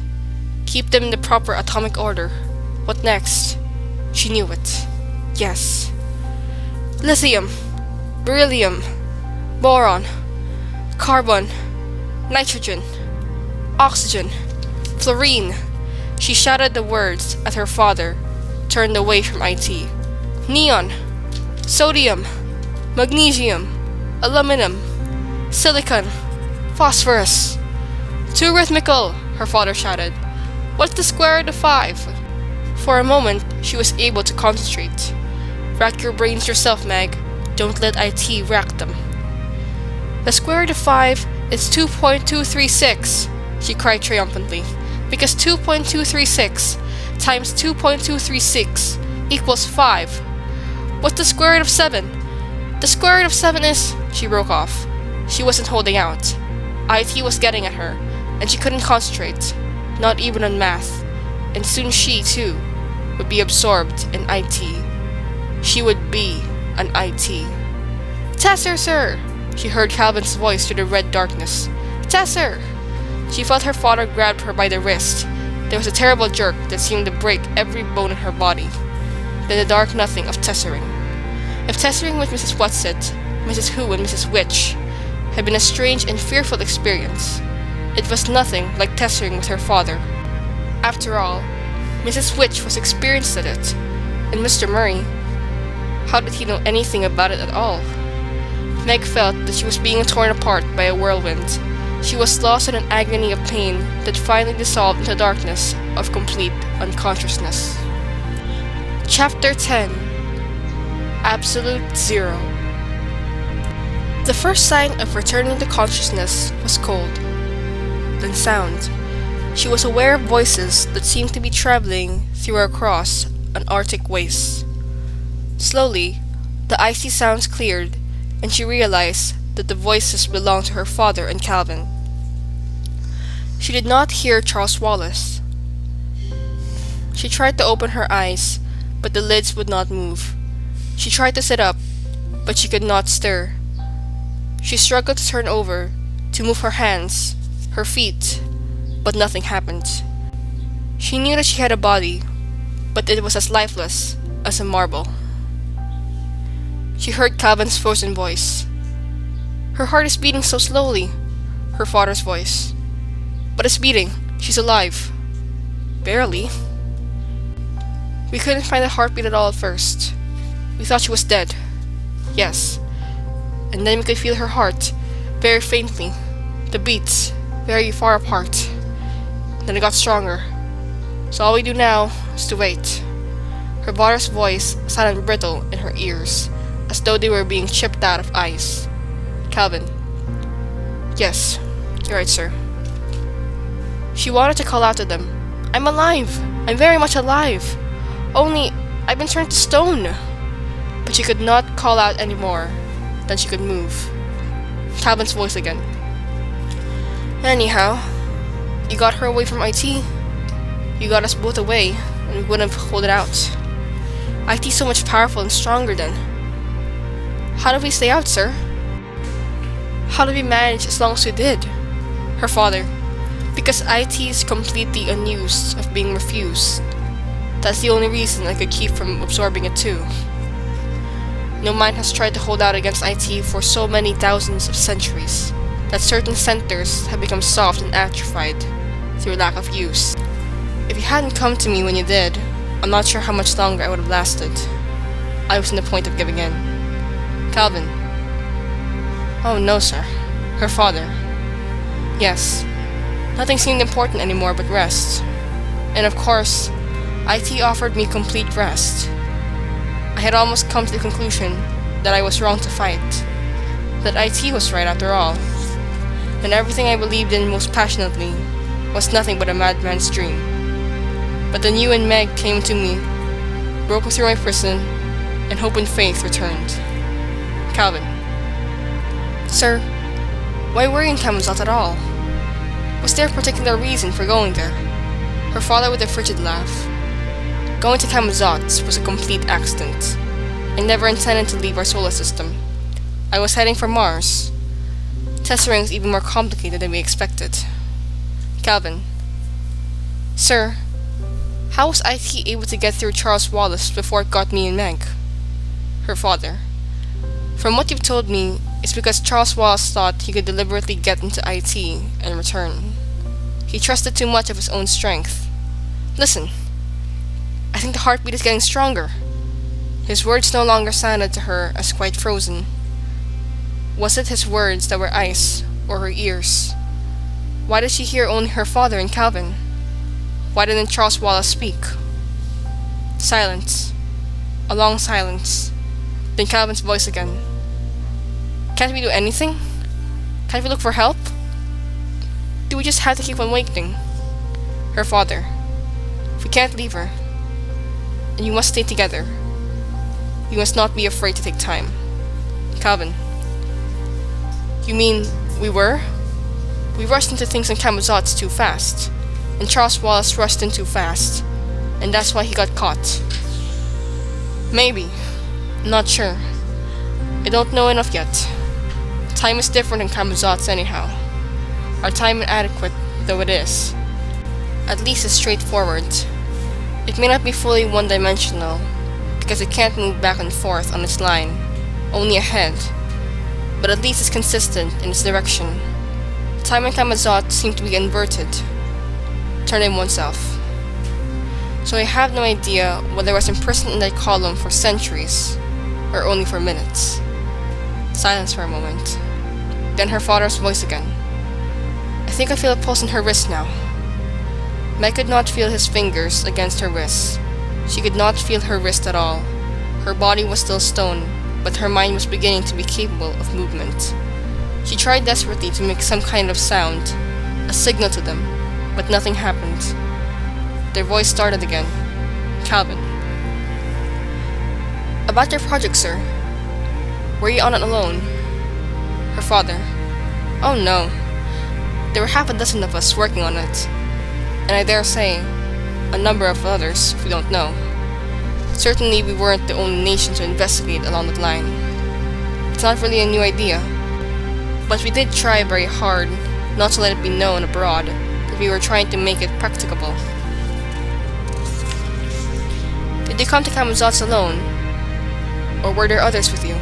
"Keep them in the proper atomic order. What next?" She knew it. Yes. "Lithium, beryllium, boron, carbon, nitrogen, oxygen, fluorine." She shouted the words at her father, turned away from IT. "Neon, sodium, magnesium, aluminum, silicon, phosphorus." "Too rhythmical," her father shouted. "What's the square root of 5? For a moment, she was able to concentrate. "Rack your brains yourself, Meg. Don't let IT rack them." "The square root of 5 is 2.236, she cried triumphantly, "because 2.236 times 2.236 equals 5. What's the square root of 7? The square root of 7 is..." She broke off. She wasn't holding out. IT was getting at her, and she couldn't concentrate, not even on math, and soon she, too, would be absorbed in IT. She would be an IT. Tesser, sir! She heard Calvin's voice through the red darkness. Tesser! She felt her father grab her by the wrist. There was a terrible jerk that seemed to break every bone in her body. Then the dark nothing of tessering. If tessering with Mrs. Whatsit, Mrs. Who, and Mrs. Witch had been a strange and fearful experience, it was nothing like tessering with her father. After all, Mrs. Witch was experienced at it, and Mr. Murray, how did he know anything about it at all? Meg felt that she was being torn apart by a whirlwind. She was lost in an agony of pain that finally dissolved into darkness of complete unconsciousness. Chapter 10. Absolute Zero. The first sign of returning to consciousness was cold, then sound. She was aware of voices that seemed to be traveling through or across an Arctic waste. Slowly, the icy sounds cleared, and she realized that the voices belonged to her father and Calvin. She did not hear Charles Wallace. She tried to open her eyes, but the lids would not move. She tried to sit up, but she could not stir. She struggled to turn over, to move her hands, her feet, but nothing happened. She knew that she had a body, but it was as lifeless as a marble. She heard Calvin's frozen voice. Her heart is beating so slowly, her father's voice. But it's beating. She's alive. Barely. We couldn't find a heartbeat at all at first. We thought she was dead. Yes. And then we could feel her heart, very faintly. The beats, very far apart. Then it got stronger. So all we do now is to wait. Her father's voice sounded brittle in her ears, as though they were being chipped out of ice. Calvin. Yes, you're right, sir. She wanted to call out to them. I'm alive! I'm very much alive! Only, I've been turned to stone! But she could not call out any more than she could move. Calvin's voice again. Anyhow, you got her away from IT. You got us both away, and we wouldn't have hold it out. IT's so much powerful and stronger then. How did we stay out, sir? How did we manage as long as we did? Her father. Because IT is completely unused of being refused. That's the only reason I could keep from absorbing it too. No mind has tried to hold out against IT for so many thousands of centuries that certain centers have become soft and atrophied through lack of use. If you hadn't come to me when you did, I'm not sure how much longer I would have lasted. I was on the point of giving in. Calvin. Oh no, sir. Her father. Yes. Nothing seemed important anymore but rest. And of course, IT offered me complete rest. I had almost come to the conclusion that I was wrong to fight. That IT was right after all. And everything I believed in most passionately was nothing but a madman's dream. But then you and Meg came to me, broke through my prison, and hope and faith returned. Calvin. Sir, why were you in Camelot at all? Was there a particular reason for going there? Her father with a frigid laugh. Going to Camelot was a complete accident. I never intended to leave our solar system. I was heading for Mars. Tessering is even more complicated than we expected. Calvin. Sir, how was IT able to get through Charles Wallace before it got me and Meg? Her father. From what you've told me, it's because Charles Wallace thought he could deliberately get into IT and return. He trusted too much of his own strength. Listen. I think the heartbeat is getting stronger. His words no longer sounded to her as quite frozen. Was it his words that were ice, or her ears? Why did she hear only her father and Calvin? Why didn't Charles Wallace speak? Silence. A long silence. Then Calvin's voice again. Can't we do anything? Can't we look for help? Do we just have to keep on waiting? Her father. We can't leave her. And you must stay together. You must not be afraid to take time. Calvin. You mean we were? We rushed into things in Camelot too fast. And Charles Wallace rushed in too fast. And that's why he got caught. Maybe. I'm not sure. I don't know enough yet. Time is different in Camazotz anyhow. Our time inadequate though it is, at least it's straightforward. It may not be fully one-dimensional, because it can't move back and forth on its line, only ahead, but at least it's consistent in its direction. Time in Camazotz seemed to be inverted, turned in oneself. So I have no idea whether I was imprisoned in that column for centuries, or only for minutes. Silence for a moment. Then her father's voice again. I think I feel a pulse in her wrist now. Meg could not feel his fingers against her wrist. She could not feel her wrist at all. Her body was still stone, but her mind was beginning to be capable of movement. She tried desperately to make some kind of sound, a signal to them, but nothing happened. Their voice started again. Calvin. About your project, sir. Were you on it alone? Her father. Oh no. There were half a dozen of us working on it. And I dare say, a number of others we don't know. Certainly we weren't the only nation to investigate along that line. It's not really a new idea, but we did try very hard not to let it be known abroad that we were trying to make it practicable. Did you come to Camazotz alone? Or were there others with you?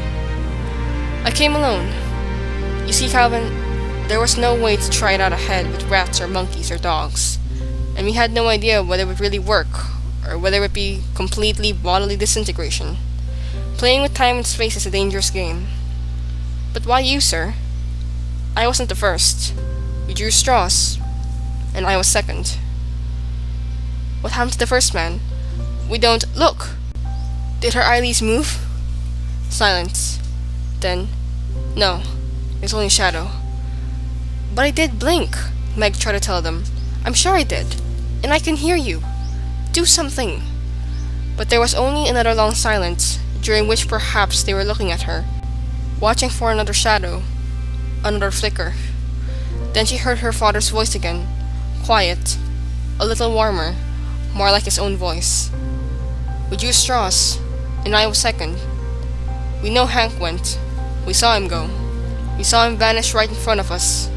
I came alone. You see, Calvin, there was no way to try it out ahead with rats or monkeys or dogs, and we had no idea whether it would really work, or whether it would be completely bodily disintegration. Playing with time and space is a dangerous game. But why you, sir? I wasn't the first. We drew straws, and I was second. What happened to the first man? We don't— Look! Did her eyelids move? Silence. Then, no, it's only a shadow. But I did blink, Meg tried to tell them. I'm sure I did, and I can hear you. Do something. But there was only another long silence, during which perhaps they were looking at her, watching for another shadow, another flicker. Then she heard her father's voice again, quiet, a little warmer, more like his own voice. We drew straws, and I was second. We know Hank went. We saw him go. We saw him vanish right in front of us.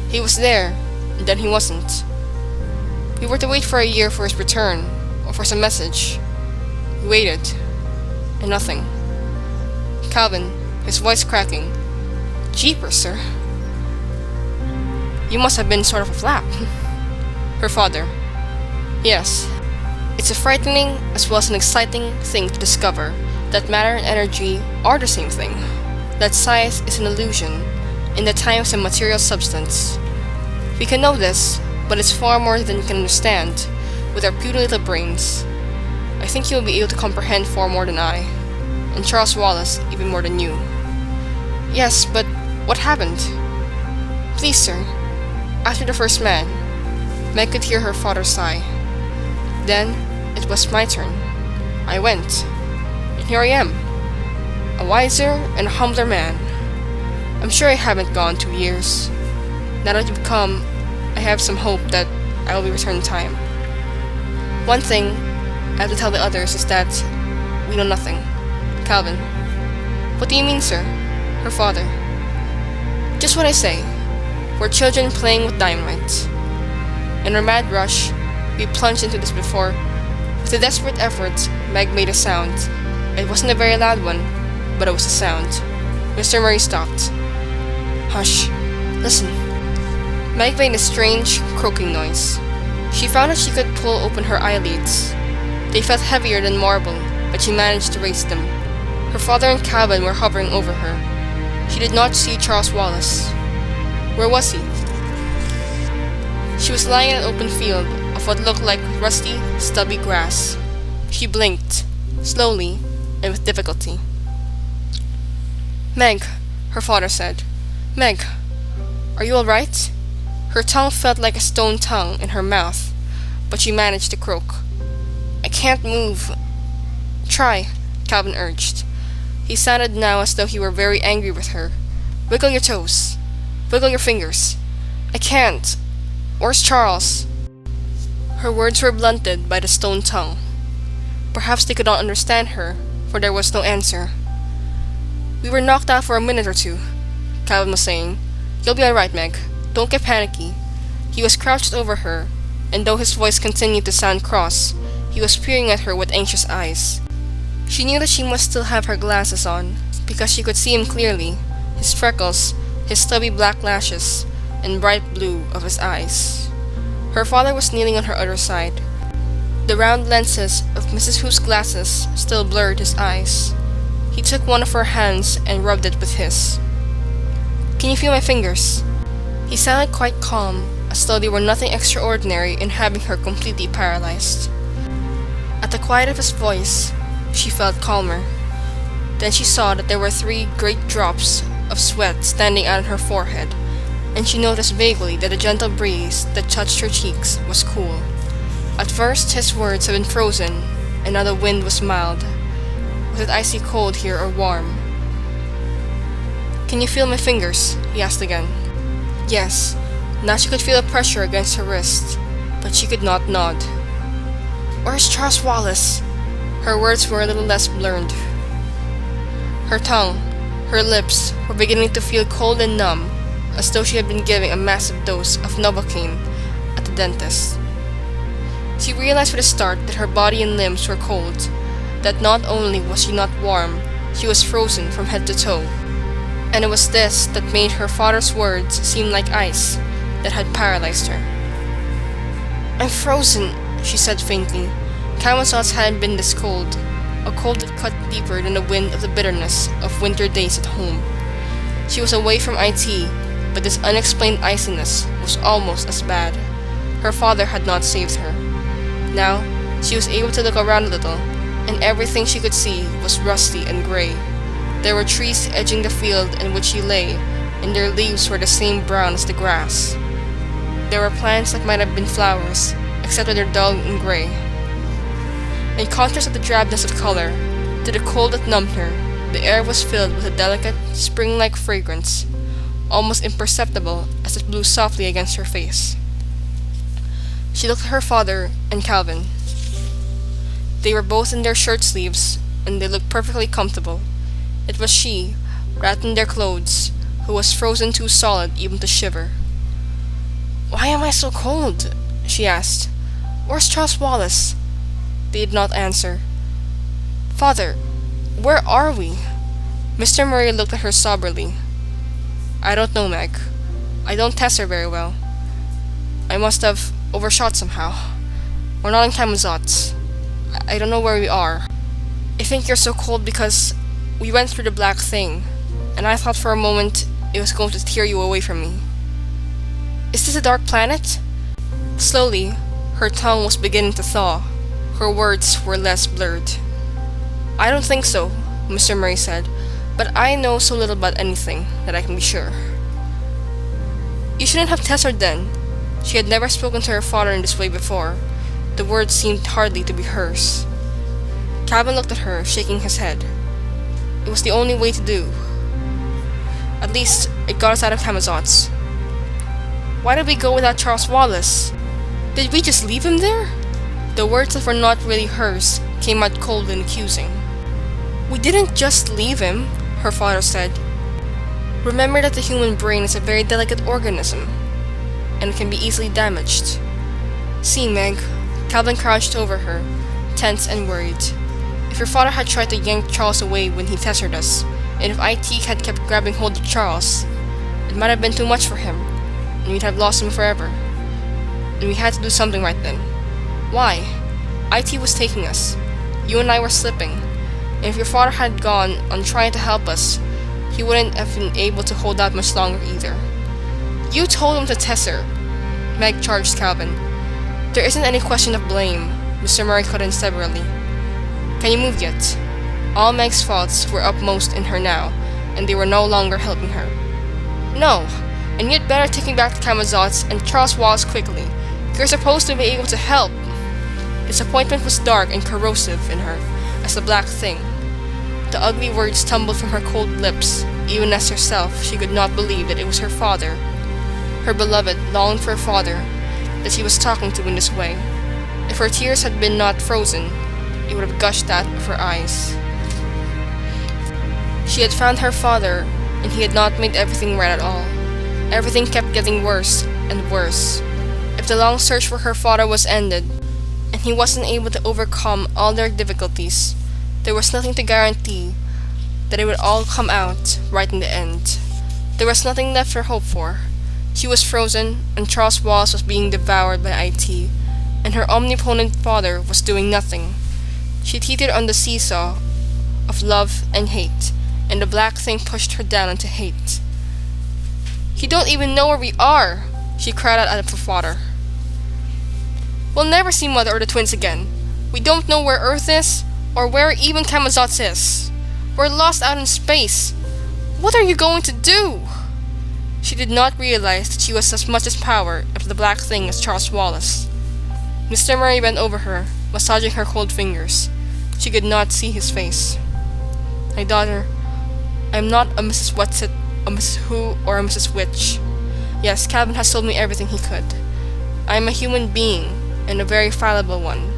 He was there, and then he wasn't. We were to wait for a year for his return, or for some message. We waited, and nothing. Calvin, his voice cracking. Jeepers, sir. You must have been sort of a flap. Her father. Yes. It's a frightening as well as an exciting thing to discover that matter and energy are the same thing. That size is an illusion, in that time is a material substance. We can know this, but it's far more than we can understand with our puny little brains. I think you'll be able to comprehend far more than I, and Charles Wallace even more than you. Yes, but what happened? Please, sir. After the first man, Meg could hear her father sigh. Then, it was my turn. I went. And here I am. A wiser and a humbler man. I'm sure I haven't gone 2 years. Now that you've come, I have some hope that I will be returned in time. One thing I have to tell the others is that we know nothing. Calvin. What do you mean, sir? Her father. Just what I say. We're children playing with dynamite. In our mad rush, we plunged into this before. With a desperate effort, Meg made a sound. It wasn't a very loud one, but it was a sound. Mr. Murray stopped. Hush. Listen. Meg made a strange, croaking noise. She found that she could pull open her eyelids. They felt heavier than marble, but she managed to raise them. Her father and Calvin were hovering over her. She did not see Charles Wallace. Where was he? She was lying in an open field of what looked like rusty, stubby grass. She blinked, slowly and with difficulty. Meg, her father said. Meg, are you all right? Her tongue felt like a stone tongue in her mouth, but she managed to croak. I can't move. Try, Calvin urged. He sounded now as though he were very angry with her. Wiggle your toes. Wiggle your fingers. I can't. Where's Charles? Her words were blunted by the stone tongue. Perhaps they could not understand her, for there was no answer. "We were knocked out for a minute or two," Calvin was saying. "You'll be alright, Meg. Don't get panicky." He was crouched over her, and though his voice continued to sound cross, he was peering at her with anxious eyes. She knew that she must still have her glasses on, because she could see him clearly, his freckles, his stubby black lashes, and bright blue of his eyes. Her father was kneeling on her other side. The round lenses of Mrs. Hu's glasses still blurred his eyes. He took one of her hands and rubbed it with his. "Can you feel my fingers?" He sounded quite calm, as though they were nothing extraordinary in having her completely paralyzed. At the quiet of his voice, she felt calmer. Then she saw that there were 3 great drops of sweat standing out on her forehead, and she noticed vaguely that the gentle breeze that touched her cheeks was cool. At first his words had been frozen, and now the wind was mild. Was it icy cold here or warm? "Can you feel my fingers?" he asked again. Yes, now she could feel a pressure against her wrist, but she could not nod. "Where's Charles Wallace?" Her words were a little less blurred. Her tongue, her lips, were beginning to feel cold and numb, as though she had been giving a massive dose of Novocaine at the dentist. She realized with a start that her body and limbs were cold, that not only was she not warm, she was frozen from head to toe. And it was this that made her father's words seem like ice that had paralyzed her. "I'm frozen," she said faintly. Calvin's hadn't been this cold, a cold that cut deeper than the wind of the bitterness of winter days at home. She was away from IT, but this unexplained iciness was almost as bad. Her father had not saved her. Now, she was able to look around a little, and everything she could see was rusty and gray. There were trees edging the field in which she lay, and their leaves were the same brown as the grass. There were plants that might have been flowers, except that they're dull and gray. In contrast to the drabness of color, to the cold that numbed her, the air was filled with a delicate, spring-like fragrance, almost imperceptible as it blew softly against her face. She looked at her father and Calvin. They were both in their shirt sleeves, and they looked perfectly comfortable. It was she, wrapped in their clothes, who was frozen too solid even to shiver. "Why am I so cold?" she asked. "Where's Charles Wallace?" They did not answer. "Father, where are we?" Mr. Murray looked at her soberly. "I don't know, Meg. I don't test her very well. I must have overshot somehow. We're not in Camazotz. I don't know where we are. I think you're so cold because we went through the black thing, and I thought for a moment it was going to tear you away from me. Is this a dark planet?" Slowly, her tongue was beginning to thaw. Her words were less blurred. "I don't think so," Mr. Murray said, "but I know so little about anything that I can be sure." "You shouldn't have tested her then." She had never spoken to her father in this way before. The words seemed hardly to be hers. Calvin looked at her, shaking his head. "It was the only way to do. At least, it got us out of Camazotz." "Why did we go without Charles Wallace? Did we just leave him there?" The words that were not really hers came out cold and accusing. "We didn't just leave him," her father said. "Remember that the human brain is a very delicate organism, and it can be easily damaged. See, Meg." Calvin crouched over her, tense and worried. "If your father had tried to yank Charles away when he tested us, and if IT had kept grabbing hold of Charles, it might have been too much for him, and we'd have lost him forever. And we had to do something right then. Why? IT was taking us. You and I were slipping, and if your father had gone on trying to help us, he wouldn't have been able to hold out much longer either." "You told him to test her," Meg charged Calvin. "There isn't any question of blame," Mr. Murray cut in severely. "Can you move yet?" All Meg's faults were upmost in her now, and they were no longer helping her. "No, and you'd better take me back to Camazotz and Charles Wallace quickly. You're supposed to be able to help." Disappointment was dark and corrosive in her as the black thing. The ugly words tumbled from her cold lips. Even as herself, she could not believe that it was her father. Her beloved longed for a father that she was talking to in this way. If her tears had been not frozen, it would have gushed out of her eyes. She had found her father, and he had not made everything right at all. Everything kept getting worse and worse. If the long search for her father was ended, and he wasn't able to overcome all their difficulties, there was nothing to guarantee that it would all come out right in the end. There was nothing left for hope for. She was frozen, and Charles Wallace was being devoured by IT, and her omnipotent father was doing nothing. She teetered on the seesaw of love and hate, and the black thing pushed her down into hate. "You don't even know where we are!" she cried out at her father. "We'll never see Mother or the twins again. We don't know where Earth is, or where even Camazotz is. We're lost out in space. What are you going to do?" She did not realize that she was as much as power of the black thing as Charles Wallace. Mr. Murray bent over her, massaging her cold fingers. She could not see his face. "My daughter, I am not a Mrs. Whatsit, a Mrs. Who, or a Mrs. Which. Yes, Calvin has told me everything he could. I am a human being, and a very fallible one.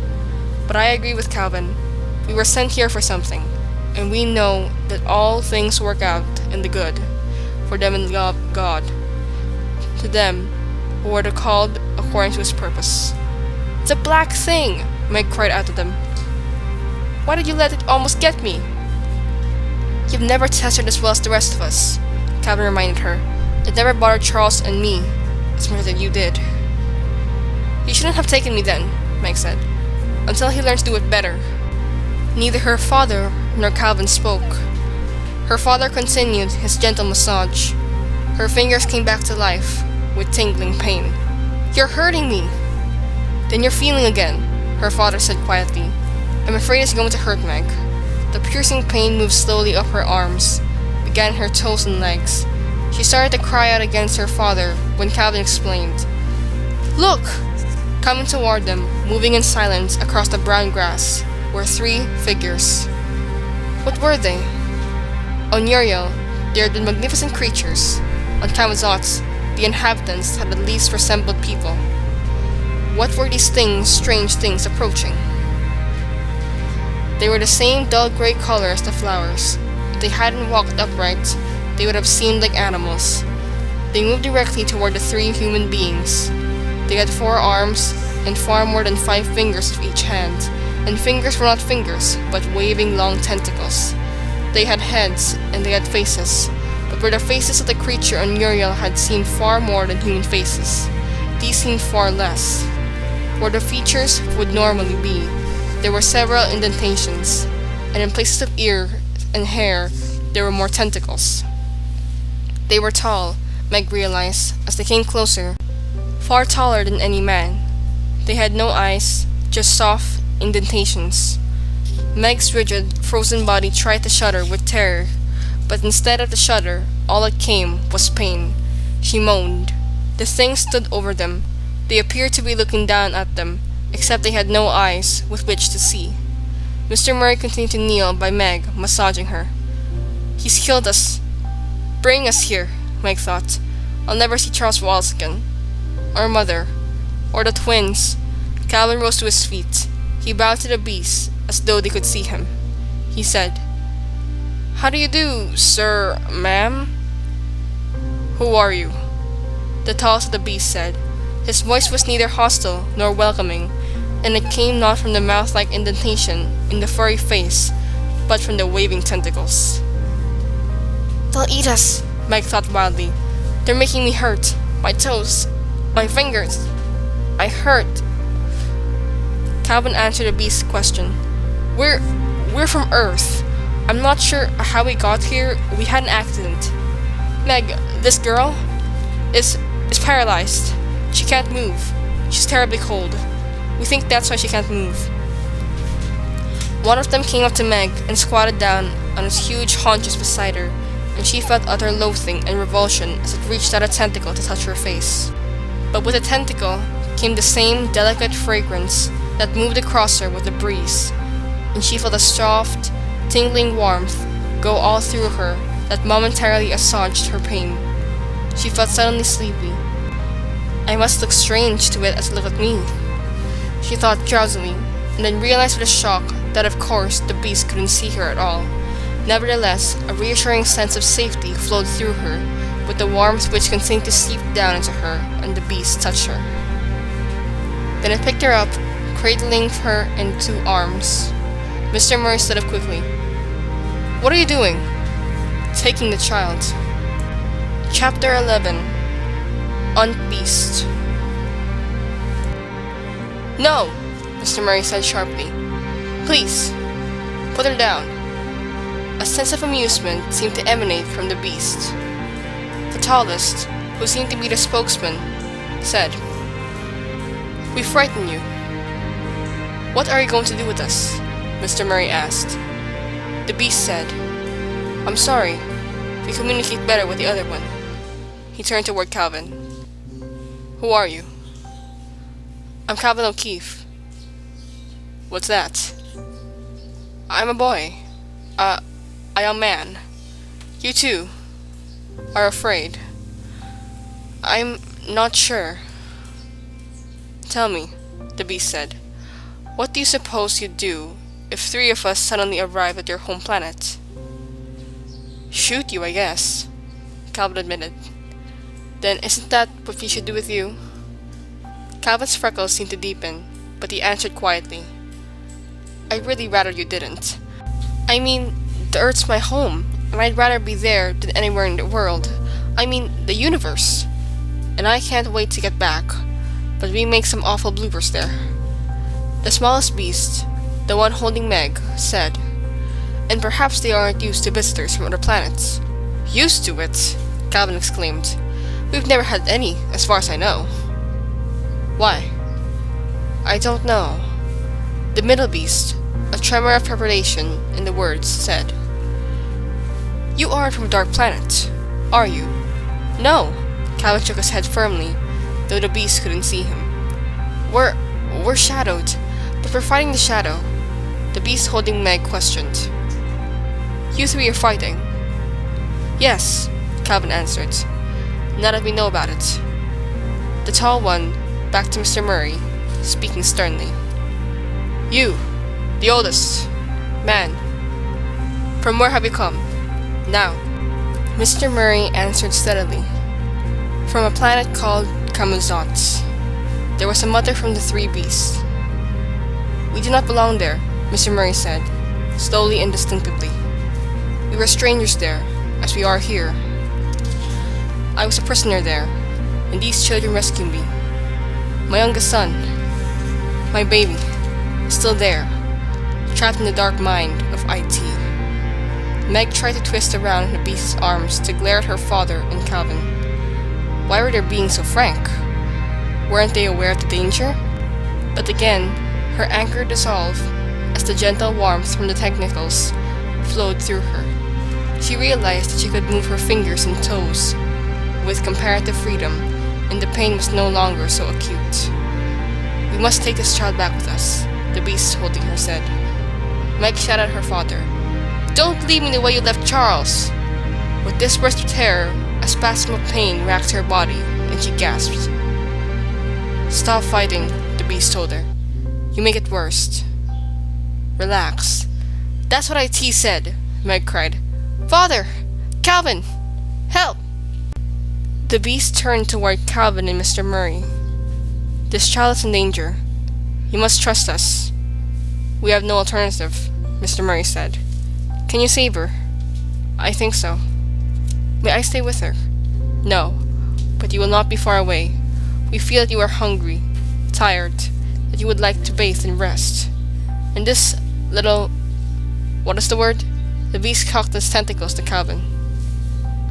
But I agree with Calvin. We were sent here for something, and we know that all things work out in the good, for them who love God, to them who are called according to his purpose." "The black thing!" Meg cried out to them. "Why did you let it almost get me?" "You've never tested as well as the rest of us," Calvin reminded her. "It never bothered Charles and me as much as you did." "You shouldn't have taken me then," Meg said, "until he learns to do it better." Neither her father nor Calvin spoke. Her father continued his gentle massage. Her fingers came back to life with tingling pain. "You're hurting me!" "Then you're feeling again," her father said quietly. "I'm afraid it's going to hurt, Meg." The piercing pain moved slowly up her arms, began her toes and legs. She started to cry out against her father when Calvin explained. "Look!" Coming toward them, moving in silence across the brown grass, were 3 figures. What were they? On Uriel, they had been magnificent creatures. On Camazotz, the inhabitants had at least resembled people. What were these strange things approaching? They were the same dull gray color as the flowers. If they hadn't walked upright, they would have seemed like animals. They moved directly toward the 3 human beings. They had 4 arms, and far more than 5 fingers of each hand, and fingers were not fingers, but waving long tentacles. They had heads, and they had faces, but where the faces of the creature on Uriel had seemed far more than human faces, these seemed far less. Where the features would normally be, there were several indentations, and in places of ear and hair, there were more tentacles. They were tall, Meg realized, as they came closer, far taller than any man. They had no eyes, just soft indentations. Meg's rigid, frozen body tried to shudder with terror, but instead of the shudder, all that came was pain. She moaned. The things stood over them. They appeared to be looking down at them, except they had no eyes with which to see. Mr. Murray continued to kneel by Meg, massaging her. "He's killed us. Bring us here," Meg thought. "I'll never see Charles Wallace again. Or Mother. Or the twins." Calvin rose to his feet. He bowed to the beast, as though they could see him. He said, "How do you do, sir, ma'am?" "Who are you?" the tallest of the beasts said. His voice was neither hostile nor welcoming, and it came not from the mouth-like indentation in the furry face, but from the waving tentacles. "They'll eat us," Meg thought wildly. "They're making me hurt. My toes. My fingers. I hurt." Calvin answered the beast's question. We're from Earth. I'm not sure how we got here. We had an accident. Meg, this girl is paralyzed. She can't move. She's terribly cold. We think that's why she can't move." One of them came up to Meg and squatted down on his huge haunches beside her, and she felt utter loathing and revulsion as it reached out a tentacle to touch her face. But with the tentacle came the same delicate fragrance that moved across her with the breeze, and she felt a soft, tingling warmth go all through her that momentarily assuaged her pain. She felt suddenly sleepy. "I must look strange to it as it looked at me," she thought drowsily, and then realized with a shock that of course the beast couldn't see her at all. Nevertheless, a reassuring sense of safety flowed through her, with the warmth which continued to seep down into her, and the beast touched her. Then it picked her up, cradling her in two arms. Mr. Murray stood up quickly. "What are you doing?" "Taking the child." Chapter 11. Unbeast. "No!" Mr. Murray said sharply. "Please, put her down." A sense of amusement seemed to emanate from the beast. The tallest, who seemed to be the spokesman, said, "We frighten you." "What are you going to do with us?" Mr. Murray asked. The beast said, "I'm sorry. We communicate better with the other one." He turned toward Calvin. "Who are you?" "I'm Calvin O'Keefe." "What's that?" "I'm a boy. A young man. You too are afraid." "I'm not sure." "Tell me," the beast said, "what do you suppose you'd do if three of us suddenly arrived at your home planet?" "Shoot you, I guess," Calvin admitted. "Then isn't that what we should do with you?" Calvin's freckles seemed to deepen, but he answered quietly, "I'd really rather you didn't. I mean, the Earth's my home, and I'd rather be there than anywhere in the world. I mean, the universe. And I can't wait to get back, but we make some awful bloopers there." The smallest beast, the one holding Meg, said, "And perhaps they aren't used to visitors from other planets." "Used to it?" Calvin exclaimed. "We've never had any, as far as I know." "Why?" "I don't know." The middle beast, a tremor of trepidation in the words, said, "You aren't from a dark planet, are you?" "No." Calvin shook his head firmly, though the beast couldn't see him. We're shadowed, but we're fighting the shadow," the beast holding Meg questioned. "You three are fighting?" "Yes," Calvin answered. "Now that we know about it." The tall one backed to Mr. Murray, speaking sternly. "You, the oldest man, from where have you come? Now." Mr. Murray answered steadily. "From a planet called Kamuzot." There was a mutter from the three beasts. "We do not belong there," Mr. Murray said, slowly and distinctively. "We were strangers there, as we are here. I was a prisoner there, and these children rescued me. My youngest son, my baby, is still there, trapped in the dark mind of IT." Meg tried to twist around in the beast's arms to glare at her father and Calvin. Why were they being so frank? Weren't they aware of the danger? But again, her anger dissolved as the gentle warmth from the tentacles flowed through her. She realized that she could move her fingers and toes with comparative freedom, and the pain was no longer so acute. "We must take this child back with us," the beast holding her said. Meg shouted at her father, "Don't leave me the way you left Charles!" With this burst of terror, a spasm of pain racked her body, and she gasped. "Stop fighting," the beast told her. "You make it worse." "Relax." "That's what IT said," Meg cried. "Father! Calvin! Help!" The beast turned toward Calvin and Mr. Murray. "This child is in danger. You must trust us." "We have no alternative," Mr. Murray said. "Can you save her?" "I think so." "May I stay with her?" "No, but you will not be far away. We feel that you are hungry, tired, that you would like to bathe and rest. And this little... what is the word?" The beast cocked its tentacles to Calvin.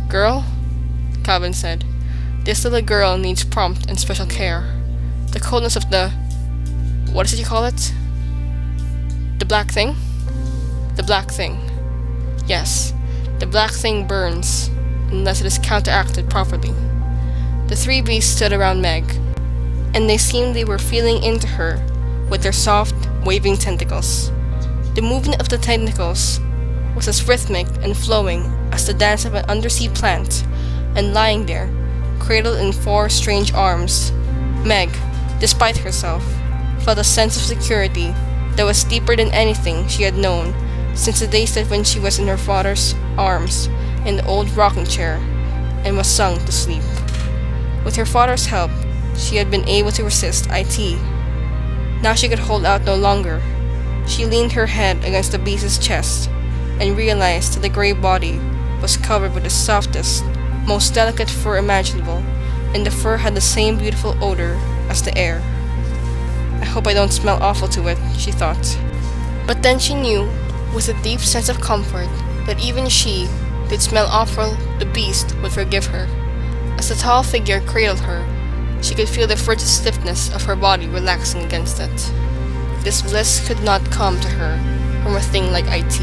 "Girl?" Calvin said. "This little girl needs prompt and special care. The coldness of the... what is it you call it? The black thing?" "The black thing. Yes, the black thing burns, unless it is counteracted properly." The three beasts stood around Meg, and they seemed they were feeling into her with their soft, waving tentacles. The movement of the tentacles was as rhythmic and flowing as the dance of an undersea plant, and lying there, cradled in four strange arms, Meg, despite herself, felt a sense of security that was deeper than anything she had known since the days that when she was in her father's arms in the old rocking chair and was sung to sleep. With her father's help, she had been able to resist IT. Now she could hold out no longer. She leaned her head against the beast's chest and realized that the gray body was covered with the softest, most delicate fur imaginable, and the fur had the same beautiful odor as the air. I hope I don't smell awful to it, she thought. But then she knew, with a deep sense of comfort, that even she did smell awful, the beast would forgive her. As the tall figure cradled her, she could feel the frigid stiffness of her body relaxing against it. This bliss could not come to her from a thing like IT.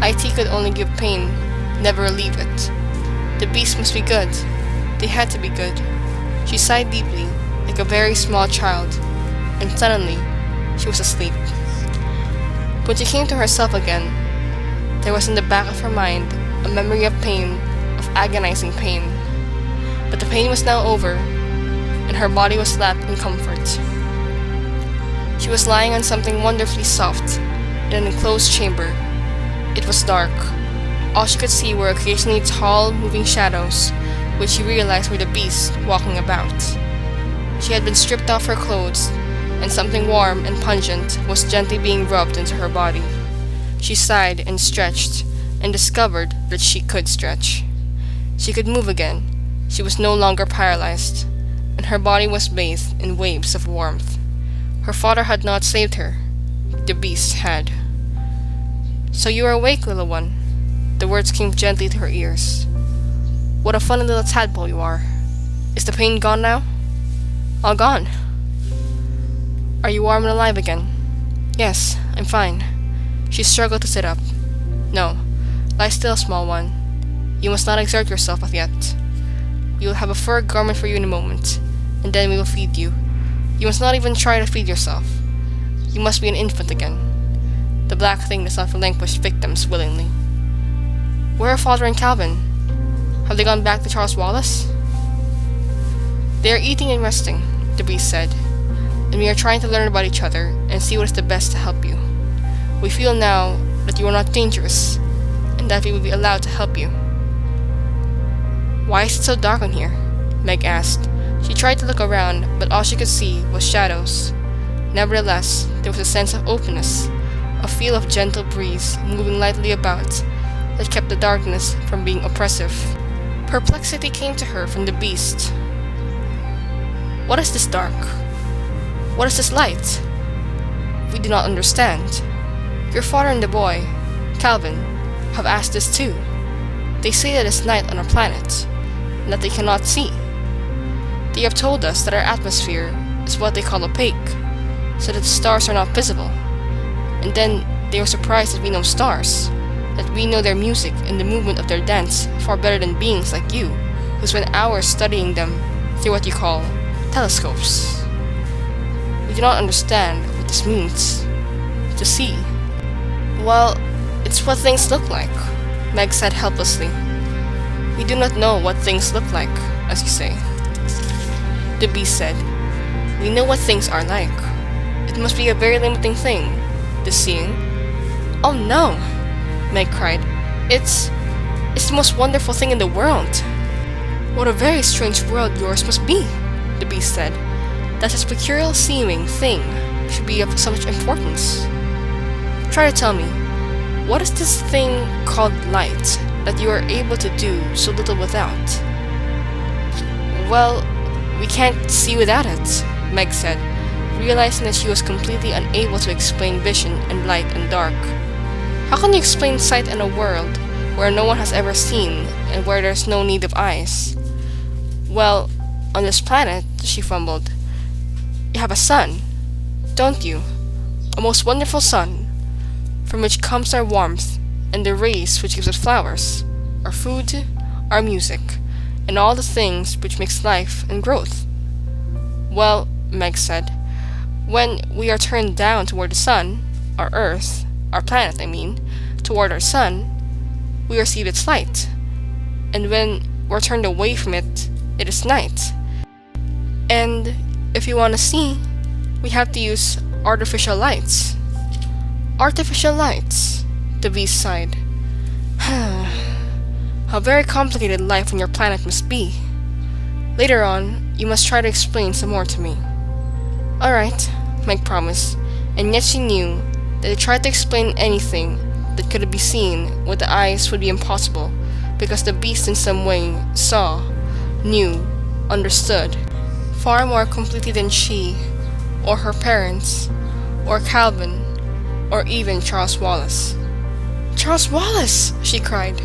IT could only give pain, never relieve it. The beast must be good. They had to be good. She sighed deeply, like a very small child, and suddenly, she was asleep. When she came to herself again, there was in the back of her mind a memory of pain, of agonizing pain. But the pain was now over, and her body was lapped in comfort. She was lying on something wonderfully soft, in an enclosed chamber. It was dark. All she could see were occasionally tall, moving shadows, which she realized were the beasts walking about. She had been stripped off her clothes, and something warm and pungent was gently being rubbed into her body. She sighed and stretched, and discovered that she could stretch. She could move again. She was no longer paralyzed, and her body was bathed in waves of warmth. Her father had not saved her. The beast had. "So you are awake, little one?" The words came gently to her ears. "What a funny little tadpole you are. Is the pain gone now?" "All gone." "Are you warm and alive again?" "Yes, I'm fine." She struggled to sit up. "No, lie still, small one. You must not exert yourself as yet. We will have a fur garment for you in a moment, and then we will feed you. You must not even try to feed yourself. You must be an infant again. The black thing does not relinquish victims willingly." "Where are Father and Calvin? Have they gone back to Charles Wallace?" "They are eating and resting," the beast said, "and we are trying to learn about each other and see what is the best to help you. We feel now that you are not dangerous, and that we will be allowed to help you." "Why is it so dark in here?" Meg asked. She tried to look around, but all she could see was shadows. Nevertheless, there was a sense of openness, a feel of gentle breeze moving lightly about, that kept the darkness from being oppressive. Perplexity came to her from the beast. "What is this dark? What is this light? We do not understand. Your father and the boy, Calvin, have asked this too. They say that it's night on our planet, and that they cannot see. They have told us that our atmosphere is what they call opaque, so that the stars are not visible. And then they were surprised that we know stars, that we know their music and the movement of their dance far better than beings like you, who spend hours studying them through what you call telescopes. We do not understand what this means. To see. Well, it's what things look like," Meg said helplessly. "We do not know what things look like, as you say." The beast said, "We know what things are like. It must be a very limiting thing, the seeing." "Oh no!" Meg cried. It's the most wonderful thing in the world." "What a very strange world yours must be," the beast said, "that this peculiar seeming thing should be of so much importance. Try to tell me, what is this thing called light that you are able to do so little without?" "Well, we can't see without it," Meg said, realizing that she was completely unable to explain vision and light and dark. "How can you explain sight in a world where no one has ever seen and where there's no need of eyes?" "Well, on this planet," she fumbled, "you have a sun, don't you? A most wonderful sun, from which comes our warmth and the rays which gives us flowers, our food, our music, and all the things which makes life and growth." "Well," Meg said, "when we are turned down toward the sun, our Earth, our planet, I mean, toward our sun, we receive its light, and when we're turned away from it, it is night. And if you want to see, we have to use artificial lights." "Artificial lights?" The beast sighed. How very complicated life on your planet must be. Later on, you must try to explain some more to me. Alright, Meg promised, and yet she knew that to try to explain anything that could be seen with the eyes would be impossible, because the beast in some way saw, knew, understood, far more completely than she, or her parents, or Calvin, or even Charles Wallace. Charles Wallace! She cried.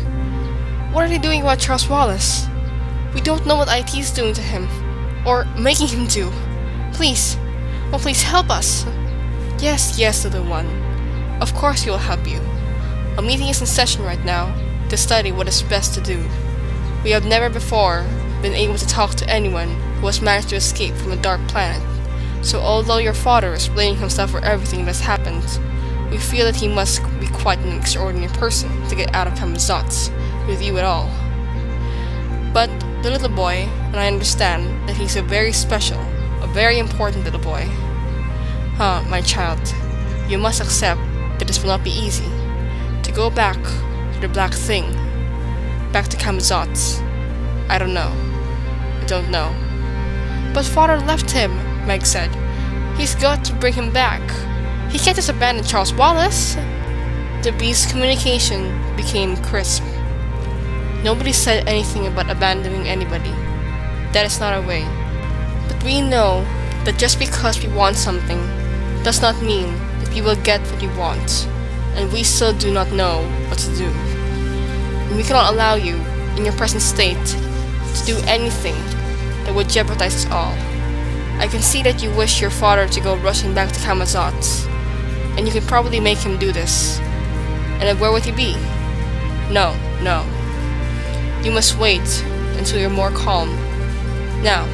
What are they doing about Charles Wallace? We don't know what IT is doing to him, or making him do. Please, oh please help us. Yes, little one. Of course we will help you. A meeting is in session right now to study what is best to do. We have never before been able to talk to anyone who has managed to escape from a dark planet. So although your father is blaming himself for everything that's happened, we feel that he must be quite an extraordinary person to get out of Kamazotz with you at all. But the little boy, and I understand that he's a very special, a very important little boy. My child, you must accept that this will not be easy. To go back to the black thing, back to Kamazotz, I don't know. But father left him, Meg said. He's got to bring him back. He can't just abandon Charles Wallace. The beast's communication became crisp. Nobody said anything about abandoning anybody. That is not our way. But we know that just because we want something does not mean that we will get what we want, and we still do not know what to do. And we cannot allow you, in your present state, to do anything that would jeopardize us all. I can see that you wish your father to go rushing back to Kamazotz, and you can probably make him do this. And then where would he be? No. You must wait until you're more calm. Now,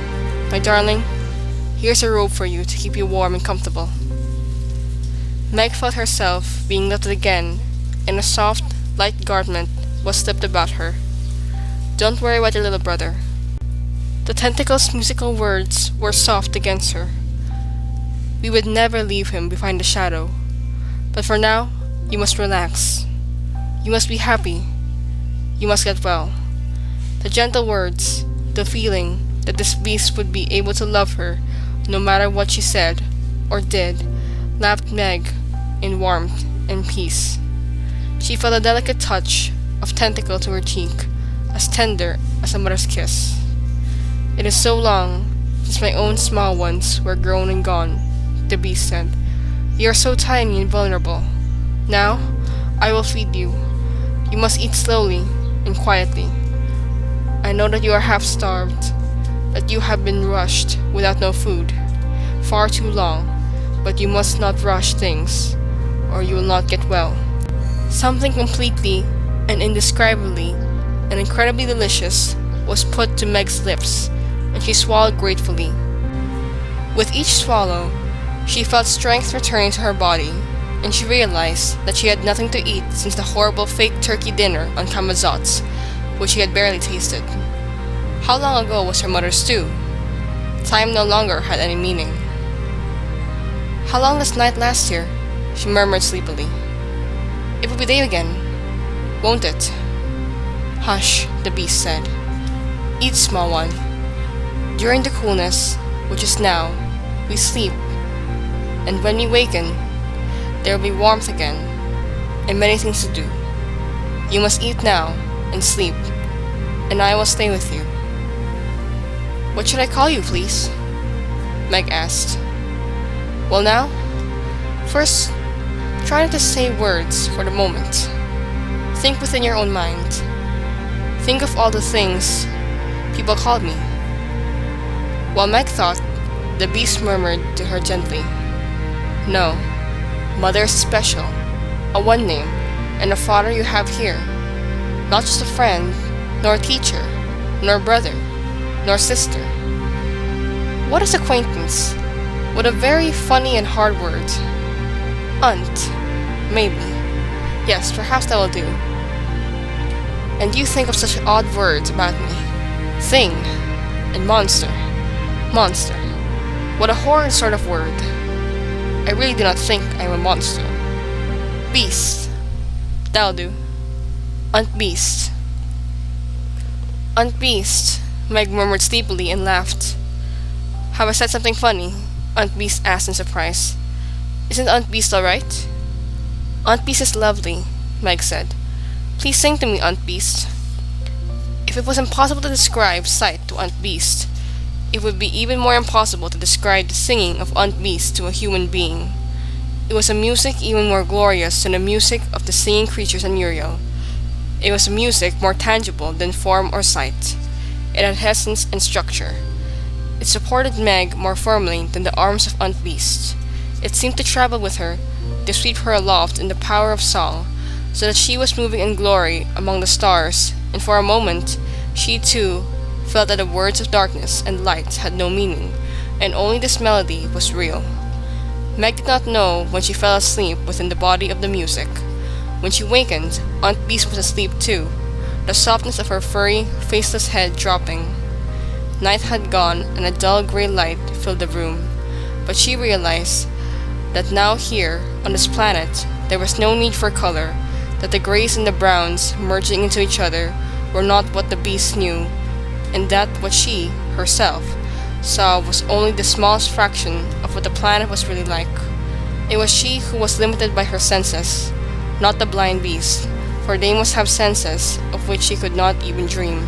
my darling, here's a robe for you to keep you warm and comfortable. Meg felt herself being lifted again, and a soft, light garment was slipped about her. Don't worry about your little brother. The tentacle's musical words were soft against her. We would never leave him behind the shadow. But for now, you must relax. You must be happy. You must get well. The gentle words, the feeling that this beast would be able to love her no matter what she said or did, lapped Meg in warmth and peace. She felt a delicate touch of tentacle to her cheek, as tender as a mother's kiss. It is so long since my own small ones were grown and gone, the beast said. You are so tiny and vulnerable. Now, I will feed you. You must eat slowly and quietly. I know that you are half-starved, that you have been rushed without no food, far too long, but you must not rush things, or you will not get well. Something completely and indescribably and incredibly delicious was put to Meg's lips, and she swallowed gratefully. With each swallow, she felt strength returning to her body, and she realized that she had nothing to eat since the horrible fake turkey dinner on Kamazotz, which she had barely tasted. How long ago was her mother's stew? Time no longer had any meaning. How long does night last here? She murmured sleepily. It will be day again, won't it? Hush, the beast said. Eat, small one. During the coolness, which is now, we sleep, and when we waken, there will be warmth again, and many things to do. You must eat now, and sleep, and I will stay with you. What should I call you, please? Meg asked. Well now, first, try not to say words for the moment. Think within your own mind. Think of all the things people called me. While Meg thought, the beast murmured to her gently, No, mother is special, a one name, and a father you have here. Not just a friend, nor a teacher, nor brother, nor sister. What is acquaintance? What a very funny and hard word. Aunt, maybe. Yes, perhaps that will do. And you think of such odd words about me. Thing, and monster. Monster. What a horrid sort of word. I really do not think I am a monster. Beast. That'll do. Aunt Beast. Aunt Beast, Meg murmured sleepily and laughed. Have I said something funny? Aunt Beast asked in surprise. Isn't Aunt Beast alright? Aunt Beast is lovely, Meg said. Please sing to me, Aunt Beast. If it was impossible to describe sight to Aunt Beast, it would be even more impossible to describe the singing of Aunt Beast to a human being. It was a music even more glorious than the music of the singing creatures in Uriel. It was a music more tangible than form or sight. It had essence and structure. It supported Meg more firmly than the arms of Aunt Beast. It seemed to travel with her, to sweep her aloft in the power of song, so that she was moving in glory among the stars, and for a moment, she too felt that the words of darkness and light had no meaning, and only this melody was real. Meg did not know when she fell asleep within the body of the music. When she wakened, Aunt Beast was asleep too, the softness of her furry, faceless head dropping. Night had gone, and a dull gray light filled the room, but she realized that now here, on this planet, there was no need for color, that the grays and the browns, merging into each other, were not what the beast knew, and that what she, herself, saw was only the smallest fraction of what the planet was really like. It was she who was limited by her senses, not the blind beast, for they must have senses of which she could not even dream.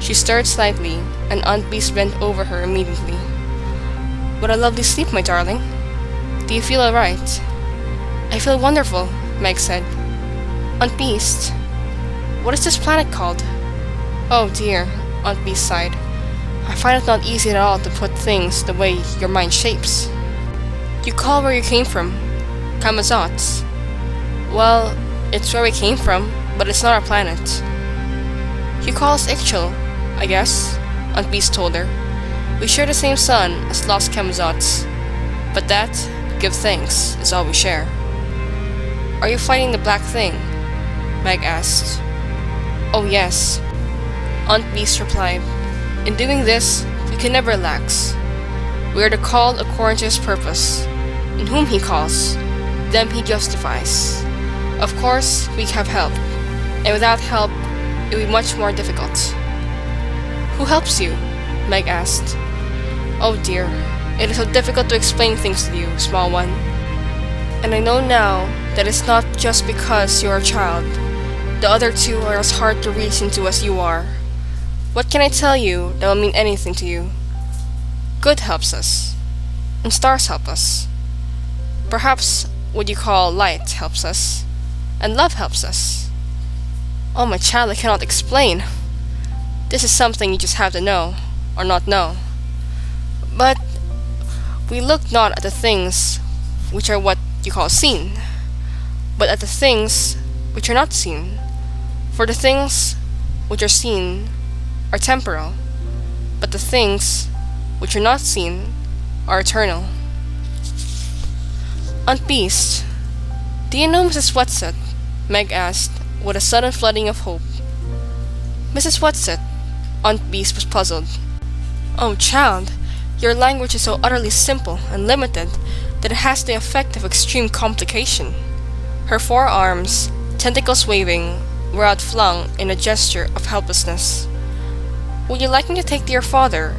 She stirred slightly, and Aunt Beast bent over her immediately. What a lovely sleep, my darling. Do you feel alright? I feel wonderful, Meg said. Aunt Beast, what is this planet called? Oh dear, Aunt Beast sighed. I find it not easy at all to put things the way your mind shapes. You call where you came from Camazotz. Well, it's where we came from, but it's not our planet. You call us Ixchel, I guess, Aunt Beast told her. We share the same sun as Lost Camazotz, but that, give thanks, is all we share. Are you fighting the black thing? Meg asked. Oh yes, Aunt Beast replied. In doing this, we can never relax. We are to call according to his purpose. In whom he calls, them he justifies. Of course, we have help, and without help, it would be much more difficult. Who helps you? Meg asked. Oh dear, it is so difficult to explain things to you, small one. And I know now that it's not just because you're a child. The other two are as hard to reach into as you are. What can I tell you that will mean anything to you? Good helps us, and stars help us. Perhaps what you call light helps us, and love helps us. Oh, my child, I cannot explain. This is something you just have to know, or not know. But we look not at the things which are what you call seen, but at the things which are not seen. For the things which are seen are temporal, but the things which are not seen are eternal. Aunt Beast, do you know Mrs. Whatsit? Meg asked, with a sudden flooding of hope. Mrs. Whatsit? Aunt Beast was puzzled. Oh, child, your language is so utterly simple and limited that it has the effect of extreme complication. Her forearms, tentacles waving, were outflung in a gesture of helplessness. Would you like me to take to your father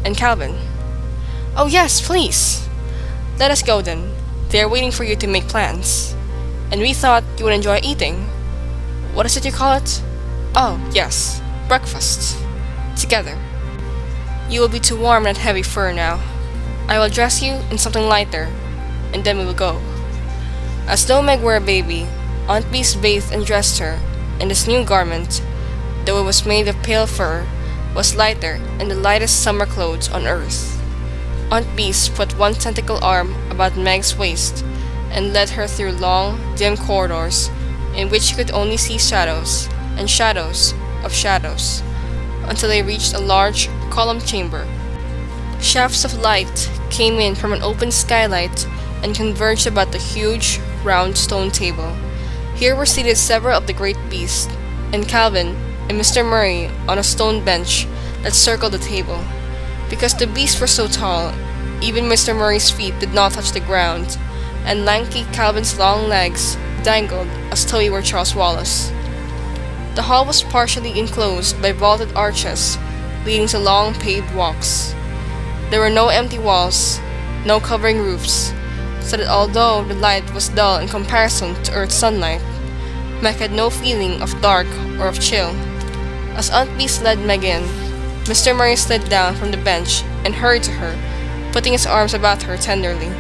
and Calvin? Oh yes, please! Let us go then. They are waiting for you to make plans. And we thought you would enjoy eating. What is it you call it? Oh, yes, breakfast. Together. You will be too warm in that heavy fur now. I will dress you in something lighter, and then we will go. As though Meg were a baby, Aunt Beast bathed and dressed her, and this new garment, though it was made of pale fur, was lighter and the lightest summer clothes on earth. Aunt Beast put one tentacle arm about Meg's waist and led her through long, dim corridors in which she could only see shadows and shadows of shadows, until they reached a large, columned chamber. Shafts of light came in from an open skylight and converged about the huge, round stone table. Here were seated several of the great beasts, and Calvin and Mr. Murray on a stone bench that circled the table. Because the beasts were so tall, even Mr. Murray's feet did not touch the ground, and lanky Calvin's long legs dangled as though he were Charles Wallace. The hall was partially enclosed by vaulted arches leading to long paved walks. There were no empty walls, no covering roofs, so that although the light was dull in comparison to Earth's sunlight, Meg had no feeling of dark or of chill. As Aunt Beast led Meg in, Mr. Murray slid down from the bench and hurried to her, putting his arms about her tenderly.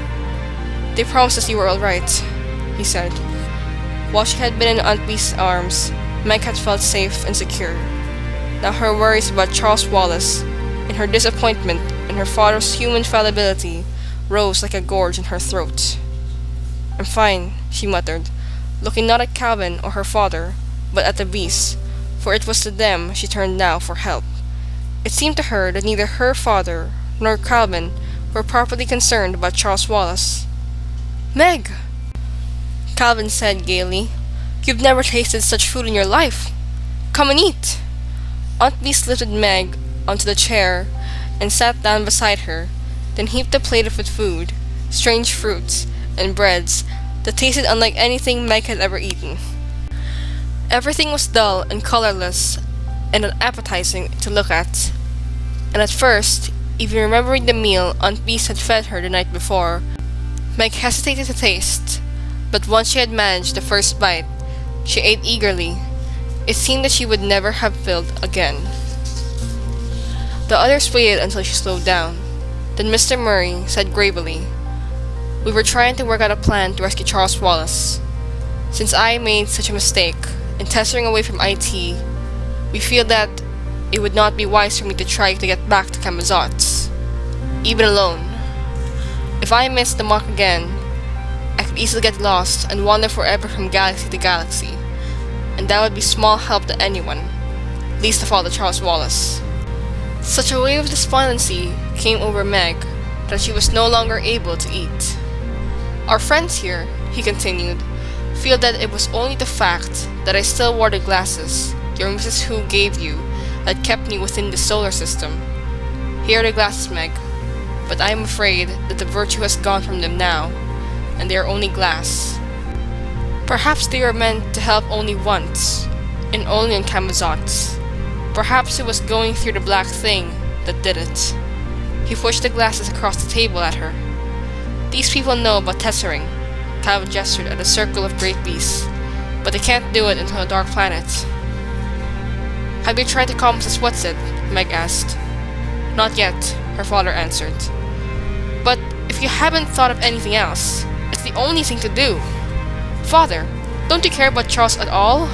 "They promised us you were all right," he said. While she had been in Aunt Beast's arms, Meg had felt safe and secure. Now her worries about Charles Wallace and her disappointment in her father's human fallibility rose like a gorge in her throat. "I'm fine," she muttered, looking not at Calvin or her father, but at the beasts, for it was to them she turned now for help. It seemed to her that neither her father nor Calvin were properly concerned about Charles Wallace. "Meg!" Calvin said gaily, "You've never tasted such food in your life. Come and eat." Aunt Beast lifted Meg onto the chair and sat down beside her, then heaped a plate with food, strange fruits, and breads that tasted unlike anything Meg had ever eaten. Everything was dull and colorless and unappetizing to look at, and at first, even remembering the meal Aunt Beast had fed her the night before, Meg hesitated to taste, but once she had managed the first bite, she ate eagerly. It seemed that she would never have filled again. The others waited until she slowed down. Then Mr. Murray said gravely, "We were trying to work out a plan to rescue Charles Wallace. Since I made such a mistake in tethering away from IT, we feel that it would not be wise for me to try to get back to Camazotz, even alone. If I missed the mark again, I could easily get lost and wander forever from galaxy to galaxy, and that would be small help to anyone, least of all to Charles Wallace." Such a wave of despondency came over Meg that she was no longer able to eat. "Our friends here," he continued, "feel that it was only the fact that I still wore the glasses your Mrs. Who gave you that kept me within the solar system. Here are the glasses, Meg, but I am afraid that the virtue has gone from them now, and they are only glass. Perhaps they were meant to help only once, and only on Camazotz. Perhaps it was going through the black thing that did it." He pushed the glasses across the table at her. "These people know about tethering," Calvin gestured at a circle of great beasts, "but they can't do it until a dark planet." "Have you tried to call Mrs. Whatsit?" Meg asked. "Not yet," her father answered. "But if you haven't thought of anything else, it's the only thing to do. Father, don't you care about Charles at all?"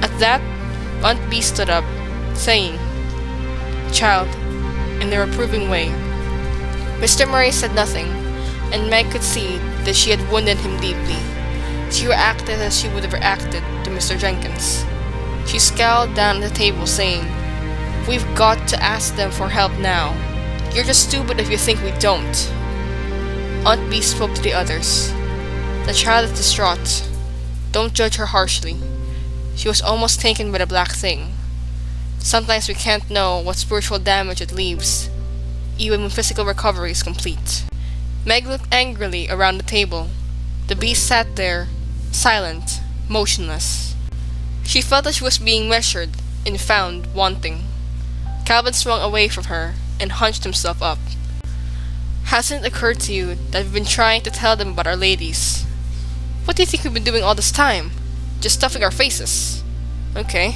At that, Aunt Beast stood up, saying, "Child," in their approving way. Mr. Murray said nothing, and Meg could see that she had wounded him deeply. She reacted as she would have reacted to Mr. Jenkins. She scowled down at the table, saying, "We've got to ask them for help now. You're just stupid if you think we don't." Aunt Beast spoke to the others. "The child is distraught. Don't judge her harshly. She was almost taken by the black thing. Sometimes we can't know what spiritual damage it leaves, even when physical recovery is complete." Meg looked angrily around the table. The beast sat there, silent, motionless. She felt that she was being measured and found wanting. Calvin swung away from her and hunched himself up. "Hasn't it occurred to you that we've been trying to tell them about our ladies? What do you think we've been doing all this time? Just stuffing our faces. Okay,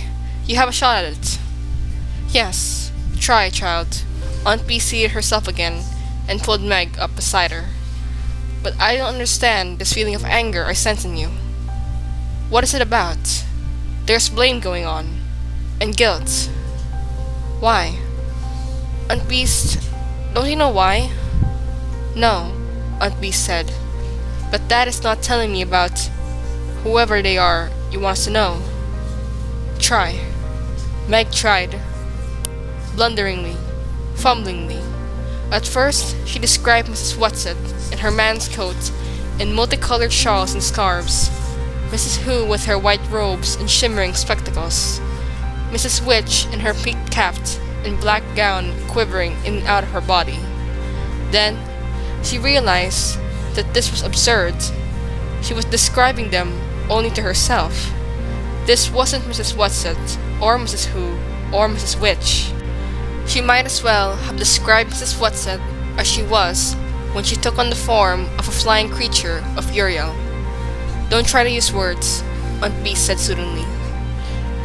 you have a shot at it." "Yes, try, child." Aunt B seated herself again and pulled Meg up beside her. "But I don't understand this feeling of anger I sense in you. What is it about? There's blame going on, and guilt. Why?" "Aunt Beast, don't you know why?" "No," Aunt Beast said, "but that is not telling me about whoever they are you want us to know." "Try." Meg tried, blunderingly, fumblingly. At first, she described Mrs. Whatsit in her man's coat and multicolored shawls and scarves, Mrs. Who with her white robes and shimmering spectacles, Mrs. Witch in her peaked cap and black gown quivering in and out of her body. Then, she realized that this was absurd. She was describing them only to herself. This wasn't Mrs. Whatsit, or Mrs. Who, or Mrs. Witch. She might as well have described Mrs. Whatsit as she was when she took on the form of a flying creature of Uriel. "Don't try to use words," Aunt Bee said soothingly.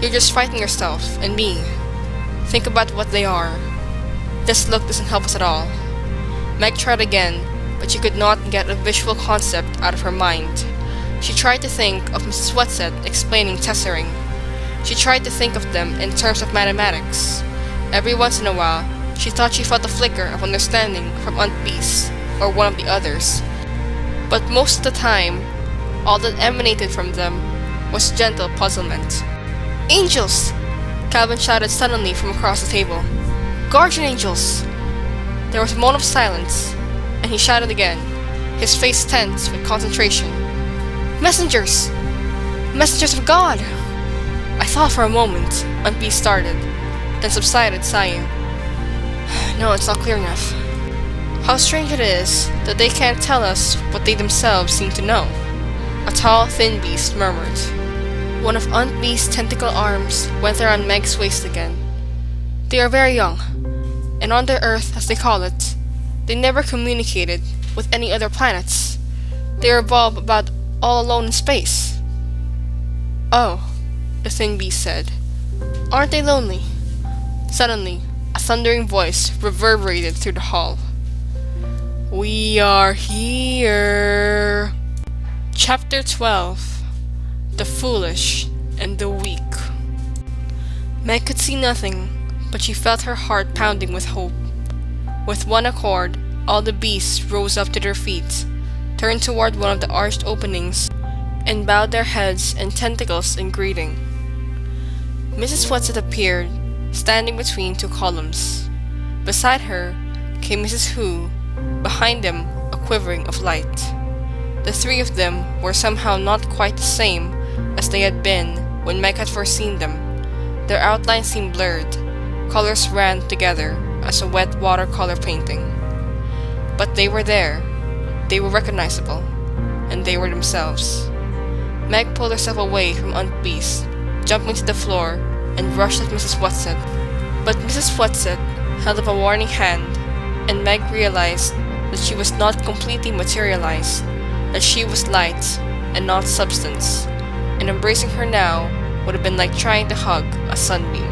"You're just fighting yourself and me. Think about what they are. This look doesn't help us at all." Meg tried again, but she could not get a visual concept out of her mind. She tried to think of Mrs. Whatsit explaining tessering. She tried to think of them in terms of mathematics. Every once in a while, she thought she felt a flicker of understanding from Aunt Bee's or one of the others. But most of the time, all that emanated from them was gentle puzzlement. "Angels!" Calvin shouted suddenly from across the table. "Guardian angels!" There was a moment of silence, and he shouted again, his face tense with concentration. "Messengers! Messengers of God!" I thought for a moment. Aunt Bee started, then subsided, sighing. "No, it's not clear enough. How strange it is that they can't tell us what they themselves seem to know," a tall, thin beast murmured. One of Aunt Bee's tentacle arms went around Meg's waist again. "They are very young, and on their Earth, as they call it, they never communicated with any other planets. They revolve about all alone in space." "Oh," the thin beast said. "Aren't they lonely?" Suddenly, a thundering voice reverberated through the hall. "We are here." Chapter 12. The Foolish and the Weak. Meg could see nothing, but she felt her heart pounding with hope. With one accord, all the beasts rose up to their feet, turned toward one of the arched openings, and bowed their heads and tentacles in greeting. Mrs. Whatsit appeared, standing between two columns. Beside her came Mrs. Who, behind them a quivering of light. The three of them were somehow not quite the same as they had been when Meg had first seen them. Their outlines seemed blurred. Colors ran together as a wet watercolor painting. But they were there. They were recognizable. And they were themselves. Meg pulled herself away from Aunt Bee's, jumping to the floor, and rushed at Mrs. Whatsit. But Mrs. Whatsit held up a warning hand, and Meg realized that she was not completely materialized, that she was light and not substance, and embracing her now would have been like trying to hug a sunbeam.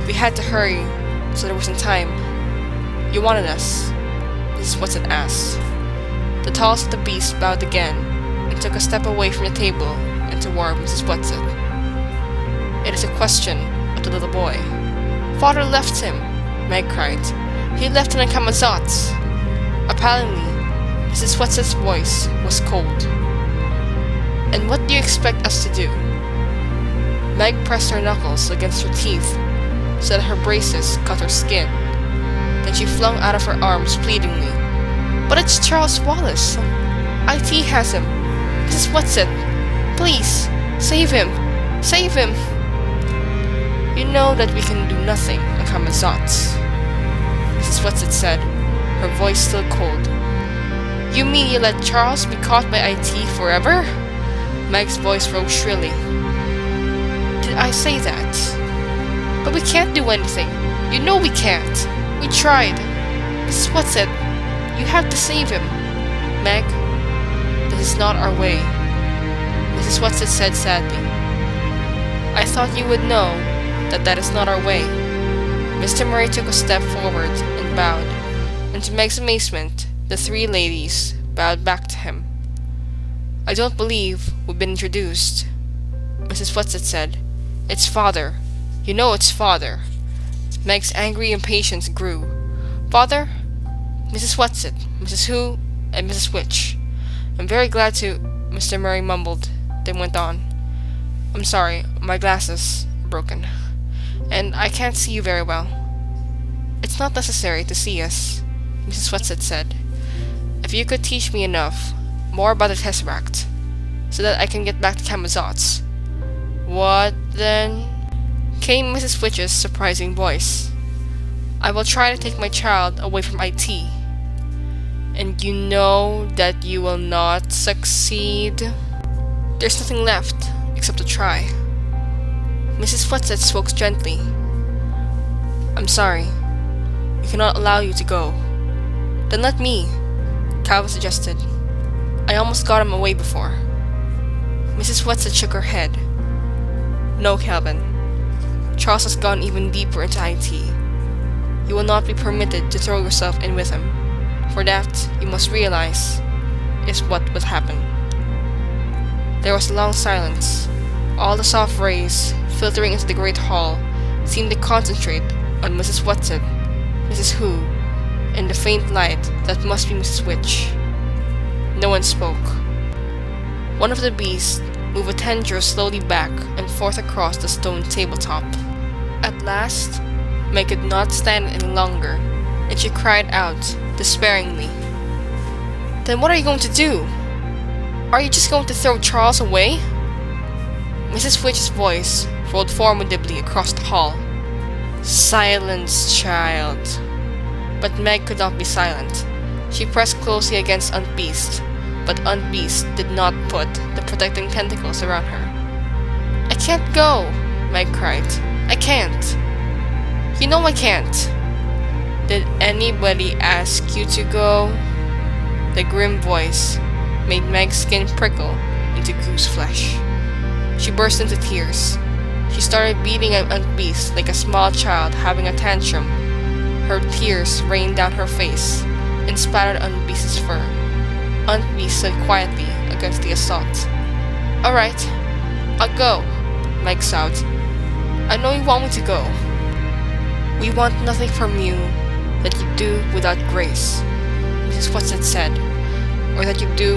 "We had to hurry, so there wasn't time. You wanted us?" Mrs. Whatsit asked. The tallest of the beasts bowed again, and took a step away from the table and toward Mrs. Whatsit. "It is a question of the little boy." "Father left him," Meg cried. "He left him in Kamazot's." Appallingly, Mrs. Whatsit's voice was cold. "And what do you expect us to do?" Meg pressed her knuckles against her teeth so that her braces cut her skin. Then she flung out of her arms pleadingly. "But it's Charles Wallace. IT has him. Mrs. Whatsit, please, save him! Save him!" "You know that we can do nothing on Kamazot's," Mrs. Whatsit said, her voice still cold. "You mean you let Charles be caught by IT forever?" Meg's voice rose shrilly. "Did I say that? But we can't do anything. You know we can't. We tried. Mrs. Whatsit, you have to save him." "Meg, this is not our way," Mrs. Whatsit said sadly. "I thought you would know that is not our way." Mr. Murray took a step forward and bowed, and to Meg's amazement, the three ladies bowed back to him. "I don't believe we've been introduced," Mrs. Whatsit said. "It's Father. You know it's Father." Meg's angry impatience grew. "Father, Mrs. Whatsit, Mrs. Who, and Mrs. Witch. I'm very glad to—" Mr. Murray mumbled, then went on. "I'm sorry, my glasses are broken, and I can't see you very well." "It's not necessary to see us," Mrs. Whatsit said. "If you could teach me enough, more about the Tesseract, so that I can get back to Kamazot's." "What, then?" came Mrs. Witch's surprising voice. "I will try to take my child away from IT." And you know that you will not succeed. There's nothing left except to try. Mrs. Whatsit spoke gently. I'm sorry. We cannot allow you to go. Then let me, Calvin suggested. I almost got him away before. Mrs. Whatsit shook her head. No, Calvin. Charles has gone even deeper into IT. You will not be permitted to throw yourself in with him. For that, you must realize, is what will happen. There was a long silence. All the soft rays, filtering into the great hall, seemed to concentrate on Mrs. Whatsit, Mrs. Who, and the faint light that must be Mrs. Witch. No one spoke. One of the beasts moved a tendril slowly back and forth across the stone tabletop. At last, Meg could not stand it any longer, and she cried out, despairingly. Then what are you going to do? Are you just going to throw Charles away? Mrs. Witch's voice rolled formidably across the hall. Silence, child. But Meg could not be silent. She pressed closely against Aunt Beast, but Aunt Beast did not put the protecting tentacles around her. I can't go, Meg cried. I can't. You know I can't. Did anybody ask you to go? The grim voice made Meg's skin prickle into goose flesh. She burst into tears. She started beating at Aunt Beast like a small child having a tantrum. Her tears rained down her face and splattered on Beast's fur. Aunt Beast stood quietly against the assault. Alright, I'll go, Meg sobbed. I know you want me to go. We want nothing from you that you do without grace, Mrs. Whatsit said, or that you do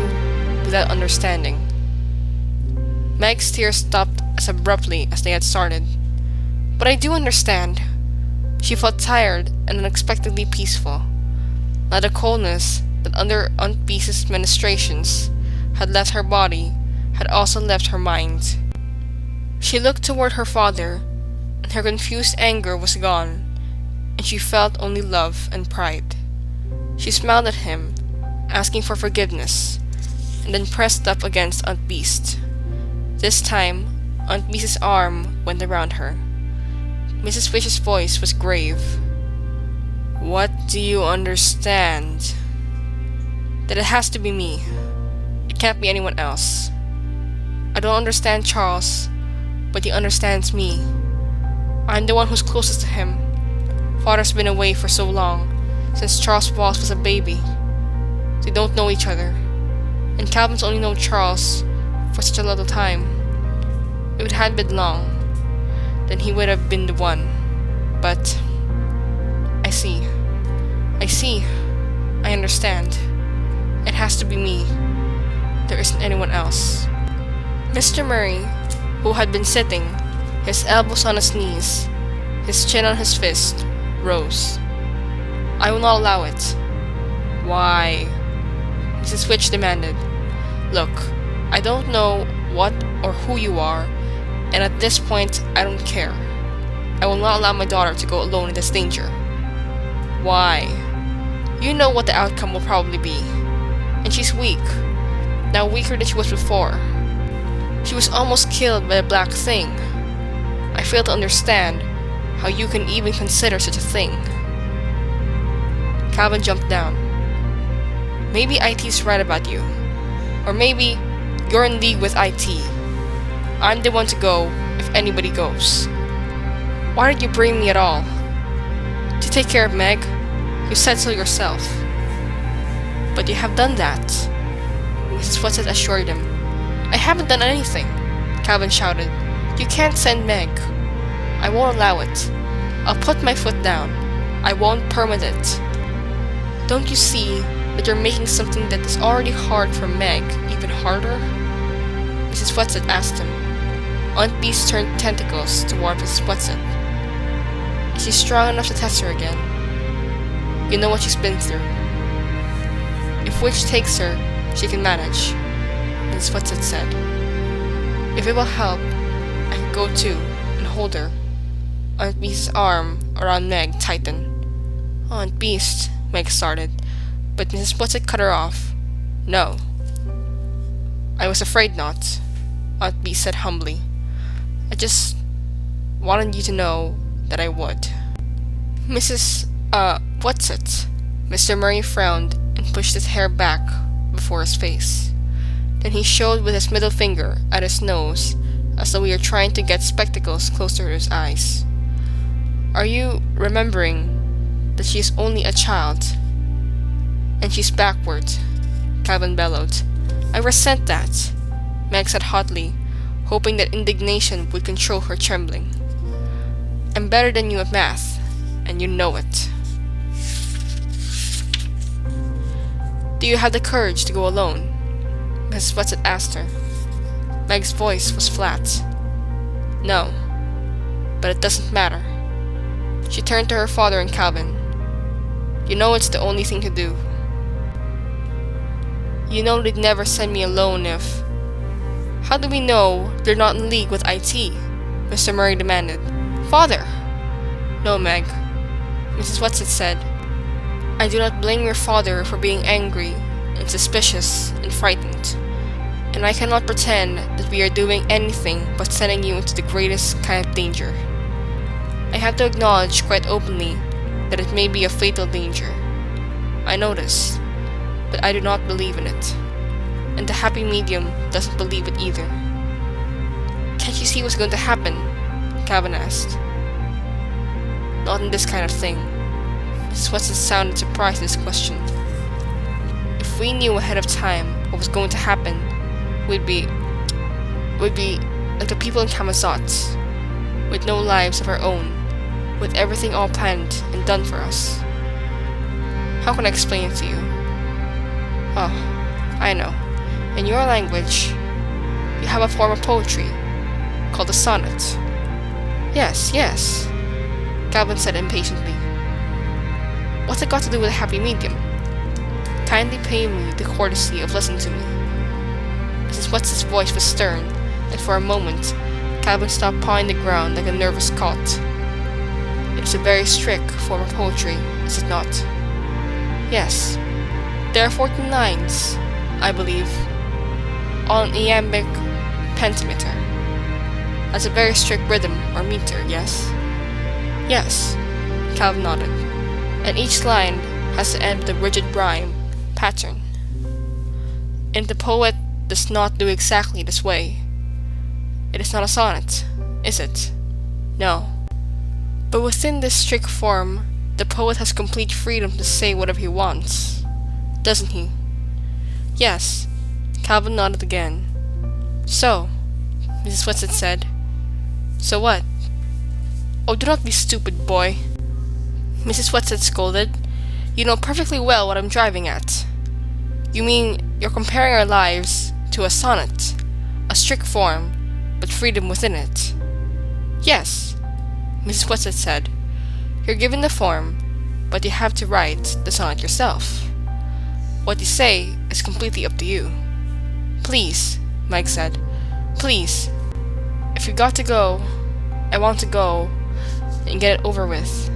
without understanding. Meg's tears stopped as abruptly as they had started. But I do understand. She felt tired and unexpectedly peaceful. Now the coldness that under Aunt Beast's ministrations had left her body had also left her mind. She looked toward her father, and her confused anger was gone, and she felt only love and pride. She smiled at him, asking for forgiveness, and then pressed up against Aunt Beast. This time, Aunt Beast's arm went around her. Mrs. Witch's voice was grave. What do you understand? That it has to be me. It can't be anyone else. I don't understand Charles, but he understands me. I'm the one who's closest to him. Father's been away for so long, since Charles Walsh was a baby. They don't know each other, and Calvin's only known Charles for such a little time. If it had been long, then he would have been the one. But I see. I understand. It has to be me. There isn't anyone else. Mr. Murray, who had been sitting, his elbows on his knees, his chin on his fist, rose. I will not allow it. Why? Mrs. Witch demanded. Look, I don't know what or who you are, and at this point, I don't care. I will not allow my daughter to go alone in this danger. Why? You know what the outcome will probably be. And she's weak. Now weaker than she was before. She was almost killed by a black thing. I fail to understand how you can even consider such a thing. Calvin jumped down. Maybe IT's right about you. Or maybe you're in league with IT. I'm the one to go if anybody goes. Why did you bring me at all? To take care of Meg? You said so yourself. But you have done that, Mrs. Whatsit assured him. I haven't done anything, Calvin shouted. You can't send Meg. I won't allow it. I'll put my foot down. I won't permit it. Don't you see that you're making something that is already hard for Meg even harder? Mrs. Whatsit asked him. Aunt Beast turned tentacles toward Mrs. Whatsit. Is she strong enough to test her again? You know what she's been through. If Witch takes her, she can manage, Mrs. Whatsit said. If it will help, I can go too and hold her. Aunt Beast's arm around Meg tightened. Aunt Beast, Meg started, but Mrs. Whatsit cut her off. "No." "I was afraid not," Aunt Bee said humbly. "I just wanted you to know that I would." "Mrs. Whatsit?" Mr. Murray frowned and pushed his hair back before his face. Then he showed with his middle finger at his nose as though he were trying to get spectacles closer to his eyes. "Are you remembering that she is only a child? And she's backward," Calvin bellowed. "I resent that," Meg said hotly, hoping that indignation would control her trembling. "I'm better than you at math, and you know it." "Do you have the courage to go alone?" Mrs. Whatsit asked her. Meg's voice was flat. "No, but it doesn't matter." She turned to her father and Calvin. "You know it's the only thing to do. You know they'd never send me alone if—" "How do we know they're not in league with IT?" Mr. Murray demanded. "Father!" "No, Meg," Mrs. Whatsit said. "I do not blame your father for being angry and suspicious and frightened. And I cannot pretend that we are doing anything but sending you into the greatest kind of danger. I have to acknowledge quite openly that it may be a fatal danger. I know this, but I do not believe in it. And the happy medium doesn't believe it either." "Can't you see what's going to happen?" Calvin asked. "Not in this kind of thing." Mrs. Whatsit sounded surprised at his question. "If we knew ahead of time what was going to happen, we'd be like the people in Camazotz, with no lives of our own, with everything all planned and done for us. How can I explain it to you? Oh, I know. In your language, you have a form of poetry called a sonnet." Yes, Calvin said impatiently. "What's it got to do with a happy medium? Kindly pay me the courtesy of listening to me." Mrs. Whatsit's voice was stern, and for a moment, Calvin stopped pawing the ground like a nervous colt. "It is a very strict form of poetry, is it not?" "Yes. There are 14 lines, I believe, all in iambic pentameter. That's a very strict rhythm or meter, yes?" "Yes," Calvin nodded. "And each line has to end with a rigid rhyme pattern. And the poet does not do exactly this way. It is not a sonnet, is it?" "No. But within this strict form, the poet has complete freedom to say whatever he wants, doesn't he?" "Yes," Calvin nodded again. "So," Mrs. Whatsit said. "So what?" "Oh, do not be stupid, boy," Mrs. Whatsit scolded. "You know perfectly well what I'm driving at. You mean you're comparing our lives to a sonnet, a strict form, but freedom within it." "Yes," Mrs. Whatsit said. "You're given the form, but you have to write the sonnet yourself. What you say is completely up to you." "Please," Mike said. "Please. If you got to go, I want to go and get it over with.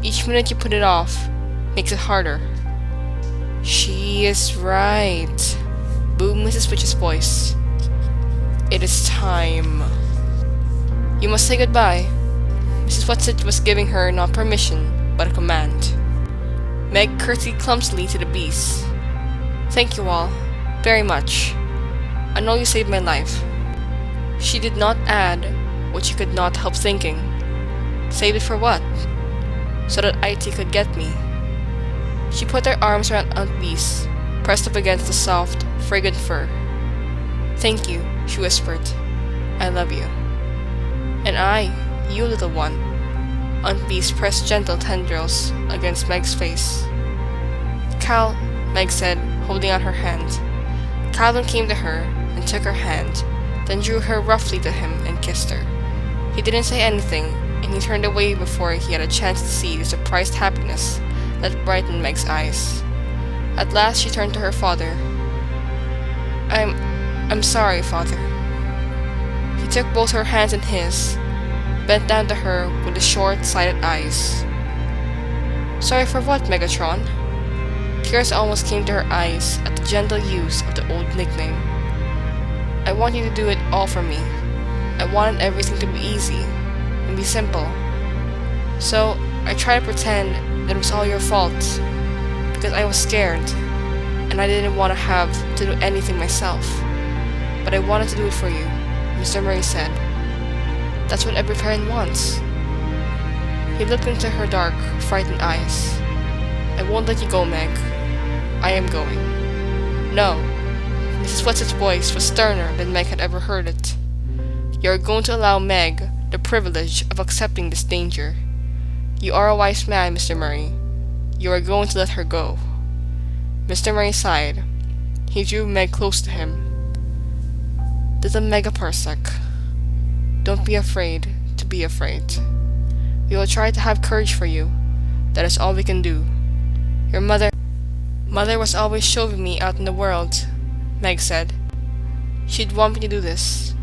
Each minute you put it off makes it harder." "She is right," boomed Mrs. Witch's voice. "It is time. You must say goodbye." Mrs. Whatsit was giving her not permission, but a command. Meg curtsied clumsily to the beasts. "Thank you all, very much. I know you saved my life." She did not add what she could not help thinking. Saved it for what? So that IT could get me. She put her arms around Aunt Bee's, pressed up against the soft, fragrant fur. "Thank you," she whispered. "I love you." "And I, you little one." Aunt Bee's pressed gentle tendrils against Meg's face. "Cal," Meg said, holding out her hand. Calvin came to her and took her hand, then drew her roughly to him and kissed her. He didn't say anything, and he turned away before he had a chance to see the surprised happiness that brightened Meg's eyes. At last she turned to her father. I'm sorry, Father." He took both her hands in his, bent down to her with his short-sighted eyes. "Sorry for what, Megatron?" Tears almost came to her eyes at the gentle use of the old nickname. I want you to do it all for me. I wanted everything to be easy and be simple. So I tried to pretend that it was all your fault because I was scared and I didn't want to have to do anything myself. But I wanted to do it for you, Mr. Murray said. That's what every parent wants. He looked into her dark, frightened eyes. I won't let you go, Meg. I am going. No. Mrs. What's-its voice was sterner than Meg had ever heard it. You are going to allow Meg the privilege of accepting this danger. You are a wise man, Mr. Murray. You are going to let her go. Mr. Murray sighed. He drew Meg close to him. Little Megaparsec, don't be afraid to be afraid. We will try to have courage for you. That is all we can do. Your mother was always shoving me out in the world, Meg said. She'd want me to do this.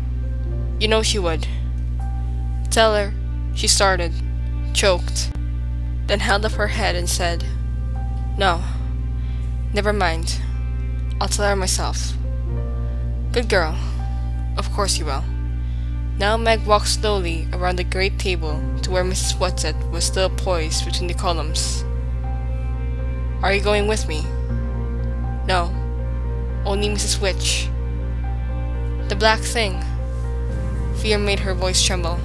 You know she would. Tell her, she started, choked, then held up her head and said, No, never mind. I'll tell her myself. Good girl. Of course you will. Now Meg walked slowly around the great table to where Mrs. Whatsit was still poised between the columns. Are you going with me? No, only Mrs. Witch. The black thing. Fear made her voice tremble.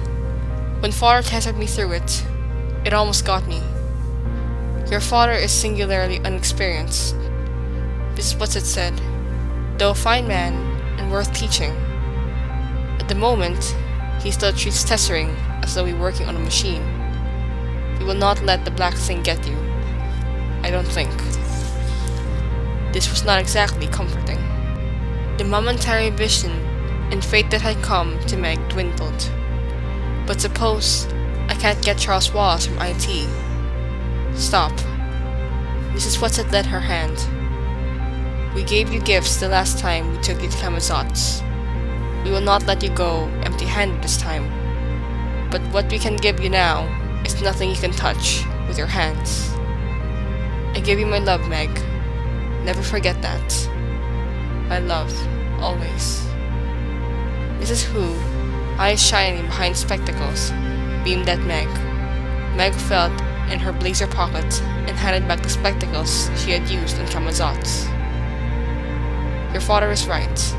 When father tested me through it, it almost got me. Your father is singularly unexperienced, Mrs. Whatsit said, though a fine man and worth teaching. At the moment, he still treats tessering as though he were working on a machine. He will not let the black thing get you. I don't think. This was not exactly comforting. The momentary vision and fate that had come to Meg dwindled. But suppose I can't get Charles Wallace from IT. Stop. Mrs. Whatsit led her hand. We gave you gifts the last time we took you to Camazot's. We will not let you go empty-handed this time. But what we can give you now is nothing you can touch with your hands. I give you my love, Meg. Never forget that. My love, always. Mrs. Who, eyes shining behind spectacles, beamed at Meg. Meg felt in her blazer pocket and handed back the spectacles she had used on Camazot's. Your father is right.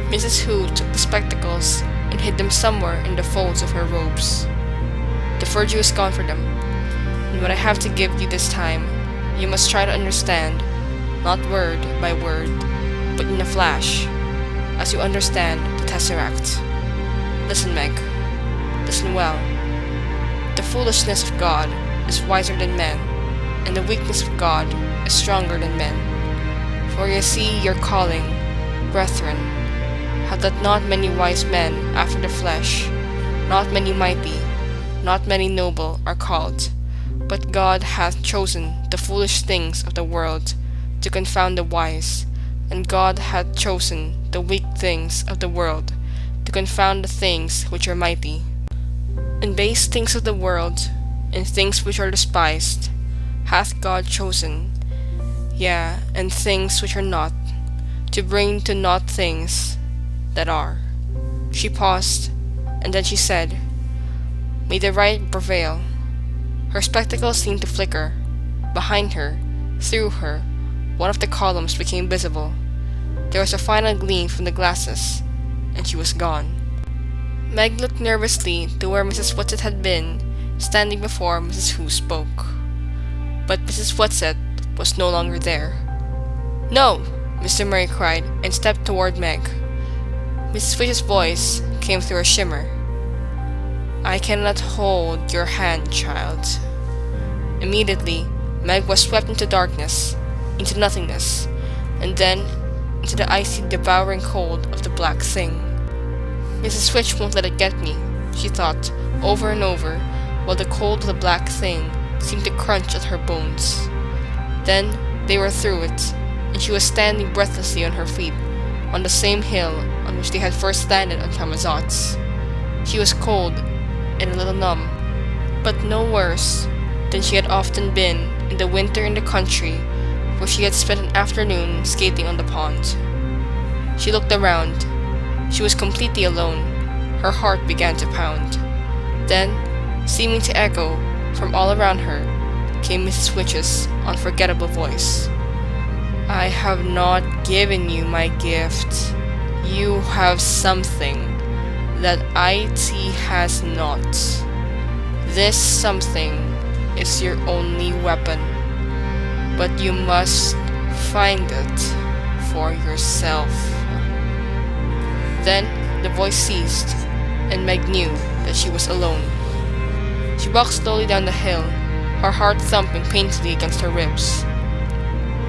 Mrs. Who took the spectacles and hid them somewhere in the folds of her robes. The virtue is gone for them, and what I have to give you this time, you must try to understand, not word by word, but in a flash, as you understand the Tesseract. Listen, Meg. Listen well. The foolishness of God is wiser than men, and the weakness of God is stronger than men. For you see your calling, brethren, how that not many wise men after the flesh, not many mighty, not many noble are called, but God hath chosen the foolish things of the world to confound the wise, and God hath chosen the weak things of the world to confound the things which are mighty. And base things of the world, and things which are despised, hath God chosen, yea, and things which are not, to bring to naught things that are. She paused, and then she said, May the right prevail. Her spectacles seemed to flicker. Behind her, through her, one of the columns became visible. There was a final gleam from the glasses, and she was gone. Meg looked nervously to where Mrs. Whatsit had been, standing before Mrs. Who spoke. But Mrs. Whatsit was no longer there. No! Mr. Murray cried, and stepped toward Meg. Mrs. Witch's voice came through a shimmer. I cannot hold your hand, child. Immediately, Meg was swept into darkness, into nothingness, and then into the icy, devouring cold of the black thing. Mrs. Witch won't let it get me, she thought, over and over, while the cold of the black thing seemed to crunch at her bones. Then they were through it, and she was standing breathlessly on her feet, on the same hill on which they had first landed on Camazot's. She was cold and a little numb, but no worse than she had often been in the winter in the country where she had spent an afternoon skating on the pond. She looked around. She was completely alone. Her heart began to pound. Then, seeming to echo from all around her, came Mrs. Witch's unforgettable voice. "I have not given you my gift. You have something that IT has not. This something is your only weapon, but you must find it for yourself." Then the voice ceased, and Meg knew that she was alone. She walked slowly down the hill, her heart thumping painfully against her ribs.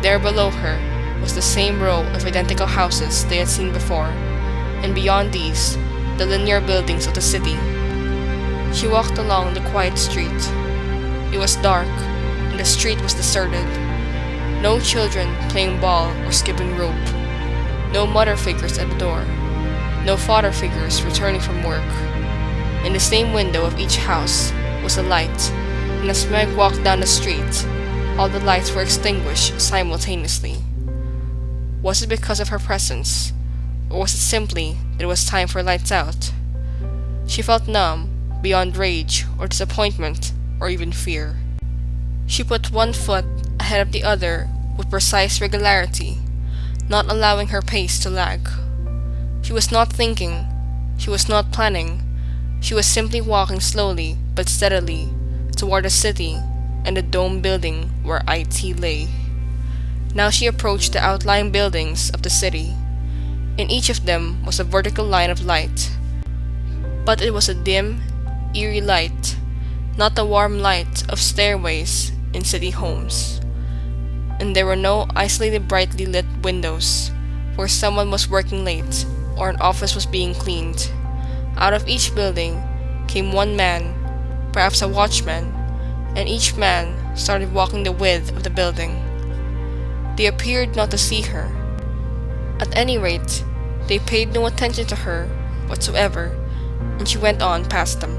There below her was the same row of identical houses they had seen before, and beyond these, the linear buildings of the city. She walked along the quiet street. It was dark, and the street was deserted. No children playing ball or skipping rope. No mother figures at the door. No father figures returning from work. In the same window of each house was a light, and as Meg walked down the street, all the lights were extinguished simultaneously. Was it because of her presence, or was it simply that it was time for lights out? She felt numb, beyond rage or disappointment or even fear. She put one foot ahead of the other with precise regularity, not allowing her pace to lag. She was not thinking, she was not planning, she was simply walking slowly but steadily toward the city and the dome building where IT lay. Now she approached the outlying buildings of the city. In each of them was a vertical line of light, but it was a dim, eerie light, not the warm light of stairways in city homes. And there were no isolated brightly lit windows where someone was working late or an office was being cleaned. Out of each building came one man, perhaps a watchman, and each man started walking the width of the building. They appeared not to see her. At any rate, they paid no attention to her whatsoever, and she went on past them.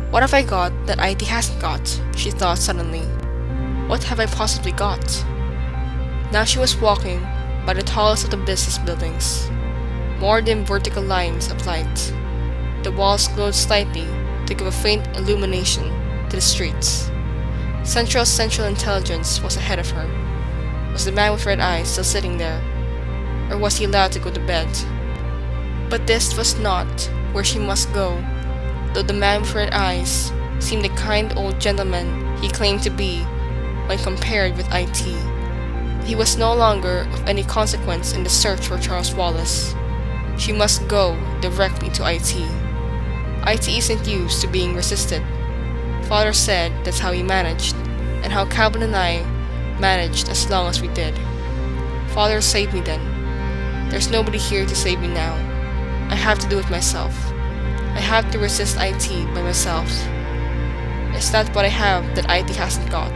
What have I got that IT hasn't got? She thought suddenly. What have I possibly got? Now she was walking by the tallest of the business buildings. More dim vertical lines of light. The walls glowed slightly to give a faint illumination to the streets. Central Intelligence was ahead of her. Was the man with red eyes still sitting there? Or was he allowed to go to bed? But this was not where she must go, though the man with red eyes seemed the kind old gentleman he claimed to be when compared with IT. He was no longer of any consequence in the search for Charles Wallace. She must go directly to IT. IT isn't used to being resisted. Father said that's how he managed, and how Calvin and I managed as long as we did. Father saved me then. There's nobody here to save me now. I have to do it myself. I have to resist IT by myself. Is that what I have that IT hasn't got?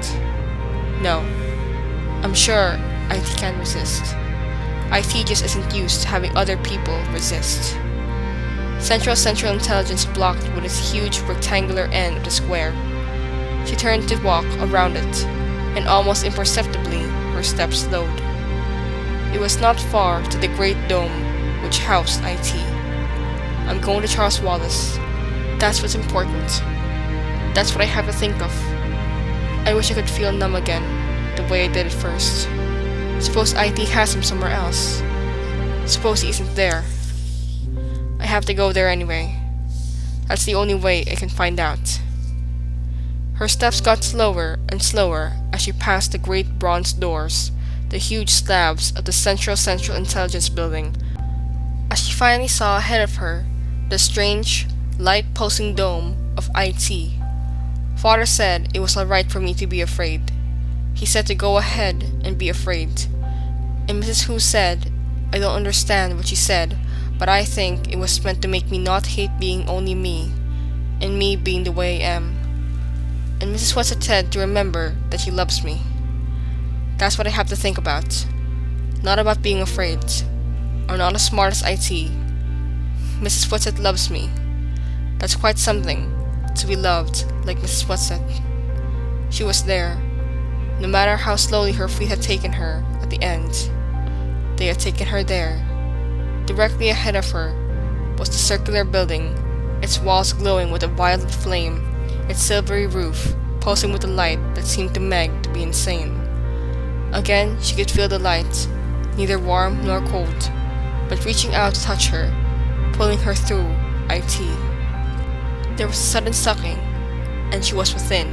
No. I'm sure IT can resist. IT just isn't used to having other people resist. Central Intelligence blocked with its huge rectangular end of the square. She turned to walk around it, and almost imperceptibly her steps slowed. It was not far to the great dome which housed IT. I'm going to Charles Wallace. That's what's important. That's what I have to think of. I wish I could feel numb again, the way I did at first. Suppose IT has him somewhere else. Suppose he isn't there. I have to go there anyway. That's the only way I can find out. Her steps got slower and slower as she passed the great bronze doors, the huge slabs of the Central Intelligence building. As she finally saw ahead of her the strange, light-pulsing dome of IT. Father said it was alright for me to be afraid. He said to go ahead and be afraid. And Mrs. Hu said, I don't understand what she said, but I think it was meant to make me not hate being only me, and me being the way I am. And Mrs. Whatsit said to remember that she loves me. That's what I have to think about. Not about being afraid, or not as smart as IT. Mrs. Whatsit loves me. That's quite something, to be loved like Mrs. Whatsit. She was there. No matter how slowly her feet had taken her at the end, they had taken her there. Directly ahead of her was the circular building, its walls glowing with a violet flame, its silvery roof pulsing with a light that seemed to Meg to be insane. Again she could feel the light, neither warm nor cold, but reaching out to touch her, pulling her through IT. There was a sudden sucking, and she was within.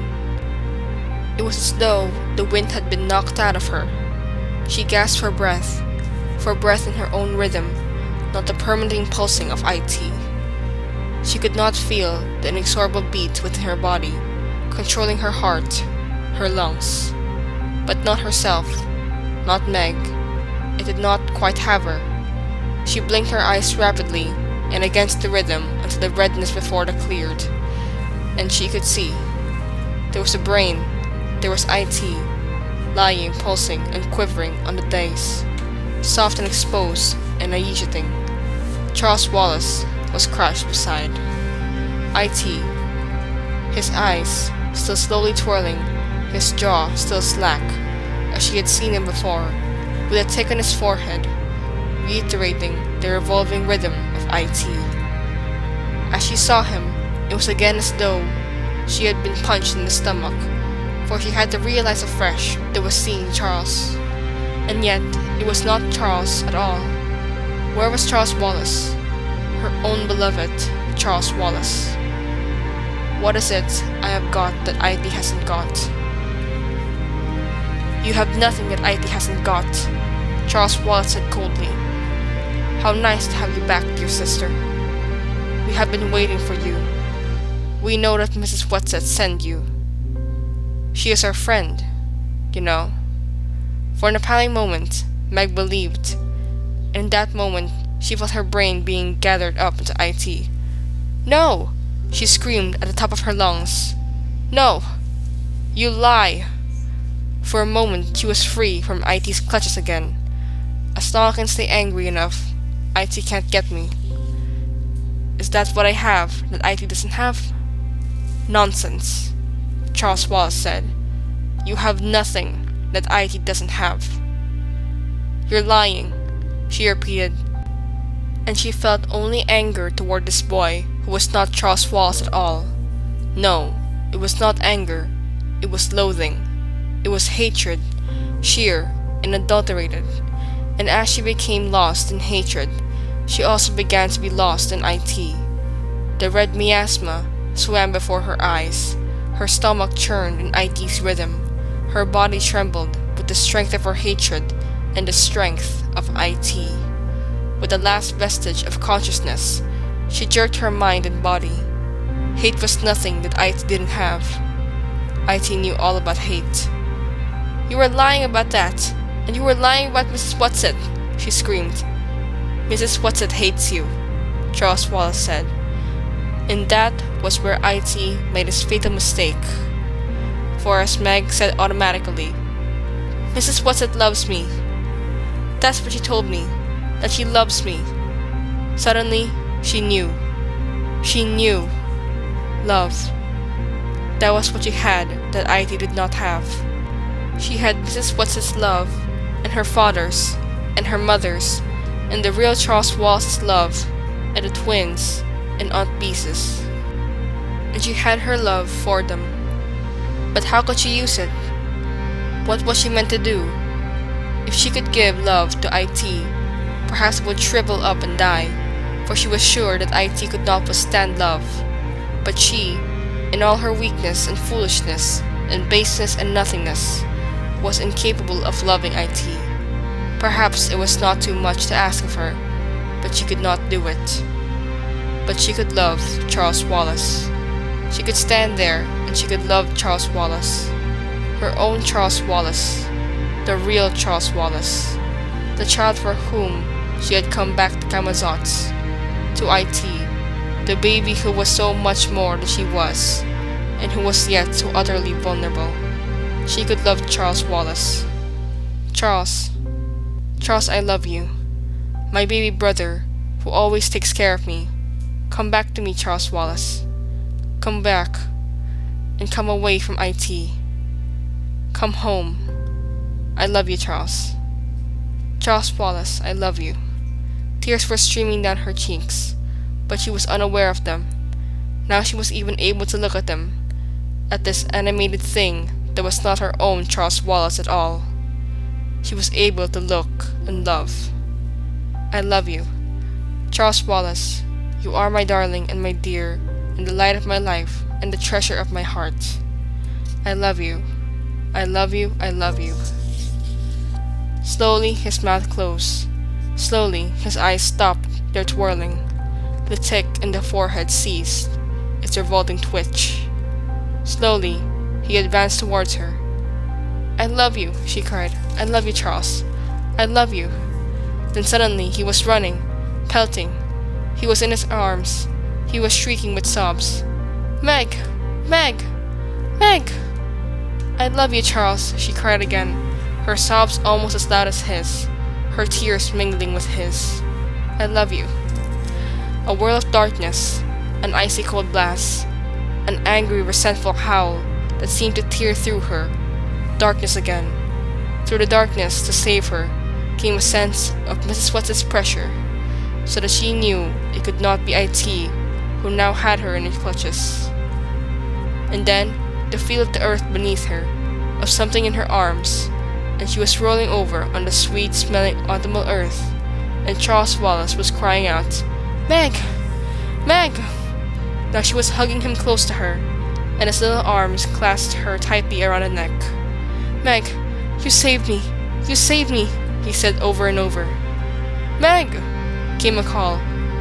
It was as though the wind had been knocked out of her. She gasped for breath in her own rhythm, not the permanent pulsing of IT. She could not feel the inexorable beat within her body, controlling her heart, her lungs. But not herself, not Meg. It did not quite have her. She blinked her eyes rapidly and against the rhythm until the redness before it cleared, and she could see. There was a brain, there was IT, lying, pulsing, and quivering on the dais, soft and exposed and naïveting. Charles Wallace was crouched beside IT, his eyes still slowly twirling, his jaw still slack, as she had seen him before, with a tick on his forehead, reiterating the revolving rhythm of IT. As she saw him, it was again as though she had been punched in the stomach, for she had to realize afresh they was seeing Charles. And yet, it was not Charles at all. Where was Charles Wallace? Her own beloved Charles Wallace. What is it I have got that IT hasn't got? You have nothing that IT hasn't got, Charles Wallace said coldly. How nice to have you back, dear sister. We have been waiting for you. We know that Mrs. Whatsett sent you. She is our friend, you know. For an appalling moment, Meg believed. In that moment, she felt her brain being gathered up into IT. No! She screamed at the top of her lungs. No! You lie! For a moment, she was free from IT's clutches again. As long as I can stay angry enough, IT can't get me. Is that what I have that IT doesn't have? Nonsense, Charles Wallace said. You have nothing that IT doesn't have. You're lying, she repeated, and she felt only anger toward this boy who was not Charles Wallace at all. No, it was not anger, it was loathing. It was hatred, sheer and adulterated, and as she became lost in hatred, she also began to be lost in IT. The red miasma swam before her eyes, her stomach churned in IT's rhythm, her body trembled with the strength of her hatred and the strength of IT. With the last vestige of consciousness, she jerked her mind and body. Hate was nothing that IT didn't have. IT knew all about hate. You were lying about that, and you were lying about Mrs. Whatsett, she screamed. Mrs. Whatsett hates you, Charles Wallace said. And that was where IT made his fatal mistake. For as Meg said automatically, Mrs. Whatsett loves me. That's what she told me, that she loves me. Suddenly, she knew. She knew. Love. That was what she had that IT did not have. She had Mrs. Whatsett's love, and her father's, and her mother's, and the real Charles Wallace's love, and the twins, and Aunt Beese's. And she had her love for them. But how could she use it? What was she meant to do? If she could give love to IT, perhaps it would shrivel up and die, for she was sure that IT could not withstand love. But she, in all her weakness and foolishness, and baseness and nothingness, was incapable of loving IT. Perhaps it was not too much to ask of her, but she could not do it. But she could love Charles Wallace. She could stand there and she could love Charles Wallace. Her own Charles Wallace. The real Charles Wallace. The child for whom she had come back to Camazotz. To IT. The baby who was so much more than she was, and who was yet so utterly vulnerable. She could love Charles Wallace. Charles, I love you. My baby brother, who always takes care of me. Come back to me, Charles Wallace. Come back, and come away from IT. Come home. I love you, Charles. Charles Wallace, I love you. Tears were streaming down her cheeks, but she was unaware of them. Now she was even able to look at them, at this animated thing that was not her own Charles Wallace at all. She was able to look and love. I love you. Charles Wallace, you are my darling and my dear, and the light of my life, and the treasure of my heart. I love you. I love you. I love you. Slowly his mouth closed. Slowly his eyes stopped their twirling. The tick in the forehead ceased its revolting twitch. Slowly he advanced towards her. I love you, she cried. I love you, Charles. I love you. Then suddenly he was running, pelting. He was in his arms. He was shrieking with sobs. Meg! Meg! Meg! I love you, Charles, she cried again, her sobs almost as loud as his, her tears mingling with his. I love you. A whirl of darkness, an icy cold blast, an angry, resentful howl that seemed to tear through her. Darkness again. Through the darkness, to save her, came a sense of Mrs. What's-its pressure, so that she knew it could not be IT who now had her in his clutches. And then, the feel of the earth beneath her, of something in her arms, and she was rolling over on the sweet-smelling autumnal earth, and Charles Wallace was crying out, Meg! Meg! Now she was hugging him close to her, and his little arms clasped her tightly around the neck. Meg, you saved me! You saved me! He said over and over. Meg! Came a call,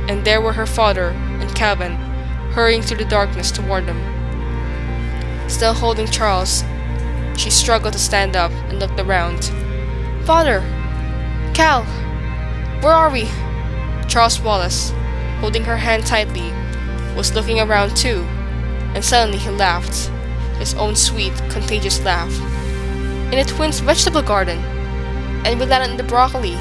and there were her father and Calvin, hurrying through the darkness toward them. Still holding Charles, she struggled to stand up and looked around. Father! Cal! Where are we? Charles Wallace, holding her hand tightly, was looking around too, and suddenly he laughed, his own sweet, contagious laugh. In the twins' vegetable garden! And we landed in the broccoli!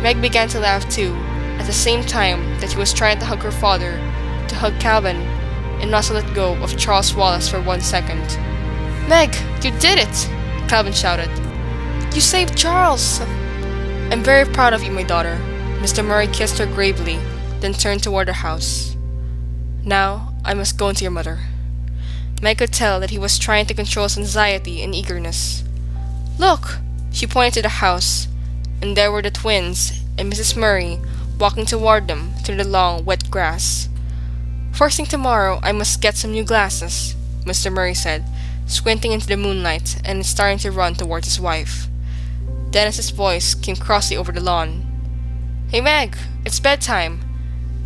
Meg began to laugh too, at the same time that she was trying to hug her father, to hug Calvin, and not to let go of Charles Wallace for 1 second. Meg, you did it! Calvin shouted. You saved Charles! I'm very proud of you, my daughter. Mr. Murray kissed her gravely, then turned toward the house. Now, I must go into your mother. Meg could tell that he was trying to control his anxiety and eagerness. Look! She pointed to the house, and there were the twins and Mrs. Murray walking toward them through the long, wet grass. First thing tomorrow, I must get some new glasses, Mr. Murray said, squinting into the moonlight and starting to run towards his wife. Dennis's voice came crossly over the lawn. Hey Meg, it's bedtime!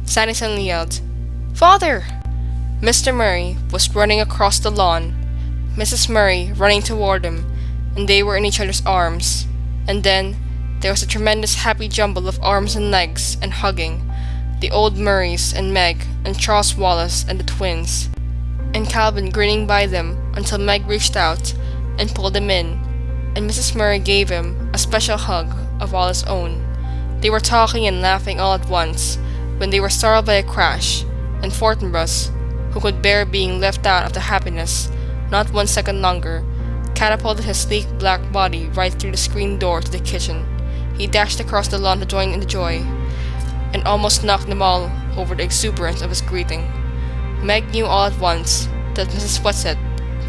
Sandy suddenly yelled, Father! Mr. Murray was running across the lawn, Mrs. Murray running toward him, and they were in each other's arms. And then, there was a tremendous happy jumble of arms and legs and hugging, the old Murrays and Meg and Charles Wallace and the twins, and Calvin grinning by them until Meg reached out and pulled him in, and Mrs. Murray gave him a special hug of all his own. They were talking and laughing all at once when they were startled by a crash, and Fortinbras, who could bear being left out of the happiness not 1 second longer, catapulted his sleek black body right through the screen door to the kitchen. He dashed across the lawn to join in the joy, and almost knocked them all over the exuberance of his greeting. Meg knew all at once that Mrs. Whatsit,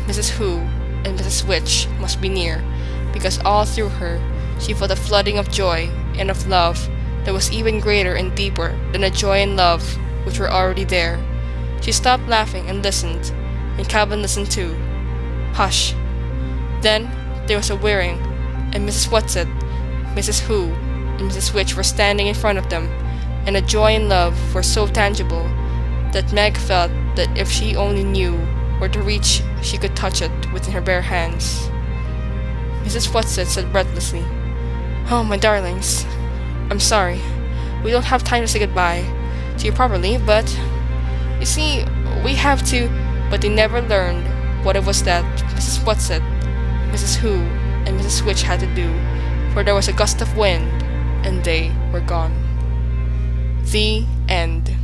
Mrs. Who, and Mrs. Witch must be near, because all through her she felt a flooding of joy and of love that was even greater and deeper than the joy and love which were already there. She stopped laughing and listened, and Calvin listened too. Hush! Then there was a whirring, and Mrs. Whatsit, Mrs. Who, and Mrs. Witch were standing in front of them, and the joy and love were so tangible that Meg felt that if she only knew where to reach, she could touch it within her bare hands. Mrs. Whatsit said breathlessly, Oh, my darlings, I'm sorry. We don't have time to say goodbye to you properly, but you see, we have to. But they never learned what it was that Mrs. Whatsit, Mrs. Who, and Mrs. Witch had to do, for there was a gust of wind, and they were gone. The end.